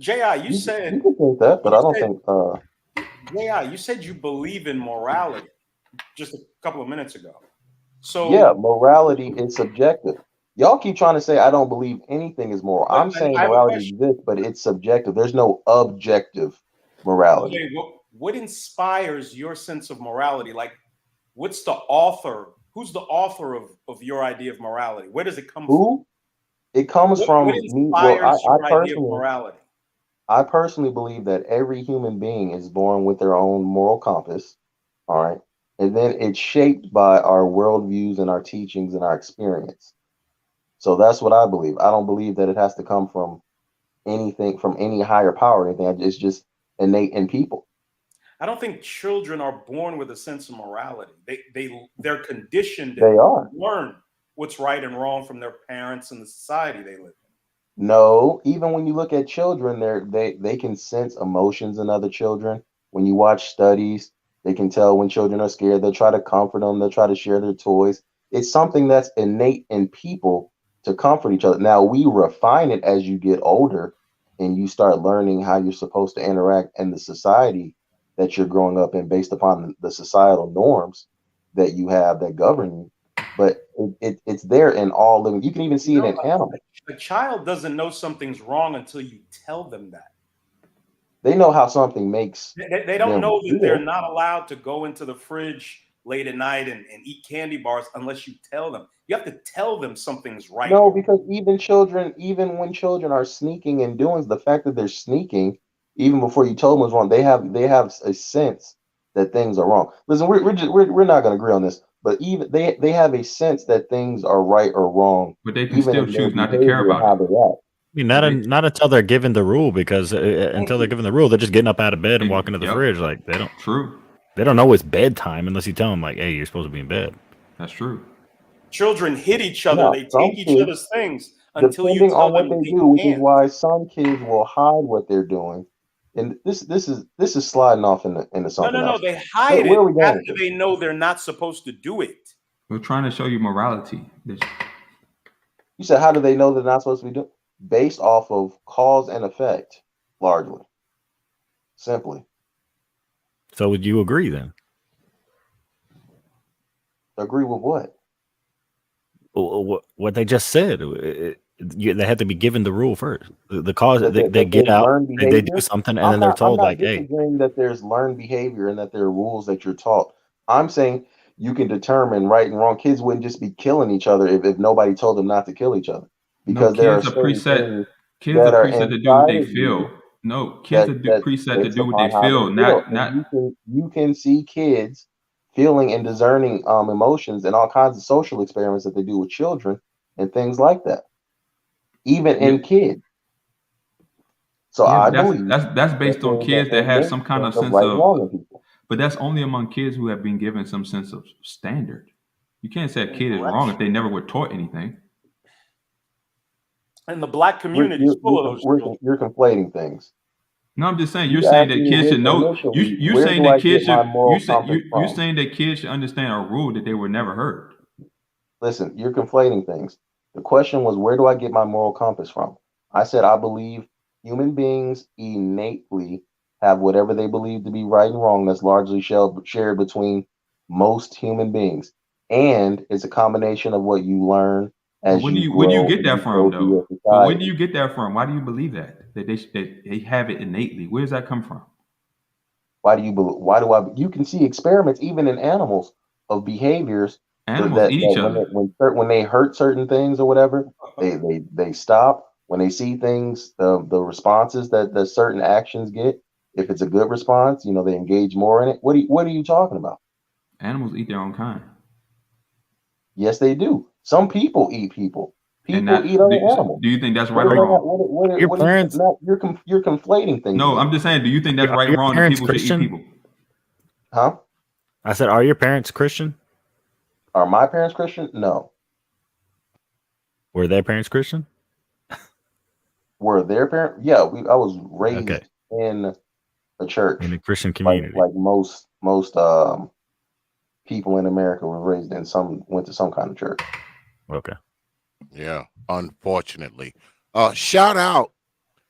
J.I., you You said can think that, but I don't think. J.I., you said you believe in morality just a couple of minutes ago. So Yeah, morality is subjective. Y'all keep trying to say I don't believe anything is moral. but I'm saying I have a morality question. exists, but it's subjective. There's no objective morality. Okay, what inspires your sense of morality? Like, what's the author? Who's the author of your idea of morality? Where does it come from? Who? It comes What from me. Well, inspires your idea of morality? I personally believe that every human being is born with their own moral compass. All right. And then it's shaped by our worldviews and our teachings and our experience. So that's what I believe. I don't believe that it has to come from anything, from any higher power or anything. It's just innate in people. I don't think children are born with a sense of morality. They're conditioned They and are. learn what's right and wrong from their parents and the society they live in. No, even when you look at children, they can sense emotions in other children. When you watch studies, they can tell when children are scared. They'll try to comfort them. They'll try to share their toys. It's something that's innate in people to comfort each other. Now we refine it as you get older and you start learning how you're supposed to interact in the society that you're growing up in based upon the societal norms that you have that govern you. But it's there in all living. You can even see it in animals. A child doesn't know something's wrong until you tell them that. They know how something makes. They don't know that feel. they're not allowed to go into the fridge late at night and eat candy bars unless you tell them. You have to tell them something's right. No, because even when children are sneaking and doing the fact that they're sneaking, even before you told them what's wrong, they have a sense that things are wrong. Listen, we're not going to agree on this, but even they have a sense that things are right or wrong. But they can even still in their choose not to care behavior and about how it. they act. I mean, not until they're given the rule, because until they're given the rule, they're just getting up out of bed and walking to the fridge. Like they don't. True. They don't know it's bedtime unless you tell them, like, "Hey, you're supposed to be in bed." That's true. Children hit each other. No, They some take each kids, other's things until you depending tell on what them they they do, which is can't. why some kids will hide what they're doing. And this is sliding off into something No. else. They hide Where are it we going after with this? they know they're not supposed to do it. We're trying to show you morality. You said, how do they know they're not supposed to be doing? Based off of cause and effect, largely. Simply. So would you agree then? Agree with what? What they just said. They have to be given the rule first. The cause they get there's out, learned they do behavior? something, and then they're I'm told, not like, "Hey." disagreeing that there's learned behavior and that there are rules that you're taught. I'm saying you can determine right and wrong. Kids wouldn't just be killing each other if nobody told them not to kill each other. Because there are kids are certain preset. things Kids that are are preset to do what inside they of feel. you No, kids are that preset to based do what they upon how feel. they feel. Not. And you can see kids feeling and discerning emotions and all kinds of social experiments that they do with children and things like that, even in kids. So Yeah, I but believe that's based on kids that have some kind of sense right and wrong of. in people. But that's only among kids who have been given some sense of standard. You can't say a kid is wrong if they never were taught anything. And the black community is full of those children. You're conflating things. No, I'm just saying. You You're saying asked that me kids should know. initially, You where saying do I that kids get my should. moral compass You from? saying that kids should understand a rule that they were never heard. Listen, you're conflating things. The question was, where do I get my moral compass from? I said, I believe human beings innately have whatever they believe to be right and wrong that's largely shared between most human beings. And it's a combination of what you learn as Where do you you grow get and that you from, go through your though? But where do society. you get that from? Why do you believe that they have it innately? Where does that come from? Why do you believe? Why do I? You can see experiments even in animals of behaviors Animals eat each other. when they hurt certain things or whatever, they stop. When they see things, the responses that certain actions get, if it's a good response, they engage more in it. What are you talking about? Animals eat their own kind. Yes, they do. Some people eat people. People eat other animals. Do you think that's right or wrong? Your parents, you're conflating things. No, I'm just saying. Do you think that's right or wrong that people should eat people? Huh? I said, are your parents Christian? Are my parents Christian? No. Were their parents Christian? Were their parents? Yeah, I was raised in a church, in a Christian community, like most people in America were raised in went to some kind of church. Okay. Yeah, unfortunately. Shout out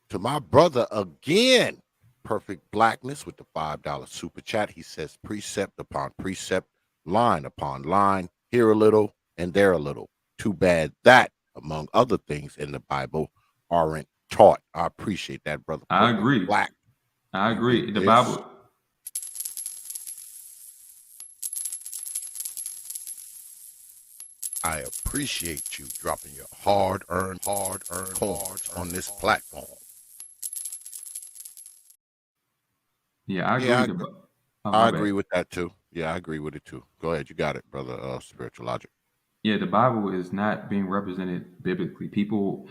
to my brother again, Perfect Blackness, with the $5 super chat. He says precept upon precept, line upon line, here a little and there a little. Too bad that, among other things in the Bible, aren't taught. I appreciate that, brother. I agree. I agree. The Bible. I appreciate you dropping your hard-earned coins on this platform. Yeah, I agree. Yeah, I agree with that too. Yeah, I agree with it too. Go ahead, you got it, brother. Spiritual Logic. Yeah, the Bible is not being represented biblically. People,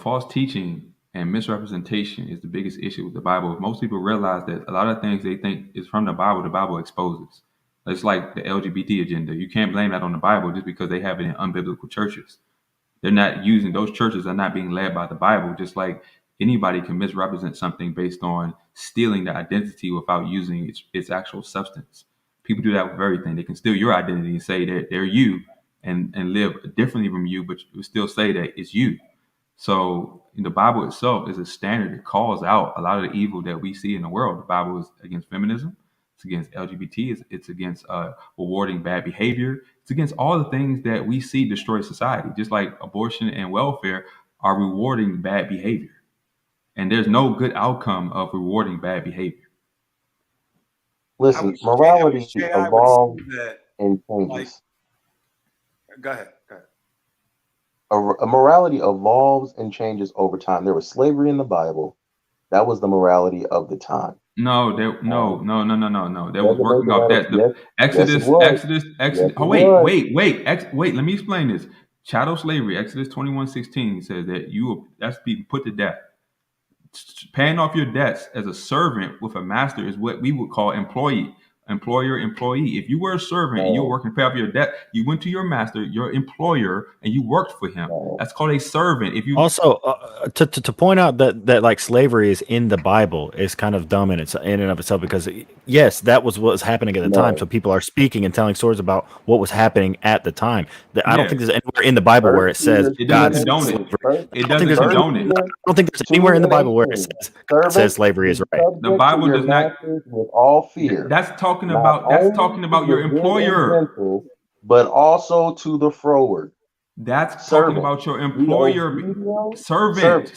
false teaching and misrepresentation is the biggest issue with the Bible. Most people realize that a lot of things they think is from the Bible exposes. It's like the LGBT agenda. You can't blame that on the Bible just because they have it in unbiblical churches. They're not using, those churches are not being led by the Bible, just like anybody can misrepresent something based on stealing the identity without using its actual substance. People do that with everything. They can steal your identity and say that they're you and live differently from you, but you still say that it's you. So the Bible itself is a standard that calls out a lot of the evil that we see in the world. The Bible is against feminism. It's against LGBT. It's against rewarding bad behavior. It's against all the things that we see destroy society. Just like abortion and welfare are rewarding bad behavior. And there's no good outcome of rewarding bad behavior. Listen, morality evolves and changes. Go ahead. A morality evolves and changes over time. There was slavery in the Bible. That was the morality of the time. No. There was working off that. Exodus. Oh, wait. Let me explain this. Chattel slavery, Exodus 21:16 says that that's being put to death. Paying off your debts as a servant with a master is what we would call employer, employee. If you were a servant and you were working to pay off your debt, you went to your master, your employer, and you worked for him. That's called a servant. If you also to point out that like slavery is in the Bible is kind of dumb in and of itself, because yes, that was what was happening at the time. So people are speaking and telling stories about what was happening at the time. I don't think there's anywhere in the Bible where it says God's slavery. It doesn't condone it. I don't think there's anywhere in the Bible where it says slavery is right. The Bible does not. With all fear. That's talking about your employer, but also to the froward. That's talking about your employer. Servant.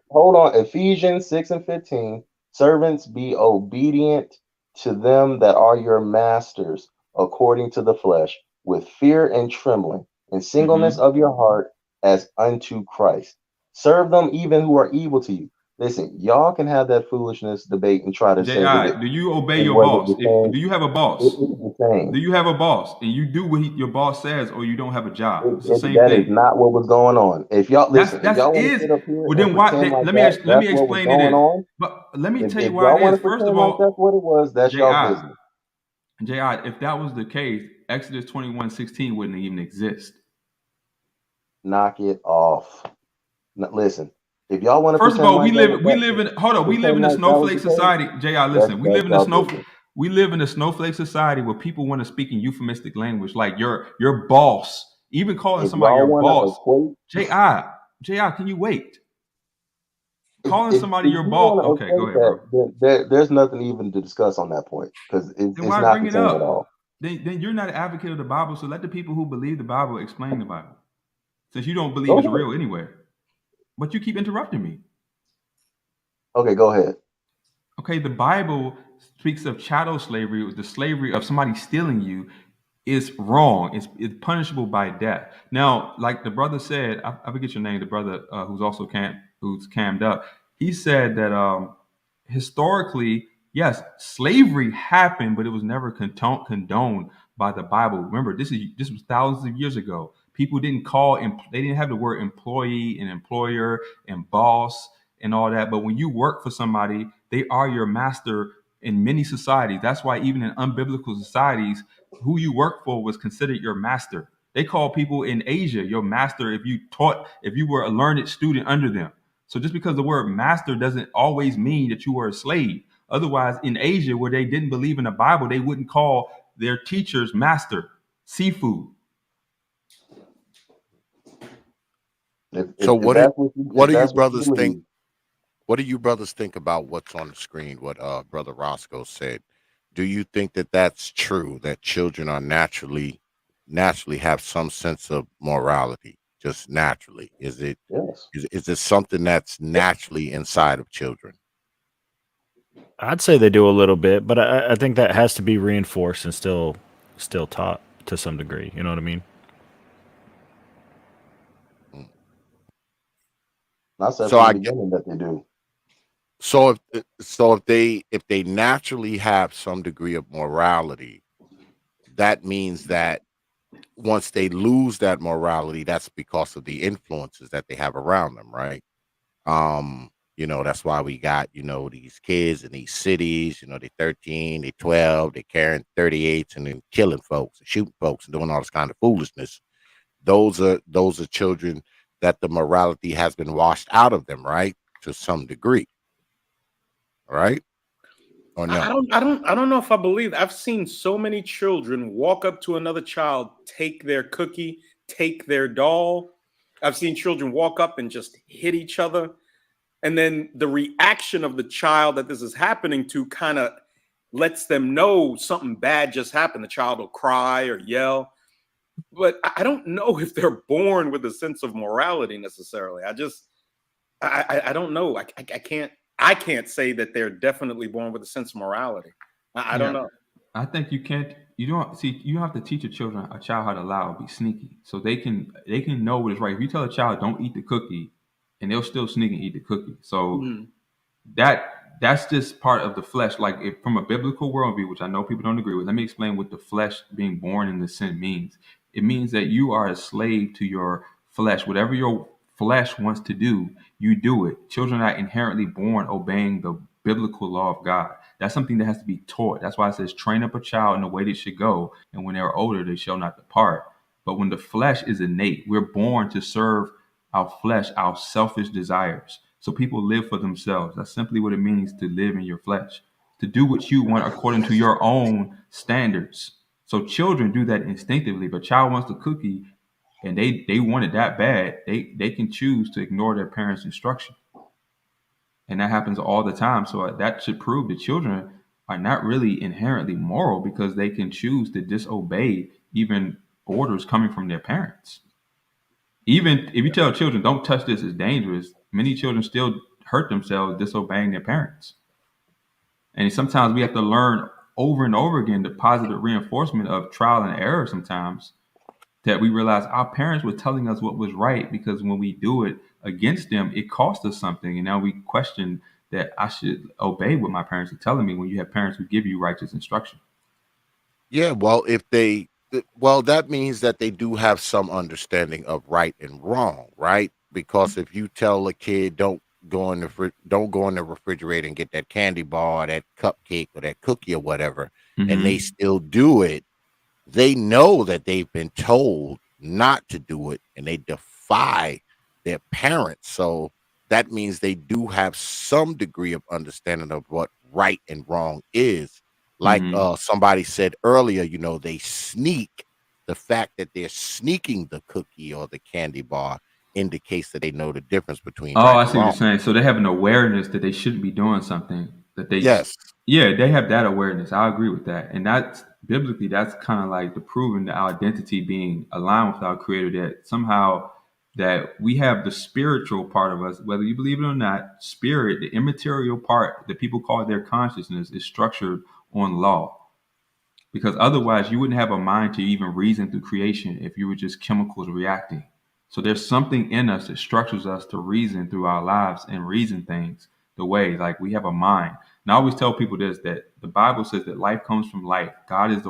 Hold on. Ephesians 6:15. Servants, be obedient to them that are your masters, according to the flesh, with fear and trembling, and singleness of your heart, as unto Christ. Serve them even who are evil to you. Listen, y'all can have that foolishness debate and try to say that. Do you obey your boss? Do you have a boss? Do you have a boss and you do what your boss says, or you don't have a job? It's the same thing. That is not what was going on. If y'all listen, if y'all want to sit up here, well then why? Let me explain it. But let me tell you why it is. First of all, that's what it was. That's your business. J.I., if that was the case, Exodus 21:16 wouldn't even exist. Knock it off. Listen. If y'all want to, first of all, we live in a snowflake society. J.I., listen, we live in a snowflake society where people want to speak in euphemistic language, like your boss, even calling somebody your boss. J.I., can you wait? Calling somebody your boss. Okay, go ahead, bro. There's nothing even to discuss on that point, because it's not the same at all. Then you're not an advocate of the Bible, so let the people who believe the Bible explain the Bible, since you don't believe it's real anyway. But you keep interrupting me. Okay, go ahead. Okay, the Bible speaks of chattel slavery. It was the slavery of somebody stealing you. Is wrong. It's punishable by death. Now, like the brother said, I forget your name. The brother who's cammed up. He said that historically, yes, slavery happened, but it was never condoned by the Bible. Remember, this was thousands of years ago. People didn't they didn't have the word employee and employer and boss and all that. But when you work for somebody, they are your master in many societies. That's why even in unbiblical societies, who you work for was considered your master. They call people in Asia your master if you were a learned student under them. So just because the word master doesn't always mean that you were a slave. Otherwise, in Asia, where they didn't believe in the Bible, they wouldn't call their teachers master. Seafood. So what do you brothers think? What do you brothers think about what's on the screen? What Brother Roscoe said. Do you think that that's true? That children are naturally have some sense of morality, just naturally? Is it is it something that's naturally inside of children? I'd say they do a little bit, but I think that has to be reinforced and still taught to some degree. You know what I mean? I said from the beginning that they do. So if they naturally have some degree of morality, that means that once they lose that morality, that's because of the influences that they have around them, right? That's why we got, these kids in these cities, they're 13, they're 12, they're carrying 38s and then killing folks and shooting folks and doing all this kind of foolishness. Those are children that the morality has been washed out of them, right? To some degree. Right? Or no? I don't know if I believe. I've seen so many children walk up to another child, take their cookie, take their doll. I've seen children walk up and just hit each other. And then the reaction of the child that this is happening to kind of lets them know something bad just happened. The child will cry or yell. But I don't know if they're born with a sense of morality necessarily. I don't know. I can't say that they're definitely born with a sense of morality. I don't know. I think you have to teach a child how to lie or be sneaky. So they can know what is right. If you tell a child don't eat the cookie, and they'll still sneak and eat the cookie. So that's just part of the flesh. Like from a biblical worldview, which I know people don't agree with, let me explain what the flesh being born in the sin means. It means that you are a slave to your flesh. Whatever your flesh wants to do, you do it. Children are inherently born obeying the biblical law of God. That's something that has to be taught. That's why it says, train up a child in the way they should go, and when they are older, they shall not depart. But when the flesh is innate, we're born to serve our flesh, our selfish desires. So people live for themselves. That's simply what it means to live in your flesh, to do what you want according to your own standards. So children do that instinctively. But child wants the cookie and they want it that bad, they can choose to ignore their parents' instruction. And that happens all the time. So that should prove that children are not really inherently moral because they can choose to disobey even orders coming from their parents. Even if you tell children, don't touch this, it's dangerous, many children still hurt themselves disobeying their parents. And sometimes we have to learn over and over again the positive reinforcement of trial and error sometimes, that we realize our parents were telling us what was right, because when we do it against them, it cost us something. And now we question that I should obey what my parents are telling me, when you have parents who give you righteous instruction. Yeah, well, that means that they do have some understanding of right and wrong, right? Because if you tell a kid don't go in the refrigerator and get that candy bar, or that cupcake, or that cookie, or whatever, and they still do it, they know that they've been told not to do it, and they defy their parents. So that means they do have some degree of understanding of what right and wrong is. Like somebody said earlier, they sneak. The fact that they're sneaking the cookie or the candy bar indicates that they know the difference between right I and see wrong. what you're saying. So they have an awareness that they shouldn't be doing something. Yes. Yeah, they have that awareness. I agree with that. And that's biblically, that's kind of like the proving the identity being aligned with our Creator, that somehow that we have the spiritual part of us, whether you believe it or not. Spirit, the immaterial part that people call their consciousness, is structured on law. Because otherwise you wouldn't have a mind to even reason through creation if you were just chemicals reacting. So there's something in us that structures us to reason through our lives and reason things the way, like we have a mind. And I always tell people this, that the Bible says that life comes from light. God is the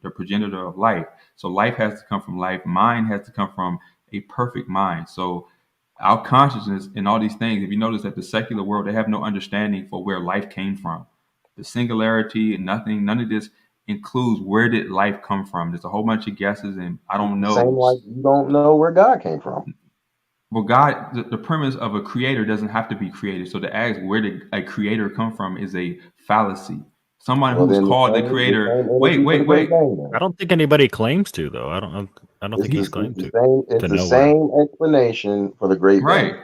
the progenitor of life. So life has to come from life. Mind has to come from a perfect mind. So our consciousness and all these things, if you notice that the secular world, they have no understanding for where life came from. The singularity and nothing, none of this includes where did life come from. There's a whole bunch of guesses, and I don't know. Same like you don't know where God came from. Well, God, the premise of a creator doesn't have to be created. So to ask where did a creator come from is a fallacy. Someone who's called the creator. Wait. I don't think anybody claims to, though. I don't think he's claimed to. It's the same explanation for the Great Bang.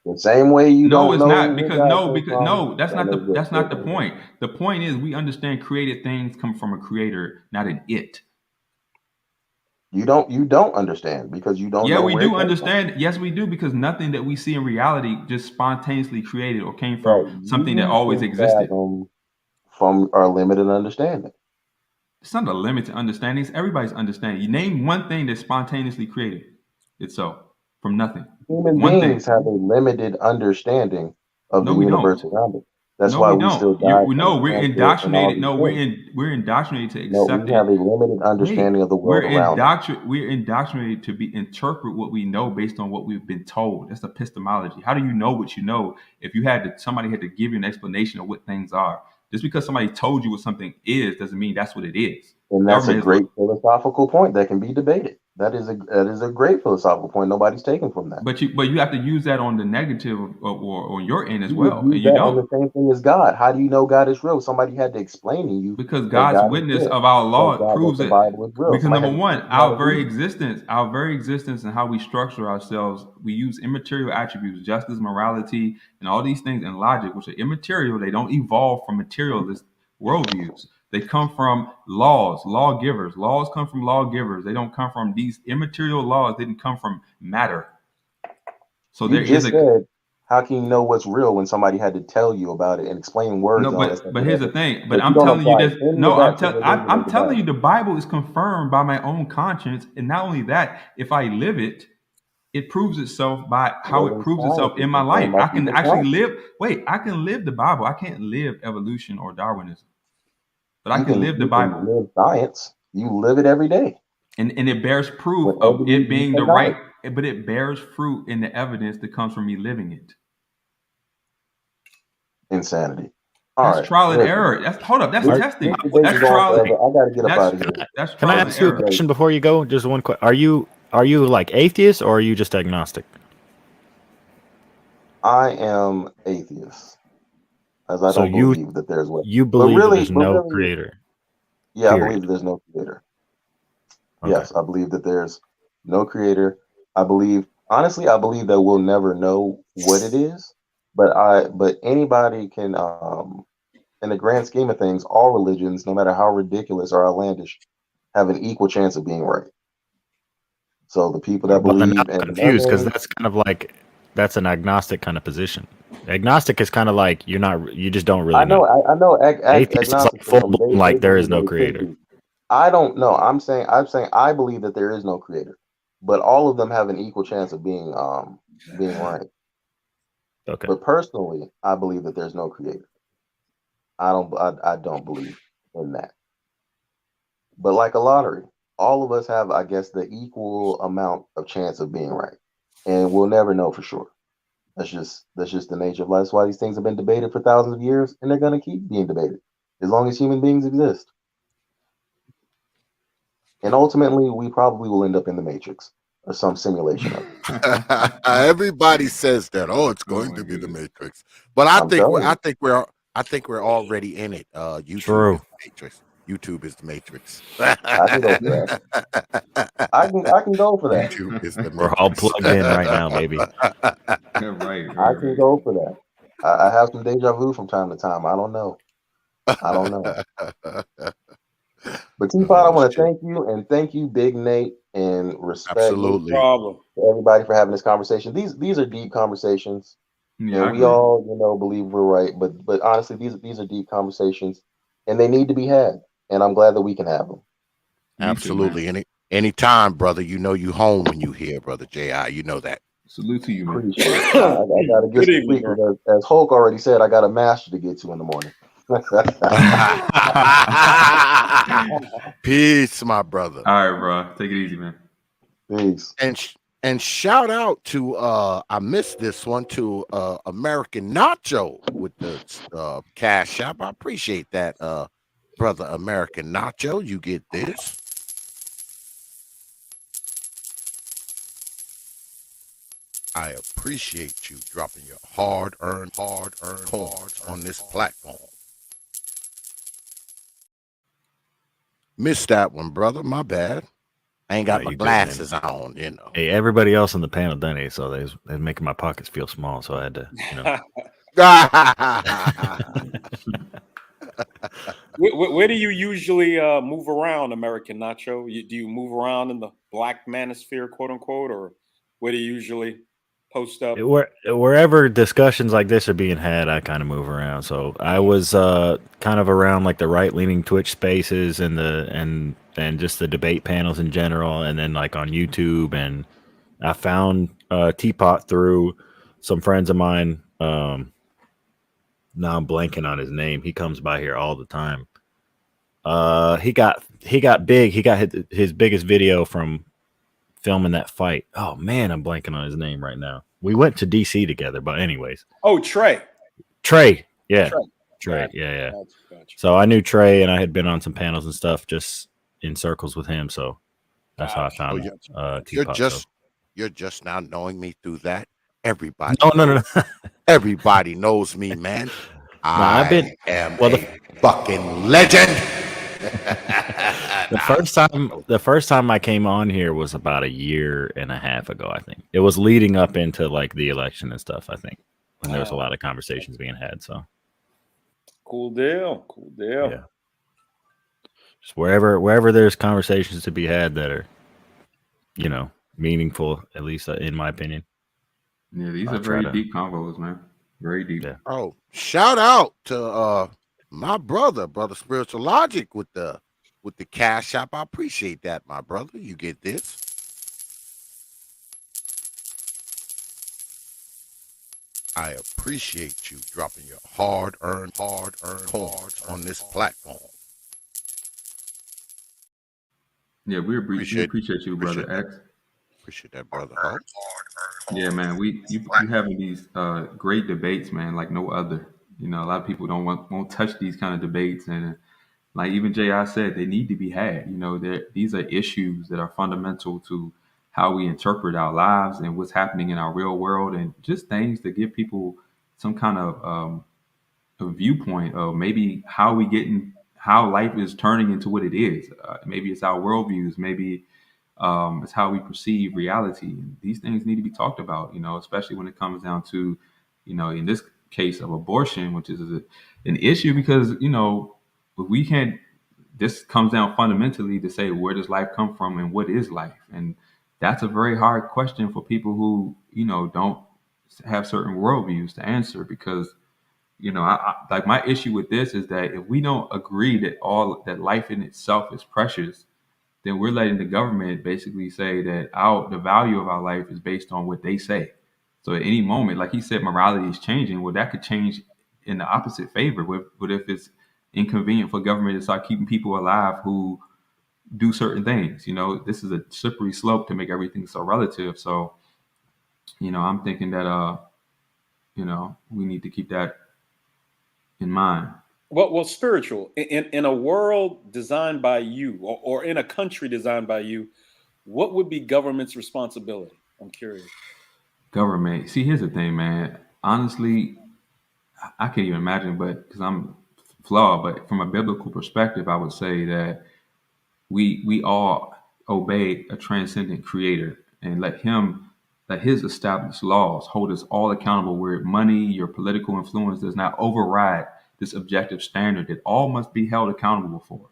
The same way you No, don't it's know. not, because that's not the point. The point is we understand created things come from a creator, not an it. You don't understand because you don't know. Yeah, we do understand. Yes, we do, because nothing that we see in reality just spontaneously created or came from something that always existed. From our limited understanding. It's not a limited understanding. It's everybody's understanding. You name one thing that spontaneously created itself from nothing. Human beings have a limited understanding of the universe around it. That's why we still die. We're indoctrinated. We're indoctrinated to accept we have a limited understanding of the world around us. We're indoctrinated to interpret what we know based on what we've been told. That's epistemology. How do you know what you know if somebody had to give you an explanation of what things are? Just because somebody told you what something is doesn't mean that's what it is. And that's a great philosophical point that can be debated. That is a great philosophical point. Nobody's taken from that. But you have to use that on the negative or on your end as well. And you don't. On the same thing as God. How do you know God is real? Somebody had to explain to you. Because God's witness of our law proves it. Because number one, our very existence and how we structure ourselves, we use immaterial attributes, justice, morality, and all these things, and logic, which are immaterial. They don't evolve from materialist worldviews. They come from lawgivers. Laws come from lawgivers. They don't come from these immaterial laws. Didn't come from matter. So you just said, how can you know what's real when somebody had to tell you about it and explain words? No, but here's the thing. But I'm telling you this. No, I'm telling you the Bible is confirmed by my own conscience, and not only that, if I live it, it proves itself by how it proves itself in my life. I can actually live. Wait, I can live the Bible. I can't live evolution or Darwinism. But I can live the Bible. You live science. You live it every day. And it bears proof of it being the right, but it bears fruit in the evidence that comes from me living it. Insanity. That's trial and error. That's testing. That's trial. I gotta get up out of here. Can I ask you a question before you go? Just one question. Are you like atheist or are you just agnostic? I am atheist. As I don't believe that there's one. You believe there's no creator. Yeah, I believe there's no creator. Okay. Yes, I believe that there's no creator. Honestly, I believe that we'll never know what it is. But anybody can, in the grand scheme of things, all religions, no matter how ridiculous or outlandish, have an equal chance of being right. So the people that believe, I'm confused because that's kind of like that's an agnostic kind of position. Agnostic is kind of like you just don't really know. I know. Atheist is like full blown, like there is no creator. I don't know. I'm saying I believe that there is no creator, but all of them have an equal chance of being right. Okay. But personally, I believe that there's no creator. I don't believe in that. But like a lottery, all of us have, I guess, the equal amount of chance of being right, and we'll never know for sure. That's just the nature of life. That's why these things have been debated for thousands of years, and they're going to keep being debated as long as human beings exist. And ultimately, we probably will end up in the Matrix or some simulation of it. Everybody says that. Oh, it's going to be the Matrix, but I think we're already in it. YouTube is the Matrix. YouTube is the Matrix. I can go for that. I can go for that. YouTube is the Matrix. We're all plugged in right now, baby. Right. I can go for that. I have some deja vu from time to time. I don't know. But T.P.O.T, I want to thank you, and thank you, Big Nate, and respect to everybody for having this conversation. These are deep conversations. Yeah, we all believe we're right, but honestly, these are deep conversations, and they need to be had. And I'm glad that we can have them. Absolutely. Anytime, brother. You know you home when you here, brother J.I. You know that. Salute to you, man. Appreciate it. I got to get some sleep. As Hulk already said, I got a master to get to in the morning. Peace, my brother. All right, bro. Take it easy, man. Peace. And shout out to I missed this one to American Nacho with the Cash App. I appreciate that, brother American Nacho. You get this. I appreciate you dropping your hard-earned coins on this platform. Missed that one, brother. My bad. I ain't got my glasses on, you know. Hey, everybody else on the panel done it, so they're making my pockets feel small. So I had to, Where do you usually move around, American Nacho? Do you move around in the black manosphere, quote unquote, or where do you usually post up? Wherever discussions like this are being had, I kind of move around. So I was kind of around like the right-leaning Twitch spaces and just the debate panels in general, and then like on YouTube. And I found T.P.O.T through some friends of mine. Now I'm blanking on his name. He comes by here all the time. He got big. He got his biggest video from filming that fight. Oh man, I'm blanking on his name right now. We went to DC together, but anyways. Oh, Trey. Yeah. Trey. Gotcha. Yeah. Gotcha. So I knew Trey, and I had been on some panels and stuff just in circles with him. So that's how I found T.P.O.T. You're just now knowing me through that. Everybody. No. Everybody knows me, man. I am a fucking legend. The first time I came on here was about 1.5 years ago, I think. It was leading up into like the election and stuff, I think, when there was a lot of conversations being had. So cool deal. Yeah. Just wherever there's conversations to be had that are, meaningful, at least in my opinion. Yeah, these are very deep convos, man. Very deep. Yeah. Oh, shout out to my brother Spiritual Logic with the Cash App. I appreciate that, my brother. You get this. I appreciate you dropping your hard-earned coins on this platform. Yeah, we appreciate you, brother X. Appreciate that, brother. Yeah, man. You having these great debates, man, like no other. A lot of people won't touch these kind of debates, and like even J.I. said, they need to be had. These are issues that are fundamental to how we interpret our lives and what's happening in our real world, and just things that give people some kind of a viewpoint of maybe how life is turning into what it is. Maybe it's our worldviews. Maybe it's how we perceive reality. And these things need to be talked about, especially when it comes down to, in this case of abortion, which is an issue because, we can't, this comes down fundamentally to say, where does life come from and what is life? And that's a very hard question for people who, don't have certain worldviews to answer because, I like my issue with this is that if we don't agree that life in itself is precious, then we're letting the government basically say that the value of our life is based on what they say. So at any moment, like he said, morality is changing. Well, that could change in the opposite favor. What if it's inconvenient for government to start keeping people alive who do certain things? This is a slippery slope to make everything so relative. So, I'm thinking that, we need to keep that in mind. Well, spiritual in a world designed by you, or in a country designed by you, what would be government's responsibility? I'm curious. Government. See, here's the thing, man. Honestly, I can't even imagine, but because I'm flawed, but from a biblical perspective, I would say that we all obey a transcendent creator and let his established laws hold us all accountable, where money, your political influence does not override this objective standard that all must be held accountable for.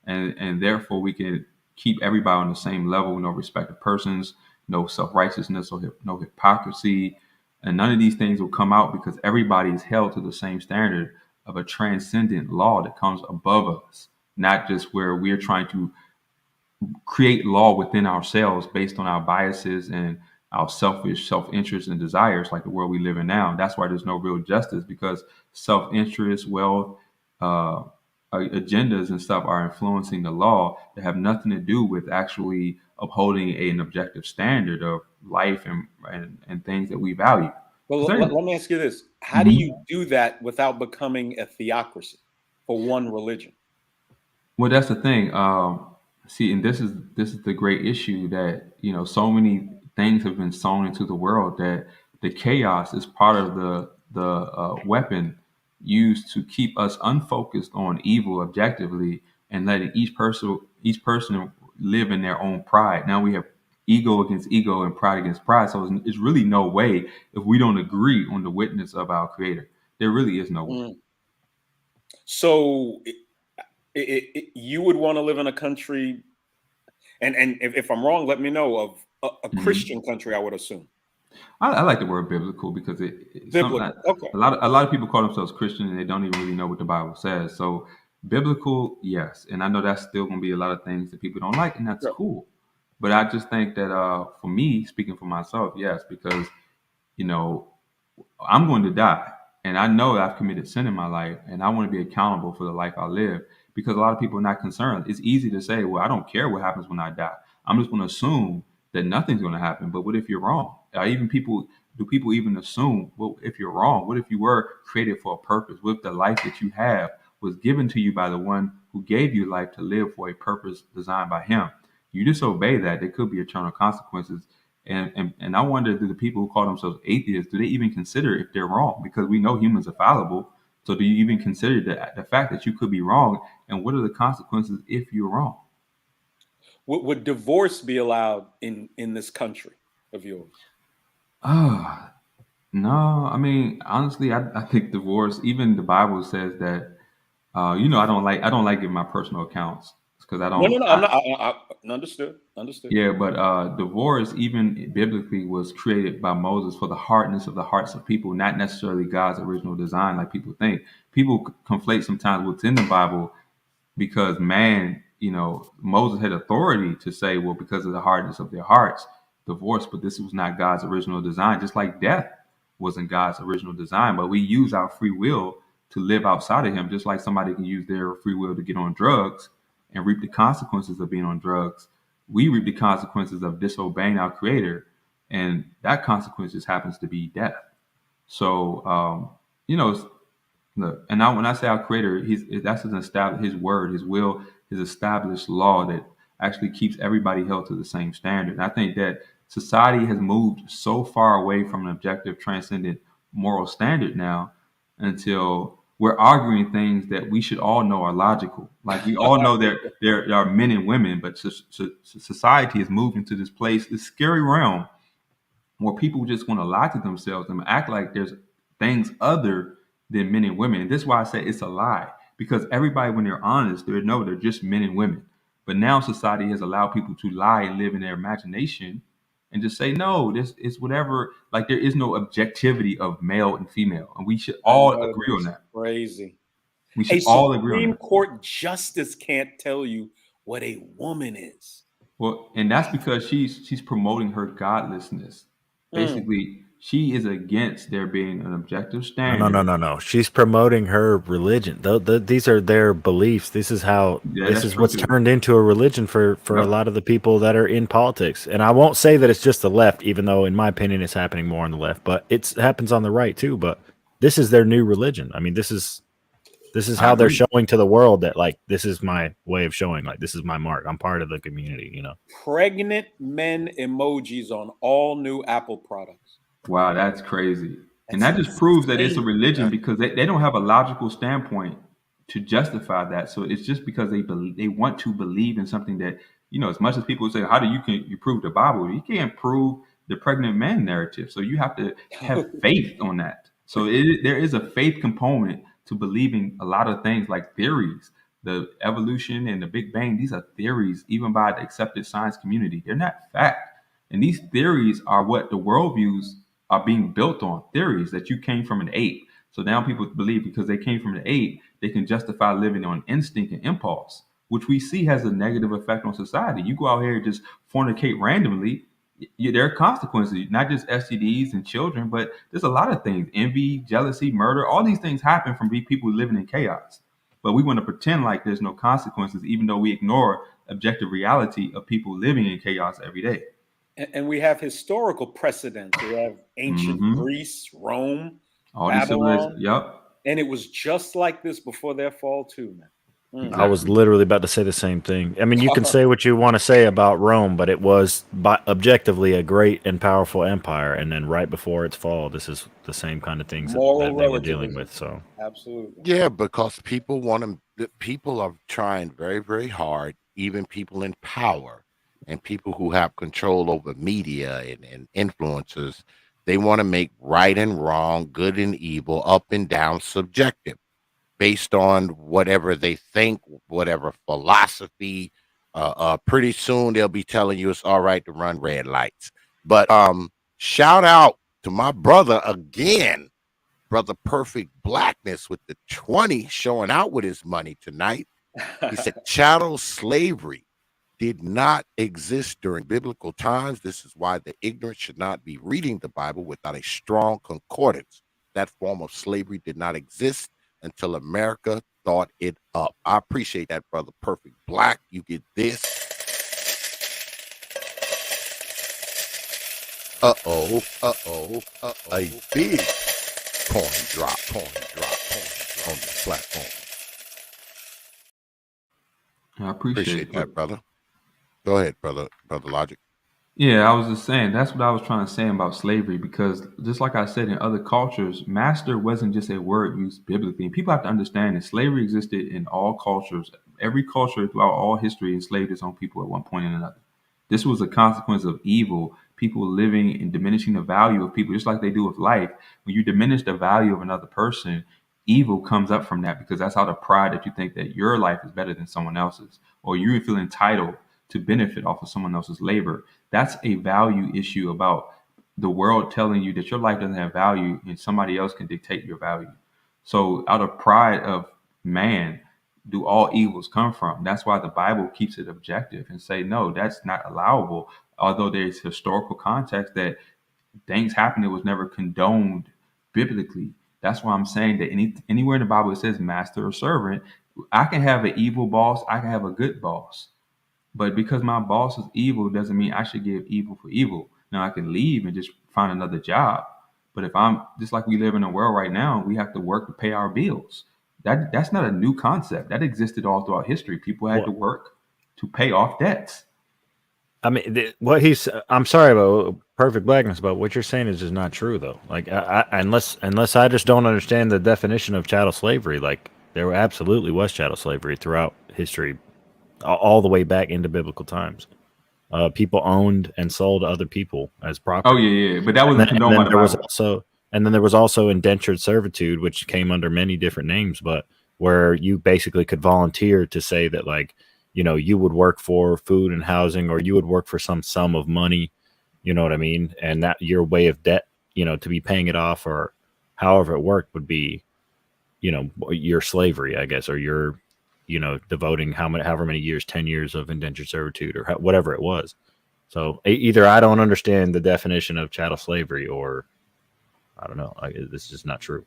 And therefore we can keep everybody on the same level, no respect of persons, no self-righteousness, or no hypocrisy. And none of these things will come out because everybody is held to the same standard of a transcendent law that comes above us, not just where we're trying to create law within ourselves based on our biases and our selfish self-interest and desires, like the world we live in now. That's why there's no real justice, because self-interest, wealth, agendas and stuff are influencing the law that have nothing to do with actually upholding an objective standard of life and things that we value. Well, let me ask you this: how do you do that without becoming a theocracy for one religion? Well, that's the thing. See, and this is the great issue that so many things have been sown into the world that the chaos is part of the weapon used to keep us unfocused on evil objectively and letting each person live in their own pride. Now we have ego against ego and pride against pride. So it's really no way if we don't agree on the witness of our Creator. There really is no way. So you would want to live in a country, and if I'm wrong, let me know, of a Christian country, I would assume. I like the word biblical because biblical. Okay. A lot of people call themselves Christian and they don't even really know what the Bible says. So biblical, yes, and I know that's still going to be a lot of things that people don't like, and that's cool. But I just think that for me, speaking for myself, yes, because I'm going to die, and I know I've committed sin in my life, and I want to be accountable for the life I live. Because a lot of people are not concerned. It's easy to say, "Well, I don't care what happens when I die. I'm just going to assume that nothing's going to happen." But what if you're wrong? Do people even assume? Well, if you're wrong, what if you were created for a purpose? What if the life that you have was given to you by the one who gave you life to live for a purpose designed by Him? You disobey that, there could be eternal consequences. And I wonder, do the people who call themselves atheists, do they even consider if they're wrong? Because we know humans are fallible. So do you even consider the fact that you could be wrong, and what are the consequences if you're wrong? Would divorce be allowed in this country of yours? No. I mean, honestly, I think divorce. Even the Bible says that. I don't like giving my personal accounts because I don't. No. I'm not. I understood. Yeah, but divorce, even biblically, was created by Moses for the hardness of the hearts of people, not necessarily God's original design, like people think. People conflate sometimes what's in the Bible because Moses had authority to say, well, because of the hardness of their hearts, divorce, but this was not God's original design, just like death wasn't God's original design. But we use our free will to live outside of Him, just like somebody can use their free will to get on drugs and reap the consequences of being on drugs. We reap the consequences of disobeying our Creator, and that consequence just happens to be death. So, look, and now when I say our Creator, that's His word, His will, His established law that actually keeps everybody held to the same standard. And I think that society has moved so far away from an objective, transcendent moral standard now until we're arguing things that we should all know are logical. Like we all know there are men and women, but society has moved into this scary realm where people just want to lie to themselves and act like there's things other than men and women. And this is why I say it's a lie, because everybody, when they're honest, they know they're just men and women. But now society has allowed people to lie and live in their imagination and just say, no, this is whatever. Like there is no objectivity of male and female. And we should all agree on that. Crazy. We should all agree on that. Supreme Court justice can't tell you what a woman is. Well, and that's because she's promoting her godlessness. Basically, she is against there being an objective standard. No. She's promoting her religion. These are their beliefs. This is how. This is what's turned into a religion for a lot of the people that are in politics. And I won't say that it's just the left, even though, in my opinion, it's happening more on the left. But it happens on the right too. But this is their new religion. I mean, this is how they're showing to the world that, like, this is my way of showing, like, this is my mark. I'm part of the community. Pregnant men emojis on all new Apple products. Wow, that's crazy. And that just proves that it's a religion because they don't have a logical standpoint to justify that. So it's just because they want to believe in something that, as much as people say, how do you prove the Bible? You can't prove the pregnant man narrative. So you have to have faith on that. So there is a faith component to believing a lot of things like theories. The evolution and the Big Bang, these are theories, even by the accepted science community. They're not fact. And these theories are what the worldviews are being built on, theories that you came from an ape. So now people believe because they came from an ape, they can justify living on instinct and impulse, which we see has a negative effect on society. You go out here and just fornicate randomly, there are consequences, not just STDs and children, but there's a lot of things, envy, jealousy, murder, all these things happen from people living in chaos. but we want to pretend like there's no consequences, even though we ignore objective reality of people living in chaos every day. And we have historical precedents. We have ancient Greece, Rome, all Babylon. These yep. And it was just like this before their fall too, man. Exactly. I was literally about to say the same thing. I mean, you can say what you want to say about Rome, but it was objectively a great and powerful empire. And then right before its fall, this is the same kind of things that they were dealing with. So absolutely, yeah, because people want to. People are trying very, very hard. Even people in power and people who have control over media and influencers, they want to make right and wrong, good and evil, up and down subjective, based on whatever they think, whatever philosophy. Pretty soon they'll be telling you it's all right to run red lights. But shout out to my brother again, Brother Perfect Blackness with the 20 showing out with his money tonight. He said chattel slavery did not exist during biblical times. This is why the ignorant should not be reading the Bible without a strong concordance. That form of slavery did not exist until America thought it up. I appreciate that, Brother Perfect Black. You get this. A big coin drop on the platform. I appreciate that, brother. Go ahead, brother Logic. Yeah, I was just saying, that's what I was trying to say about slavery, because just like I said, in other cultures, master wasn't just a word used biblically. People have to understand that slavery existed in all cultures. Every culture throughout all history enslaved its own people at one point or another. This was a consequence of evil, people living and diminishing the value of people, just like they do with life. When you diminish the value of another person, evil comes up from that, because that's out of pride that you think that your life is better than someone else's, or you feel entitled to benefit off of someone else's labor. That's a value issue about the world telling you that your life doesn't have value and somebody else can dictate your value. So out of pride of man, do all evils come from? That's why the Bible keeps it objective and say, no, that's not allowable. Although there's historical context that things happen that was never condoned biblically. That's why I'm saying that anywhere in the Bible it says master or servant, I can have an evil boss, I can have a good boss. But because my boss is evil doesn't mean I should give evil for evil. Now I can leave and just find another job. But if I'm just like we live in a world right now, we have to work to pay our bills. That's not a new concept. That existed all throughout history. People had to work to pay off debts. I mean, I'm sorry about Perfect Blackness, but what you're saying is just not true, though. Like, unless I just don't understand the definition of chattel slavery. Like, there absolutely was chattel slavery throughout history, all the way back into biblical times. People owned and sold other people as property. Oh yeah, but that wasn't condoned by the Bible. And then there was also indentured servitude, which came under many different names, but where you basically could volunteer to say that, like, you know, you would work for food and housing, or you would work for some sum of money, you know what I mean? And that your way of debt, you know, to be paying it off or however it worked would be, you know, your slavery, I guess, or your, you know, devoting however many years, 10 years of indentured servitude or whatever it was. So either I don't understand the definition of chattel slavery, or I don't know. This is just not true.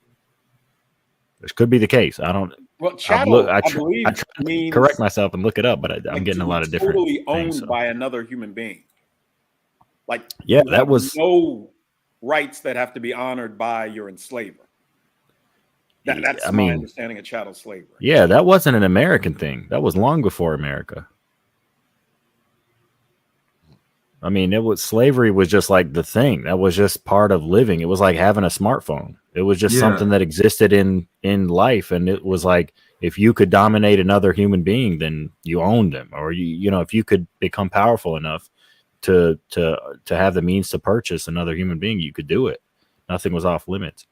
This could be the case. I don't. Well, chattel, I believe, means correct myself and look it up, but I'm getting a lot of different. Totally owned by another human being. Like, yeah, that was no rights that have to be honored by your enslaver. That's my understanding of chattel slavery. Yeah, that wasn't an American thing. That was long before America. I mean, slavery was just like the thing. That was just part of living. It was like having a smartphone. It was just something that existed in life. And it was like, if you could dominate another human being, then you owned them. Or, you know, if you could become powerful enough to have the means to purchase another human being, you could do it. Nothing was off limits.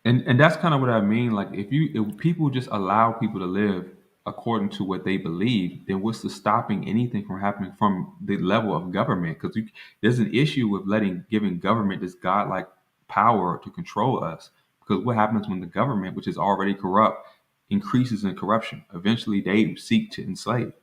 And that's kind of what I mean. Like, if people just allow people to live according to what they believe, then what's the stopping anything from happening from the level of government? Because there's an issue with giving government this godlike power to control us. Because what happens when the government, which is already corrupt, increases in corruption? Eventually, they seek to enslave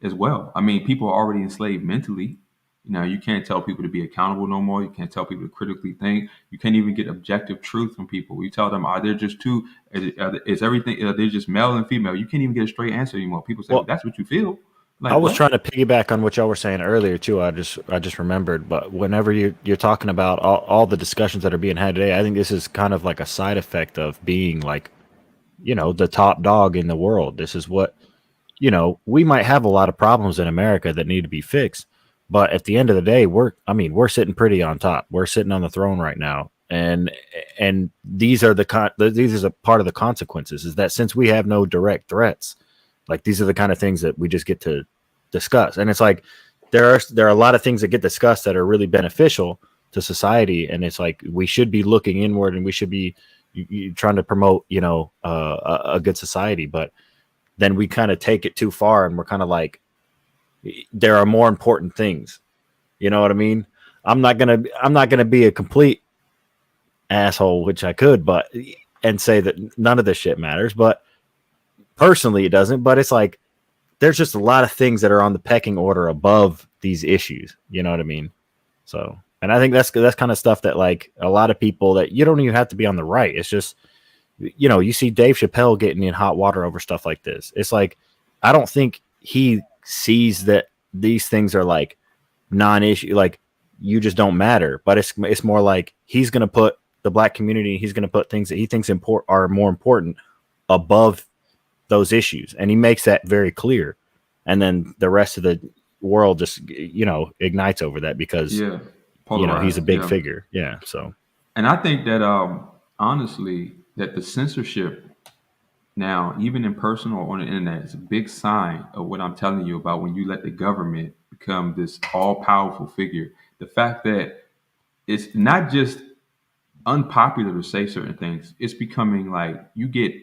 as well. I mean, people are already enslaved mentally. Now, you can't tell people to be accountable no more. You can't tell people to critically think. You can't even get objective truth from people. You tell them, are there just two? Is everything? Are they just male and female? You can't even get a straight answer anymore. People say, well, that's what you feel. Like, I was trying to piggyback on what y'all were saying earlier too. I just remembered. But whenever you're talking about all the discussions that are being had today, I think this is kind of like a side effect of being like, the top dog in the world. This is what, we might have a lot of problems in America that need to be fixed, but at the end of the day, we're sitting pretty on top. We're sitting on the throne right now, and these are these are a part of the consequences. Is that since we have no direct threats, like these are the kind of things that we just get to discuss, and it's like there are a lot of things that get discussed that are really beneficial to society, and it's like we should be looking inward, and we should be trying to promote a good society, but then we kind of take it too far, and we're kind of like, there are more important things. You know what I mean? I'm not gonna be a complete asshole, which I could, and say that none of this shit matters, but personally it doesn't. But it's like there's just a lot of things that are on the pecking order above these issues. You know what I mean? So, and I think that's kind of stuff that like a lot of people that you don't even have to be on the right. It's just, you see Dave Chappelle getting in hot water over stuff like this. It's like, I don't think he sees that these things are like non-issue, like you just don't matter. But it's more like he's going to put the black community, he's going to put things that he thinks are more important above those issues. And he makes that very clear. And then the rest of the world just, ignites over that because, he's a big figure. Yeah. So, and I think that, honestly, that the censorship now, even in person or on the internet, is a big sign of what I'm telling you about when you let the government become this all-powerful figure. The fact that it's not just unpopular to say certain things, it's becoming like you get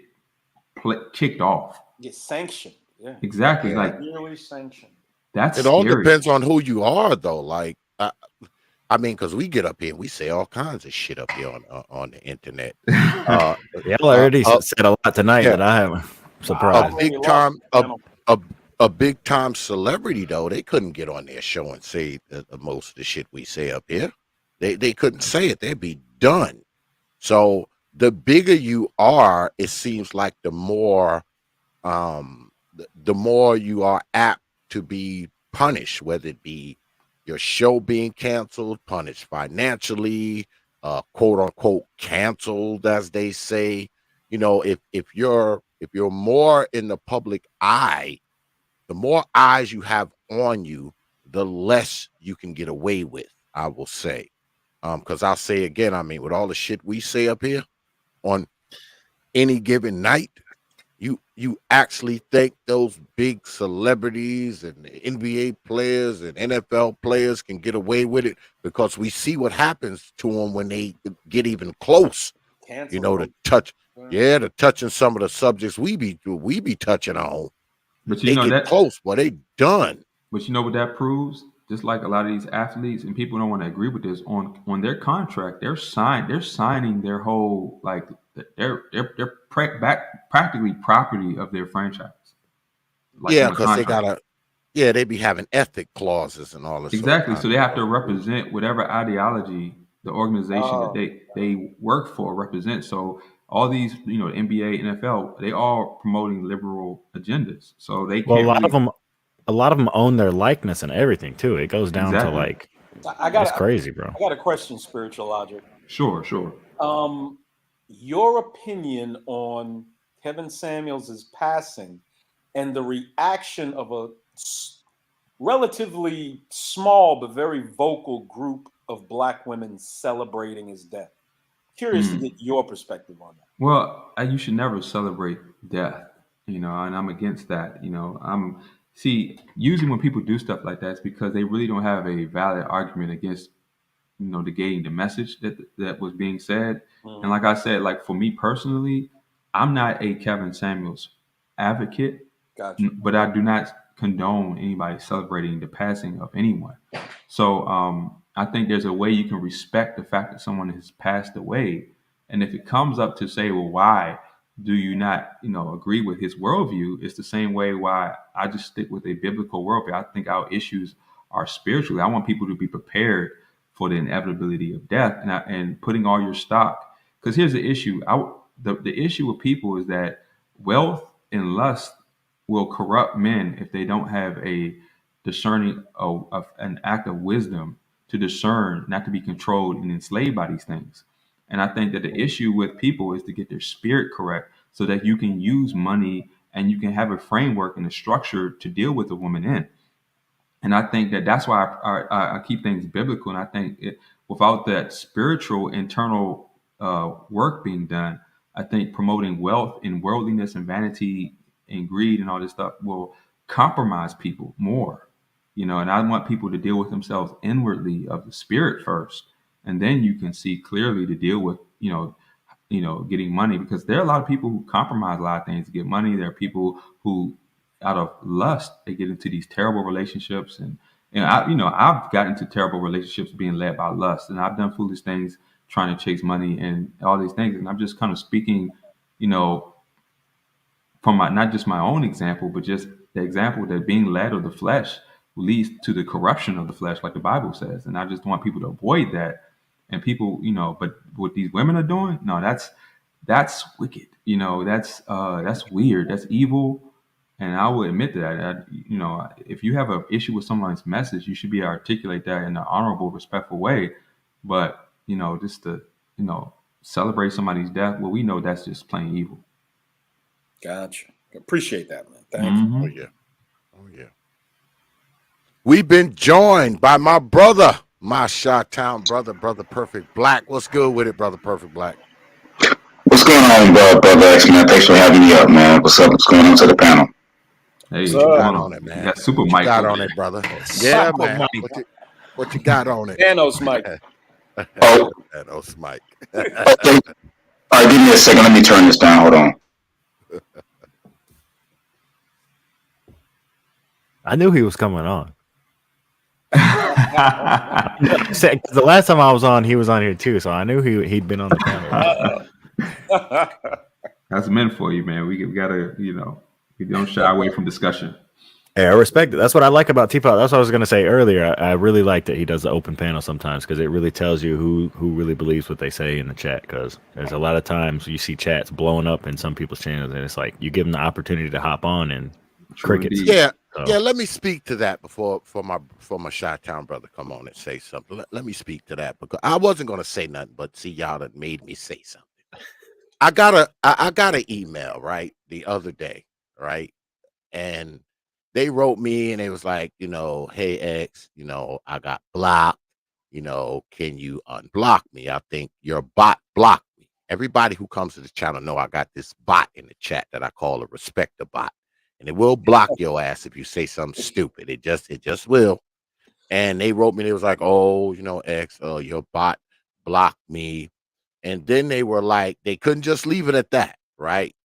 kicked off. Get sanctioned. Yeah. Exactly. Yeah. Like Really sanctioned. That's it all depends on who you are, though. Like, I mean, because we get up here and we say all kinds of shit up here on the internet. Y'all already said a lot tonight that I am surprised. A big time celebrity, though, they couldn't get on their show and say most of the shit we say up here. They couldn't say it. They'd be done. So the bigger you are, it seems like the more you are apt to be punished, whether it be your show being canceled, punished financially, quote unquote canceled, as they say. If you're more in the public eye, the more eyes you have on you, the less you can get away with, I will say. Because I'll say again, I mean, with all the shit we say up here on any given night, you actually think those big celebrities and NBA players and NFL players can get away with it? Because we see what happens to them when they get even close. To touching some of the subjects we be touching on. But they get close, but they done. But you know what that proves? Just like a lot of these athletes, and people don't want to agree with this, on their contract, they're signing their whole, like, they're practically property of their franchise. Like, because they be having ethic clauses and all this. Exactly. So they have to represent whatever ideology the organization that they work for represents. So all these, NBA, NFL, they all promoting liberal agendas. So they can't. A lot of them own their likeness and everything too. It goes down to like, it's crazy, bro. I got a question, Spiritual Logic. Sure. Your opinion on Kevin Samuels' passing and the reaction of a relatively small but very vocal group of Black women celebrating his death. Curious to get your perspective on that. Well, you should never celebrate death, and I'm against that. Usually when people do stuff like that, it's because they really don't have a valid argument against, negating the message that was being said. And like I said, like for me personally, I'm not a Kevin Samuels advocate, but I do not condone anybody celebrating the passing of anyone. So I think there's a way you can respect the fact that someone has passed away. And if it comes up to say, well, why do you not, agree with his worldview? It's the same way why I just stick with a biblical worldview. I think our issues are spiritually. I want people to be prepared for the inevitability of death, and putting all your stock. Because here's the issue. The issue with people is that wealth and lust will corrupt men if they don't have a discerning of an act of wisdom to discern, not to be controlled and enslaved by these things. And I think that the issue with people is to get their spirit correct so that you can use money and you can have a framework and a structure to deal with a woman in. And I think that that's why I keep things biblical. And I think without that spiritual internal work being done, I think promoting wealth and worldliness and vanity and greed and all this stuff will compromise people more. And I want people to deal with themselves inwardly of the spirit first, and then you can see clearly to deal with getting money, because there are a lot of people who compromise a lot of things to get money. There are people who, out of lust, they get into these terrible relationships, and I've gotten into terrible relationships being led by lust, and I've done foolish things trying to chase money and all these things. And I'm just kind of speaking, from not just my own example, but just the example that being led of the flesh leads to the corruption of the flesh, like the Bible says. And I just want people to avoid that. And people, but what these women are doing, no, that's wicked. That's weird. That's evil. And I will admit that. If you have an issue with someone's message, you should be able to articulate that in an honorable, respectful way. But just to celebrate somebody's death, well, we know that's just plain evil. Gotcha. Appreciate that, man. Thank Mm-hmm. you. Oh yeah. We've been joined by my brother, my Chi-Town brother, Brother Perfect Black. What's good with it, Brother Perfect Black? What's going on, Brother X, man? Thanks for having me up, man. What's up? What's going on to the panel? Hey, What you got on it, man? You got super What mic. you got on it, brother? Yeah, man. What you got on it? Thanos mic. Oh. Thanos mic. Okay. All right, give me a second. Let me turn this down. Hold on. I knew he was coming on. The last time I was on, he was on here too, so I knew he'd been on the panel. That's meant for you, man. We gotta, we don't shy away from discussion. Hey, I respect it. That's what I like about T.P.O.T. That's what I was gonna say earlier. I really like that he does the open panel sometimes, because it really tells you who really believes what they say in the chat. Because there's a lot of times you see chats blowing up in some people's channels, and it's like you give them the opportunity to hop on and crickets. Yeah. Yeah, let me speak to that before my Chi-Town brother come on and say something. Let me speak to that, because I wasn't gonna say nothing, but see, y'all that made me say something. I got an email right the other day, right, and they wrote me and they was like, hey X, I got blocked. Can you unblock me? I think your bot blocked me. Everybody who comes to the channel know I got this bot in the chat that I call a respecter bot. And it will block your ass if you say something stupid. It just will. And they wrote me, they was like, oh, X, your bot blocked me. And then they were like, they couldn't just leave it at that, right?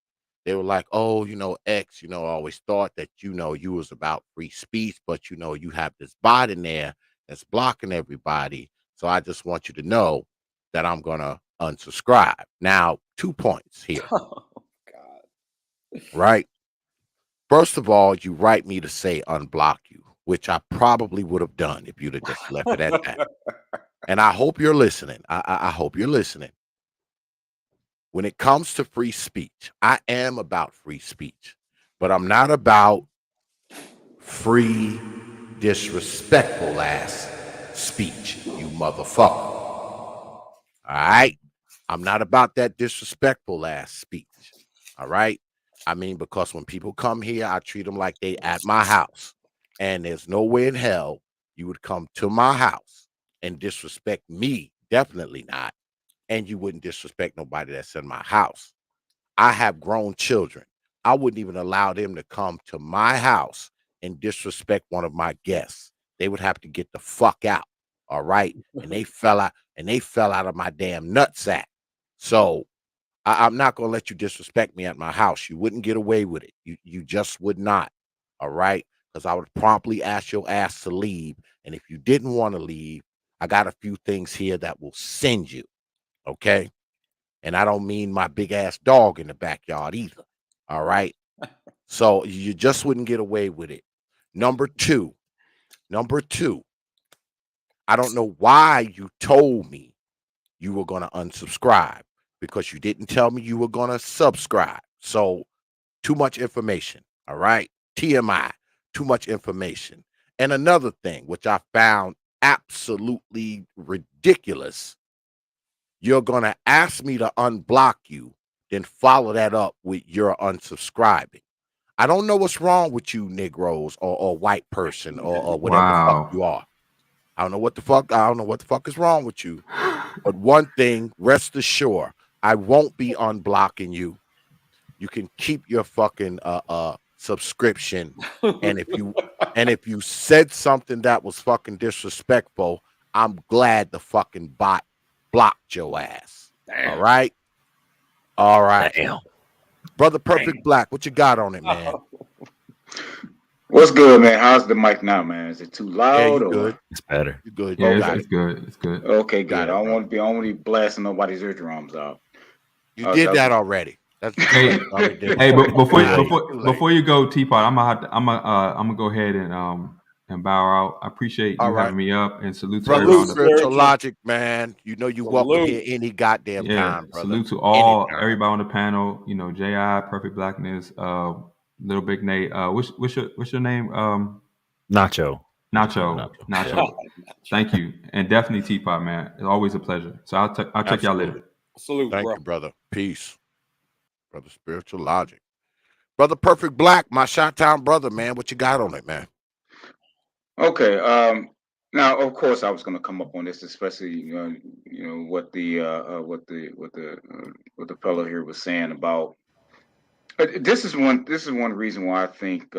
They were like, oh, X, I always thought that, you was about free speech, but, you have this bot in there that's blocking everybody. So I just want you to know that I'm going to unsubscribe. Now, 2 points here. Oh, God. Right? First of all, you write me to say unblock you, which I probably would have done if you'd have just left it at that. And I hope you're listening. I hope you're listening. When it comes to free speech, I am about free speech, but I'm not about free, disrespectful ass speech, you motherfucker. All right? I'm not about that disrespectful ass speech. All right? I mean, because when people come here, I treat them like they at my house. And there's no way in hell you would come to my house and disrespect me. Definitely not. And you wouldn't disrespect nobody that's in my house. I have grown children. I wouldn't even allow them to come to my house and disrespect one of my guests. They would have to get the fuck out. All right. And they fell out of my damn nutsack. So I'm not going to let you disrespect me at my house. You wouldn't get away with it. You just would not. All right. Because I would promptly ask your ass to leave. And if you didn't want to leave, I got a few things here that will send you. Okay. And I don't mean my big ass dog in the backyard either. All right. So you just wouldn't get away with it. Number two, Number two, I don't know why you told me you were going to unsubscribe, because you didn't tell me you were going to subscribe. So too much information. All right. TMI, too much information. And another thing, which I found absolutely ridiculous, you're going to ask me to unblock you, then follow that up with your unsubscribing. I don't know what's wrong with you Negroes or white person or whatever the fuck you are. I don't know what the fuck is wrong with you. But one thing, rest assured, I won't be unblocking you. You can keep your fucking subscription. And if you said something that was fucking disrespectful, I'm glad the fucking bot blocked your ass. Damn. All right? All right. Damn. Brother Perfect Black, what you got on it, man? What's good, man? How's the mic now, man? Is it too loud? Yeah, you or good. It's better. You good. Yeah, You got it's it. good. It's good. Okay, good. Got it, I don't bro. want to be blasting nobody's eardrums out. You did that already. That's Hey, ridiculous. hey, but Too late. before you go, T.P.O.T, I'm gonna go ahead and bow out. I appreciate you All right. having me up, and salute to Brother everyone. Spiritual Logic, man. You know you welcome here any goddamn Yeah, time, brother. salute to all Anytime. everybody on the panel. You know, J.I., Perfect Blackness, Little Big Nate. What's your name? Nacho. Nacho. Thank you, and definitely T.P.O.T, man. It's always a pleasure. So I'll check y'all later. Salute, Thank bro. you, brother. Peace. Brother Spiritual Logic. Brother Perfect Black, my Chi-Town brother, man. What you got on it, man? Okay. Now, of course, I was going to come up on this, especially what the fellow here was saying about. This is one reason why I think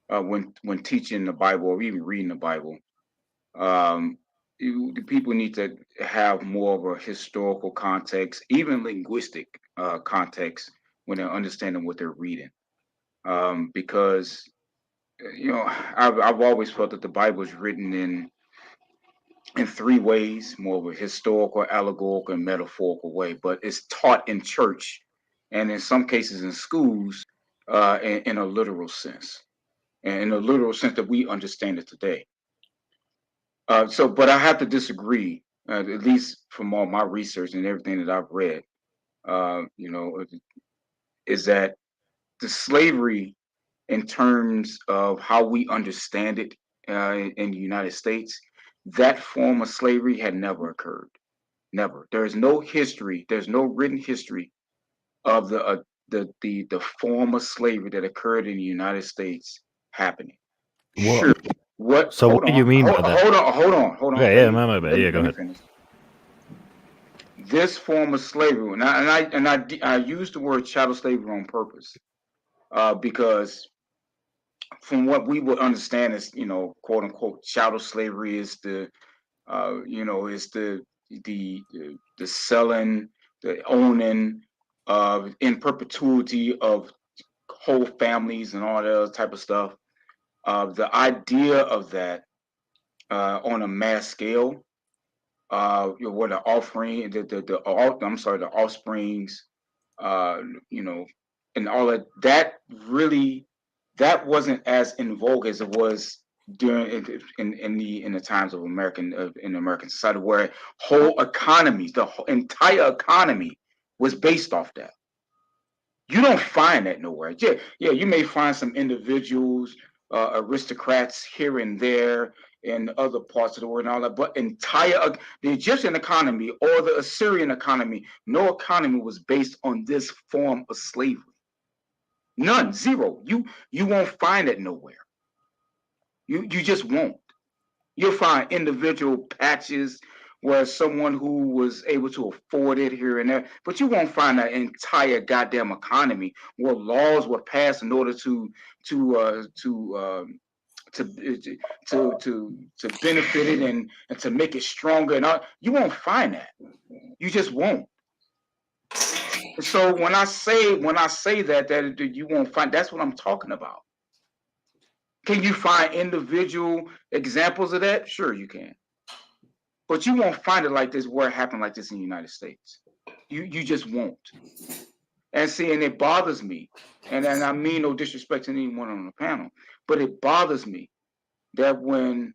when teaching the Bible or even reading the Bible, the people need to have more of a historical context, even linguistic context when they're understanding what they're reading, because I've always felt that the Bible is written in three ways: more of a historical, allegorical, and metaphorical way. But it's taught in church, and in some cases in schools, in a literal sense, and in a literal sense that we understand it today. But I have to disagree, at least from all my research and everything that I've read. Is that the slavery, in terms of how we understand it in the United States, that form of slavery had never occurred. Never. There is no history. There's no written history of the form of slavery that occurred in the United States happening. Well, Sure. What? So what do you mean by that? Hold on. Okay, yeah, my bad. Yeah, go ahead. Finish. This form of slavery, and I use the word chattel slavery on purpose, because from what we would understand as, quote unquote, chattel slavery is the selling, the owning in perpetuity of whole families and all that other type of stuff. The idea of that on a mass scale, where the offering, the offsprings, and all that really, that wasn't as in vogue as it was during in the times of in American society, where whole economies, the entire economy was based off that. You don't find that nowhere. Yeah, you may find some individuals, aristocrats here and there in other parts of the world and all that, but the Egyptian economy or the Assyrian economy, no economy was based on this form of slavery. None, zero. You won't find it nowhere. You just won't. You'll find individual patches where someone who was able to afford it here and there, but you won't find that entire goddamn economy where laws were passed in order to benefit it and to make it stronger and all. You won't find that. You just won't. So when I say that you won't find, that's what I'm talking about. Can you find individual examples of that? Sure, you can. But you won't find it like this, where it happened like this in the United States. You just won't. And see, and it bothers me. And I mean no disrespect to anyone on the panel, but it bothers me that when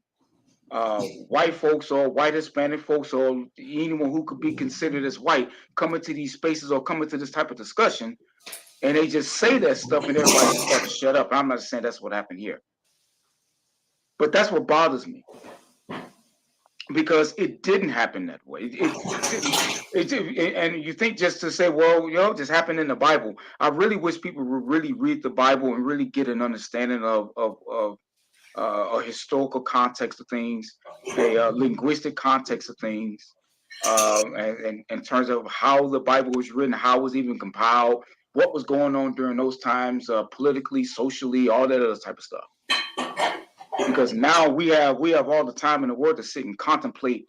white folks or white Hispanic folks or anyone who could be considered as white come into these spaces or come into this type of discussion, and they just say that stuff and everybody just start to shut up. I'm not saying that's what happened here, but that's what bothers me, because it didn't happen that way. And you think just to say, well, just happened in the Bible. I really wish people would really read the Bible and really get an understanding of a historical context of things, a linguistic context of things, and in terms of how the Bible was written, how it was even compiled, what was going on during those times, politically, socially, all that other type of stuff. Because now we have all the time in the world to sit and contemplate,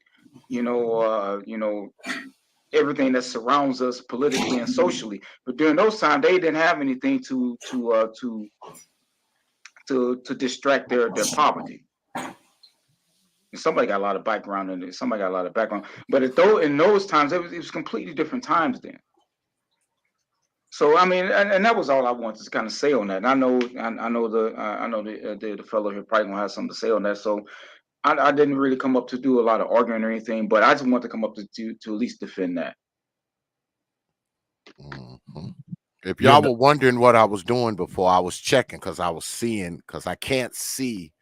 everything that surrounds us politically and socially. But during those times, they didn't have anything to distract their poverty. And somebody got a lot of background in it. Somebody got a lot of background. But in those times, it was completely different times then. So I mean, and that was all I wanted to kind of say on that. And I know the fellow here probably gonna have something to say on that. So I didn't really come up to do a lot of arguing or anything, but I just want to come up to at least defend that. Mm-hmm. If y'all were wondering what I was doing before, I was checking because I can't see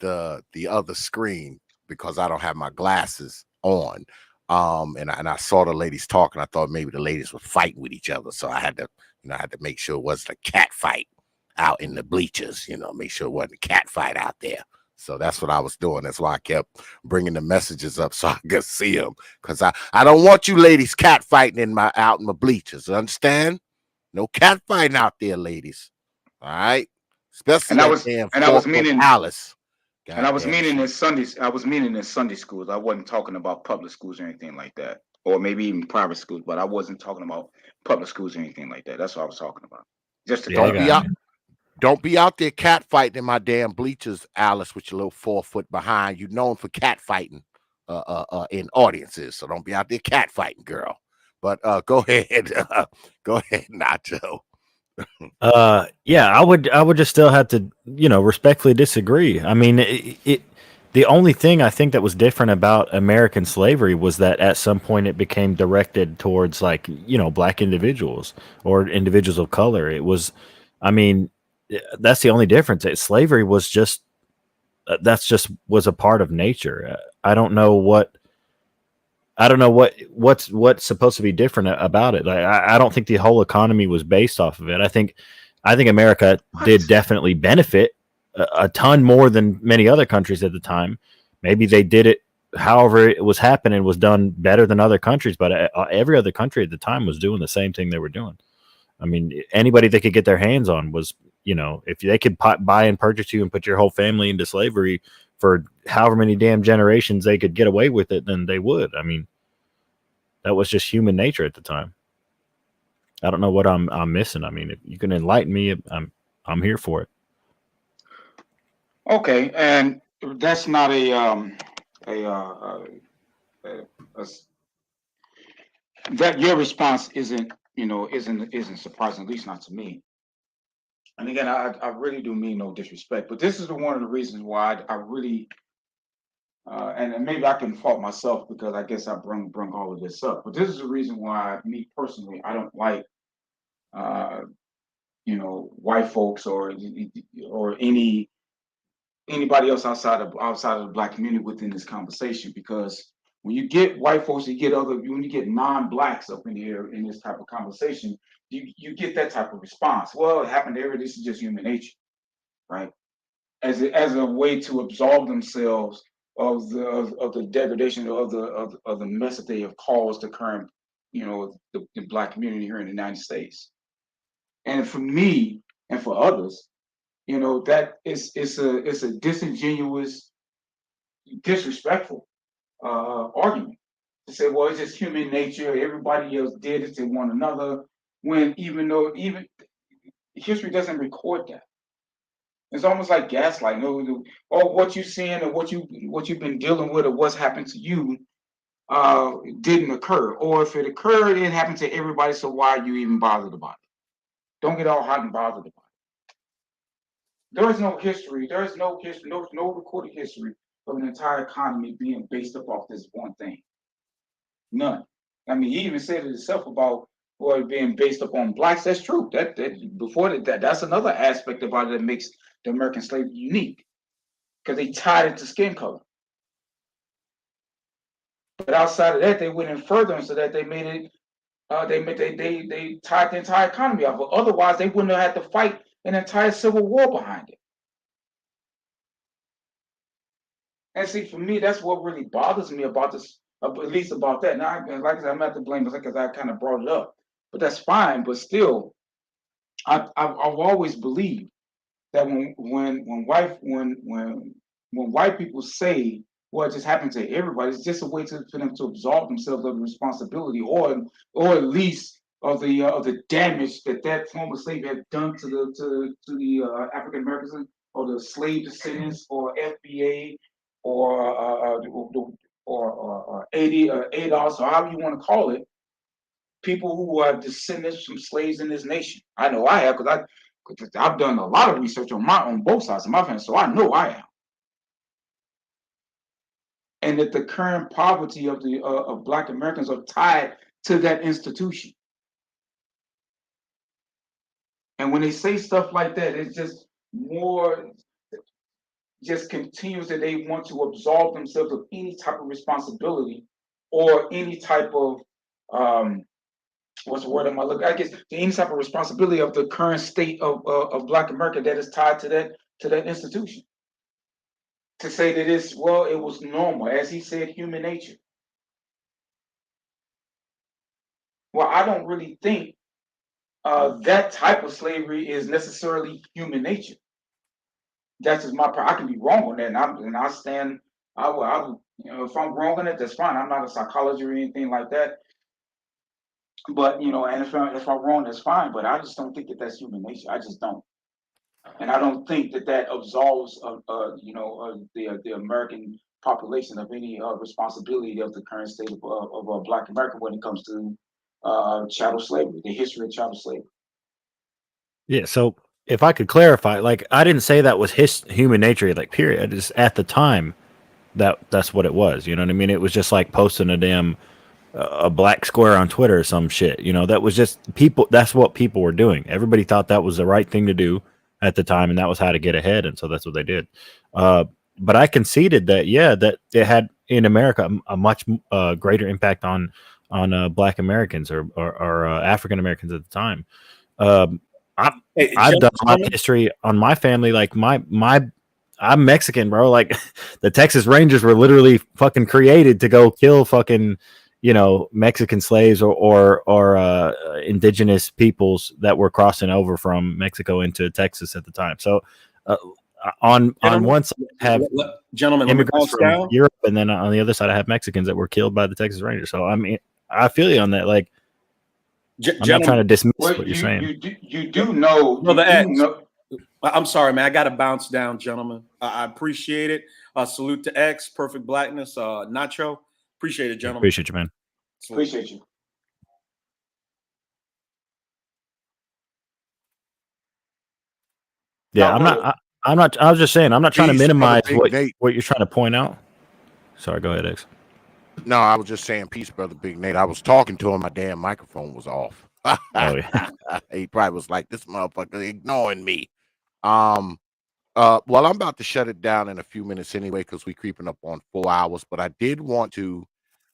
the other screen because I don't have my glasses on. And I saw the ladies talking. I thought maybe the ladies were fighting with each other, so I had to make sure it wasn't a cat fight out in the bleachers. Make sure it wasn't a cat fight out there. So that's what I was doing. That's why I kept bringing the messages up so I could see them, because I don't want you ladies cat fighting out in my bleachers. Understand? No cat fighting out there, ladies. All right, especially Alice. And I was meaning in Sunday schools. I wasn't talking about public schools or anything like that, or maybe even private schools. But I wasn't talking about public schools or anything like that. That's what I was talking about. Just to don't be out there cat fighting in my damn bleachers, Alice, with your little 4 foot behind. You're known for cat fighting in audiences, so don't be out there cat fighting, girl. But go ahead, Nacho. Yeah, I would just still have to, respectfully disagree. I mean, the only thing I think that was different about American slavery was that at some point it became directed towards black individuals or individuals of color. It was, I mean, that's the only difference. Slavery was just was a part of nature. I don't know what's supposed to be different about it. I don't think the whole economy was based off of it. I think America did definitely benefit a ton more than many other countries at the time. Maybe they did it, however it was happening, was done better than other countries, but every other country at the time was doing the same thing they were doing. I mean, anybody they could get their hands on was, if they could buy and purchase you and put your whole family into slavery for however many damn generations they could get away with it, then they would. I mean, that was just human nature at the time. I don't know what I'm missing. I mean, if you can enlighten me, I'm here for it. Okay, and that's not that your response isn't surprising, at least not to me. And again, I really do mean no disrespect, but this is one of the reasons why I really, and maybe I can fault myself because I guess I bring all of this up, but this is the reason why me personally, I don't like, white folks or anybody else outside of the black community within this conversation, because when you get white folks, when you get non-blacks up in here in this type of conversation, you get that type of response. Well, it happened there. This is just human nature, right? As a way to absolve themselves of the degradation of the mess that they have caused the current, the black community here in the United States. And for me and for others, that it's a disingenuous, disrespectful argument to say, well, it's just human nature. Everybody else did it to one another. When even history doesn't record that. It's almost like gaslighting. Or what you're seeing, or what you've been dealing with, or what's happened to you didn't occur. Or if it occurred, it happened to everybody. So why are you even bothered about it? Don't get all hot and bothered about it. There is no history. There is no history. No recorded history of an entire economy being based up off this one thing. None. I mean, he even said it himself about it being based upon blacks. That's true. That before that's another aspect about it that makes the American slavery unique, because they tied it to skin color. But outside of that, they went in further, and so that they made it. They tied the entire economy off. But otherwise, they wouldn't have had to fight an entire civil war behind it. And see, for me, that's what really bothers me about this, at least about that. Now, like I said, I'm not to blame because I kind of brought it up, but that's fine. But still, I've always believed that when white people say, well, it just happened to everybody, it's just a way for them to absolve themselves of the responsibility, or at least of the damage that form of slavery had done to the African Americans or the slave descendants or FBA or ADOS, or however you want to call it, people who are descendants from slaves in this nation. I know I have, because I've done a lot of research on both sides of my family, so I know I am. And that the current poverty of Black Americans are tied to that institution. And when they say stuff like that, it's just continues that they want to absolve themselves of any type of responsibility or any type of what's the word am I looking? I guess any type of responsibility of the current state of Black America that is tied to that institution. To say that it was normal, as he said, human nature. Well, I don't really think that type of slavery is necessarily human nature. That's just I can be wrong on that, and I stand. I will, if I'm wrong on it, that's fine. I'm not a psychologist or anything like that. But and if I'm wrong, that's fine. But I just don't think that that's human nature. I just don't, and I don't think that absolves the American population of any responsibility of the current state of Black America when it comes to chattel slavery, the history of chattel slavery. Yeah. So if I could clarify, like, I didn't say that was human nature, like, period. Just at the time, that's what it was. You know what I mean? It was just like posting a black square on Twitter or some shit. That was just people. That's what people were doing. Everybody thought that was the right thing to do at the time, and that was how to get ahead. And so that's what they did. But I conceded that, that it had in America a much greater impact on Black Americans or African Americans at the time. I've done a lot of history on my family. Like I'm Mexican, bro. Like the Texas Rangers were literally fucking created to go kill fucking, Mexican slaves or indigenous peoples that were crossing over from Mexico into Texas at the time. So on one side I have immigrants from Europe, and then on the other side I have Mexicans that were killed by the Texas Rangers. So I mean, I feel you on that. Like, I'm not trying to dismiss what you're saying. You do know. I'm sorry, man. I got to bounce down, gentlemen. I appreciate it. Salute to X, Perfect Blackness, Nacho. Appreciate it, gentlemen. Appreciate you, man. Appreciate you. Yeah, I'm not. I was just saying, I'm not trying to minimize what you're trying to point out. Sorry, go ahead, X. No, I was just saying, peace, brother Big Nate. I was talking to him. My damn microphone was off. Oh, yeah. He probably was like, this motherfucker ignoring me. Well, I'm about to shut it down in a few minutes anyway, because we're creeping up on 4 hours. But I did want to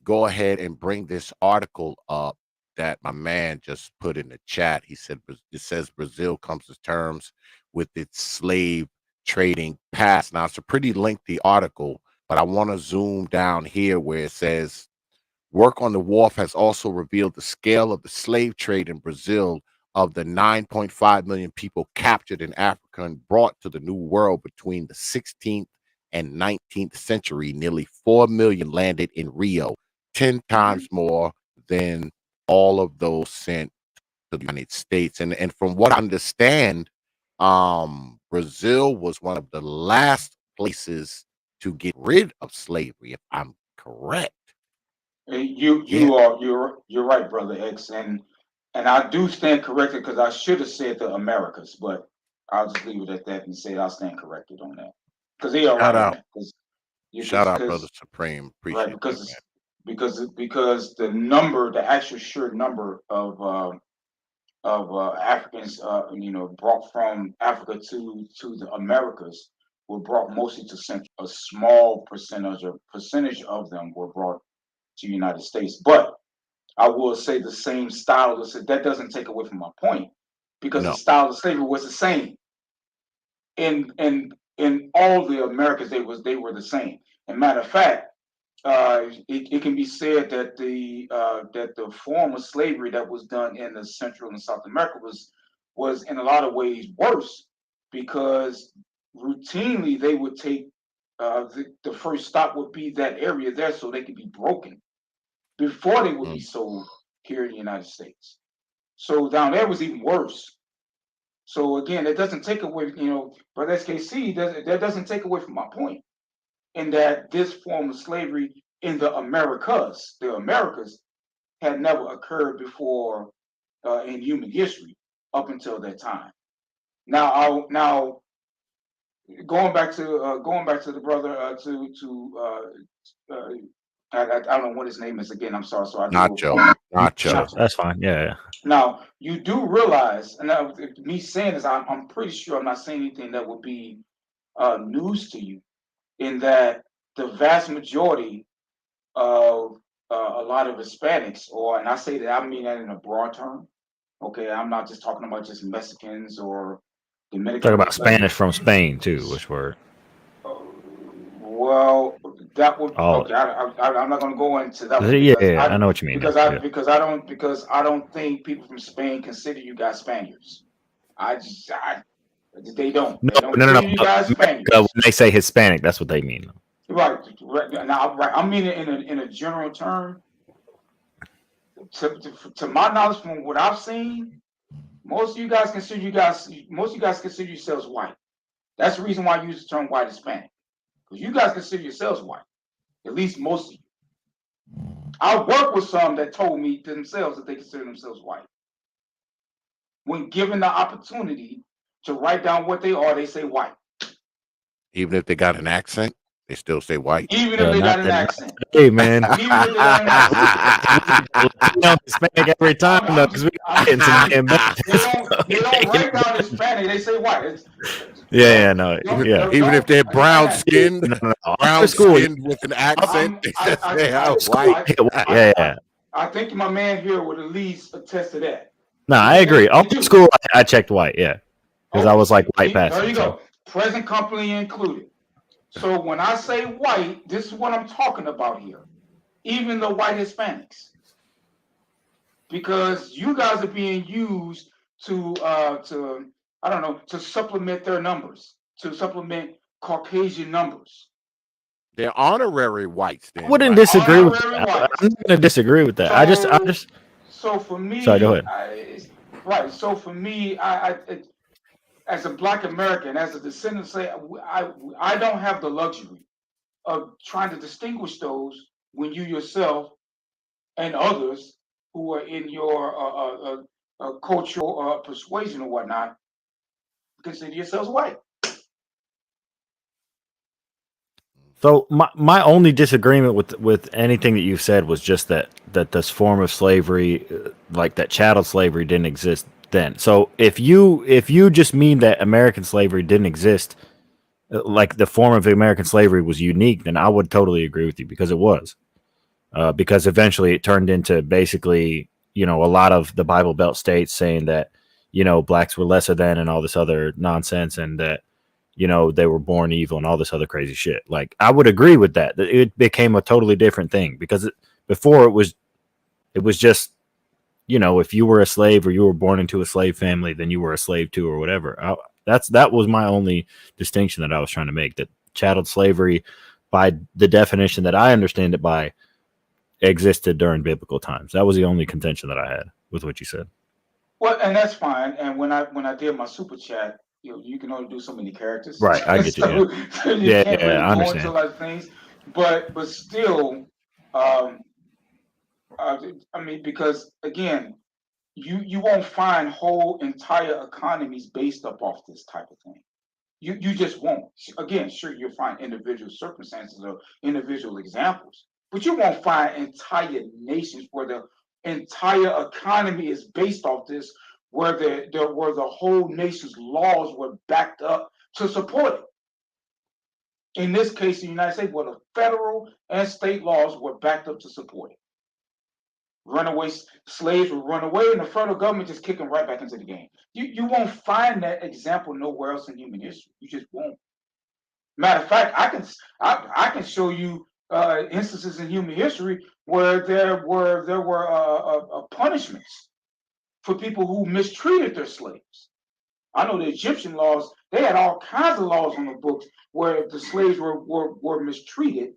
go ahead and bring this article up that my man just put in the chat. He said, it says Brazil comes to terms with its slave trading past. Now, it's a pretty lengthy article, but I want to zoom down here where it says, work on the wharf has also revealed the scale of the slave trade in Brazil. Of the 9.5 million people captured in Africa and brought to the New World between the 16th and 19th century, nearly 4 million landed in Rio, 10 times more than all of those sent to the United States. And from what I understand, Brazil was one of the last places to get rid of slavery, if I'm correct. You're right, brother X, and I do stand corrected because I should have said the Americas, but I'll just leave it at that and say I'll stand corrected on that because they are Shout right on out. that. Shout out, Brother Supreme. Right, Appreciate that, man. because the actual sheer number of Africans, brought from Africa to the Americas were brought mostly to Central. A small percentage of them were brought to the United States. But I will say the same style. That doesn't take away from my point, because the style of slavery was the same in all the Americas. They were the same. And matter of fact, it can be said that the form of slavery that was done in the Central and South America was in a lot of ways worse, because routinely they would take the first stop would be that area there so they could be broken before they would be sold here in the United States. So down there was even worse. So again, it doesn't take away, but SKC that doesn't take away from my point, in that this form of slavery in the Americas had never occurred before in human history up until that time. Now going back to the brother I don't know what his name is again. I'm sorry. So I Nacho. That's fine. Yeah. Now you do realize, and me saying this, I'm pretty sure I'm not saying anything that would be news to you, in that the vast majority of a lot of Hispanics, and I say that I mean that in a broad term. Okay, I'm not just talking about just Mexicans or Dominicans. Talk about Spanish from Spain too. Which word? Well, that would okay. I'm not going to go into that. Yeah, I know what you mean. Because I don't think people from Spain consider you guys Spaniards. They don't. No. You guys Spaniards. When they say Hispanic, that's what they mean. Right. Now, I mean it in a general term. To my knowledge, from what I've seen, most of you guys consider yourselves white. That's the reason why I use the term white Hispanic, because you guys consider yourselves white. At least most of you. I work with some that told me themselves that they consider themselves white. When given the opportunity to write down what they are, they say white. Even if they got an accent, they still say white. Even if they got an accent. Hey, man. Even if they got an accent. Hispanic every time, though, because we getting some damn they don't write down Hispanic, they say white. No. Even if they're brown skinned, with an accent, they say white. I think my man here would at least attest to that. No, I agree. All school, I checked white, because I was like white passing. There you go. Present company included. So when I say white, this is what I'm talking about here. Even the white Hispanics. Because you guys are being used to supplement their numbers, to supplement Caucasian numbers. They're honorary whites. I wouldn't disagree with that. I'm not going to disagree with that. So for me, sorry, go ahead. So for me, I as a Black American, as a descendant, I don't have the luxury of trying to distinguish those when you yourself and others who are in your cultural persuasion or whatnot consider yourselves white. So my only disagreement with anything that you've said was just that this form of slavery, like that chattel slavery, didn't exist then. So if you just mean that American slavery didn't exist, like the form of American slavery was unique, then I would totally agree with you, because it was. Because eventually it turned into basically, a lot of the Bible Belt states saying that, blacks were lesser than and all this other nonsense, and that, they were born evil and all this other crazy shit. Like, I would agree with that. It became a totally different thing, because before it was just, if you were a slave or you were born into a slave family, then you were a slave too, or whatever. That was my only distinction that I was trying to make, that chattel slavery, by the definition that I understand it by, existed during biblical times. That was the only contention that I had with what you said. Well, and that's fine. And when I did my super chat, you can only do so many characters. Right, I get you. So you can't really I go understand. into a lot of things. But still, I mean, because again, you won't find whole entire economies based up off this type of thing. You just won't. Again, sure, you'll find individual circumstances or individual examples, but you won't find entire nations where the entire economy is based off this, where the whole nation's laws were backed up to support it. In this case, the United States, where the federal and state laws were backed up to support it. Runaway slaves will run away, and the federal government just kick them right back into the game. You won't find that example nowhere else in human history. You just won't. Matter of fact, I can show you instances in human history where there were punishments for people who mistreated their slaves. I know the Egyptian laws; they had all kinds of laws on the books where if the slaves were mistreated,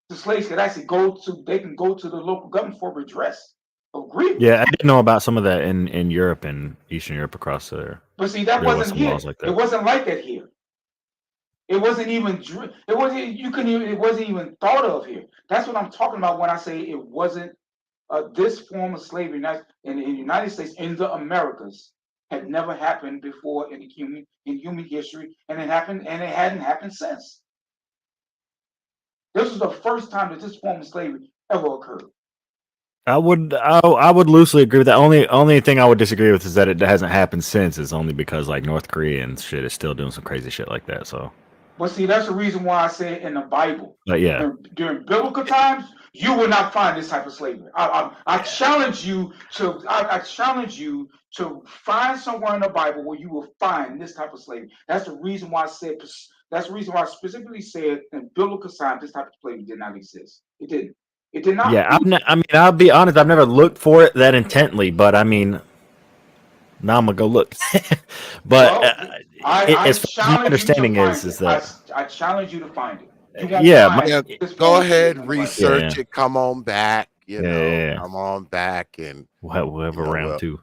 the slaves could actually go to the local government for redress of grievance. Yeah, I didn't know about some of that in Europe and Eastern Europe across there. But see, that wasn't here. Like that. It wasn't like that here. It wasn't even. It wasn't even thought of here. That's what I'm talking about when I say it wasn't. This form of slavery in the United States, in the Americas, had never happened before in human history, and it hadn't happened since. This was the first time that this form of slavery ever occurred. I would loosely agree with that. Only thing I would disagree with is that it hasn't happened since. It's only because like North Korea and shit is still doing some crazy shit like that. So. But see, that's the reason why I say in the Bible. But yeah. During biblical times, you will not find this type of slavery. I challenge you to. I challenge you to find somewhere in the Bible where you will find this type of slavery. That's the reason why I said. That's the reason why I specifically said in biblical times this type of slavery did not exist. It didn't. It did not. Yeah, I mean, I'll be honest. I've never looked for it that intently, but I mean, now I'm gonna go look. But as far as my understanding is that I challenge you to find it. Go ahead, research it. Come on back. Come on back, and we'll have a round two.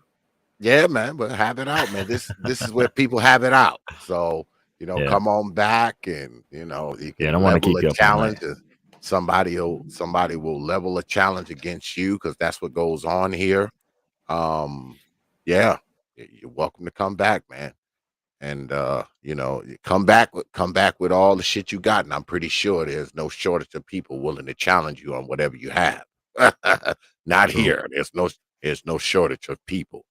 Yeah, man, but have it out, man. This is where people have it out. So come on back, and you can I don't want to keep you up challenge. Somebody will level a challenge against you because that's what goes on here. Yeah, you're welcome to come back, man. And come back with all the shit you got, and I'm pretty sure there's no shortage of people willing to challenge you on whatever you have. Not here. There's no shortage of people.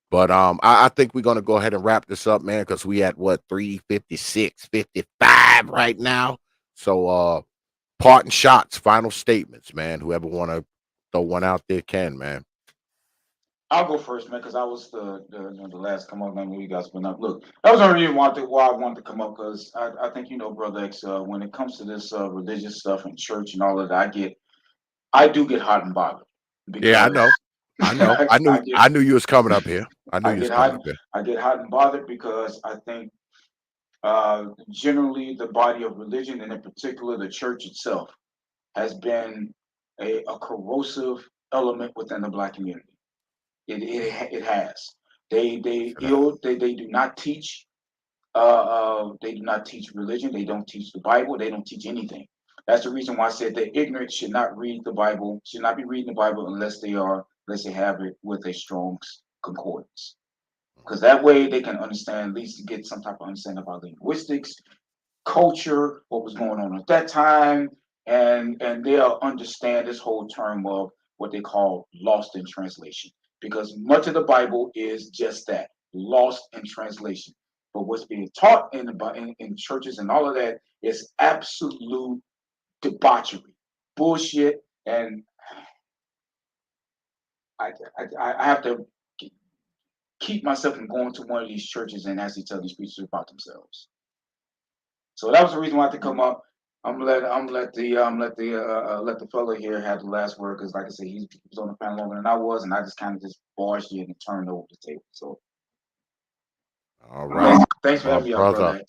But I think we're gonna go ahead and wrap this up, man, because we at what 356, 55 right now. So parting shots, final statements, man. Whoever want to throw one out there can, man. I'll go first, man, because I was the last come up, man. You guys been up. Look, that was the reason why I wanted to come up, because I think Brother X, when it comes to this religious stuff and church and all of that, I do get hot and bothered. Yeah, I know. I knew you was coming up here. I get hot and bothered because I think generally the body of religion, and in particular the church itself, has been a corrosive element within the Black community. It has. They do not teach. They do not teach religion. They don't teach the Bible. They don't teach anything. That's the reason why I said that ignorant should not read the Bible. Should not be reading the Bible unless they have it with a strong concordance. Because that way they can understand, at least get some type of understanding about linguistics, culture, what was going on at that time, and they'll understand this whole term of what they call lost in translation. Because much of the Bible is just that, lost in translation. But what's being taught in churches and all of that is absolute debauchery, bullshit, and I have to keep myself from going to one of these churches and actually tell these preachers about themselves. So that was the reason why I had to come up. I'm gonna let the fella here have the last word, because like I said, he was on the panel longer than I was, and I just kind of just barged in and turned over the table. So all right. Thanks for having me on, brother.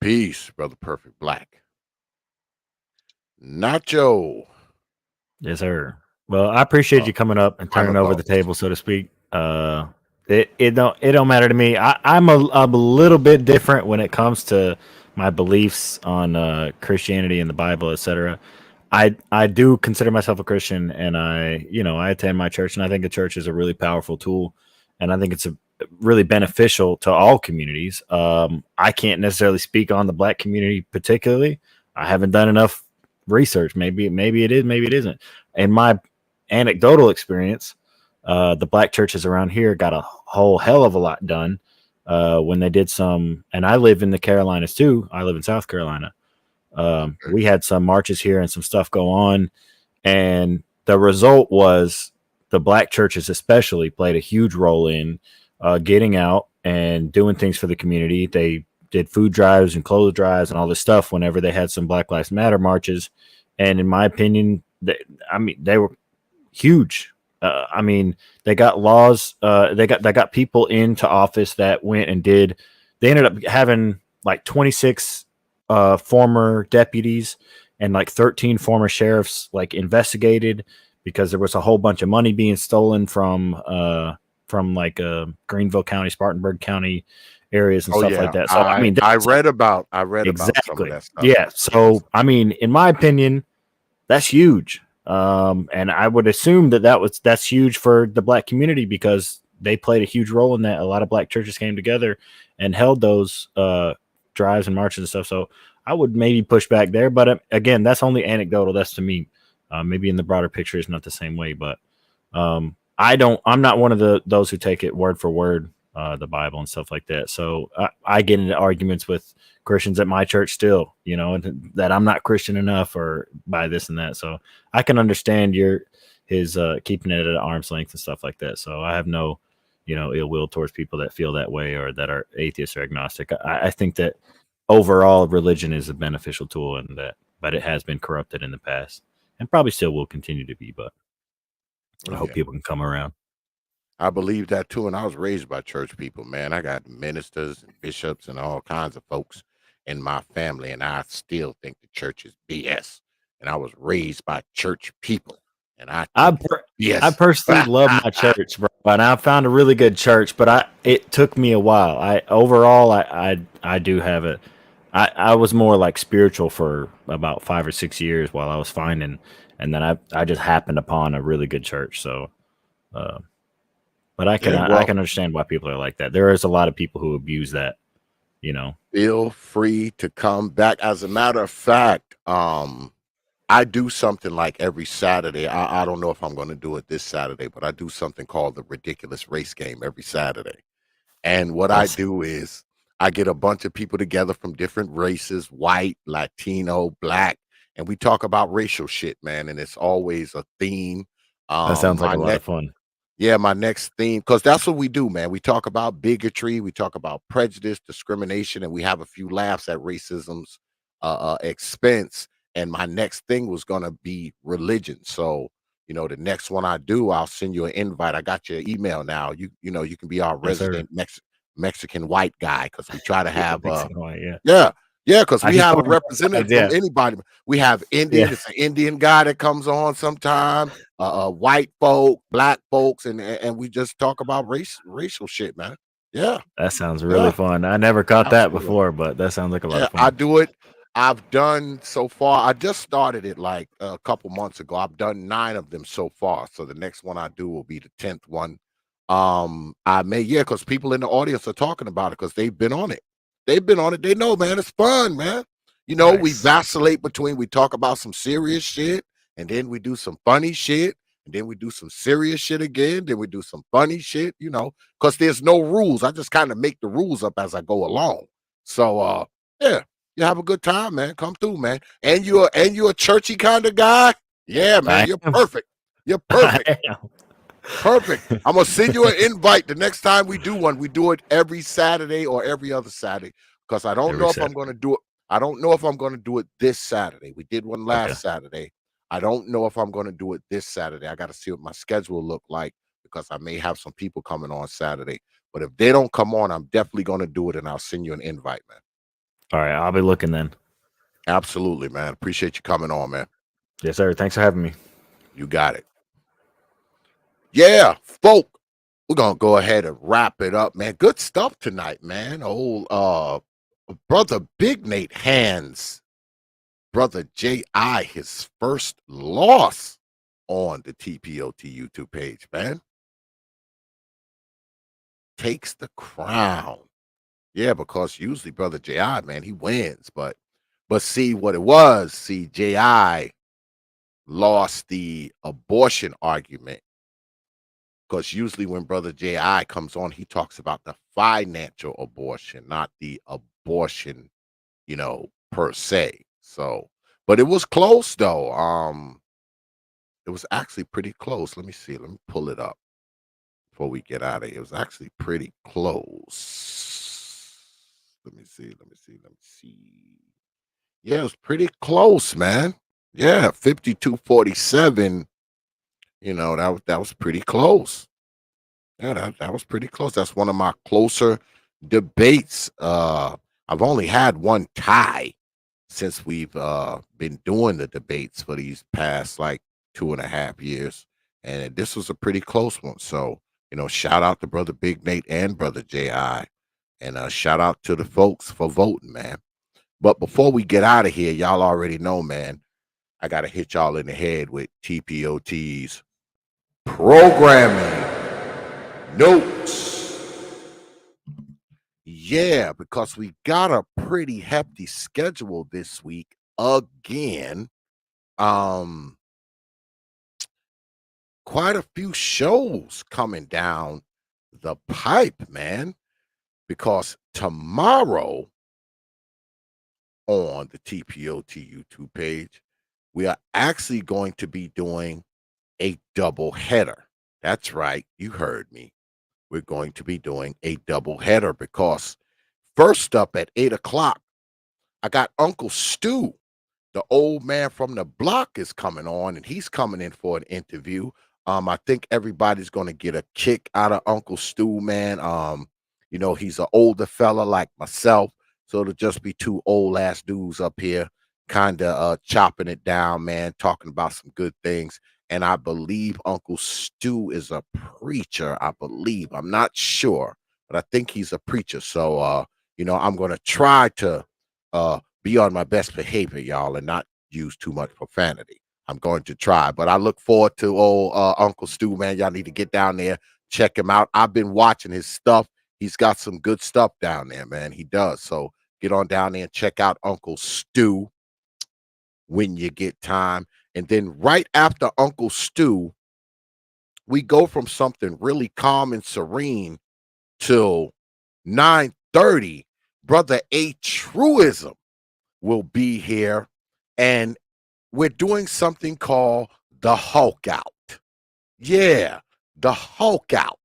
Peace, brother Perfect Black. Nacho. Yes, sir. Well, I appreciate you coming up and turning over the table, so to speak. It don't matter to me. I'm a little bit different when it comes to my beliefs on Christianity and the Bible, etc. I do consider myself a Christian, and I attend my church, and I think the church is a really powerful tool, and I think it's a really beneficial to all communities. I can't necessarily speak on the Black community particularly. I haven't done enough research. Maybe it is, maybe it isn't. In my anecdotal experience, the Black churches around here got a whole hell of a lot done when they did some. And I live in the Carolinas too. I live in South Carolina. We had some marches here and some stuff go on, and the result was the Black churches especially played a huge role in getting out and doing things for the community. They did food drives and clothes drives and all this stuff whenever they had some Black Lives Matter marches, and in my opinion, they were huge. They got laws. They got people into office that went and did. They ended up having like 26 former deputies and like 13 former sheriffs like investigated because there was a whole bunch of money being stolen from like Greenville County, Spartanburg County areas and stuff like that. So I read about exactly some of that stuff. Yeah. So in my opinion, that's huge. And I would assume that's huge for the Black community because they played a huge role in that. A lot of Black churches came together and held those drives and marches and stuff. So I would maybe push back there, but again, that's only anecdotal. That's to me. Maybe in the broader picture, it's not the same way, but I'm not one of those who take it word for word, the Bible and stuff like that. So I get into arguments with Christians at my church still, that I'm not Christian enough or by this and that. So I can understand his keeping it at arm's length and stuff like that. So I have no, ill will towards people that feel that way or that are atheists or agnostic. I think that overall religion is a beneficial tool but it has been corrupted in the past and probably still will continue to be, but I hope people can come around. I believe that too. And I was raised by church people, man. I got ministers and bishops and all kinds of folks in my family. And I still think the church is BS. And I was raised by church people. And I personally love my church, bro. And I found a really good church, but it took me a while. I do have it. I was more like spiritual for about 5 or 6 years while I was finding, and then I just happened upon a really good church. So, but I can understand why people are like that. There is a lot of people who abuse that, Feel free to come back. As a matter of fact, I do something like every Saturday. I don't know if I'm going to do it this Saturday, but I do something called the Ridiculous Race Game every Saturday. And what I do is I get a bunch of people together from different races, white, Latino, Black, and we talk about racial shit, man. And it's always a theme. That sounds like a lot of fun. Yeah, my next theme, because that's what we do, man. We talk about bigotry, we talk about prejudice, discrimination, and we have a few laughs at racism's expense. And my next thing was going to be religion. So, the next one I do, I'll send you an invite. I got your email now. You can be our resident Mexican white guy because we try to have because we have a representative from anybody. We have Indian. It's an Indian guy that comes on sometime. White folk, Black folks, and we just talk about racial shit, man. Yeah, that sounds really fun. I never caught that before, but that sounds like a lot of fun. I do it. I've done so far. I just started it like a couple months ago. I've done 9 of them so far. So the next one I do will be the 10th one. Because people in the audience are talking about it because they've been on it. They know, man, it's fun, man. Nice. We vacillate between, we talk about some serious shit, and then we do some funny shit, and then we do some serious shit again, then we do some funny shit, because there's no rules. I just kind of make the rules up as I go along. So, you have a good time, man. Come through, man. And you're a churchy kind of guy. Yeah, man. You're perfect. You're perfect. Perfect. I'm gonna send you an invite the next time we do one. We do it every Saturday or every other Saturday because I don't know if I'm gonna do it. I don't know if I'm gonna do it this Saturday. We did one last Saturday. I don't know if I'm gonna do it this Saturday. I got to see what my schedule look like because I may have some people coming on Saturday. But if they don't come on, I'm definitely gonna do it, and I'll send you an invite, man. All right, I'll be looking then. Absolutely, man. Appreciate you coming on, man. Yes, sir. Thanks for having me. You got it. Yeah, folk. We're gonna go ahead and wrap it up, man. Good stuff tonight, man. Old brother Big Nate Hands brother J.I. his first loss on the T.P.O.T. YouTube page, man. Takes the crown. Yeah, because usually brother J.I., man, he wins. But see what it was. See, J.I. lost the abortion argument. Because usually when brother J.I. comes on, he talks about the financial abortion, not the abortion, per se. So, but it was close though. It was actually pretty close. Let me see. Let me pull it up before we get out of here. It was actually pretty close. Let me see. Yeah, it was pretty close, man. Yeah, 52-47. That was pretty close. Yeah, that was pretty close. That's one of my closer debates. I've only had one tie since we've been doing the debates for these past like 2.5 years. And this was a pretty close one. So, shout out to brother Big Nate and brother J.I. And shout out to the folks for voting, man. But before we get out of here, y'all already know, man, I got to hit y'all in the head with T.P.O.T's programming notes. Yeah, because we got a pretty hefty schedule this week again. Quite a few shows coming down the pipe, man, because tomorrow on the T.P.O.T. YouTube page, we are actually going to be doing a double header. That's right, you heard me. We're going to be doing a double header because first up at 8 o'clock, I got Uncle Stu, the old man from the block, is coming on, and he's coming in for an interview. I think everybody's going to get a kick out of Uncle Stu, man. He's an older fella like myself, so it'll just be two old ass dudes up here kind of chopping it down, man, talking about some good things. And I believe Uncle Stu is a preacher. I believe. I'm not sure, but I think he's a preacher. So, I'm going to try to be on my best behavior, y'all, and not use too much profanity. I'm going to try, but I look forward to old Uncle Stu, man. Y'all need to get down there, check him out. I've been watching his stuff. He's got some good stuff down there, man. He does. So get on down there and check out Uncle Stu when you get time. And then right after Uncle Stu, we go from something really calm and serene till 9:30. Brother A Truism will be here, and we're doing something called the Hulk Out. Yeah, the Hulk Out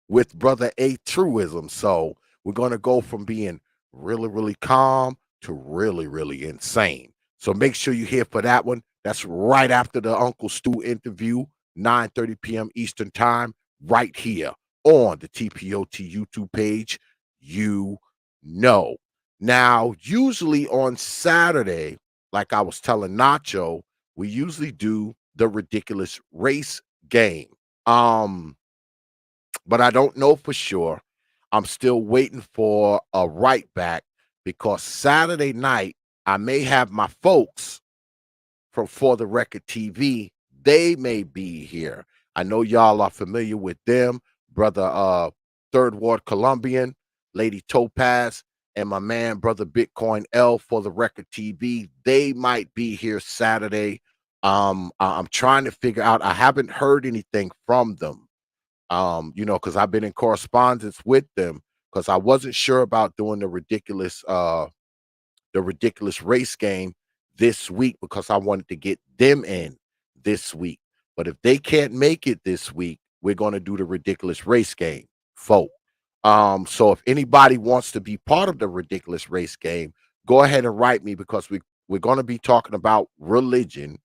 with brother A Truism. So we're going to go from being really, really calm to really, really insane. So make sure you're here for that one. That's right after the Uncle Stu interview, 9:30 p.m. Eastern Time, right here on the T.P.O.T. YouTube page. Now, usually on Saturday, like I was telling Nacho, we usually do the ridiculous race game. But I don't know for sure. I'm still waiting for a right back because Saturday night I may have my folks from For the Record TV. They may be here. I know y'all are familiar with them, brother Third Ward Colombian, Lady Topaz, and my man, brother Bitcoin L for the Record TV. They might be here Saturday. I'm trying to figure out. I haven't heard anything from them. Because I've been in correspondence with them because I wasn't sure about doing the ridiculous race game this week because I wanted to get them in this week. But if they can't make it this week, we're going to do the ridiculous race game, folk. So if anybody wants to be part of the ridiculous race game, go ahead and write me because we're going to be talking about religion.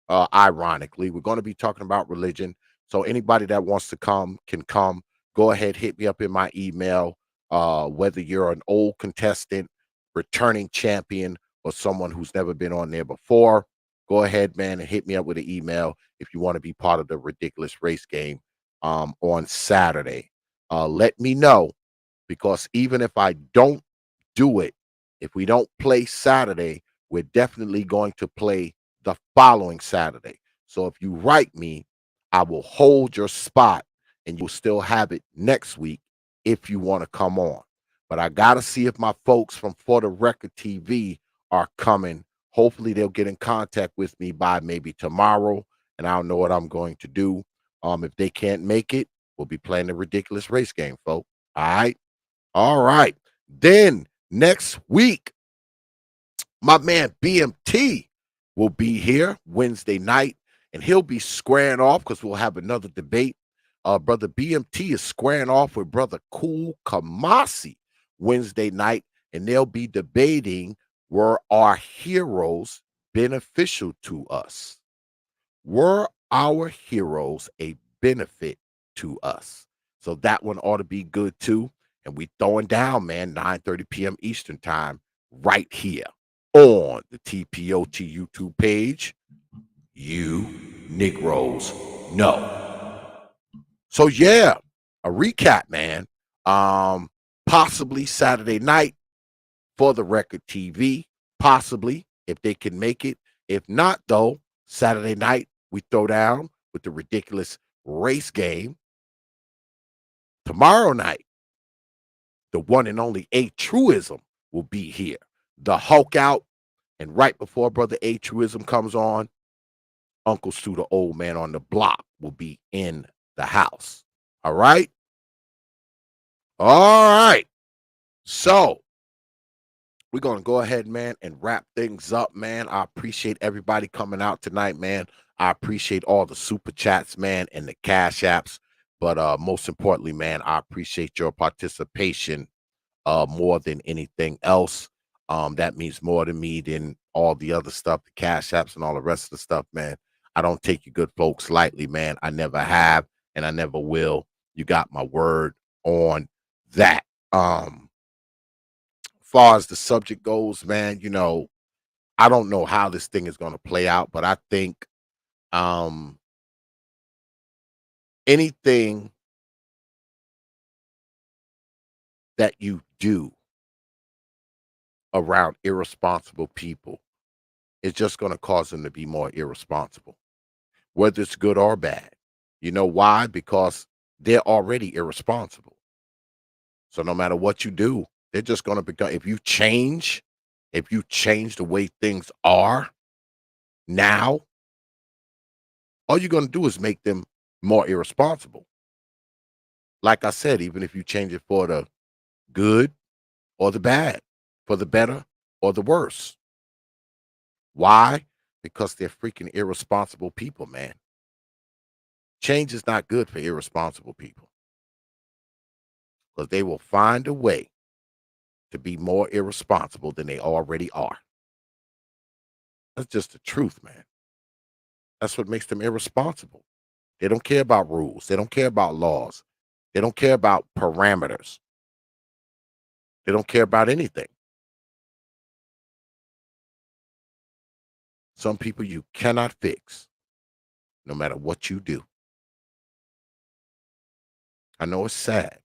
Ironically, we're going to be talking about religion. So anybody that wants to come can come. Go ahead, hit me up in my email. Whether you're an old contestant, returning champion, or someone who's never been on there before, go ahead, man, and hit me up with an email if you want to be part of the ridiculous race game on Saturday. Let me know, because even if I don't do it, if we don't play Saturday, we're definitely going to play the following Saturday. So if you write me, I will hold your spot and you'll still have it next week if you want to come on. But I got to see if my folks from For the Record TV are coming. Hopefully they'll get in contact with me by maybe tomorrow, and I'll know what I'm going to do. If they can't make it, we'll be playing the ridiculous race game, folks. All right. Then next week, my man BMT will be here Wednesday night, and he'll be squaring off because we'll have another debate. Brother BMT is squaring off with Brother Cool Kamasi Wednesday night, and they'll be debating, were our heroes beneficial to us? Were our heroes a benefit to us? So that one ought to be good too. And we throwing down, man, 9:30 p.m. Eastern time right here on the T.P.O.T YouTube page. You Negroes know. So yeah, a recap, man. Possibly Saturday night For the Record TV, possibly if they can make it. If not, though, Saturday night we throw down with the ridiculous race game. Tomorrow night, the one and only A Truism will be here. The Hulk out, and right before Brother A Truism comes on, Uncle Stu, the old man on the block, will be in the house. All right? All right. So we're going to go ahead, man, and wrap things up, man. I appreciate everybody coming out tonight, man. I appreciate all the super chats, man, and the cash apps. But most importantly, man, I appreciate your participation more than anything else. That means more to me than all the other stuff, the cash apps and all the rest of the stuff, man. I don't take you good folks lightly, man. I never have, and I never will. You got my word on that. Far as the subject goes, man, you know, I don't know how this thing is going to play out, but I think anything that you do around irresponsible people is just going to cause them to be more irresponsible, whether it's good or bad. You know why? Because they're already irresponsible. So no matter what you do, they're just going to become, if you change the way things are now, all you're going to do is make them more irresponsible. Like I said, even if you change it for the good or the bad, for the better or the worse. Why? Because they're freaking irresponsible people, man. Change is not good for irresponsible people, because they will find a way to be more irresponsible than they already are. That's just the truth, man. That's what makes them irresponsible. They don't care about rules. They don't care about laws. They don't care about parameters. They don't care about anything. Some people you cannot fix, no matter what you do. I know it's sad,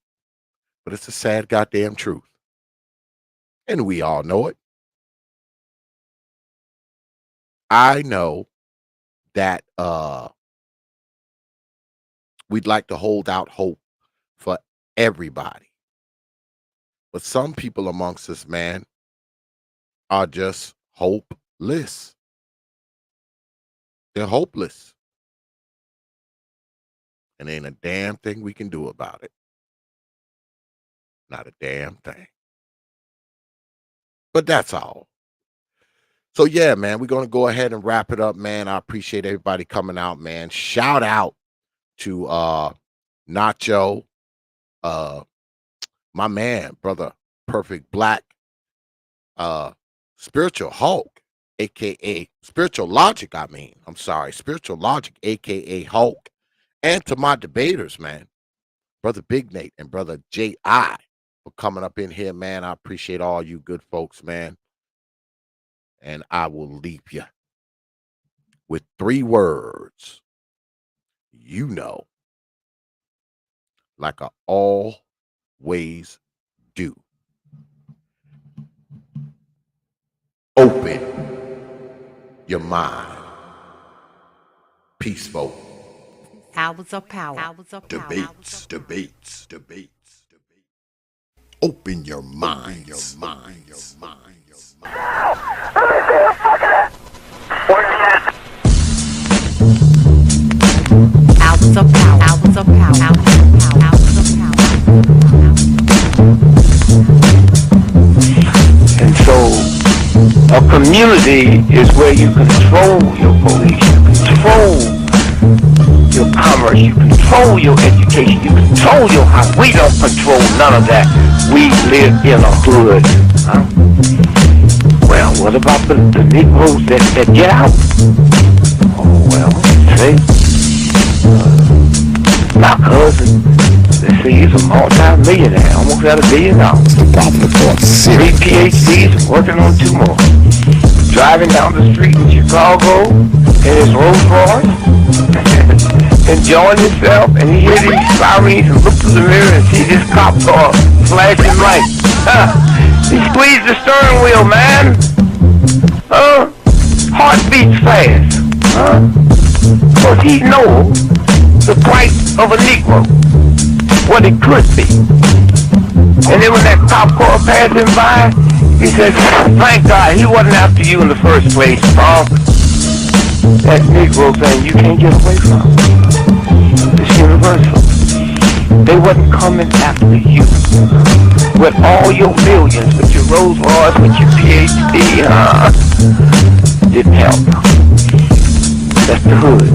but it's a sad goddamn truth. And we all know it. I know that we'd like to hold out hope for everybody. But some people amongst us, man, are just hopeless. They're hopeless. And ain't a damn thing we can do about it. Not a damn thing. But that's all. So yeah, man, we're going to go ahead and wrap it up, man. I appreciate everybody coming out, man. Shout out to Nacho, my man, brother Perfect Black, Spiritual Hulk, aka Spiritual Logic, Spiritual Logic, aka Hulk, and to my debaters, man, brother Big Nate and brother J.I. for coming up in here, man. I appreciate all you good folks, man. And I will leave you with 3 words. You know, like I always do. Open your mind. Peaceful Hours of power. Hours of power. debates. Open your mind. Your mind. Hours of power. Hours of power. Hours of power. Hours of power. And so a community is where you control your police, you control your commerce, you control your education, you control your house. We don't control none of that. We live in a hood. Huh? Well, what about the Negroes that get out? Oh, well, see, my cousin, they say he's a multi-millionaire, almost got $1 billion. 3 PhDs, working on 2 more. Driving down the street in Chicago in his Rolls Royce, enjoying himself, and he hear these sirens and look through the mirror and see this cop car flashing lights. He squeezed the steering wheel, man. Heart beats fast. Because he knows the price of a Negro, what it could be. And then when that cop car passed him by, he said, thank God he wasn't after you in the first place, punk. That Negro thing you can't get away from. It's universal. They wasn't coming after you. With all your millions, with your Rolls Royce, with your PhD, didn't help. That's the hood.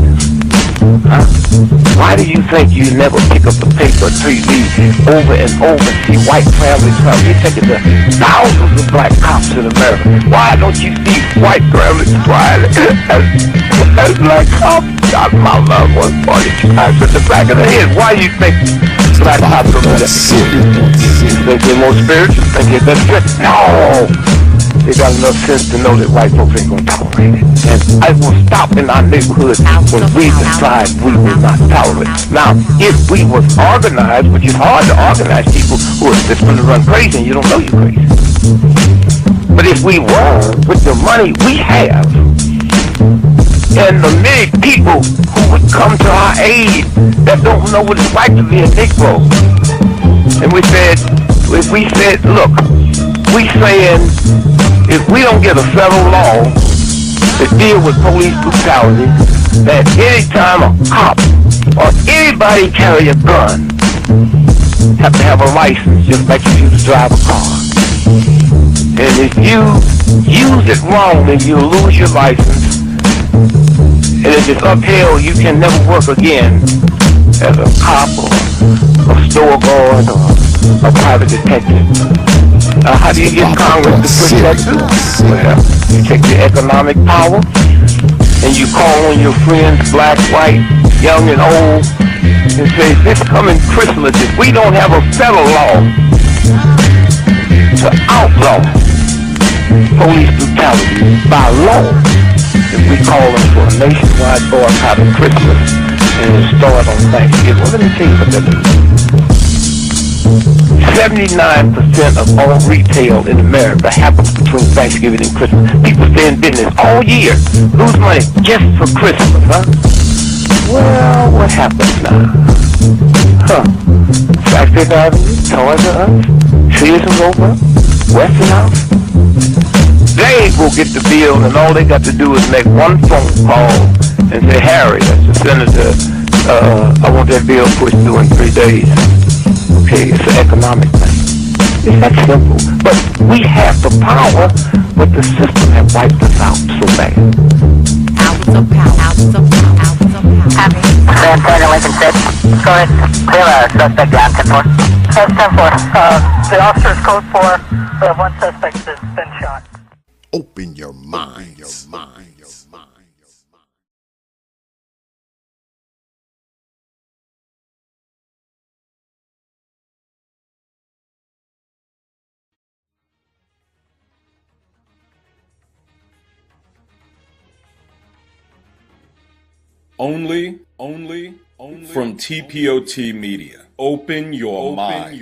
Why do you think you never pick up the paper till you read over and over and see white families come? You think of the thousands of black cops in America. Why don't you see white families crying as black cops got my loved one 40 times in the back of the head? Why do you think black cops are better? You think they're more spiritual? Think they're better? No! They got enough sense to know that white folks ain't gonna tolerate it. And I will stop in our neighborhood when we decide we will not tolerate it. Now, if we was organized, which is hard to organize people who are just gonna run crazy and you don't know you're crazy. But if we were, with the money we have, and the many people who would come to our aid that don't know what it's like to be a Negro, and we said, look, we saying, if we don't get a federal law to deal with police brutality, that anytime a cop or anybody carry a gun, have to have a license just like you used to drive a car. And if you use it wrongly, you'll lose your license. And if it's upheld, you can never work again as a cop or a store guard or a private detective. How do you get Congress to push that through? Well, you take your economic power and you call on your friends, black, white, young and old, and say, this coming Christmas, if we don't have a federal law to outlaw police brutality by law, if we call them for a nationwide boycott of Christmas and it start on Thanksgiving, well, let me tell you what that means. 79% of all retail in America happens between Thanksgiving and Christmas. People stay in business all year, lose money just for Christmas, huh? Well, what happens now? Flagstaff Avenue, Toys R Us, Sears and Roebuck, Westinghouse. They will get the bill, and all they got to do is make one phone call and say, Harry, that's the senator, I want that bill pushed through in 3 days. Okay, it's an economic thing. It's that simple. But we have the power, but the system has wiped us out so bad. Hours of power. Hours of power. Hours of power. San Antonio, Lincoln 6. Go ahead. We have a suspect down, 10-4. 10-4. The officer's code 4. We have one suspect that's been shot. Open your mind. Your mind. Your mind. Only from T.P.O.T. Media. Open your mind.